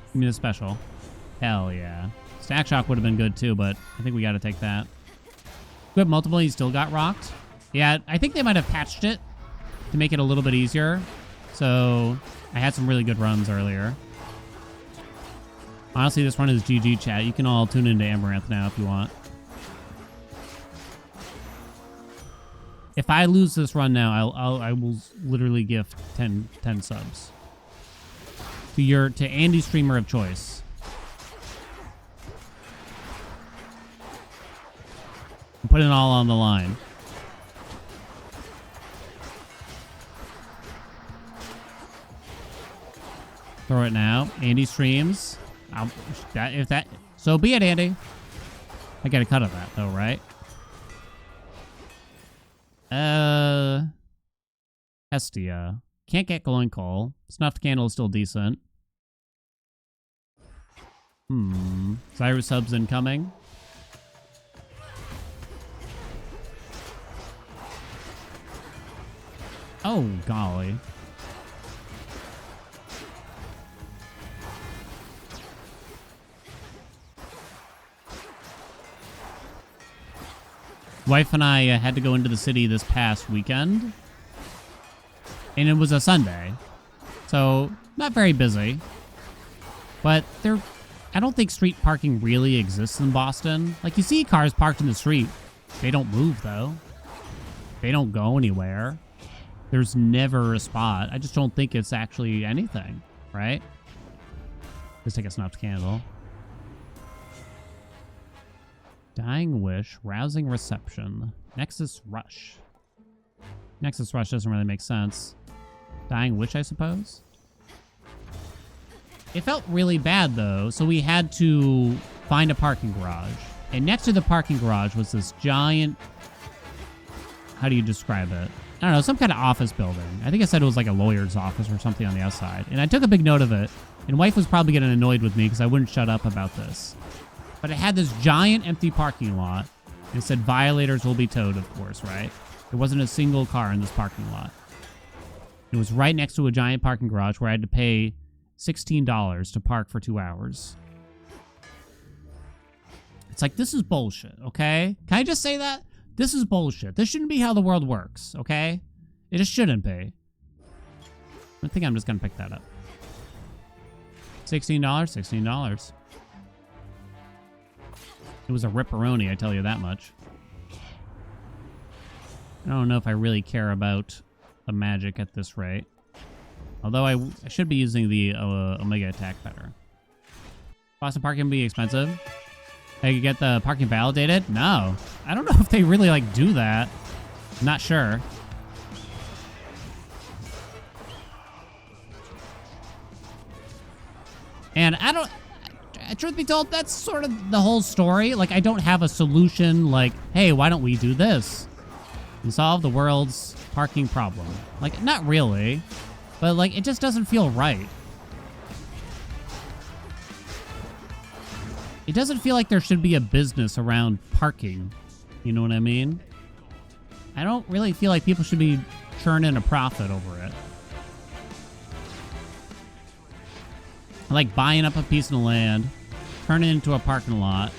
Give me the special. Hell yeah. Stack Shock would have been good too, but I think we got to take that. Equip multiple, you still got rocked. Yeah, I think they might have patched it to make it a little bit easier. So I had some really good runs earlier. Honestly, this run is GG, chat. You can all tune into Amaranth now if you want. If I lose this run now, I will literally gift 10 subs to Andy's streamer of choice. I'm putting it all on the line. Throw it now. Andy streams. So be it, Andy. I got a cut of that though, right? Hestia. Can't get glowing coal. Snuffed candle is still decent. Cyrus subs incoming. Oh, golly. Wife and I had to go into the city this past weekend. And it was a Sunday. So, not very busy. But I don't think street parking really exists in Boston. Like, you see cars parked in the street. They don't move, though. They don't go anywhere. There's never a spot. I just don't think it's actually anything, right? Let's take a snuffed candle. Dying Wish, Rousing Reception, Nexus Rush. Nexus Rush doesn't really make sense. Dying Wish, I suppose? It felt really bad, though, so we had to find a parking garage. And next to the parking garage was this giant... How do you describe it? I don't know, some kind of office building. I think I said it was like a lawyer's office or something on the outside. And I took a big note of it. And wife was probably getting annoyed with me because I wouldn't shut up about this. But it had this giant empty parking lot. And it said violators will be towed, of course, right? There wasn't a single car in this parking lot. It was right next to a giant parking garage where I had to pay $16 to park for 2 hours. It's like, this is bullshit, okay? Can I just say that? This is bullshit. This shouldn't be how the world works, okay? It just shouldn't be. I think I'm just going to pick that up. $16? $16. It was a ripperoni, I tell you that much. I don't know if I really care about the magic at this rate. Although I should be using the Omega attack better. Boston parking can be expensive. I could get the parking validated? No. I don't know if they really, like, do that. I'm not sure. And I don't... Truth be told, that's sort of the whole story. Like, I don't have a solution like, hey, why don't we do this and solve the world's parking problem? Like, not really. But, like, it just doesn't feel right. It doesn't feel like there should be a business around parking. You know what I mean? I don't really feel like people should be churning a profit over it. I like buying up a piece of land, turn it into a parking lot.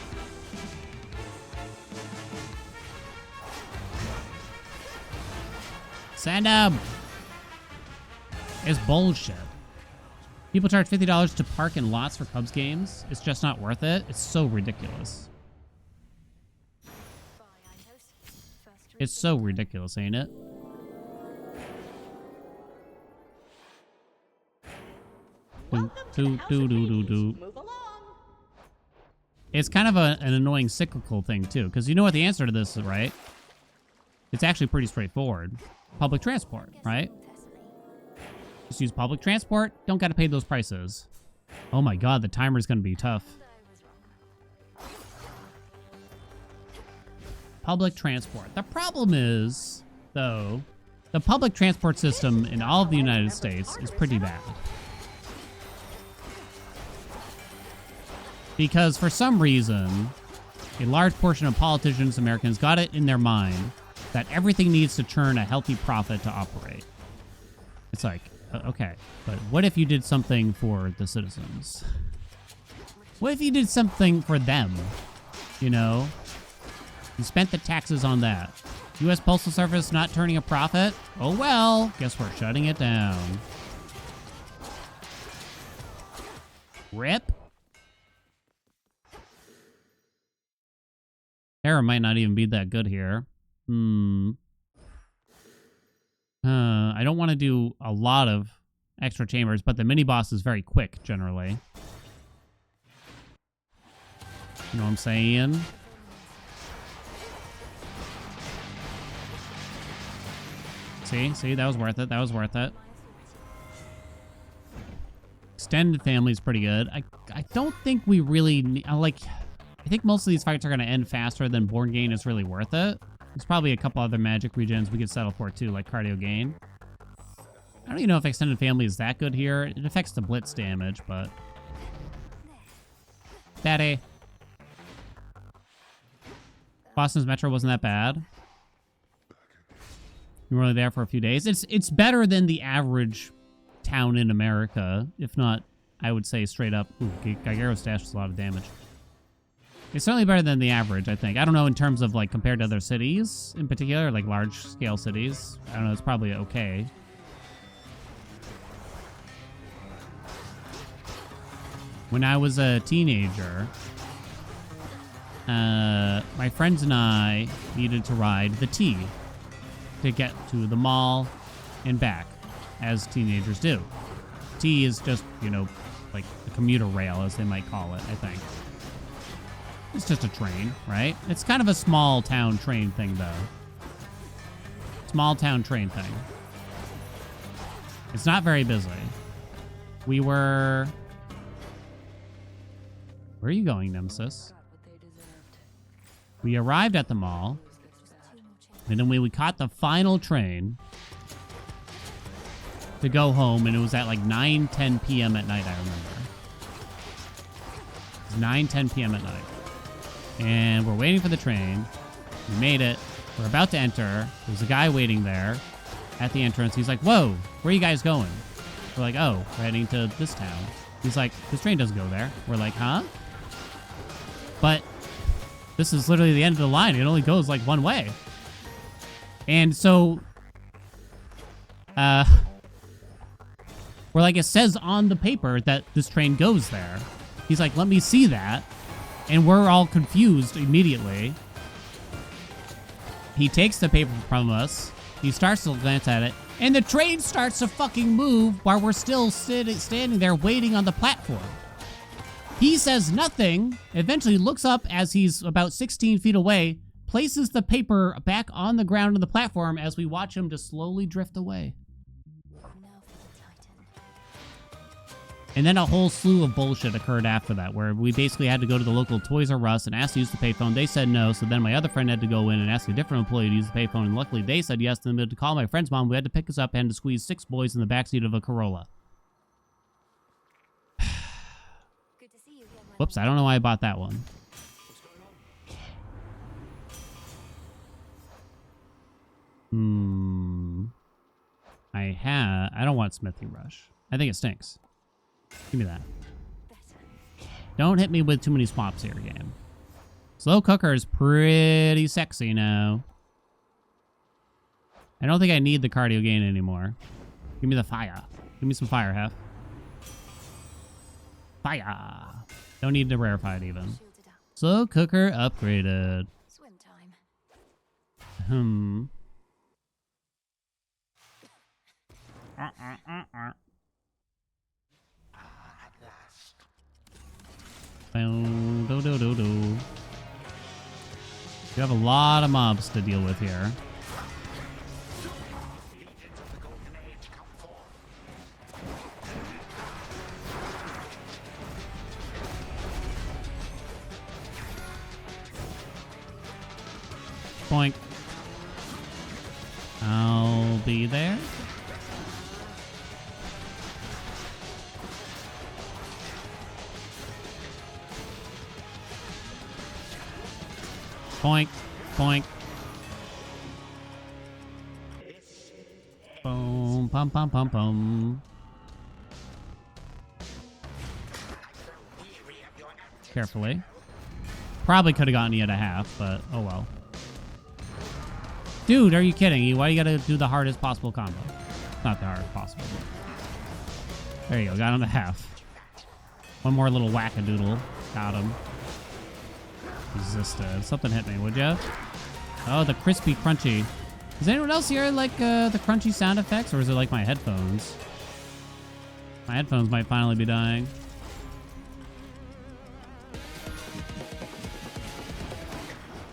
Send them! It's bullshit. People charge $50 to park in lots for Cubs games. It's just not worth it. It's so ridiculous. It's so ridiculous, ain't it? It's kind of an annoying cyclical thing, too, because you know what the answer to this is, right? It's actually pretty straightforward. Public transport, right? Just use public transport. Don't got to pay those prices. Oh my god, the timer's going to be tough. Public transport. The problem is, though, the public transport system in all of the United States is pretty bad. Because for some reason, a large portion of politicians, Americans, got it in their mind that everything needs to churn a healthy profit to operate. It's like, okay, but what if you did something for the citizens? What if you did something for them? You know? You spent the taxes on that. U.S. Postal Service not turning a profit? Oh well, guess we're shutting it down. Rip. Error might not even be that good here. I don't want to do a lot of extra chambers, but the mini boss is very quick, generally. You know what I'm saying? See, that was worth it. That was worth it. Extended family is pretty good. I don't think we really need, I think most of these fights are going to end faster than Born Gain is really worth it. There's probably a couple other magic regens we could settle for too, like Cardio Gain. I don't even know if Extended Family is that good here. It affects the blitz damage, but... Daddy. Boston's Metro wasn't that bad. You were only there for a few days. It's better than the average town in America. If not, I would say straight up, ooh, Gigero Stash was a lot of damage. It's certainly better than the average, I think. I don't know in terms of, like, compared to other cities in particular, like large-scale cities. I don't know, it's probably okay. When I was a teenager, my friends and I needed to ride the T to get to the mall and back, as teenagers do. T is just, you know, like a commuter rail, as they might call it, I think. It's just a train, right? It's kind of a small town train thing, though. Small town train thing. It's not very busy. We were... Where are you going, Nemesis? We arrived at the mall, and then we caught the final train to go home, and it was at like 9-10 p.m. at night, I remember. It was 9-10 p.m. at night. And we're waiting for the train. We made it. We're about to enter. There's a guy waiting there at the entrance. He's like, whoa, where are you guys going? We're like, oh, we're heading to this town. He's like, this train doesn't go there. We're like, huh? But this is literally the end of the line. It only goes like one way. And so, we're like, it says on the paper that this train goes there. He's like, let me see that. And we're all confused immediately. He takes the paper from us. He starts to glance at it. And the train starts to fucking move while we're still standing there waiting on the platform. He says nothing, eventually looks up as he's about 16 feet away, places the paper back on the ground on the platform as we watch him just slowly drift away. And then a whole slew of bullshit occurred after that, where we basically had to go to the local Toys R Us and ask to use the payphone. They said no, so then my other friend had to go in and ask a different employee to use the payphone, and luckily they said yes, and then we had to call my friend's mom. We had to pick us up and to squeeze 6 boys in the backseat of a Corolla. Good to see you here, my Whoops, I don't know why I bought that one. I don't want Smithy Rush. I think it stinks. Give me that. better. Don't hit me with too many swaps here, game. Slow cooker is pretty sexy now. I don't think I need the cardio gain anymore. Give me the fire. Give me some fire, Hef. Fire. Don't need to rarefy it even. Shielded up. Slow cooker upgraded. Swim time. Do, do, do, do. You have a lot of mobs to deal with here. Boink. I'll be there. Boink, boink. Boom, pum, pum, pum, pum. Carefully. Probably could have gotten you at a half, but oh well. Dude, are you kidding? Why you gotta do the hardest possible combo? Not the hardest possible. There you go, got him to half. One more little wackadoodle. Got him. Resisted. Something hit me, would ya? Oh, the crispy crunchy. Does anyone else hear like the crunchy sound effects, or is it like my headphones? My headphones might finally be dying.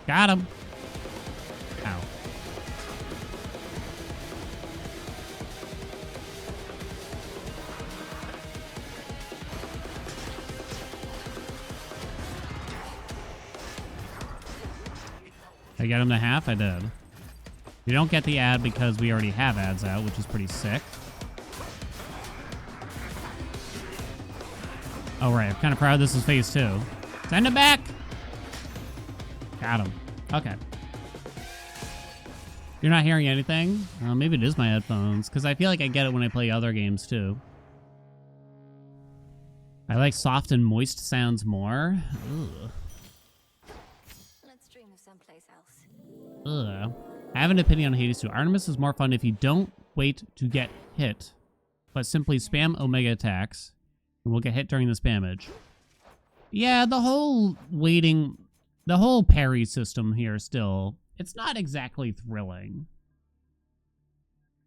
Got him. Ow. I get him to half? I did. You don't get the ad because we already have ads out, which is pretty sick. Oh, right. I'm kind of proud this is phase 2. Send him back! Got him. Okay. You're not hearing anything? Maybe it is my headphones, because I feel like I get it when I play other games, too. I like soft and moist sounds more. Ugh. Let's dream of someplace else. Ugh. I have an opinion on Hades 2. Artemis is more fun if you don't wait to get hit, but simply spam Omega attacks, and we'll get hit during the spammage. Yeah, the whole waiting, the whole parry system here still, it's not exactly thrilling.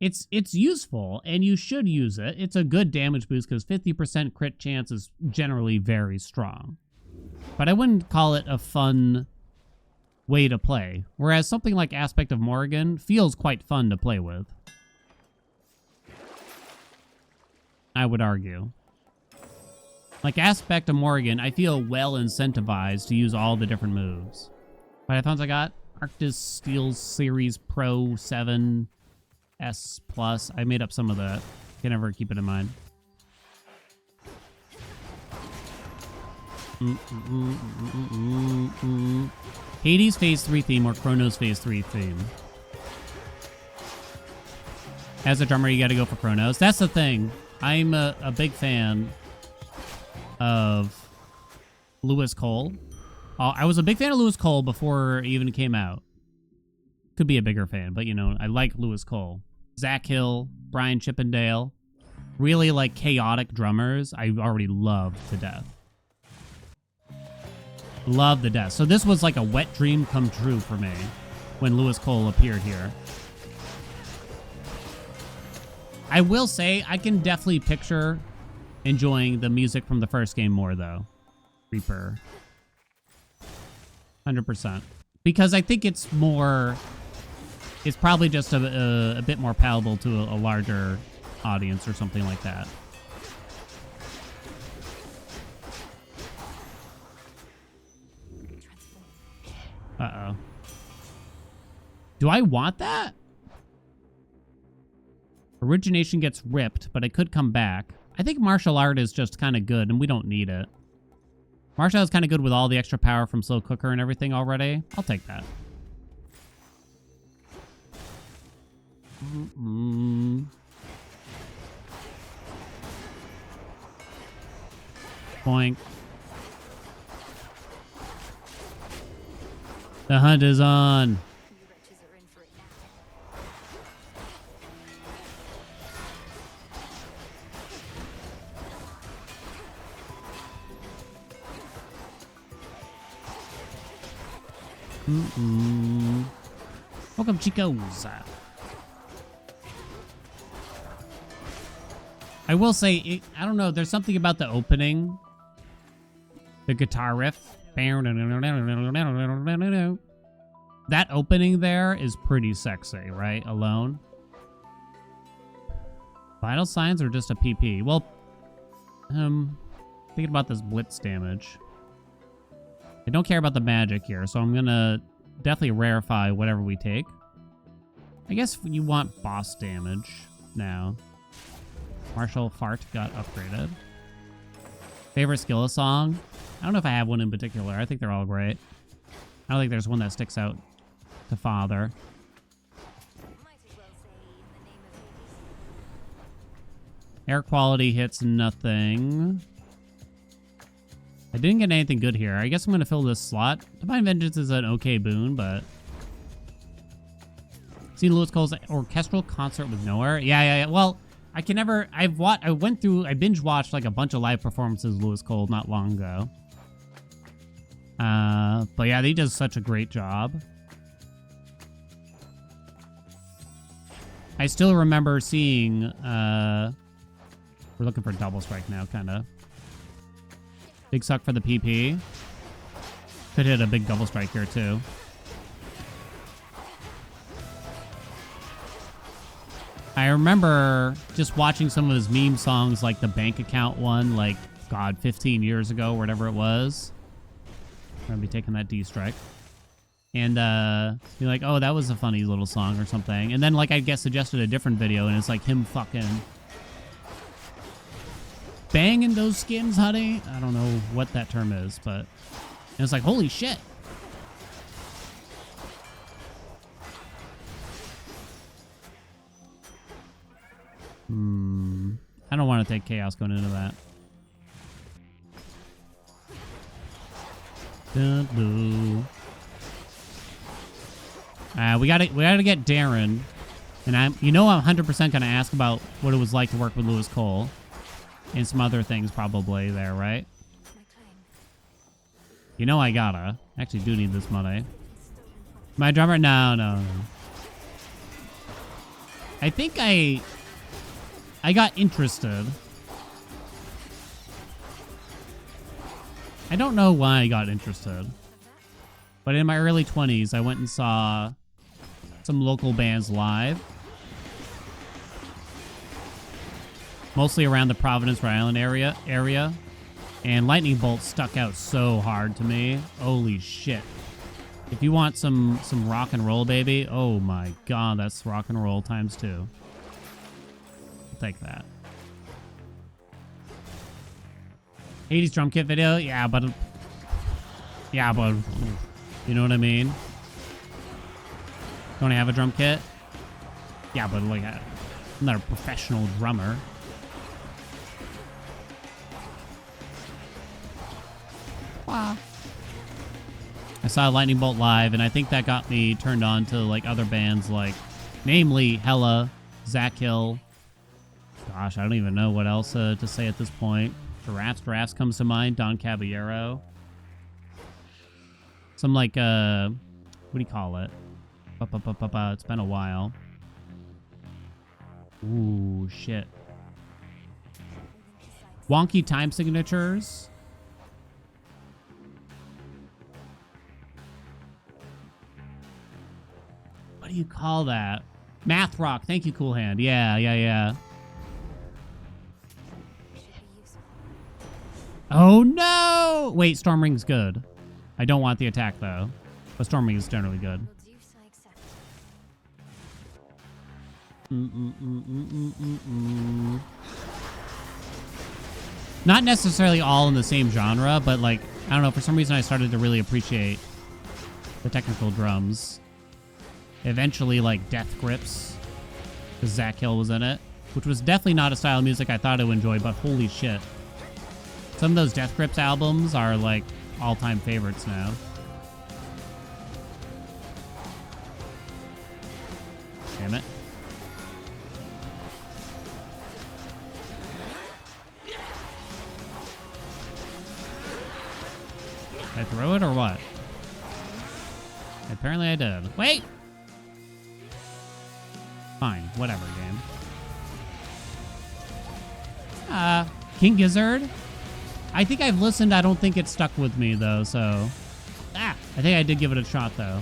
It's useful, and you should use it. It's a good damage boost because 50% crit chance is generally very strong. But I wouldn't call it a fun way to play, whereas something like Aspect of Morrigan feels quite fun to play with. I would argue. Like Aspect of Morrigan, I feel well incentivized to use all the different moves. What headphones I got? Arctis Steel Series Pro 7 S Plus. I made up some of that. Can never keep it in mind. Hades Phase 3 theme or Chronos Phase 3 theme? As a drummer, you gotta go for Chronos. That's the thing. I'm a big fan of Lewis Cole. I was a big fan of Lewis Cole before it even came out. Could be a bigger fan, but you know, I like Lewis Cole. Zach Hill, Brian Chippendale. Really like chaotic drummers I already love to death. Love the death. So this was like a wet dream come true for me when Lewis Cole appeared here. I will say I can definitely picture enjoying the music from the first game more though. Reaper. 100%. Because I think it's more... It's probably just a bit more palatable to a larger audience or something like that. Uh-oh. Do I want that? Origination gets ripped, but it could come back. I think martial art is just kind of good, and we don't need it. Martial art is kind of good with all the extra power from slow cooker and everything already. I'll take that. Boink. The hunt is on. You wretches are in for it now. Welcome, chicos. I will say, I don't know, there's something about the opening. The guitar riff. That opening there is pretty sexy, right? Alone. Vital signs or just a PP? Well, thinking about this blitz damage. I don't care about the magic here, so I'm gonna definitely rarefy whatever we take. I guess you want boss damage now. Martial Fart got upgraded. Favorite skill song? I don't know if I have one in particular. I think they're all great. I don't think there's one that sticks out to Father. Might as well say in the name of Hades. Air quality hits nothing. I didn't get anything good here. I guess I'm going to fill this slot. Divine Vengeance is an okay boon, but... Seen Lewis Cole's orchestral concert with Nowhere? Yeah. Well, I can never... I binge watched like a bunch of live performances of Lewis Cole not long ago. But yeah, he does such a great job. I still remember seeing, we're looking for double strike now, kind of. Big suck for the PP. Could hit a big double strike here, too. I remember just watching some of his meme songs, like the bank account one, like, God, 15 years ago, whatever it was. I'm gonna be taking that D-strike. And, be like, oh, that was a funny little song or something. And then, like, I'd get suggested a different video, and it's like him fucking banging those skins, honey. I don't know what that term is, but... And it's like, holy shit. I don't want to take Chaos going into that. We gotta get Darren, and I'm 100% gonna ask about what it was like to work with Lewis Cole, and some other things probably there, right? I gotta. Actually, do need this money. My drummer? No. I think I got interested. I don't know why I got interested. But in my early 20s, I went and saw some local bands live. Mostly around the Providence, Rhode Island area. And Lightning Bolt stuck out so hard to me. Holy shit. If you want some rock and roll, baby, oh my god, that's rock and roll times 2. I'll take that. 80s drum kit video? Yeah, but you know what I mean? Don't I have a drum kit? Yeah, but like, I'm not a professional drummer. Wow. I saw Lightning Bolt live, and I think that got me turned on to like other bands, like, namely Hella, Zach Hill. Gosh, I don't even know what else to say at this point. Giraffes comes to mind. Don Caballero. Some like, what do you call it? It's been a while. Ooh, shit. Wonky time signatures. What do you call that? Math rock. Thank you, Cool Hand. Yeah. Oh no! Wait, Storm Ring's good. I don't want the attack though. But Stormy is generally good. Will do, so I accept. Not necessarily all in the same genre, but like, I don't know, for some reason I started to really appreciate the technical drums. Eventually, like, Death Grips, because Zach Hill was in it, which was definitely not a style of music I thought I would enjoy, but holy shit. Some of those Death Grips albums are, like, all-time favorites now. Damn it. Did I throw it or what? Apparently I did. Wait! Fine, whatever, game. King Gizzard? I think I've listened, I don't think it stuck with me though, so... I think I did give it a shot though.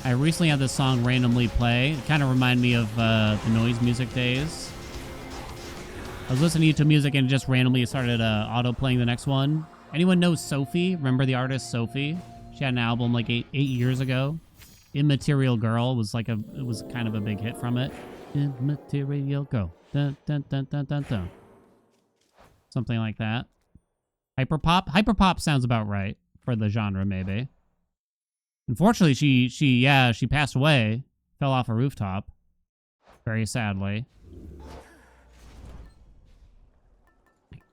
I recently had this song randomly play. It kind of reminded me of the noise music days. I was listening to music and it just randomly started auto-playing the next one. Anyone know Sophie? Remember the artist Sophie? She had an album like eight years ago. Immaterial Girl was like it was kind of a big hit from it. Immaterial Girl. Dun, dun, dun, dun, dun, dun. Something like that. Hyperpop? Hyperpop sounds about right for the genre, maybe. Unfortunately, she passed away. Fell off a rooftop. Very sadly.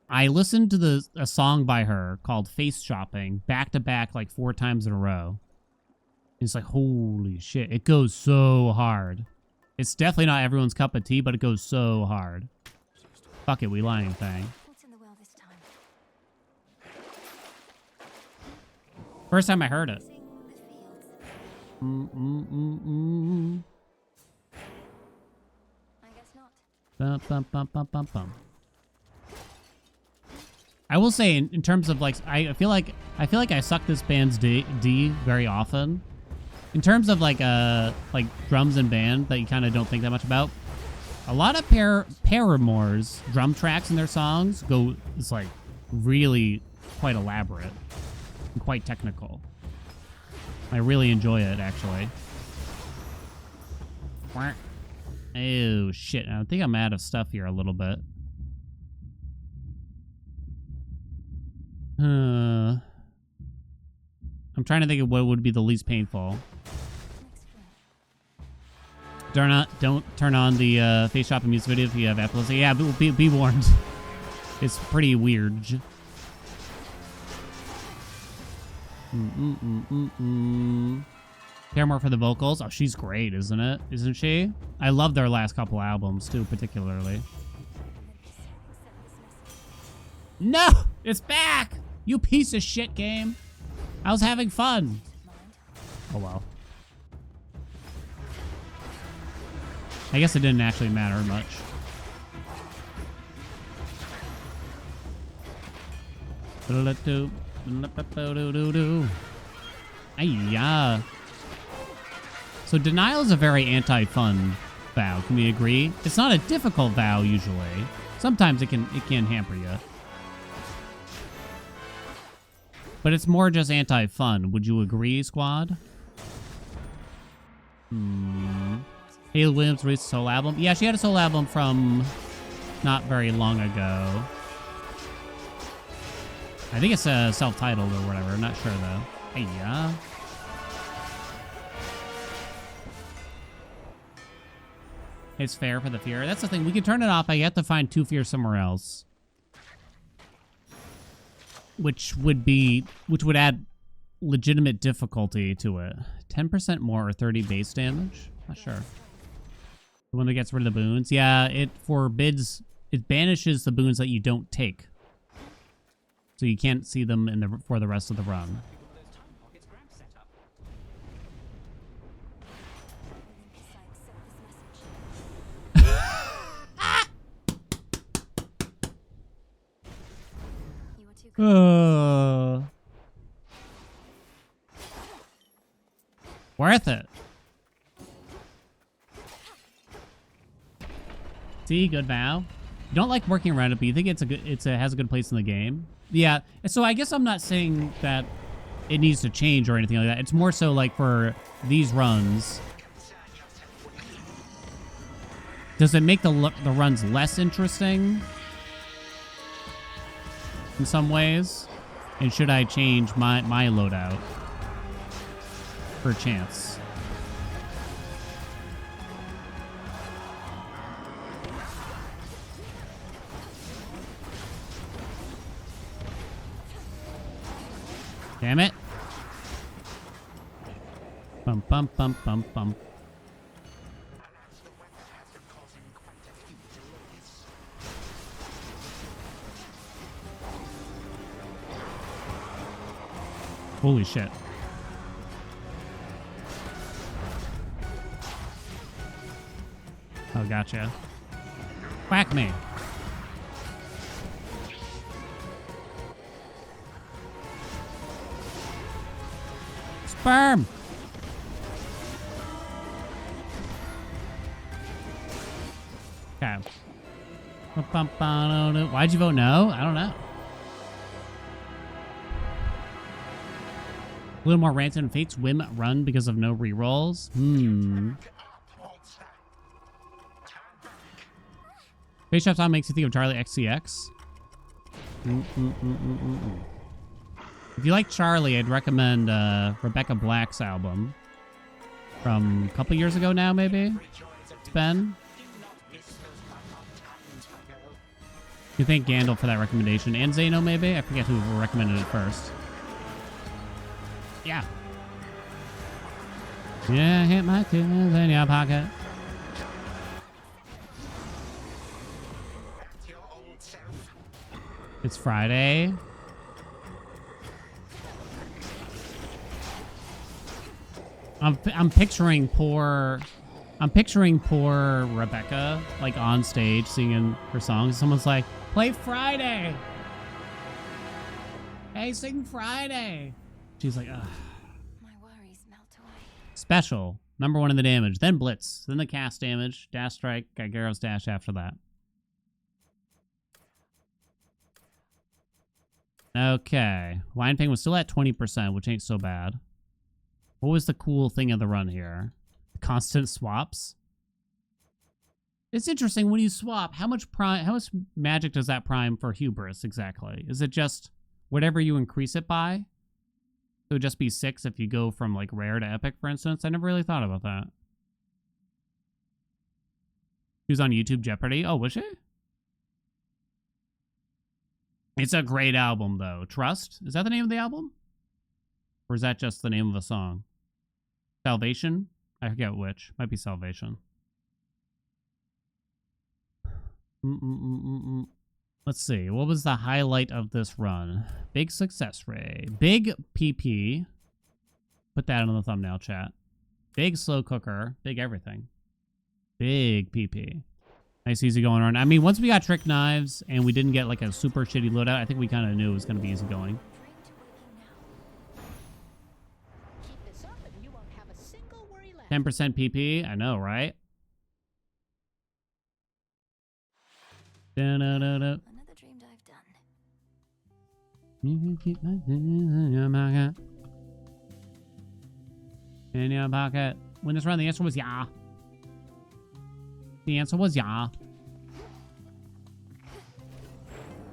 I listened to a song by her called Face Shopping back to back like 4 times in a row. It's like, holy shit. It goes so hard. It's definitely not everyone's cup of tea, but it goes so hard. Fuck it, we lying thing. What's in the well this time? First time I heard it. Sing the fields. I guess not. Bum, bum, bum, bum, bum, bum. I will say, in terms of like, I feel like I suck this band's D very often. In terms of like drums and band that you kind of don't think that much about. A lot of Paramore's drum tracks in their songs it's like really quite elaborate and quite technical. I really enjoy it actually. Oh shit! I think I'm out of stuff here a little bit. I'm trying to think of what would be the least painful. Don't turn on the face shopping music video if you have Apple. Yeah, be warned. It's pretty weird. Paramore for the vocals. Oh, she's great, isn't it? Isn't she? I love their last couple albums too, particularly. No, it's back. You piece of shit game. I was having fun. Oh, well. I guess it didn't actually matter much. Ayya. So denial is a very anti-fun vow. Can we agree? It's not a difficult vow usually. Sometimes it can hamper you. But it's more just anti-fun. Would you agree, squad? Hayley Williams released a solo album. Yeah, she had a solo album from not very long ago. I think it's self-titled or whatever. I'm not sure, though. Hey, yeah. It's fair for the fear. That's the thing. We can turn it off. I have to find 2 fear somewhere else. Which would add legitimate difficulty to it. 10% more or 30 base damage? Not sure. The one that gets rid of the boons? Yeah, it banishes the boons that you don't take. So you can't see them for the rest of the run. Worth it. See, good vow. You don't like working around it, but you think it has a good place in the game. Yeah. So I guess I'm not saying that it needs to change or anything like that. It's more so like for these runs. Does it make the runs less interesting in some ways? And should I change my loadout for a chance? Damn it. Bum, bum, bum, bum, bum. Holy shit. Oh, gotcha. Whack me. Sperm! Okay. Why'd you vote no? I don't know. A little more Rancid and Fates Whim run because of no rerolls. Face Shop Song makes you think of Charlie XCX. If you like Charlie, I'd recommend Rebecca Black's album from a couple years ago now, maybe. It's been. You thank Gandalf for that recommendation, and Zeno maybe. I forget who recommended it first. Yeah. Yeah, hit my tools in your pocket. It's Friday. I'm picturing poor Rebecca like on stage singing her songs. Someone's like, "Play Friday. Hey, sing Friday." She's like, ugh. My worries melt away. Special. Number 1 in the damage. Then Blitz. Then the cast damage. Dash Strike. Gygaros Dash after that. Okay. Lion Fang was still at 20%, which ain't so bad. What was the cool thing of the run here? Constant swaps? It's interesting when you swap, how much magic does that prime for Hubris exactly? Is it just whatever you increase it by? So it would just be 6 if you go from like rare to epic, for instance. I never really thought about that. She was on YouTube Jeopardy. Oh, was she? It's a great album, though. Trust? Is that the name of the album? Or is that just the name of a song? Salvation? I forget which. Might be Salvation. Let's see. What was the highlight of this run? Big success rate. Big PP. Put that in the thumbnail chat. Big slow cooker. Big everything. Big PP. Nice easy going on. I mean, once we got trick knives and we didn't get like a super shitty loadout, I think we kind of knew it was going to be easy going. 10% PP. I know, right? Another dream dive done. You can keep my in your pocket. In your pocket. When this run, the answer was yeah. The answer was yeah.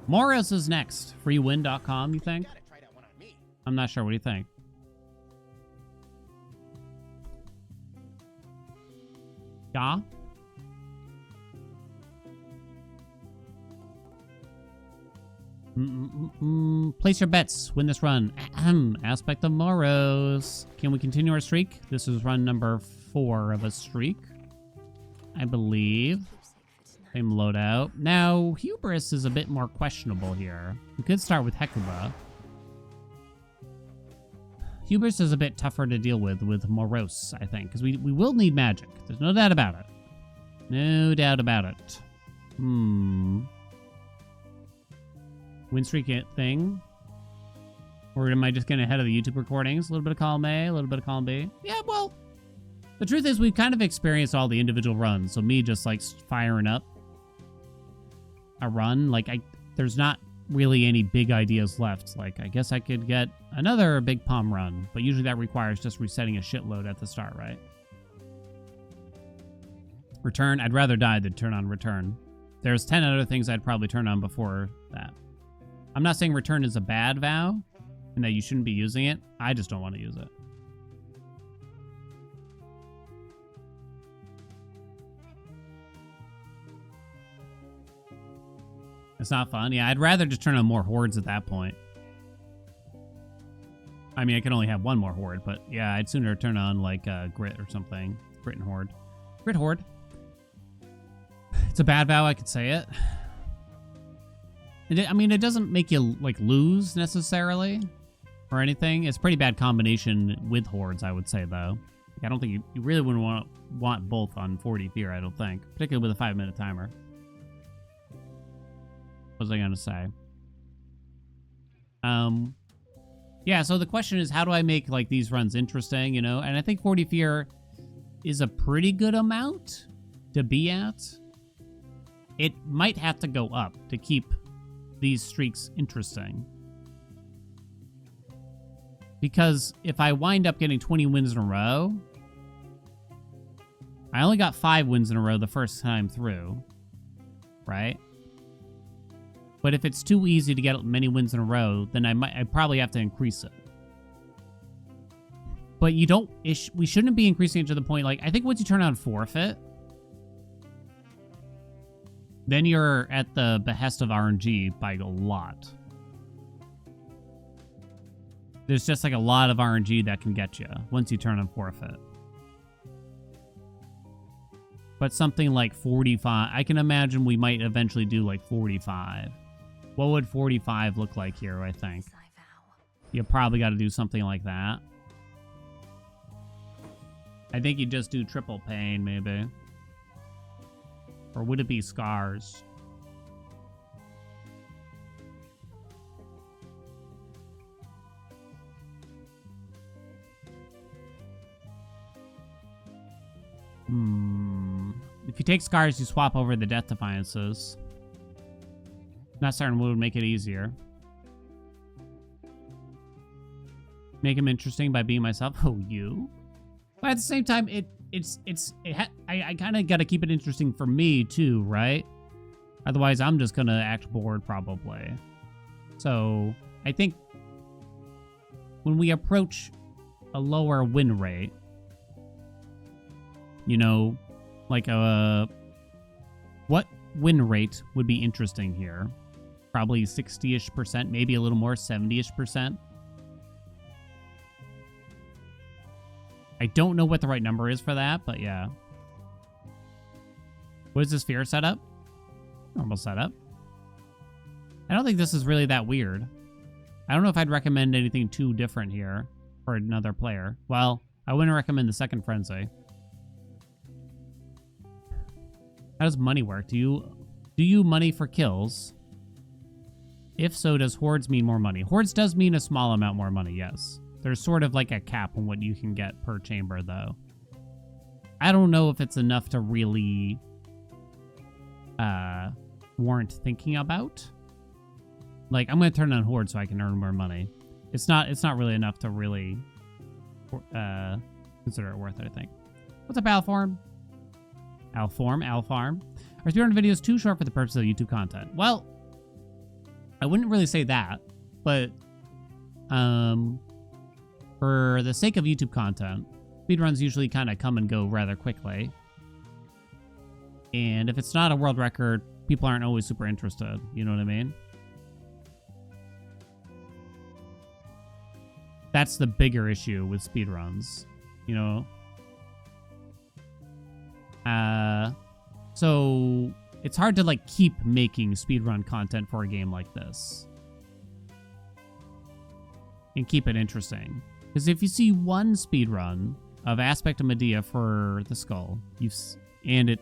Moros is next. Freewin.com, you think? I'm not sure. What do you think? Yeah? Place your bets. Win this run. Aspect of Moros. Can we continue our streak? This is run number 4 of a streak, I believe. Same loadout. Now, Hubris is a bit more questionable here. We could start with Hecuba. Hubris is a bit tougher to deal with Moros, I think, because we will need magic. There's no doubt about it. No doubt about it. Win streak thing. Or am I just getting ahead of the YouTube recordings? A little bit of column A, a little bit of column B. Yeah, well, the truth is we've kind of experienced all the individual runs. So me just like firing up a run, like there's not really any big ideas left. Like I guess I could get another big palm run, but usually that requires just resetting a shitload at the start, right? Return, I'd rather die than turn on return. There's 10 other things I'd probably turn on before that. I'm not saying return is a bad vow and that you shouldn't be using it. I just don't want to use it. It's not fun. Yeah, I'd rather just turn on more hordes at that point. I mean, I can only have one more horde, but yeah, I'd sooner turn on like Grit or something. Grit and Horde. Grit Horde. It's a bad vow, I could say it. I mean, it doesn't make you like lose necessarily or anything. It's a pretty bad combination with hordes, I would say, though. I don't think you really wouldn't want both on 40 Fear, I don't think. Particularly with a 5-minute timer. What was I gonna say? Yeah, so the question is, how do I make like these runs interesting, you know? And I think 40 Fear is a pretty good amount to be at. It might have to go up to keep these streaks interesting. Because if I wind up getting 20 wins in a row, I only got 5 wins in a row the first time through, right? But if it's too easy to get many wins in a row, then I probably have to increase it. But we shouldn't be increasing it to the point, like, I think once you turn on forfeit, then you're at the behest of RNG by a lot. There's just like a lot of RNG that can get you once you turn on forfeit. But something like 45, I can imagine we might eventually do like 45. What would 45 look like here, I think? You probably got to do something like that. I think you just do triple pain, maybe. Or would it be scars? If you take scars, you swap over the death defiances. Not certain what would make it easier. Make him interesting by being myself. Oh, you? But at the same time, I kind of got to keep it interesting for me too, right? Otherwise, I'm just gonna act bored probably. So I think when we approach a lower win rate, you know, like what win rate would be interesting here? Probably 60-ish%, maybe a little more, 70-ish%. I don't know what the right number is for that, but yeah. What is this fear setup? Normal setup. I don't think this is really that weird. I don't know if I'd recommend anything too different here for another player. Well, I wouldn't recommend the second frenzy. How does money work? Do you money for kills? If so, does hordes mean more money? Hordes does mean a small amount more money, yes. There's sort of like a cap on what you can get per chamber, though. I don't know if it's enough to really warrant thinking about. Like, I'm going to turn on horde so I can earn more money. It's not really enough to really consider it worth it, I think. What's up, Alform? Alfarm. Are speedrun videos too short for the purpose of YouTube content? Well, I wouldn't really say that, but for the sake of YouTube content, speedruns usually kind of come and go rather quickly. And if it's not a world record, people aren't always super interested. You know what I mean? That's the bigger issue with speedruns, you know? So it's hard to like keep making speedrun content for a game like this and keep it interesting. Because if you see one speedrun of Aspect of Medea for the Skull, and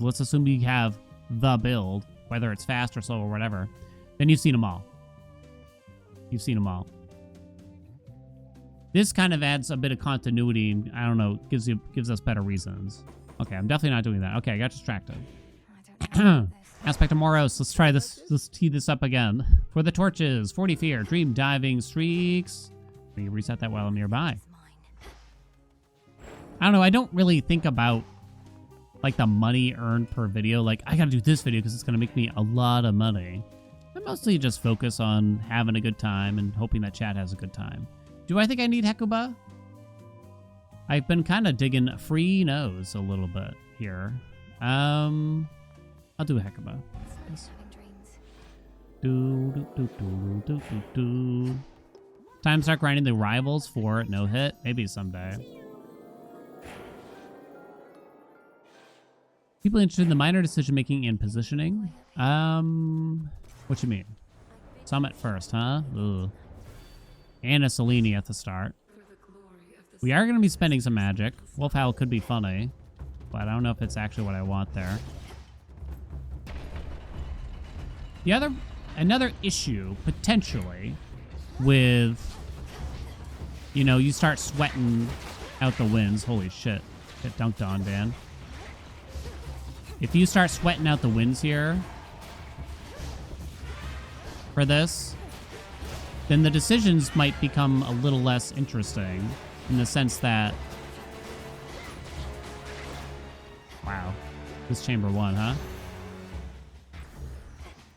let's assume you have the build, whether it's fast or slow or whatever, then you've seen them all. You've seen them all. This kind of adds a bit of continuity. And, I don't know, gives us better reasons. Okay, I'm definitely not doing that. Okay, I got distracted. I don't know about this. Aspect of Moros. Let's try this. Let's tee this up again. For the torches, 40 fear, dream diving streaks. We reset that while I'm nearby. It's mine. I don't know. I don't really think about like the money earned per video. Like, I gotta do this video because it's gonna make me a lot of money. I mostly just focus on having a good time and hoping that chat has a good time. Do I think I need Hekuba? I've been kind of digging free nose a little bit here. I'll do Hekuba. Having dreams. Time to start grinding the rivals for no hit. Maybe someday. People interested in the minor decision making and positioning. What you mean? Summit first, huh? Ugh. And a Selene at the start. We are going to be spending some magic. Wolf Howl could be funny, but I don't know if it's actually what I want there. Another issue, potentially, with, you know, you start sweating out the winds. Holy shit. Get dunked on, Dan. If you start sweating out the winds here for this, then the decisions might become a little less interesting in the sense that, wow, this chamber won, huh?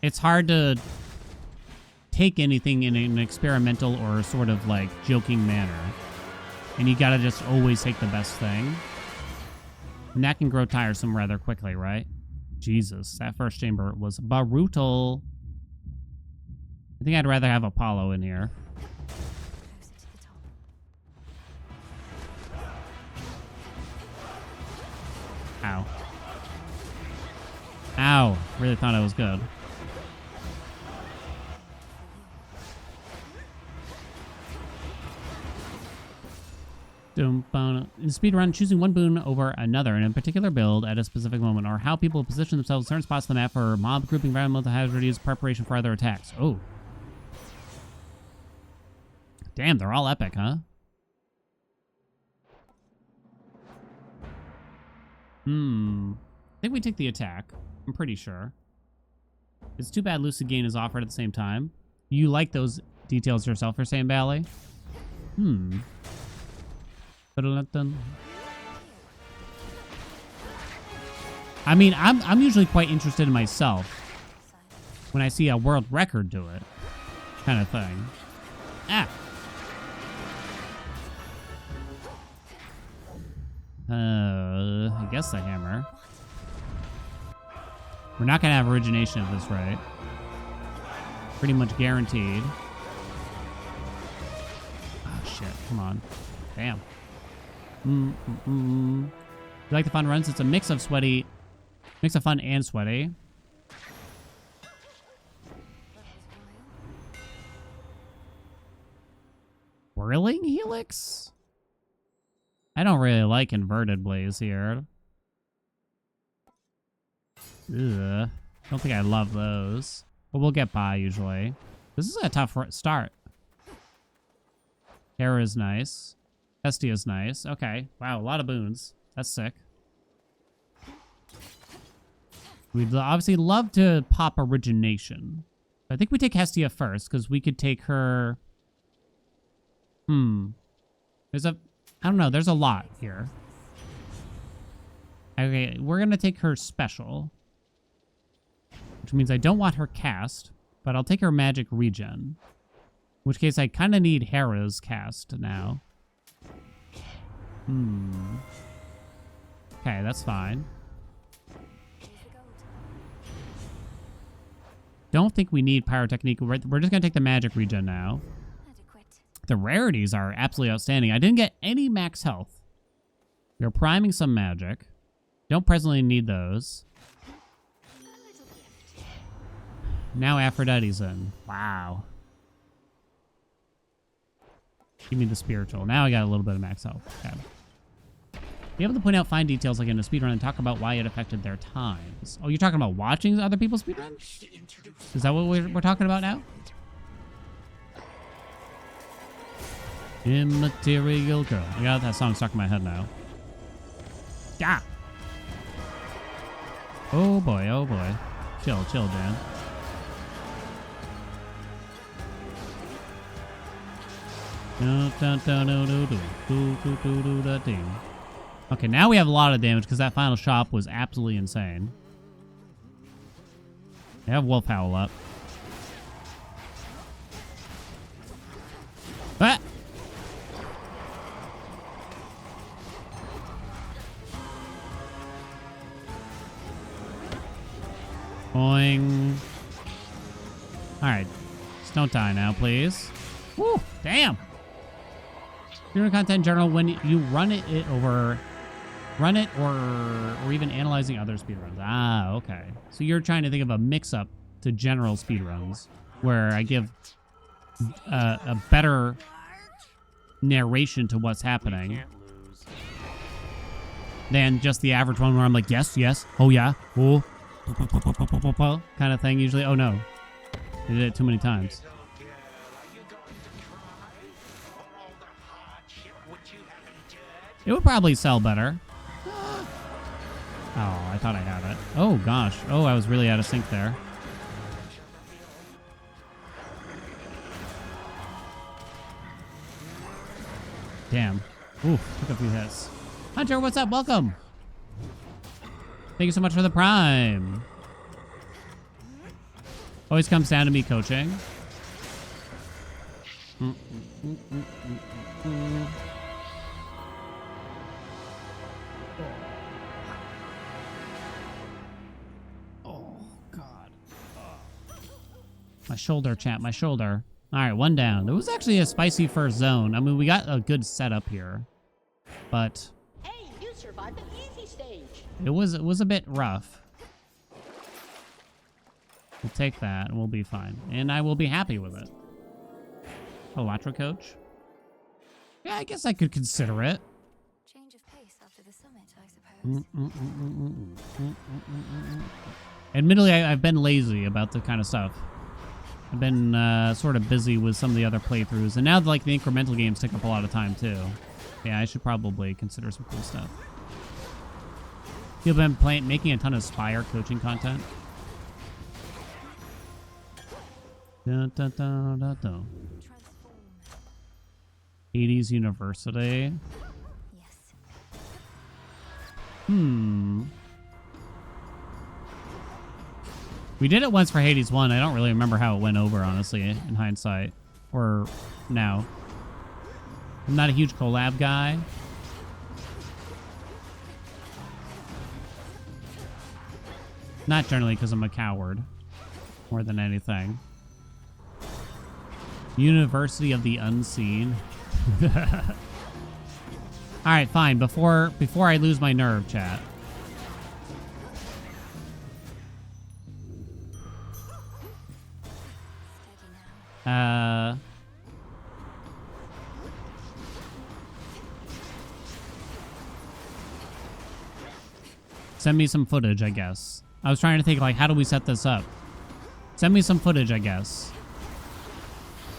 It's hard to take anything in an experimental or sort of like joking manner. And you gotta just always take the best thing. And that can grow tiresome rather quickly, right? Jesus, that first chamber was brutal. I think I'd rather have Apollo in here. Closer to the top. Ow. Ow. Really thought I was good. In speedrun, choosing one boon over another in a particular build at a specific moment, or how people position themselves in certain spots of the map for mob grouping, environmental hazards, preparation for other attacks. Oh. Damn, they're all epic, huh? I think we take the attack. I'm pretty sure. It's too bad Lucid Gain is offered at the same time. You like those details yourself, you're saying, Bally? I mean, I'm usually quite interested in myself when I see a world record do it, kind of thing. Ah. I guess the hammer. We're not gonna have origination at this rate. Pretty much guaranteed. Oh shit! Come on. Damn. You like the fun runs? It's a mix of fun and sweaty. Whirling Helix? I don't really like inverted blaze here. Ugh. Don't think I love those. But we'll get by usually. This is a tough start. Terra is nice. Hestia is nice. Okay. Wow, a lot of boons. That's sick. We'd obviously love to pop origination. I think we take Hestia first, because we could take her... There's a... I don't know. There's a lot here. Okay, we're going to take her special. Which means I don't want her cast, but I'll take her magic regen. In which case I kind of need Hera's cast now. Okay, that's fine. Don't think we need pyrotechnique. We're just going to take the magic regen now. Adequate. The rarities are absolutely outstanding. I didn't get any max health. We're priming some magic. Don't presently need those. Now Aphrodite's in. Wow. Give me the spiritual. Now I got a little bit of max health. Okay. Be able to point out fine details like in a speedrun and talk about why it affected their times. Oh, you're talking about watching other people's speedruns? Is that what we're talking about now? Immaterial girl. I got that song stuck in my head now. Yeah. Oh boy, oh boy. Chill, chill, Dan. Okay, now we have a lot of damage because that final shop was absolutely insane. They have Wolf Howl up. Ah! Boing. Alright. Just don't die now, please. Woo! Damn! Speedrun content in general, when you run it or even analyzing other speedruns. Ah, okay. So you're trying to think of a mix-up to general speedruns where I give a better narration to what's happening than just the average one where I'm like, yes, yes, oh yeah, oh, kind of thing usually. Oh no, I did it too many times. It would probably sell better. Oh, I thought I had it. Oh gosh. Oh, I was really out of sync there. Damn. Ooh, took a few hits. Hunter, what's up? Welcome. Thank you so much for the Prime. Always comes down to me coaching. Oh, God. My shoulder, chat. My shoulder. All right, one down. It was actually a spicy first zone. I mean, we got a good setup here, but Hey, you survived the easy stage. it was a bit rough. We'll take that, and we'll be fine, and I will be happy with it. Electro coach. Yeah, I guess I could consider it. Change of pace after the summit, I suppose. Admittedly, I've been lazy about the kind of stuff. I've been sort of busy with some of the other playthroughs, and now like the incremental games take up a lot of time too. Yeah, I should probably consider some cool stuff. People have been making a ton of Spire coaching content. Dun, dun, dun, dun, dun. Transform. 80s University. Yes. We did it once for Hades 1. I don't really remember how it went over, honestly, in hindsight. Or now. I'm not a huge collab guy. Not generally because I'm a coward. More than anything. University of the Unseen. Alright, fine. Before I lose my nerve, chat. Send me some footage, I guess. I was trying to think, like, how do we set this up? Send me some footage, I guess.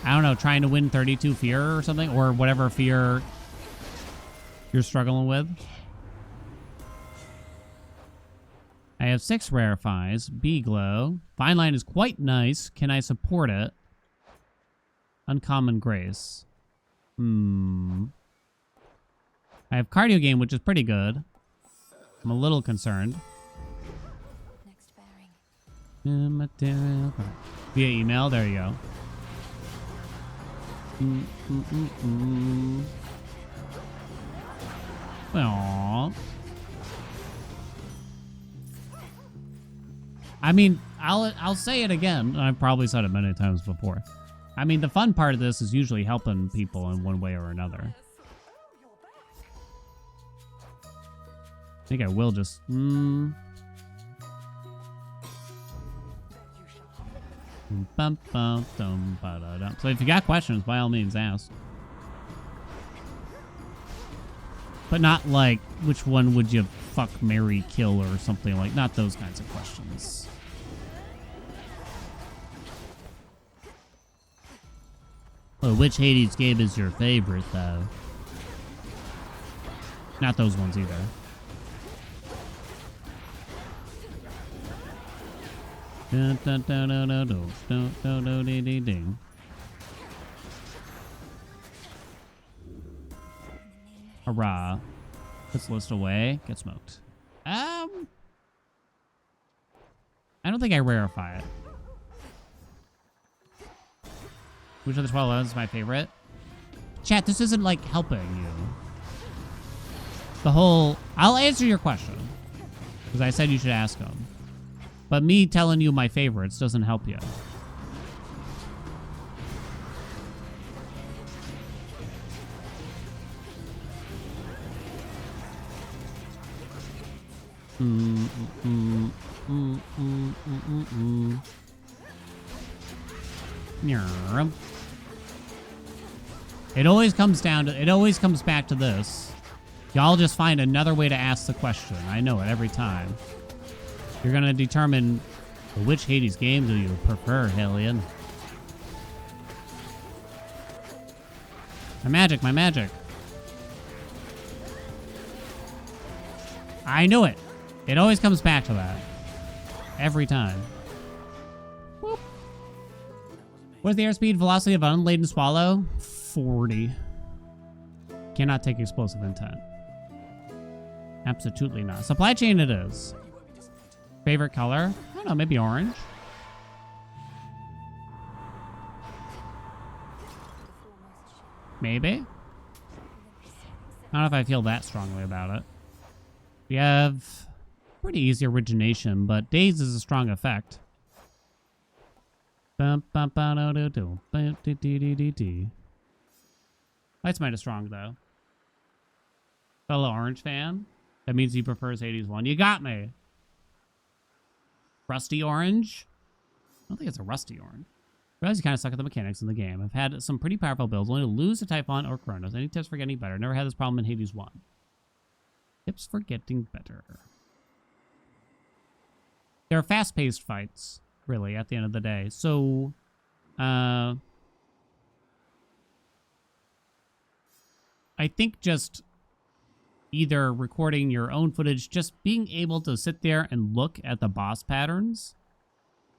I don't know, trying to win 32 fear or something, or whatever fear you're struggling with. I have 6 rarefies. B-glow. Fine line is quite nice. Can I support it? Uncommon grace. I have cardio game, which is pretty good. I'm a little concerned. Next bearing. Via email, there you go. Aww. I mean, I'll say it again. I've probably said it many times before. I mean, the fun part of this is usually helping people in one way or another. I think I will just... So if you got questions, by all means, ask. But not like, which one would you fuck, marry, kill, or something like... Not those kinds of questions. Well, which Hades game is your favorite, though? Not those ones either. Dun, dun, dun, dun, dun, dun, dun, dun, dun, ding, ding, ding. Hurrah. Puts list away. Get smoked. I don't think I rarefy it. Which of the 12 11 is my favorite? Chat, this isn't like helping you. The whole... I'll answer your question. Because I said you should ask them. But me telling you my favorites doesn't help you. It always comes down to, it always comes back to this. Y'all just find another way to ask the question. I know it every time. You're gonna determine which Hades game do you prefer, Haelian. My magic, my magic. I knew it. It always comes back to that. Every time. Whoop. What is the airspeed velocity of an unladen swallow? 40. Cannot take explosive intent. Absolutely not. Supply chain it is. Favorite color? I don't know, maybe orange. Maybe. I don't know if I feel that strongly about it. We have pretty easy origination, but daze is a strong effect. Lights might have strong though. Fellow orange fan. That means he prefers Hades 1. You got me. Rusty orange. I don't think it's a rusty orange. Realize you kind of suck at the mechanics in the game. I've had some pretty powerful builds, only to lose to Typhon or Kronos. Any tips for getting better? Never had this problem in Hades 1. Tips for getting better. They're fast-paced fights, really, at the end of the day. So, I think just either recording your own footage, just being able to sit there and look at the boss patterns.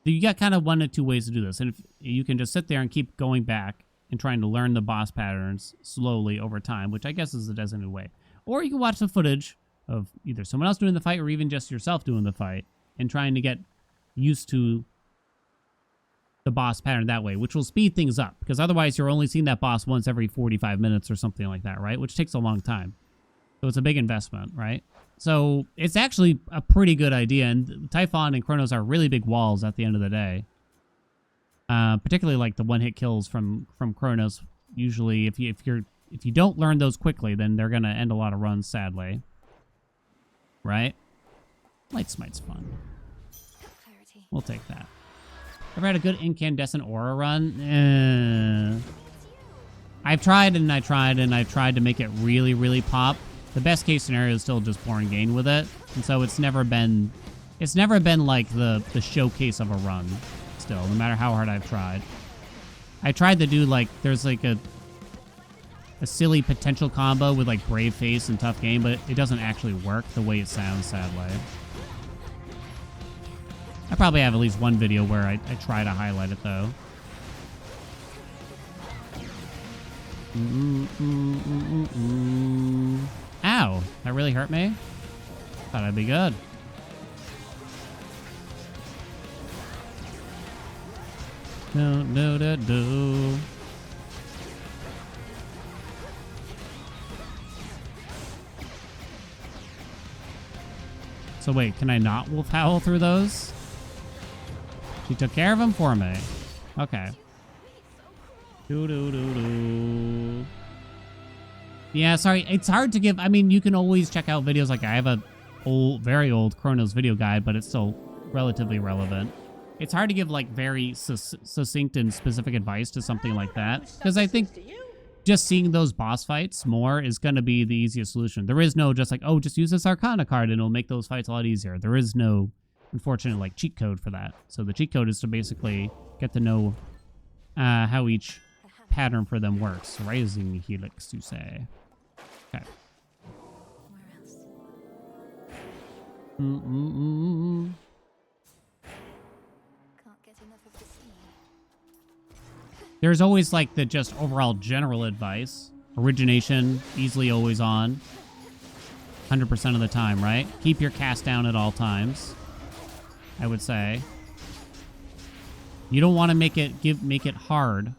You got kind of one of two ways to do this. And if you can just sit there and keep going back and trying to learn the boss patterns slowly over time, which I guess is the designated way. Or you can watch the footage of either someone else doing the fight or even just yourself doing the fight and trying to get used to the boss pattern that way, which will speed things up. Because otherwise you're only seeing that boss once every 45 minutes or something like that, right? Which takes a long time. So it's a big investment, right? So it's actually a pretty good idea. And Typhon and Kronos are really big walls at the end of the day. Particularly like the one-hit kills from Kronos. Usually if you don't learn those quickly, then they're gonna end a lot of runs, sadly. Right? Light Smite's fun. Clarity. We'll take that. Ever had a good incandescent aura run? I've tried and I tried and I've tried to make it really, really pop. The best case scenario is still just pouring gain with it. And so it's never been like the showcase of a run still, no matter how hard I've tried. I tried to do like, there's like a silly potential combo with like Brave Face and Tough Game, but it doesn't actually work the way it sounds, sadly. I probably have at least one video where I try to highlight it though. Ow, that really hurt me. Thought I'd be good. No. So wait, can I not Wolf Howl through those? She took care of him for me. Okay. Yeah, sorry. It's hard to give. I mean, you can always check out videos. Like I have a very old Kronos video guide, but it's still relatively relevant. It's hard to give like very succinct and specific advice to something like that. Because I think just seeing those boss fights more is going to be the easiest solution. There is no just like, oh, just use this Arcana card and it'll make those fights a lot easier. There is no, unfortunately, like cheat code for that. So the cheat code is to basically get to know how each pattern for them works. Rising helix, you say. Okay. Where else? Can't get enough of the sea. There's always like the just overall general advice. Origination, easily always on. 100% of the time, right? Keep your cast down at all times, I would say. You don't want to make it hard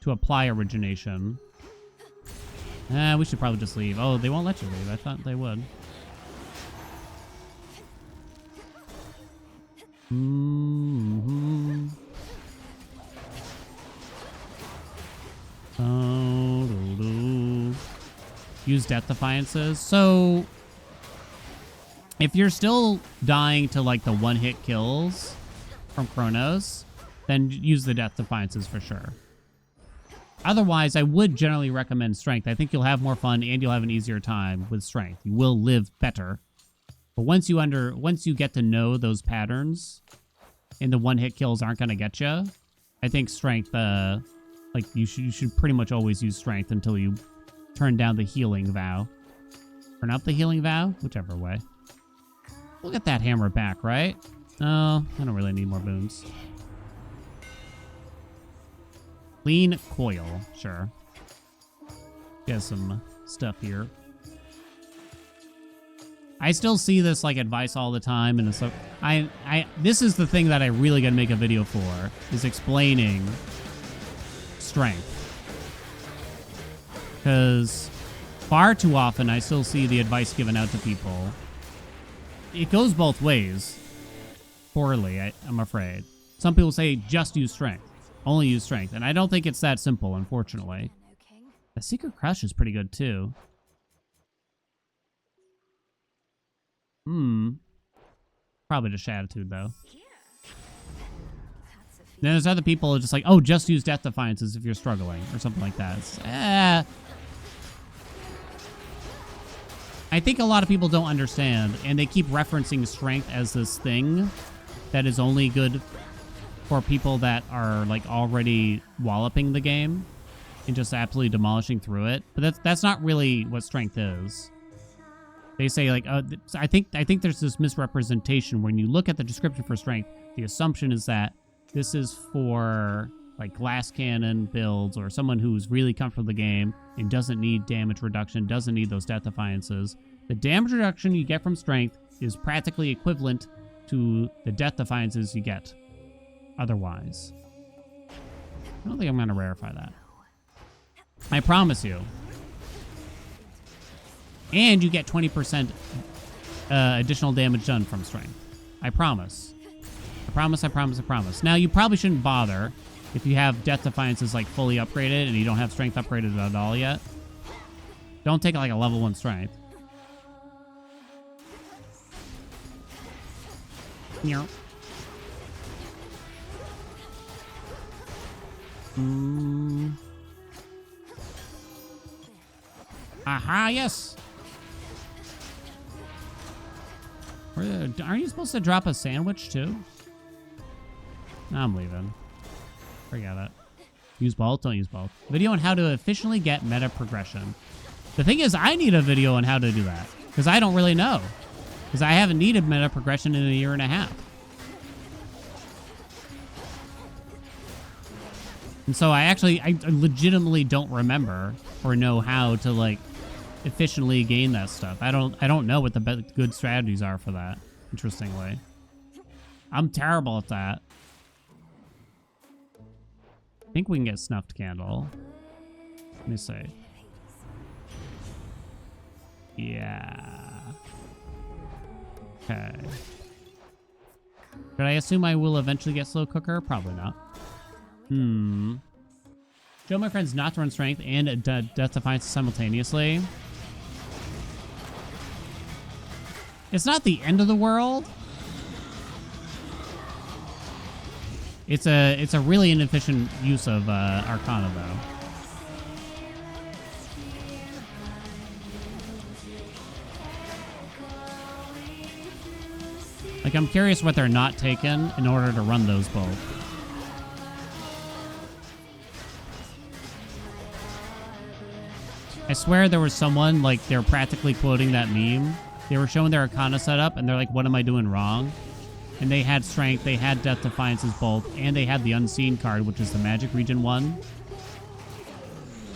to apply origination. We should probably just leave. Oh, they won't let you leave. I thought they would. Use death defiances. So if you're still dying to like the one-hit kills from Chronos, then use the death defiances for sure. Otherwise, I would generally recommend strength. I think you'll have more fun and you'll have an easier time with strength. You will live better. But once you get to know those patterns and the one-hit kills aren't going to get you, I think strength, like you should pretty much always use strength until you turn down the healing vow. Turn up the healing vow? Whichever way. We'll get that hammer back, right? No, I don't really need more boons. Clean coil, sure. Get some stuff here. I still see this like advice all the time, and it's like this is the thing that I really gotta make a video for, is explaining strength. Because far too often I still see the advice given out to people. It goes both ways. Poorly, I'm afraid. Some people say just use strength. Only use strength. And I don't think it's that simple, unfortunately. The Secret Crush is pretty good, too. Probably just attitude, though. Then there's other people who are just like, oh, just use Death Defiances if you're struggling, or something like that. It's, I think a lot of people don't understand, and they keep referencing strength as this thing that is only good for people that are like already walloping the game and just absolutely demolishing through it. But that's not really what strength is. They say like, I think there's this misrepresentation when you look at the description for strength. The assumption is that this is for like glass cannon builds or someone who's really comfortable with the game and doesn't need damage reduction, doesn't need those death defiances. The damage reduction you get from strength is practically equivalent to the death defiances you get otherwise. I don't think I'm going to rarefy that. I promise you. And you get 20% additional damage done from strength. I promise. I promise, I promise, I promise. Now, you probably shouldn't bother if you have Death Defiances like fully upgraded and you don't have strength upgraded at all yet. Don't take like a level 1 strength. Yeah. Aha, yes. Aren't you supposed to drop a sandwich too? No, I'm leaving. Forget it. Use both? Don't use both. Video on how to efficiently get meta progression. The thing is, I need a video on how to do that. Because I don't really know. Because I haven't needed meta progression in a year and a half. And so I legitimately don't remember or know how to like efficiently gain that stuff. I don't know what the good strategies are for that, interestingly. I'm terrible at that. I think we can get Snuffed Candle. Let me see. Yeah. Okay. Should I assume I will eventually get Slow Cooker? Probably not. Show my friends not to run strength and Death Defiance simultaneously. It's not the end of the world. It's a really inefficient use of Arcana, though. Like, I'm curious what they're not taking in order to run those both. I swear there was someone, like, they were practically quoting that meme. They were showing their Arcana setup, and they're like, what am I doing wrong? And they had Strength, they had Death Defiances both, and they had the Unseen card, which is the Magic Region one.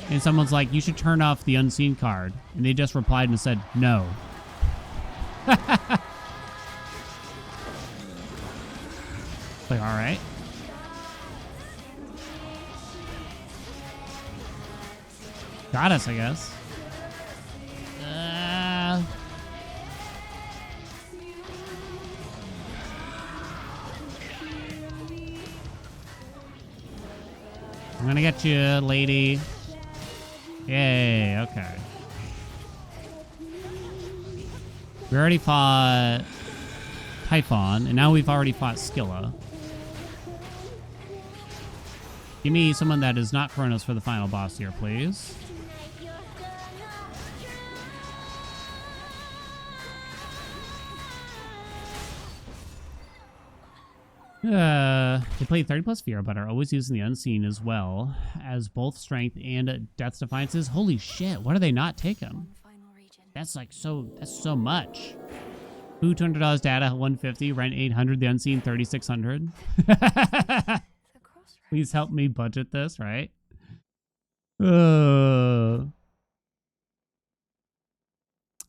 And someone's like, you should turn off the Unseen card. And they just replied and said, no. Like, all right. Got us, I guess. I'm gonna get you, lady. Yay, okay. We already fought Typhon, and now we've already fought Scylla. Give me someone that is not Kronos for the final boss here, please. They play 30 plus fear, but are always using the Unseen as well as both Strength and Death Defiances. Holy shit, what are they not taking? That's like that's so much. Who $200 data 150, rent 800, the Unseen 3600. Please help me budget this, right? If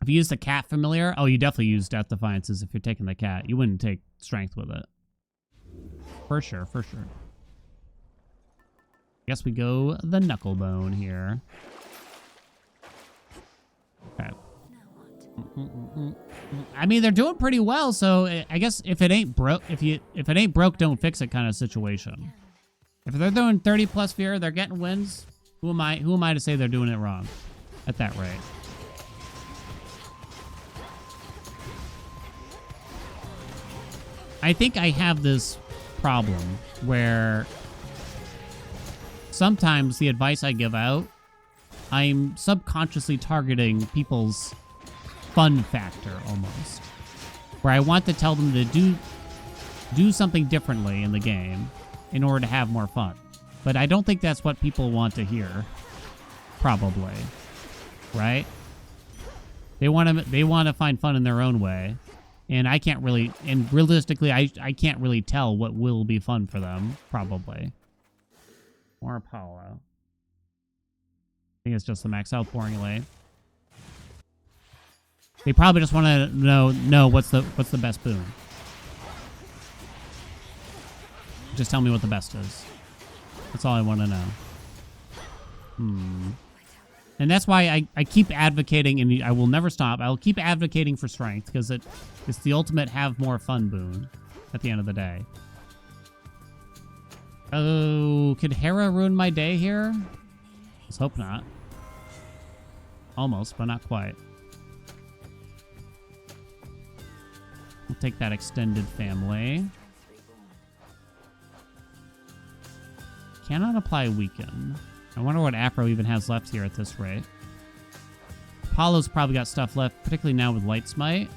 you use the cat familiar, oh, you definitely use Death Defiances if you're taking the cat. You wouldn't take Strength with it. For sure, for sure. Guess we go the Knucklebone here. Okay. I mean, they're doing pretty well, so I guess if it ain't broke, if it ain't broke, don't fix it kind of situation. If they're doing 30 plus fear, they're getting wins. Who am I to say they're doing it wrong at that rate? I think I have this problem where sometimes the advice I give out, I'm subconsciously targeting people's fun factor almost, where I want to tell them to do something differently in the game in order to have more fun. But I don't think that's what people want to hear, probably, right? They want to find fun in their own way. And I can't really, and realistically, I can't really tell what will be fun for them, probably. Or Apollo. I think it's just the max outpouring lane. They probably just want to know what's the best boon. Just tell me what the best is. That's all I want to know. And that's why I keep advocating, and I will never stop. I'll keep advocating for Strength, because it's the ultimate have more fun boon at the end of the day. Oh, could Hera ruin my day here? Let's hope not. Almost, but not quite. We'll take that extended family. Cannot apply weaken. I wonder what Afro even has left here at this rate. Apollo's probably got stuff left, particularly now with Light Smite.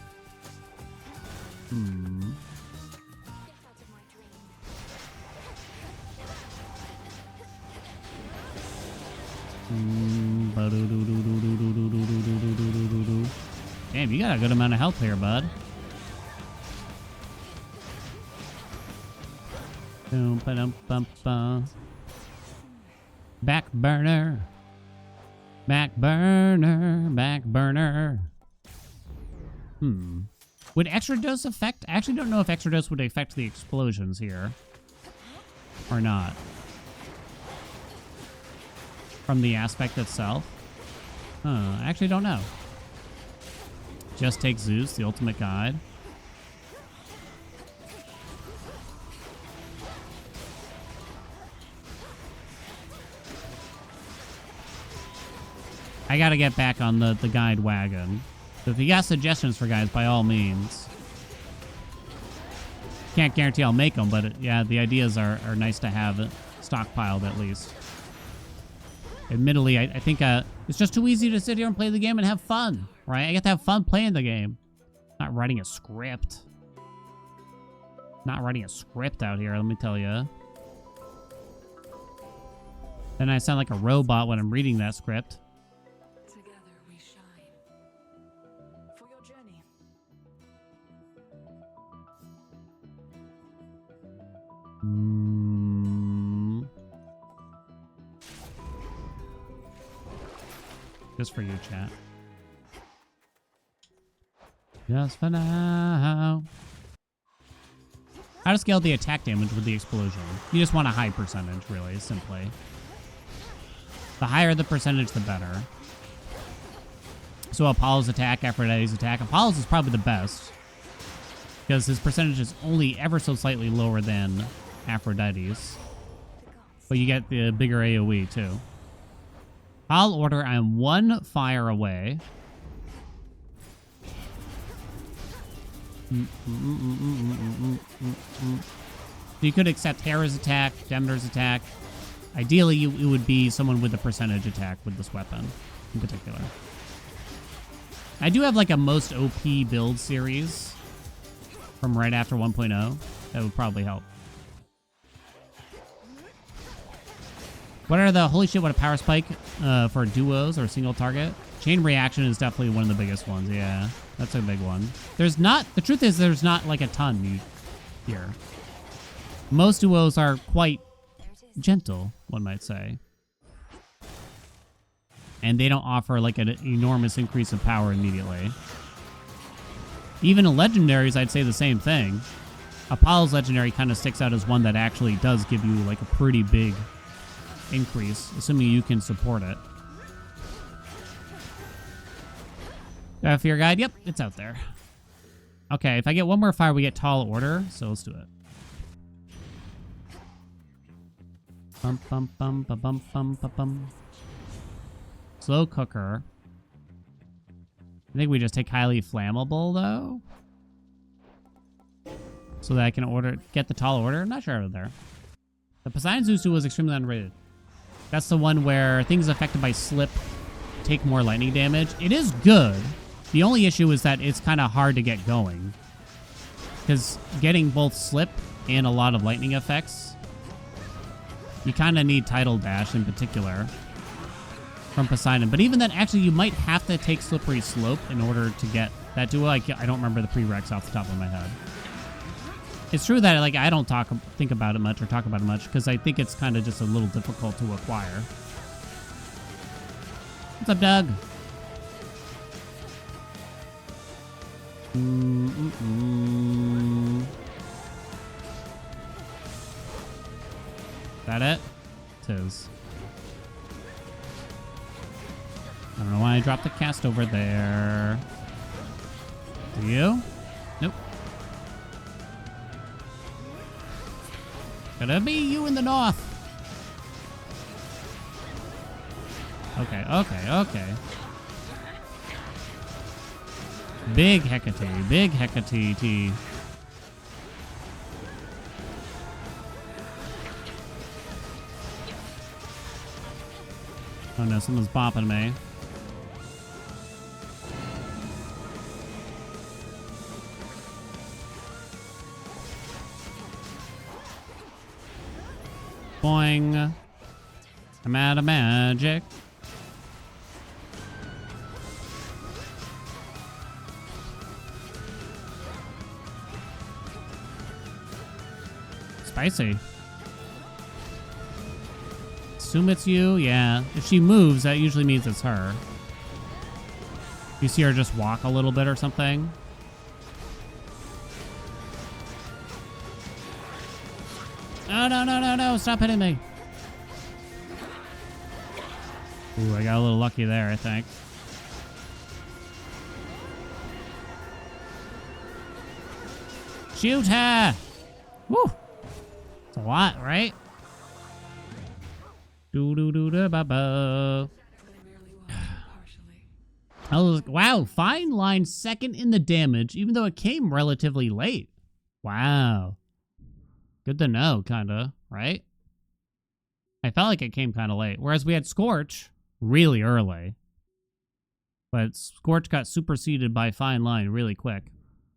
Damn, you got a good amount of health here, bud. Back burner. Back burner. Back burner. Would extra dose affect? I actually don't know if extra dose would affect the explosions here. Or not. From the aspect itself. I actually don't know. Just take Zeus, the ultimate guide. I gotta get back on the guide wagon. So if you got suggestions for guides, by all means. Can't guarantee I'll make them, but yeah, the ideas are nice to have stockpiled at least. Admittedly, I think it's just too easy to sit here and play the game and have fun, right? I get to have fun playing the game. Not writing a script. Not writing a script out here, let me tell you. Then I sound like a robot when I'm reading that script. Just for you, chat. Just for now. How to scale the attack damage with the explosion? You just want a high percentage, really, simply. The higher the percentage, the better. So Apollo's attack, Aphrodite's attack. Apollo's is probably the best, because his percentage is only ever so slightly lower than Aphrodite's. But you get the bigger AoE, too. Tall order, I'm 1 fire away. You could accept Hera's attack, Demeter's attack. Ideally, it would be someone with a percentage attack with this weapon in particular. I do have like a most OP build series from right after 1.0. That would probably help. What are the... Holy shit, what a power spike for duos or single target. Chain reaction is definitely one of the biggest ones. Yeah, that's a big one. There's not... The truth is there's not like a ton here. Most duos are quite gentle, one might say. And they don't offer like an enormous increase of power immediately. Even in legendaries, I'd say the same thing. Apollo's legendary kind of sticks out as one that actually does give you like a pretty big increase, assuming you can support it. Fear guide, yep, it's out there. Okay, if I get one more fire, we get tall order, so let's do it. Bum bum bum ba bum bum ba bum. Slow cooker. I think we just take highly flammable though, so that I can get the tall order. I'm not sure out there. The Poseidon Zuzu was extremely underrated. That's the one where things affected by slip take more lightning damage. It is good. The only issue is that it's kind of hard to get going, because getting both slip and a lot of lightning effects, you kind of need Tidal Dash in particular from Poseidon. But even then, actually, you might have to take Slippery Slope in order to get that duo. I don't remember the prereqs off the top of my head. It's true that like I don't think about it much because I think it's kind of just a little difficult to acquire. What's up, Doug? Is that it? It is. I don't know why I dropped the cast over there. Do you? Nope. Gonna be you in the north. Okay, okay, okay. Big Hecate, big Hecate T. Oh no, someone's bopping me. Boing. I'm out of magic. Spicy. Assume it's you? Yeah. If she moves, that usually means it's her. You see her just walk a little bit or something? No, no, no, no, no. Stop hitting me. Ooh, I got a little lucky there, I think. Shoot her! Woo! It's a lot, right? Do-do-do-da-ba-ba. Wow, Fine Line second in the damage, even though it came relatively late. Wow. Good to know, kinda, right? I felt like it came kinda late. Whereas we had Scorch really early. But Scorch got superseded by Fine Line really quick.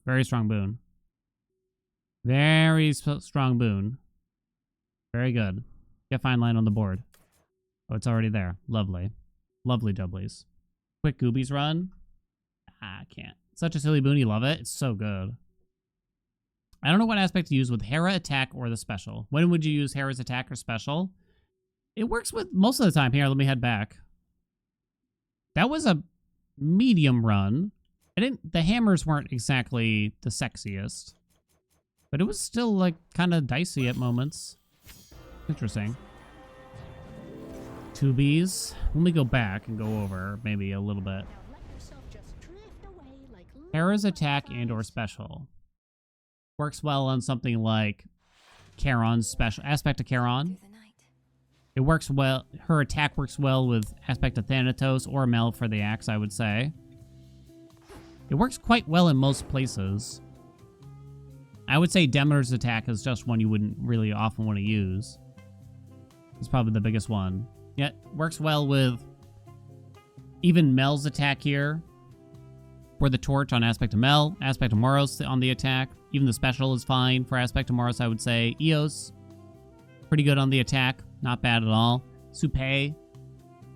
Very strong boon. Very strong boon. Very good. Get Fine Line on the board. Oh, it's already there. Lovely. Lovely doublies. Quick Goobies run. Ah, I can't. Such a silly boon. You love it. It's so good. I don't know what aspect to use with Hera attack or the special. When would you use Hera's attack or special? It works with most of the time. Here, let me head back. That was a medium run. The hammers weren't exactly the sexiest, but it was still like kind of dicey at moments. Interesting. 2Bs. Let me go back and go over maybe a little bit. Now let yourself just drift away like Hera's attack and or special works well on something like Charon's special aspect of Charon. Through the night. It works well. Her attack works well with aspect of Thanatos or Mel for the axe, I would say. It works quite well in most places. I would say Demeter's attack is just one you wouldn't really often want to use. It's probably the biggest one. Yet works well with even Mel's attack here. For the torch on aspect of Mel, aspect of Moros on the attack. Even the special is fine for aspect of Moros, I would say. Eos, pretty good on the attack. Not bad at all. Supe,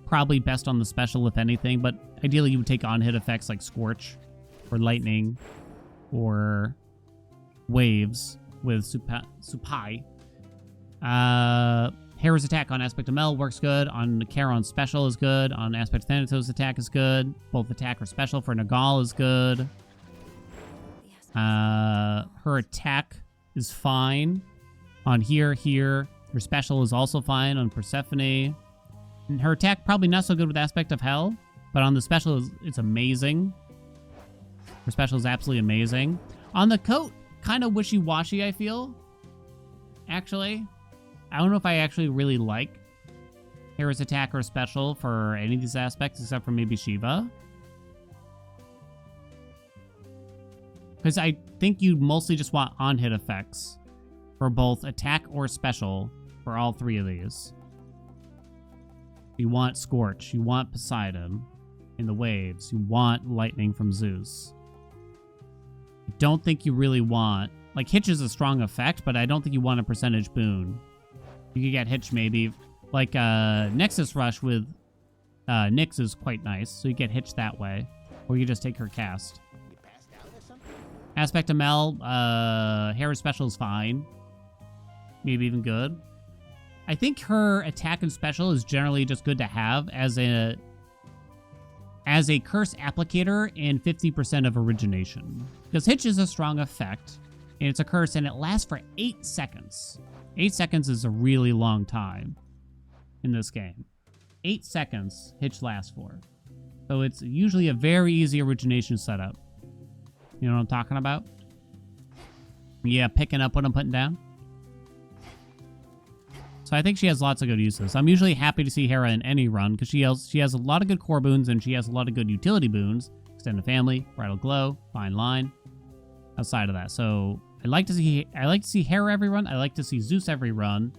probably best on the special if anything, but ideally you would take on-hit effects like Scorch or Lightning or Waves with Supai. Hera's attack on aspect of Mel works good. On Charon's special is good. On aspect of Thanatos' attack is good. Both attack or special for Nagal is good. Her attack is fine. On here. Her special is also fine on Persephone. And her attack probably not so good with aspect of Hell, but on the special it's amazing. Her special is absolutely amazing. On the coat, kind of wishy-washy, I feel. Actually. I don't know if I actually really like Hera's attack or special for any of these aspects, except for maybe Shiva. Because I think you mostly just want on-hit effects for both attack or special for all three of these. You want Scorch, you want Poseidon in the waves, you want Lightning from Zeus. I don't think you really want... Like, Hitch is a strong effect, but I don't think you want a percentage boon. You could get Hitch maybe. Like, Nexus Rush with Nyx is quite nice, so you get Hitch that way. Or you just take her cast. you passed out or something. Aspect of Mel, Hera's special is fine. Maybe even good. I think her attack and special is generally just good to have as a curse applicator and 50% of origination. Because Hitch is a strong effect, and it's a curse, and it lasts for 8 seconds. 8 seconds is a really long time in this game. 8 seconds Hitch lasts for. So it's usually a very easy origination setup. You know what I'm talking about? Yeah, picking up what I'm putting down. So I think she has lots of good uses. I'm usually happy to see Hera in any run because she has a lot of good core boons and she has a lot of good utility boons. Extended Family, Bridal Glow, Fine Line. Outside of that, so I like to see Hera every run. I like to see Zeus every run.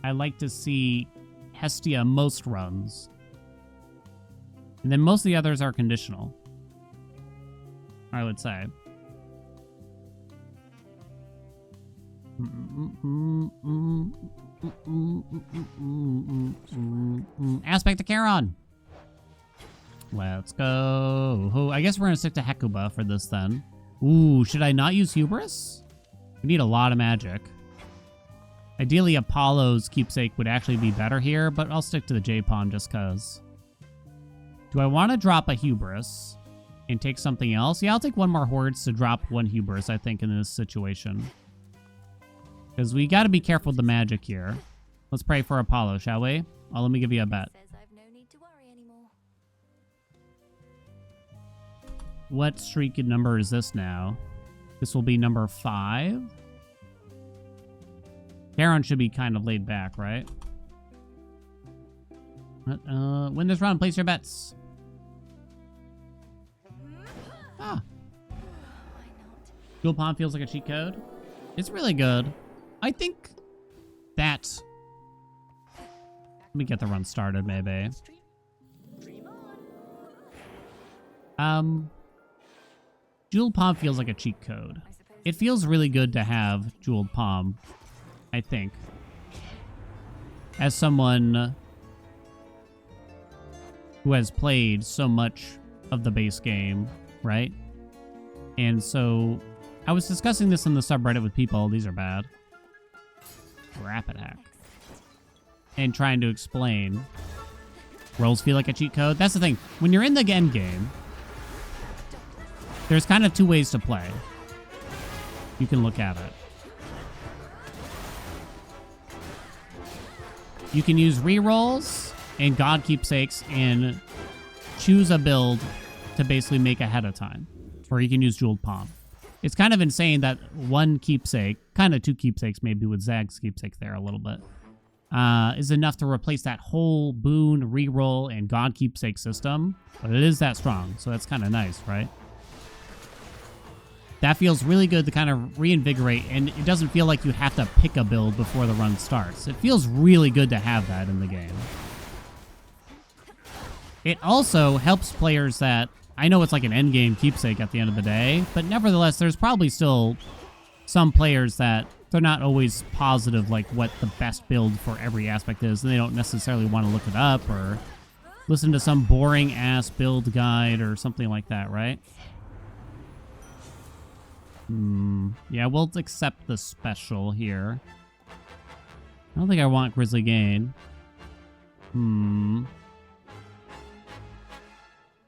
I like to see Hestia most runs. And then most of the others are conditional, I would say. Aspect of Charon. Let's go. I guess we're going to stick to Hecuba for this then. Ooh, should I not use Hubris? We need a lot of magic. Ideally, Apollo's keepsake would actually be better here, but I'll stick to the J-Pawn just because. Do I want to drop a Hubris and take something else? Yeah, I'll take one more Hordes to drop one Hubris, I think, in this situation. Because we got to be careful with the magic here. Let's pray for Apollo, shall we? Oh, let me give you a bet. Says I've no need to worry anymore. What streak number is this now? This will be number 5. Charon should be kind of laid back, right? Win this round, place your bets. Ah. Why not? Dual Palm feels like a cheat code. It's really good. I think that... Let me get the run started, maybe. Dream on. Jeweled Palm feels like a cheat code. I suppose It feels really good to have Jeweled Palm, I think. As someone who has played so much of the base game, right? And so I was discussing this in the subreddit with people. These are bad. Rapid hack. And trying to explain. Rolls feel like a cheat code. That's the thing. When you're in the end game, there's kind of two ways to play. You can look at it. You can use rerolls and god keepsakes and choose a build to basically make ahead of time. Or you can use jeweled palm. It's kind of insane that one keepsake, kind of two keepsakes maybe with Zag's keepsake there a little bit, is enough to replace that whole boon, reroll, and god keepsake system. But it is that strong, so that's kind of nice, right? That feels really good to kind of reinvigorate, and it doesn't feel like you have to pick a build before the run starts. It feels really good to have that in the game. It also helps players that, I know it's like an endgame keepsake at the end of the day, but nevertheless, there's probably still some players that they're not always positive like what the best build for every aspect is, and they don't necessarily want to look it up or listen to some boring ass build guide or something like that, right? Yeah, we'll accept the special here. I don't think I want Grizzly Gain.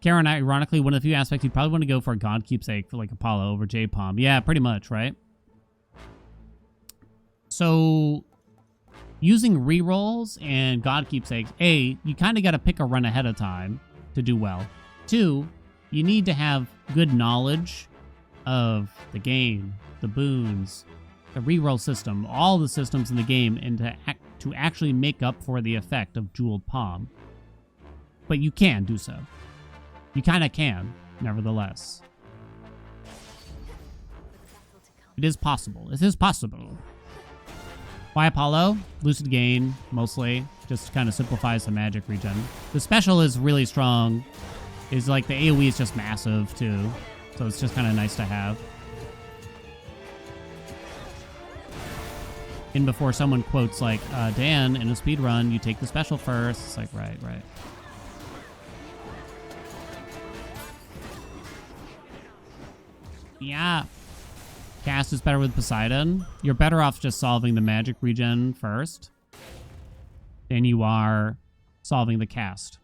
Karen, ironically, one of the few aspects you'd probably want to go for a God Keepsake for like Apollo over J-Palm. Yeah, pretty much, right? So, using rerolls and God Keepsakes, A, you kind of got to pick a run ahead of time to do well. 2, you need to have good knowledge of the game, the boons, the reroll system, all the systems in the game, and to actually make up for the effect of Jeweled Palm. But you can do so. You kind of can, nevertheless. It is possible. It is possible. Why Apollo? Lucid Gain, mostly. Just kind of simplifies the magic regen. The special is really strong. It's like the AoE is just massive, too. So it's just kind of nice to have. And before someone quotes like, Dan, in a speed run, you take the special first. It's like, right. Yeah. Cast is better with Poseidon. You're better off just solving the magic regen first than you are solving the cast.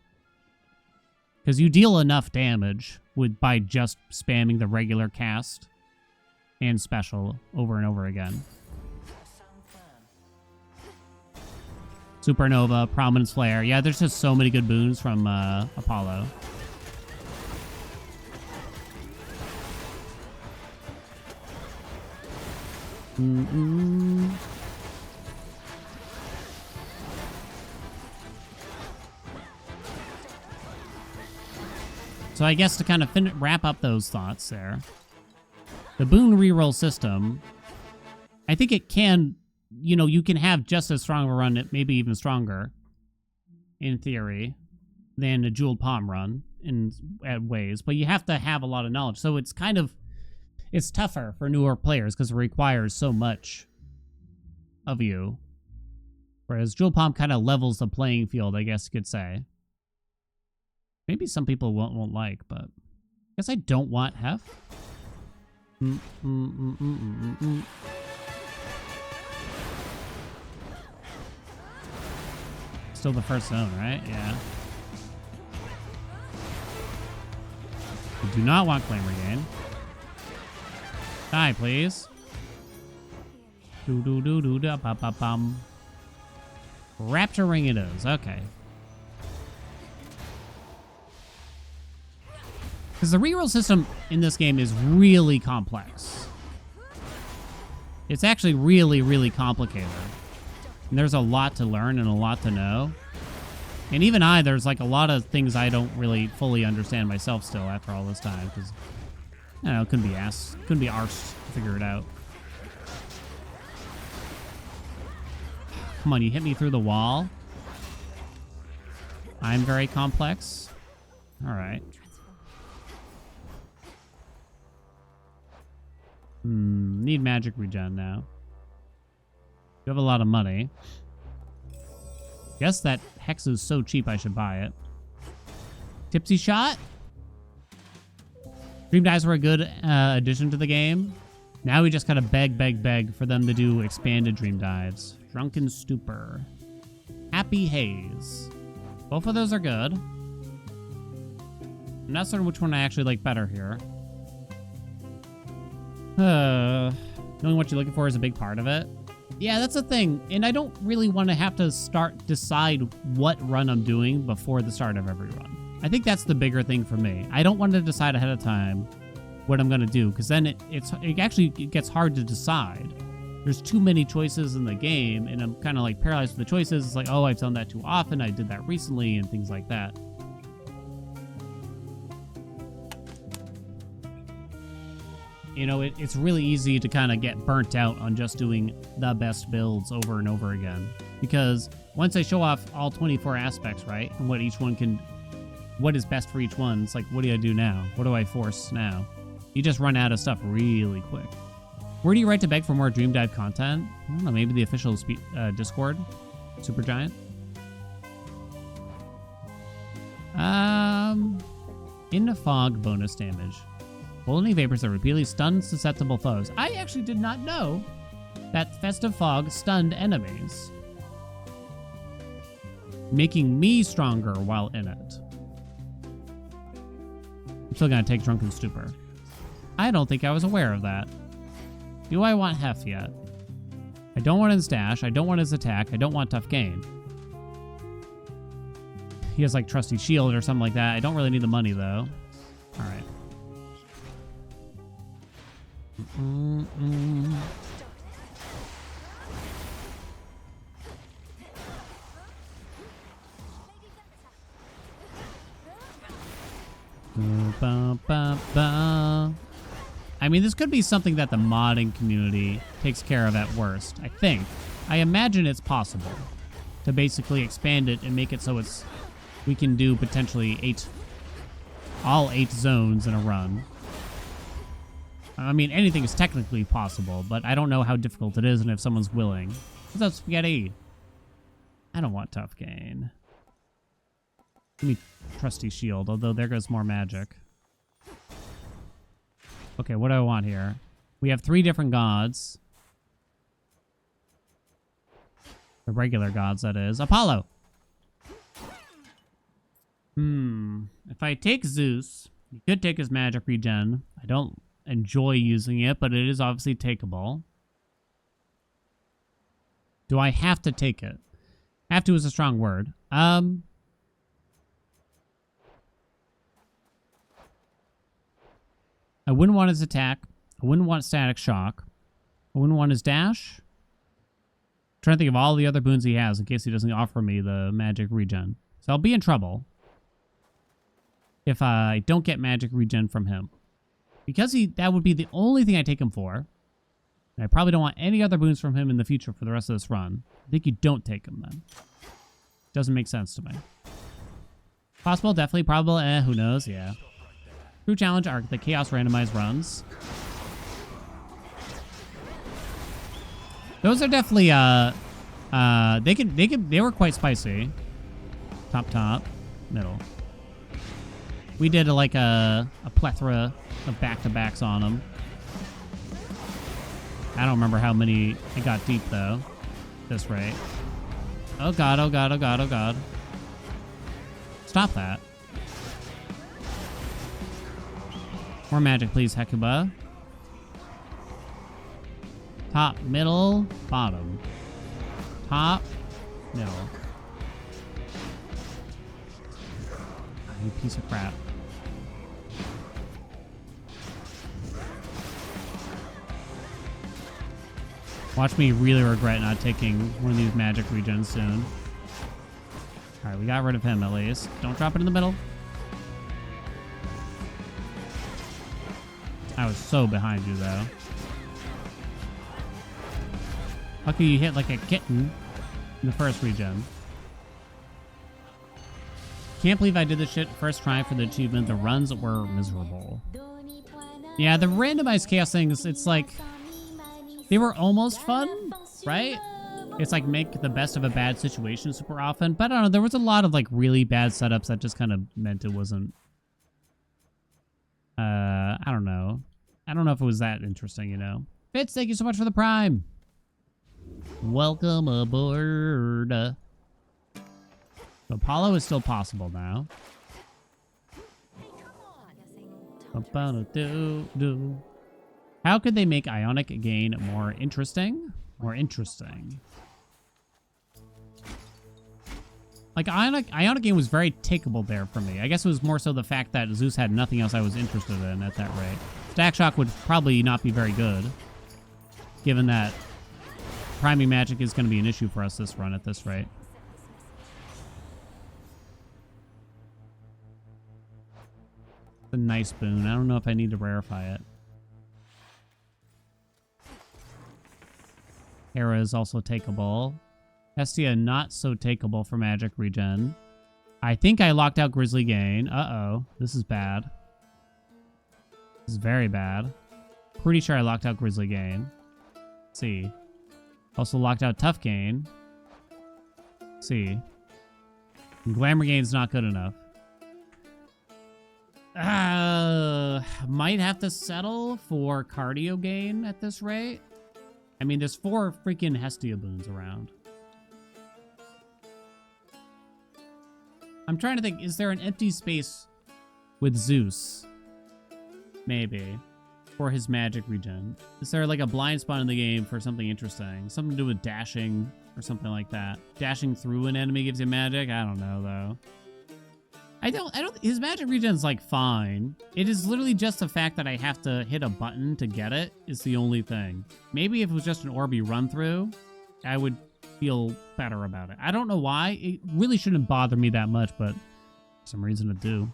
Because you deal enough damage by just spamming the regular cast and special over and over again. Supernova, Prominence Flare. Yeah, there's just so many good boons from Apollo. So I guess to kind of wrap up those thoughts there, the boon reroll system, I think it can, you can have just as strong of a run, maybe even stronger, in theory, than a Jeweled Palm run in ways, but you have to have a lot of knowledge. So it's kind of, it's tougher for newer players because it requires so much of you. Whereas Jeweled Palm kind of levels the playing field, I guess you could say. Maybe some people won't like, but I guess I don't want Hef. Still the first zone, right? Yeah. We do not want Claim Regain. Die, please. Do-do-do-do-da-ba-ba-bum. Rapture Ring it is. Okay. Because the reroll system in this game is really complex. It's actually really, really complicated. And there's a lot to learn and a lot to know. And even there's like a lot of things I don't really fully understand myself still after all this time. Because, it couldn't be arsed to figure it out. Come on, you hit me through the wall. I'm very complex. All right. Need magic regen now. You have a lot of money. Guess that hex is so cheap I should buy it. Tipsy Shot? Dream Dice were a good addition to the game. Now we just gotta beg for them to do expanded dream dives. Drunken Stupor. Happy Haze. Both of those are good. I'm not certain which one I actually like better here. Knowing what you're looking for is a big part of it. Yeah, that's the thing. And I don't really want to have to decide what run I'm doing before the start of every run. I think that's the bigger thing for me. I don't want to decide ahead of time what I'm going to do, because then it actually gets hard to decide. There's too many choices in the game, and I'm kind of like paralyzed with the choices. It's like, oh, I've done that too often. I did that recently, and things like that. You know, it's really easy to kind of get burnt out on just doing the best builds over and over again. Because once I show off all 24 aspects, right, and what each one can, what is best for each one, it's like, what do I do now? What do I force now? You just run out of stuff really quick. Where do you write to beg for more Dream Dive content? I don't know, maybe the official Discord? Supergiant? In the fog, bonus damage. Holding vapors that repeatedly stun susceptible foes. I actually did not know that Festive Fog stunned enemies, making me stronger while in it. I'm still gonna take Drunken Stupor. I don't think I was aware of that. Do I want Hef yet? I don't want his dash. I don't want his attack. I don't want Tough Gain. He has like Trusty Shield or something like that. I don't really need the money though. All right. I mean, this could be something that the modding community takes care of at worst, I think. I imagine it's possible to basically expand it and make it so we can do potentially all 8 zones in a run. I mean, anything is technically possible, but I don't know how difficult it is and if someone's willing. What's up, Spaghetti? I don't want Tough Gain. Give me Trusty Shield, although there goes more magic. Okay, what do I want here? We have 3 different gods. The regular gods, that is. Apollo! If I take Zeus, you could take his magic regen. I don't enjoy using it, but it is obviously takeable. Do I have to take it? Have to is a strong word. I wouldn't want his attack. I wouldn't want Static Shock. I wouldn't want his dash. I'm trying to think of all the other boons he has in case he doesn't offer me the magic regen. So I'll be in trouble if I don't get magic regen from him. Because that would be the only thing I take him for. And I probably don't want any other boons from him in the future for the rest of this run. I think you don't take him then. Doesn't make sense to me. Possible, definitely, probable, who knows, yeah. True challenge arc, the chaos randomized runs. Those are definitely they were quite spicy. Top, middle. We did like a plethora of back-to-backs on them. I don't remember how many it got deep though. This rate. Oh god, oh god, oh god, oh god. Stop that. More magic, please, Hekuba. Top, middle, bottom. Top, middle. You piece of crap. Watch me really regret not taking one of these magic regens soon. Alright, we got rid of him at least. Don't drop it in the middle. I was so behind you, though. Lucky you hit like a kitten in the first regen. Can't believe I did this shit first try for the achievement. The runs were miserable. Yeah, the randomized chaos things, it's like... They were almost fun, right? It's like make the best of a bad situation super often. But I don't know, there was a lot of like really bad setups that just kind of meant it wasn't... I don't know. I don't know if it was that interesting, you know. Fitz, thank you so much for the Prime. Welcome aboard. So Apollo is still possible now. How could they make Ionic Gain more interesting? More interesting. Like, Ionic Gain was very takeable there for me. I guess it was more so the fact that Zeus had nothing else I was interested in at that rate. Stack Shock would probably not be very good, given that priming magic is going to be an issue for us this run at this rate. It's a nice boon. I don't know if I need to rarefy it. Hera is also takeable. Hestia not so takeable for magic regen. I think I locked out Grizzly Gain. Uh-oh. This is bad. This is very bad. Pretty sure I locked out Grizzly Gain. Let's see. Also locked out Tough Gain. Let's see. And Glamour Gain's not good enough. Might have to settle for Cardio Gain at this rate. I mean, there's 4 freaking Hestia boons around. I'm trying to think, is there an empty space with Zeus? Maybe. For his magic regen. Is there like a blind spot in the game for something interesting? Something to do with dashing or something like that. Dashing through an enemy gives you magic? I don't know though. His magic regen's like fine. It is literally just the fact that I have to hit a button to get it is the only thing. Maybe if it was just an Orby run through, I would feel better about it. I don't know why. It really shouldn't bother me that much, but for some reason it do.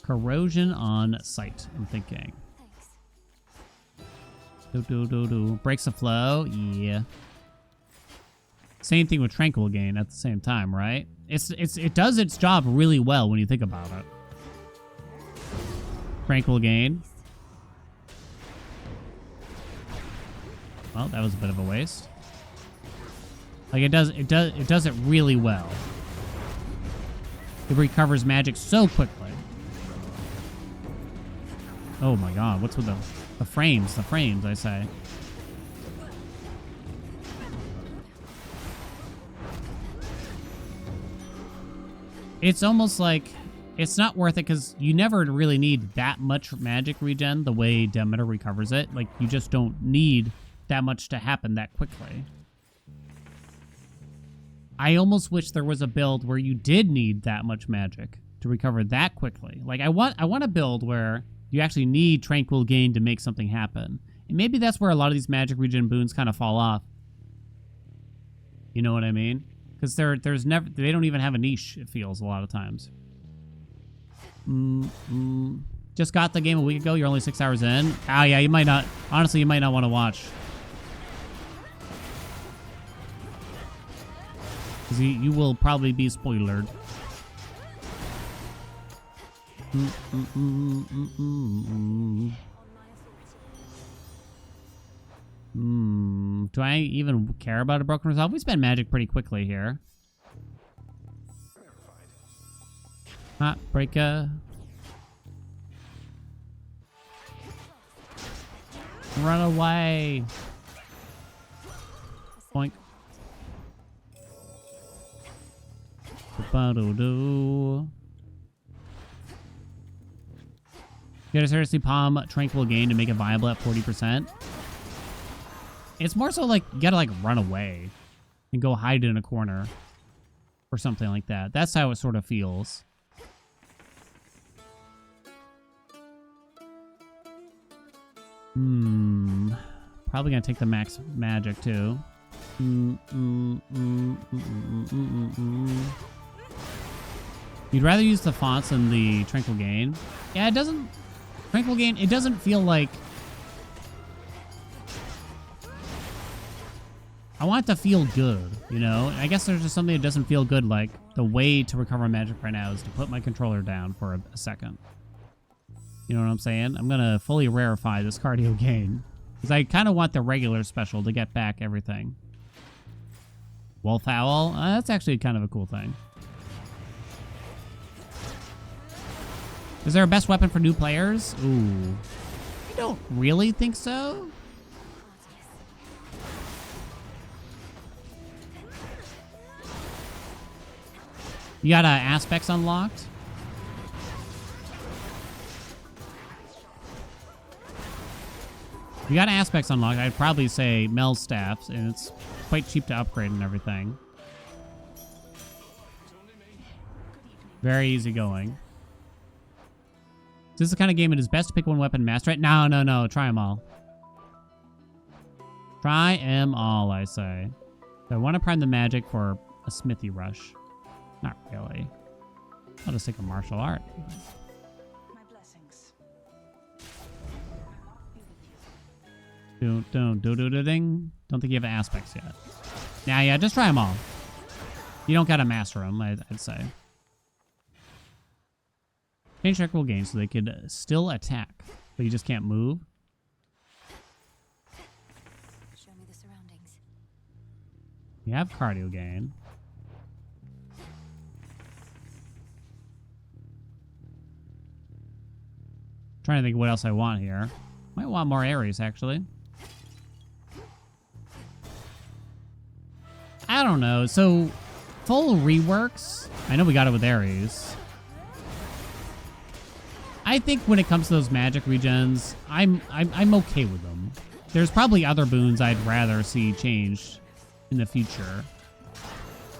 Corrosion on sight, I'm thinking. Breaks the flow, yeah. Same thing with Tranquil Gain at the same time, right? It does its job really well when you think about it. Tranquil Gain. Well, that was a bit of a waste. Like it does it really well. It recovers magic so quickly. Oh my god, what's with the frames? The frames, I say. It's almost like it's not worth it because you never really need that much magic regen the way Demeter recovers it. Like, you just don't need that much to happen that quickly. I almost wish there was a build where you did need that much magic to recover that quickly. Like, I want a build where you actually need Tranquil Gain to make something happen. And maybe that's where a lot of these magic regen boons kind of fall off. You know what I mean? Because they don't even have a niche, it feels, a lot of times. Just got the game a week ago. You're only 6 hours in. Ah, yeah, you might not. Honestly, you might not want to watch. Because you will probably be spoilered. Do I even care about a broken resolve? We spend magic pretty quickly here. Heartbreaker. Run away. Boink. Ba-do-do. You gotta seriously palm Tranquil Gain to make it viable at 40%. It's more so like you gotta like run away and go hide in a corner or something like that. That's how it sort of feels. Probably gonna take the max magic too. You'd rather use the fonts than the Tranquil Gain. Yeah, it doesn't. Tranquil Gain, it doesn't feel like. I want it to feel good, you know? I guess there's just something that doesn't feel good, like the way to recover magic right now is to put my controller down for a second. You know what I'm saying? I'm gonna fully rarefy this Cardio Gain. Because I kind of want the regular special to get back everything. Wolf Owl? That's actually kind of a cool thing. Is there a best weapon for new players? Ooh. I don't really think so. You got aspects unlocked? You got aspects unlocked. I'd probably say Mel's staffs, and it's quite cheap to upgrade and everything. Very easy going. This is the kind of game it is best to pick one weapon and master it. No, no, no. Try them all. Try them all, I say. So I want to prime the magic for a smithy rush. Not really. I'll just take a martial art. My blessings. Ding. Don't think you have aspects yet. Nah, yeah, just try them all. You don't gotta master them, I'd say. Change checkable gains so they could still attack, but you just can't move. Show me the surroundings. You have cardio gain. Trying to think what else I want here. Might want more Ares, actually. I don't know. So, full reworks. I know we got it with Ares. I think when it comes to those magic regens, I'm okay with them. There's probably other boons I'd rather see changed in the future.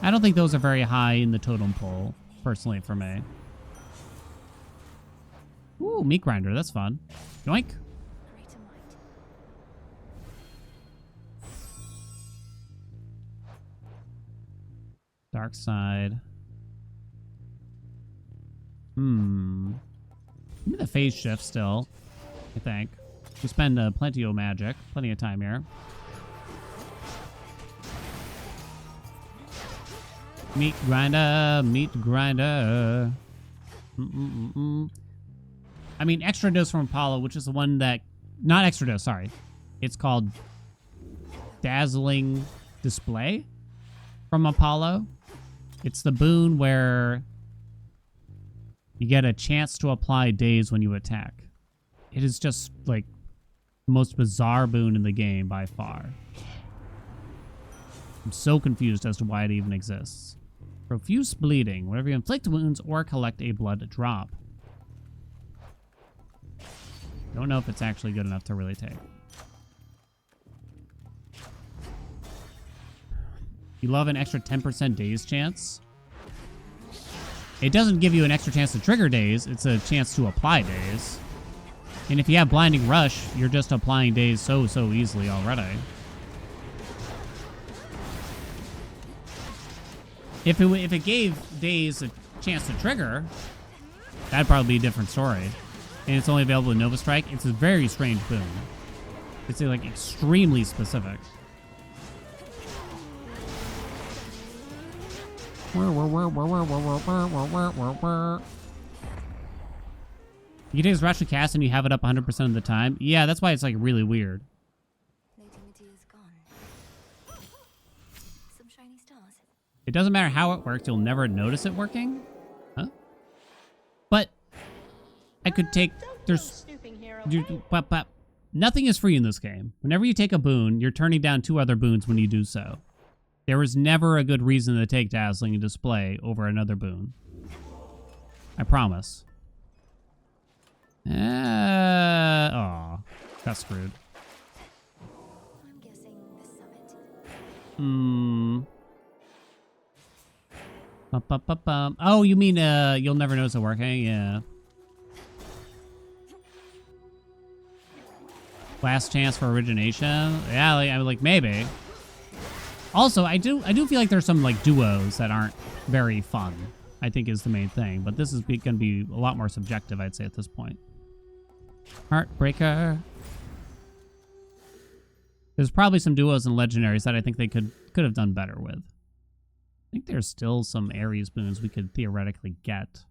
I don't think those are very high in the totem pole, personally, for me. Ooh, meat grinder. That's fun. Yoink. Greater might. Dark side. Give me the phase shift still, I think. We spend plenty of magic. Plenty of time here. Meat grinder. Meat grinder. I mean, extra dose from Apollo, which is the one that... Not extra dose, sorry. It's called Dazzling Display from Apollo. It's the boon where you get a chance to apply daze when you attack. It is just, like, the most bizarre boon in the game by far. I'm so confused as to why it even exists. Profuse bleeding. Whenever you inflict wounds or collect a blood drop. Don't know if it's actually good enough to really take. You love an extra 10% daze chance? It doesn't give you an extra chance to trigger daze, it's a chance to apply daze. And if you have blinding rush, you're just applying daze so easily already. If it gave daze a chance to trigger, that'd probably be a different story. And it's only available in Nova Strike. It's a very strange boon. It's like extremely specific. You can just rush a cast and you have it up 100% of the time. Yeah, that's why it's like really weird. Lady Medea's gone. Some shiny stars. It doesn't matter how it works, you'll never notice it working. Huh? But I could take... There's... Snooping here, okay? Nothing is free in this game. Whenever you take a boon, you're turning down 2 other boons when you do so. There was never a good reason to take Dazzling and Display over another boon. I promise. Aw, got screwed. I'm guessing the summit. Oh, you mean you'll never notice it working? Yeah. Last chance for origination? Yeah, like maybe. Also, I do feel like there's some like duos that aren't very fun, I think is the main thing. But this is going to be a lot more subjective, I'd say, at this point. Heartbreaker. There's probably some duos and legendaries that I think they could have done better with. I think there's still some Ares boons we could theoretically get.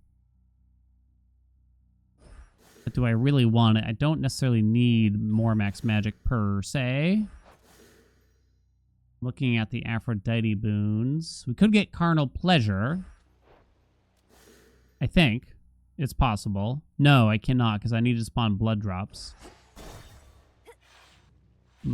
But do I really want it? I don't necessarily need more max magic per se. Looking at the Aphrodite boons. We could get carnal pleasure. I think. It's possible. No, I cannot because I need to spawn blood drops. I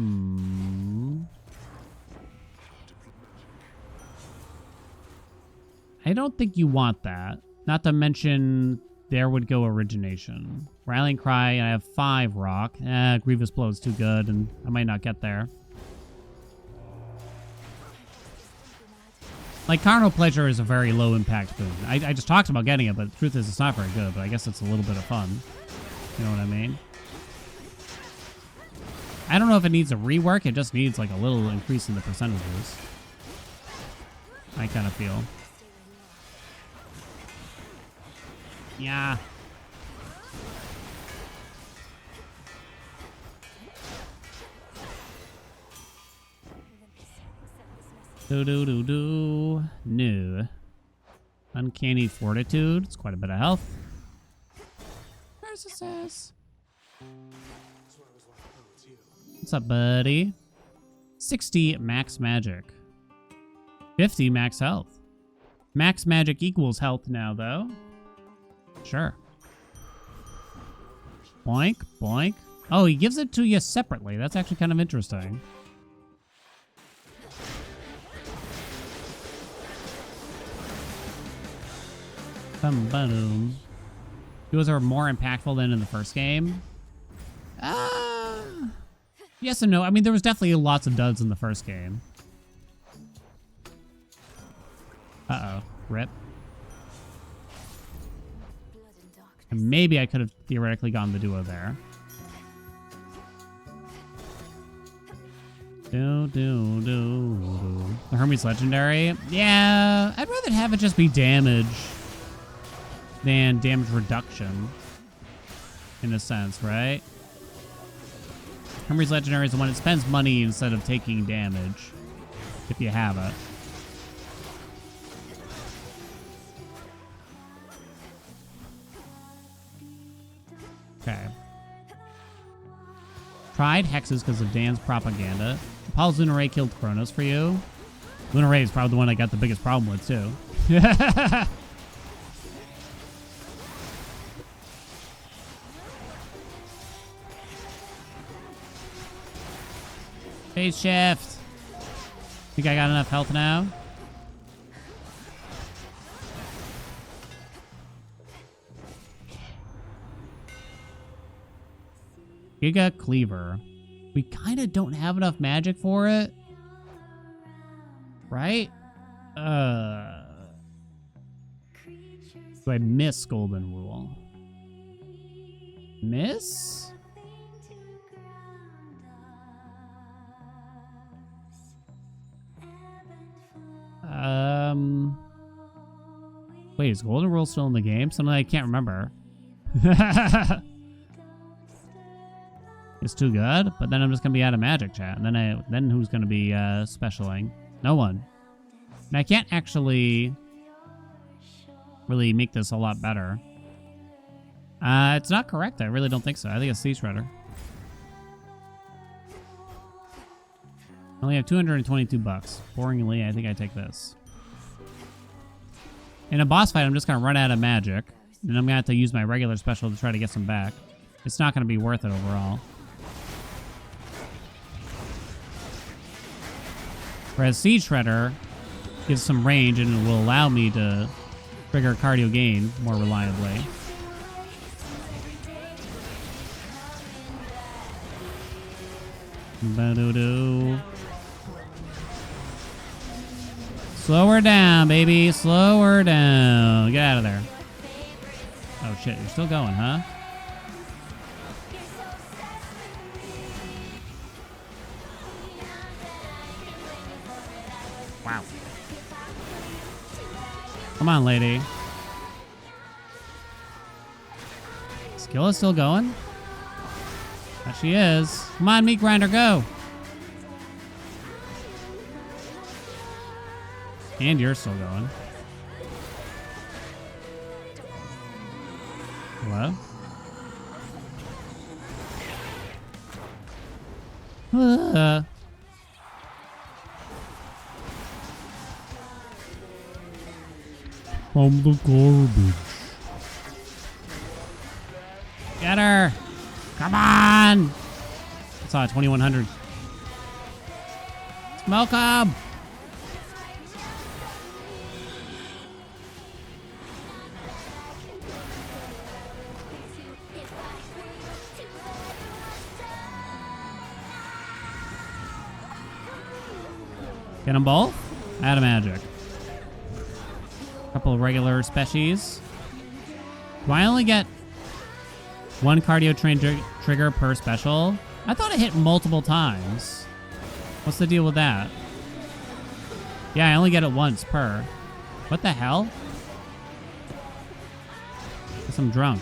don't think you want that. Not to mention, there would go origination. Rallying Cry, I have 5 rock. Grievous Blow is too good, and I might not get there. Like, Carnal Pleasure is a very low impact boon. I just talked about getting it, but the truth is it's not very good, but I guess it's a little bit of fun. You know what I mean? I don't know if it needs a rework, it just needs like a little increase in the percentages. I kind of feel. Yeah. Do. No. Uncanny Fortitude. It's quite a bit of health. Narcissus. What's up, buddy? 60 max magic. 50 max health. Max magic equals health now, though. Sure. Boink, boink. Oh, he gives it to you separately. That's actually kind of interesting. Boom. Those are more impactful than in the first game. Yes and no. I mean, there was definitely lots of duds in the first game. Uh-oh. Rip. And maybe I could have theoretically gotten the duo there. The Hermes Legendary? Yeah, I'd rather have it just be damage than damage reduction. In a sense, right? Hermes Legendary is the one that spends money instead of taking damage. If you have it. Okay. Tried hexes because of Dan's propaganda. Apollo's Lunar Ray killed Kronos for you. Lunar Ray is probably the one I got the biggest problem with, too. Phase shift. Think I got enough health now? Giga Cleaver. We kind of don't have enough magic for it. Right? Do I miss Golden Rule? Miss? Wait, is Golden Rule still in the game? Something I can't remember. It's too good, but then I'm just gonna be out of magic, chat. And then who's gonna be specialing? No one. And I can't actually really make this a lot better. It's not correct. I really don't think so. I think it's Sea Shredder. I only have 222 bucks. Boringly, I think I take this. In a boss fight, I'm just gonna run out of magic, and I'm gonna have to use my regular special to try to get some back. It's not gonna be worth it overall. Whereas Siege Shredder gives some range and it will allow me to trigger cardio gain more reliably. Ba-do-do. Slow her down, baby. Slow her down. Get out of there. Oh, shit. You're still going, huh? Wow. Come on, lady. Skill is still going? There she is. Come on, Meat Grinder, go. And you're still going. Hello? From the garbage. Get her! Come on! I saw 2100. Smoke 'em! Get them both? Out of magic. Couple of regular species. Do I only get one cardio trigger per special? I thought it hit multiple times. What's the deal with that? Yeah, I only get it once per. What the hell? Guess I'm drunk.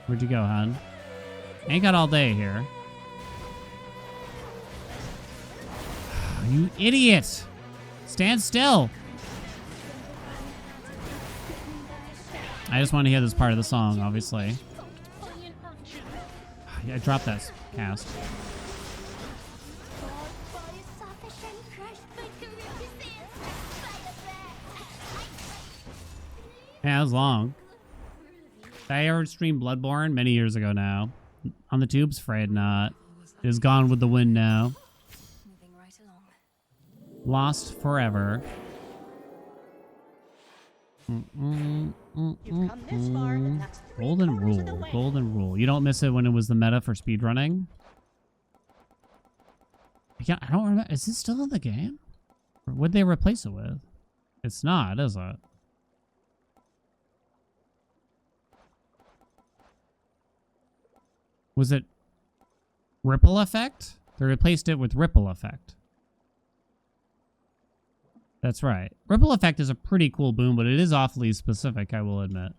Where'd you go, hon? Ain't got all day here. You idiot! Stand still! I just want to hear this part of the song, obviously. Yeah, drop that cast. Yeah, it was long. I ever streamed Bloodborne many years ago now. On the tubes? Afraid not. It is gone with the wind now. Moving right along. Lost forever. You've come this far, and that's Golden three-quarters of the rule. way. Golden rule. You don't miss it when it was the meta for speedrunning? Yeah, I don't remember. Is this still in the game? Or what'd they replace it with? It's not, is it? Was it Ripple Effect? They replaced it with Ripple Effect. That's right. Ripple Effect is a pretty cool boom, but it is awfully specific, I will admit.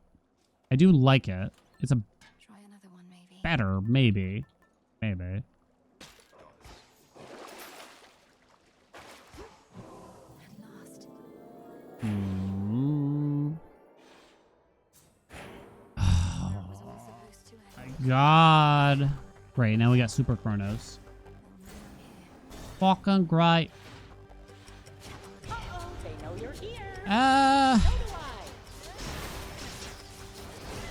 I do like it. It's a Try another one, maybe. better, maybe. Maybe. At last. Was all supposed to end. God. Great, now we got Super Chronos. Fucking great. Uh-oh, they know you're here. So do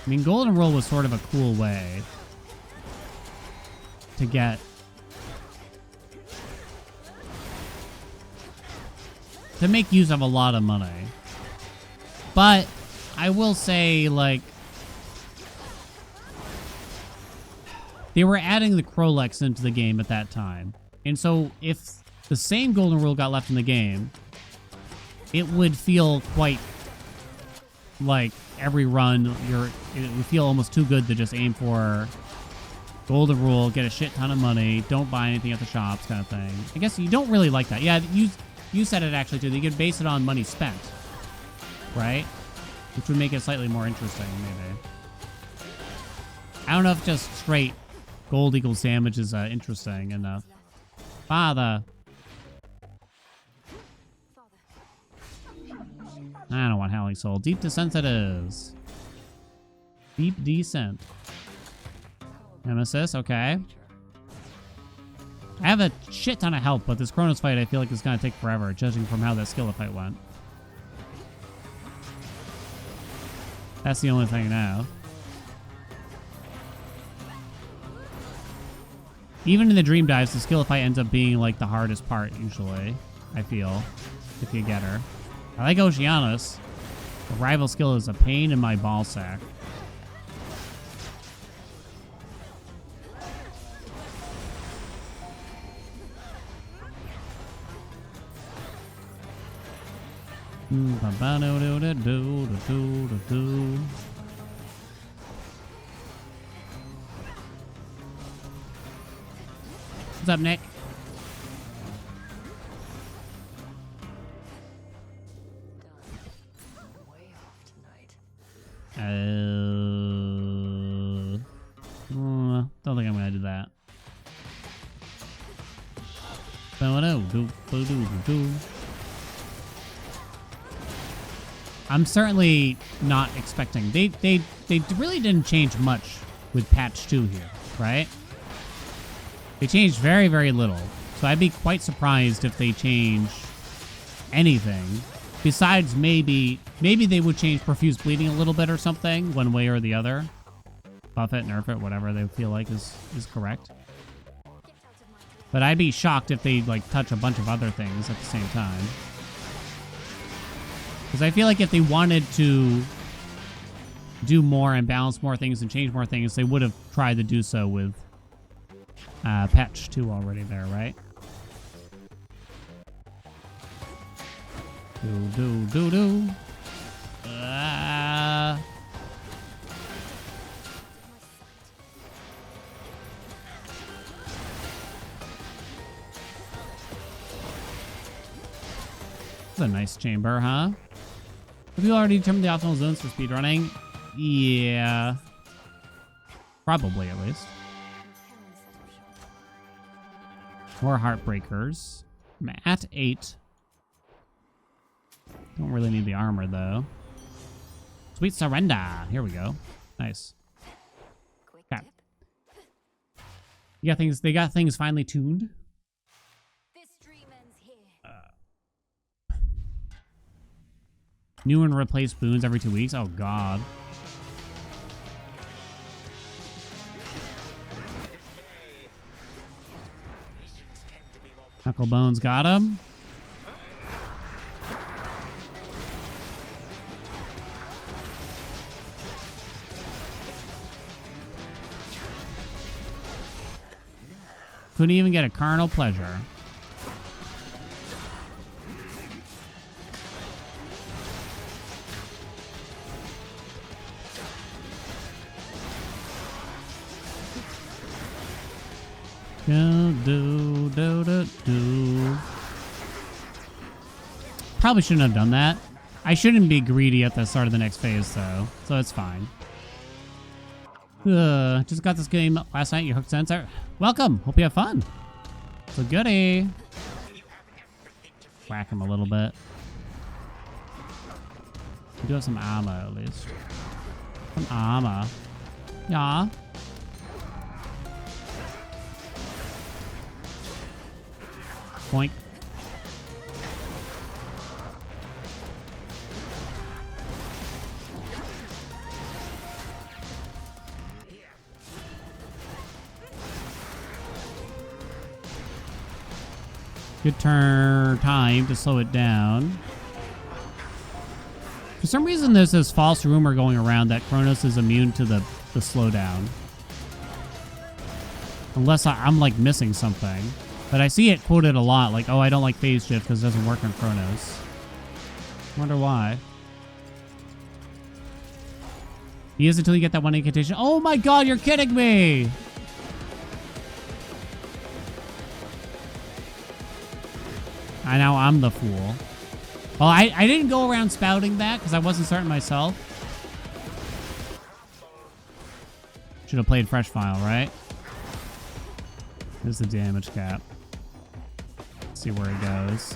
I mean, Golden Rule was sort of a cool way to get to make use of a lot of money. But I will say, like, they were adding the Krolex into the game at that time. And so if the same Golden Rule got left in the game, it would feel quite like every run it would feel almost too good to just aim for Golden Rule, get a shit ton of money, don't buy anything at the shops kind of thing. I guess you don't really like that. Yeah, you said it actually too. You could base it on money spent, right? Which would make it slightly more interesting, maybe. I don't know if just straight gold equals damage is interesting enough. Father. I don't want Howling Soul. Deep Descent it is. Deep Descent. Nemesis, okay. I have a shit ton of health, but this Chronos fight I feel like is going to take forever, judging from how that skill fight went. That's the only thing now. Even in the dream dives, the skill fight ends up being like the hardest part, usually, I feel, if you get her. I like Oceanus. The rival skill is a pain in my ball sack. What's up, Nick? Don't think I'm gonna do that. I'm certainly not expecting. They really didn't change much with patch 2 here. right? They changed very, very little. So I'd be quite surprised if they change anything. Besides maybe they would change profuse bleeding a little bit or something, one way or the other. Buff it, nerf it, whatever they feel like is correct. But I'd be shocked if they like touch a bunch of other things at the same time. Because I feel like if they wanted to do more and balance more things and change more things, they would have tried to do so with patch 2 already there, right? Do. It's a nice chamber, huh? Have you already determined the optimal zones for speedrunning? Yeah. Probably, at least. More heartbreakers. I'm at 8. Don't really need the armor, though. Sweet surrender. Here we go. Nice. Okay. You got things, they got things finally tuned. This dream ends here. New and replaced boons every 2 weeks. Oh, God. Knucklebones got him. Couldn't even get a carnal pleasure. Do. Probably shouldn't have done that. I shouldn't be greedy at the start of the next phase, though, so it's fine. Just got this game last night. Your hooked sensor. Welcome. Hope you have fun. So goody. Whack him a little bit. We do have some armor, at least. Some armor. Yeah. Point. Good turn time to slow it down. For some reason, there's this false rumor going around that Kronos is immune to the slowdown. Unless I'm like missing something. But I see it quoted a lot, like, oh, I don't like phase shift because it doesn't work on Kronos. Wonder why. He is until you get that one incantation. Oh my God, you're kidding me! I know I'm the fool. Well, I didn't go around spouting that because I wasn't certain myself. Should have played fresh file, right? Here's the damage cap. Let's see where it goes.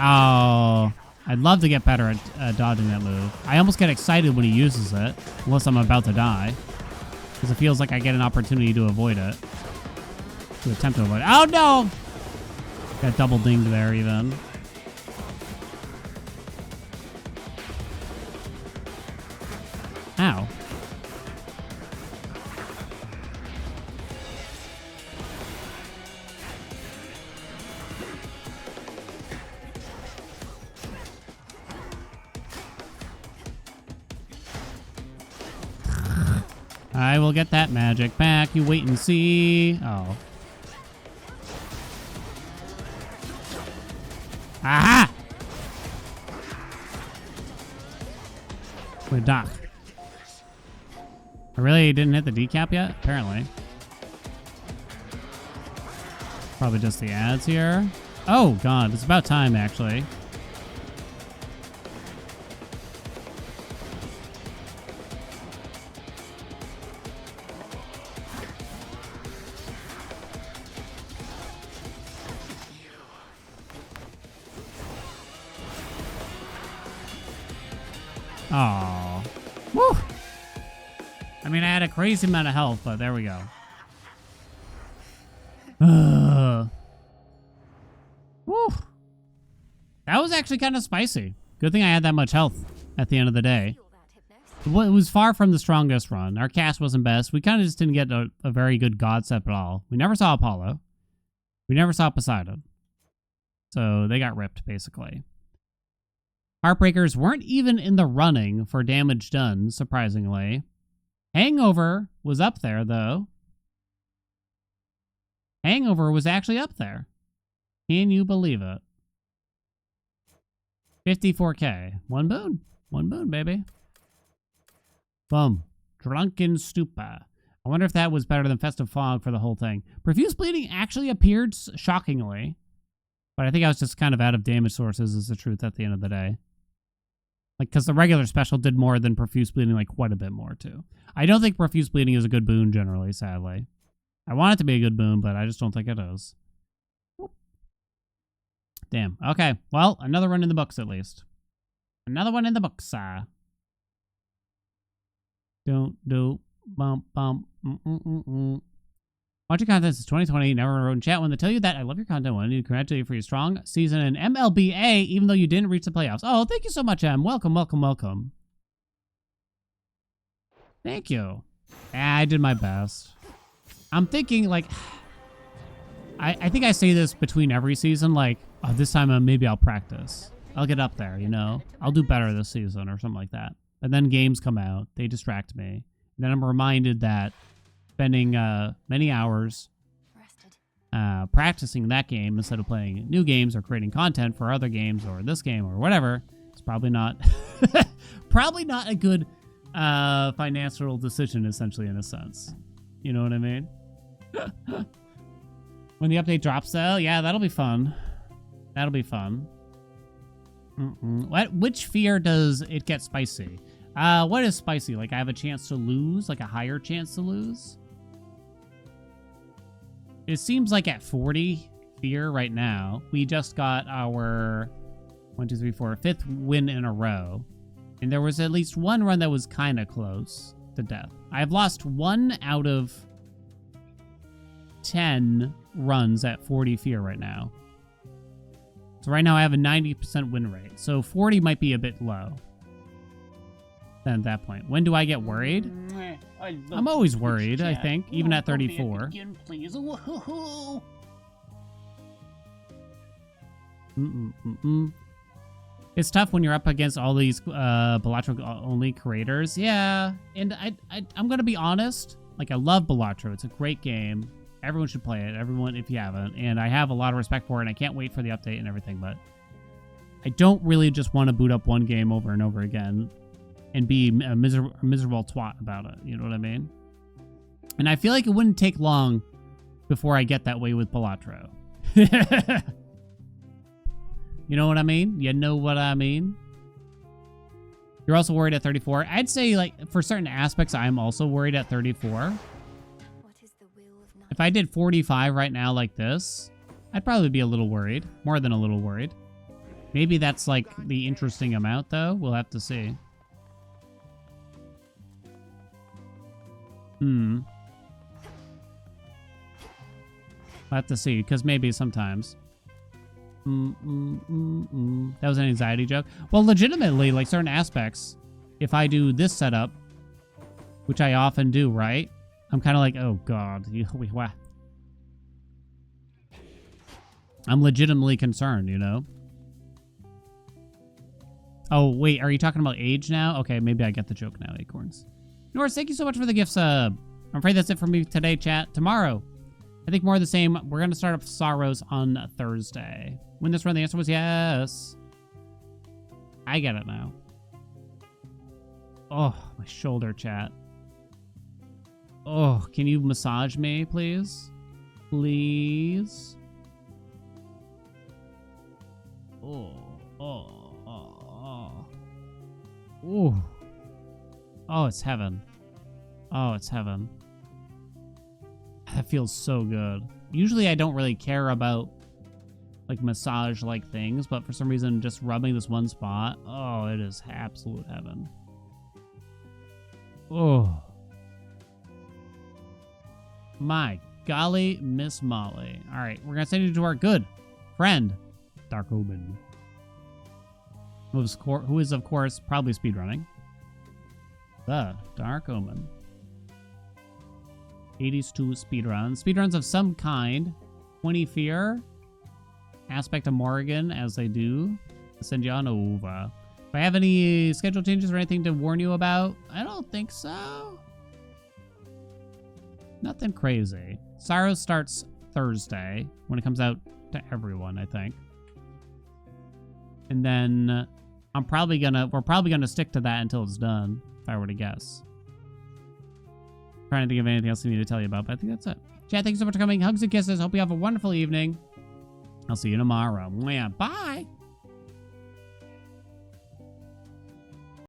Oh, I'd love to get better at dodging that move. I almost get excited when he uses it, unless I'm about to die. Because it feels like I get an opportunity to avoid it. To attempt to avoid it. Oh no! Got double dinged there even. Ow. I will get that magic back. You wait and see. Oh. Aha! Wait, Doc. I really didn't hit the decap yet? Apparently. Probably just the ads here. Oh, God. It's about time, actually. Oh. Woo! I mean, I had a crazy amount of health, but there we go. Woo! That was actually kind of spicy. Good thing I had that much health at the end of the day. Feel that hypnosis. It was far from the strongest run. Our cast wasn't best. We kind of just didn't get a very good god step at all. We never saw Apollo. We never saw Poseidon. So they got ripped, basically. Heartbreakers weren't even in the running for damage done, surprisingly. Hangover was up there, though. Hangover was actually up there. Can you believe it? 54k. One boon. One boon, baby. Boom. Drunken Stupor. I wonder if that was better than Festive Fog for the whole thing. Profuse Bleeding actually appeared shockingly. But I think I was just kind of out of damage sources is the truth at the end of the day. Like, because the regular special did more than Profuse Bleeding, like, quite a bit more, too. I don't think Profuse Bleeding is a good boon, generally, sadly. I want it to be a good boon, but I just don't think it is. Whoop. Damn. Okay. Well, another one in the books, at least. Another one in the books, Don't do. Bump, bump. Watch your content since 2020. Never wrote in chat. When they tell you that I love your content, I need to congratulate you for your strong season in MLBA, even though you didn't reach the playoffs. Oh, thank you so much, Em. Welcome, welcome, welcome. Thank you. I did my best. I'm thinking, like, I think I say this between every season, like, oh, this time maybe I'll practice. I'll get up there, you know? I'll do better this season or something like that. And then games come out. They distract me. And then I'm reminded that spending many hours Rested. practicing that game instead of playing new games or creating content for other games or this game or whatever, it's probably not probably not a good financial decision, essentially, in a sense. You know what I mean? When the update drops, though, yeah, that'll be fun. That'll be fun. Which fear does it get spicy? What is spicy? Like, I have a chance to lose? Like, a higher chance to lose? It seems like at 40 fear right now, we just got our 5th win in a row. And there was at least one run that was kind of close to death. I've lost 1 out of 10 runs at 40 fear right now. So right now I have a 90% win rate. So 40 might be a bit low. Then at that point. When do I get worried? I'm always worried, I think, even at 34. It's tough when you're up against all these Balatro-only creators. Yeah, and I'm going to be honest. Like, I love Balatro. It's a great game. Everyone should play it. Everyone, if you haven't. And I have a lot of respect for it, and I can't wait for the update and everything. But I don't really just want to boot up one game over and over again and be a miserable twat about it. You know what I mean? And I feel like it wouldn't take long before I get that way with Balatro. You know what I mean? You know what I mean? You're also worried at 34. I'd say, like, for certain aspects, I'm also worried at 34. What is the will of night? If I did 45 right now like this, I'd probably be a little worried. More than a little worried. Maybe that's, like, the interesting amount, though. We'll have to see. We'll have to see, because maybe sometimes. That was an anxiety joke. Well, legitimately, like, certain aspects, if I do this setup, which I often do, right? I'm kind of like, oh, God. I'm legitimately concerned, you know? Oh, wait, are you talking about age now? Okay, maybe I get the joke now, Acorns. Norris, thank you so much for the gift sub. I'm afraid that's it for me today, chat. Tomorrow, I think more of the same. We're going to start up Sorrows on Thursday. When this run, the answer was yes. I get it now. Oh, my shoulder, chat. Oh, can you massage me, please? Please? Oh. Ooh. Oh, it's heaven. Oh, it's heaven. That feels so good. Usually I don't really care about like massage-like things, but for some reason, just rubbing this one spot, oh, it is absolute heaven. Oh. My golly, Miss Molly. All right, we're going to send you to our good friend, Dark Omen. Who is, of course, probably speedrunning. The Dark Omen. 82 speedruns. Speedruns of some kind. 20 fear. Aspect of Morrigan, as they do. Send you on over. If I have any schedule changes or anything to warn you about, I don't think so. Nothing crazy. Sorrow starts Thursday when it comes out to everyone, I think. And then we're probably gonna stick to that until it's done, if I were to guess. Trying to think of anything else I need to tell you about, but I think that's it. Chat, thank you so much for coming. Hugs and kisses. Hope you have a wonderful evening. I'll see you tomorrow. Bye.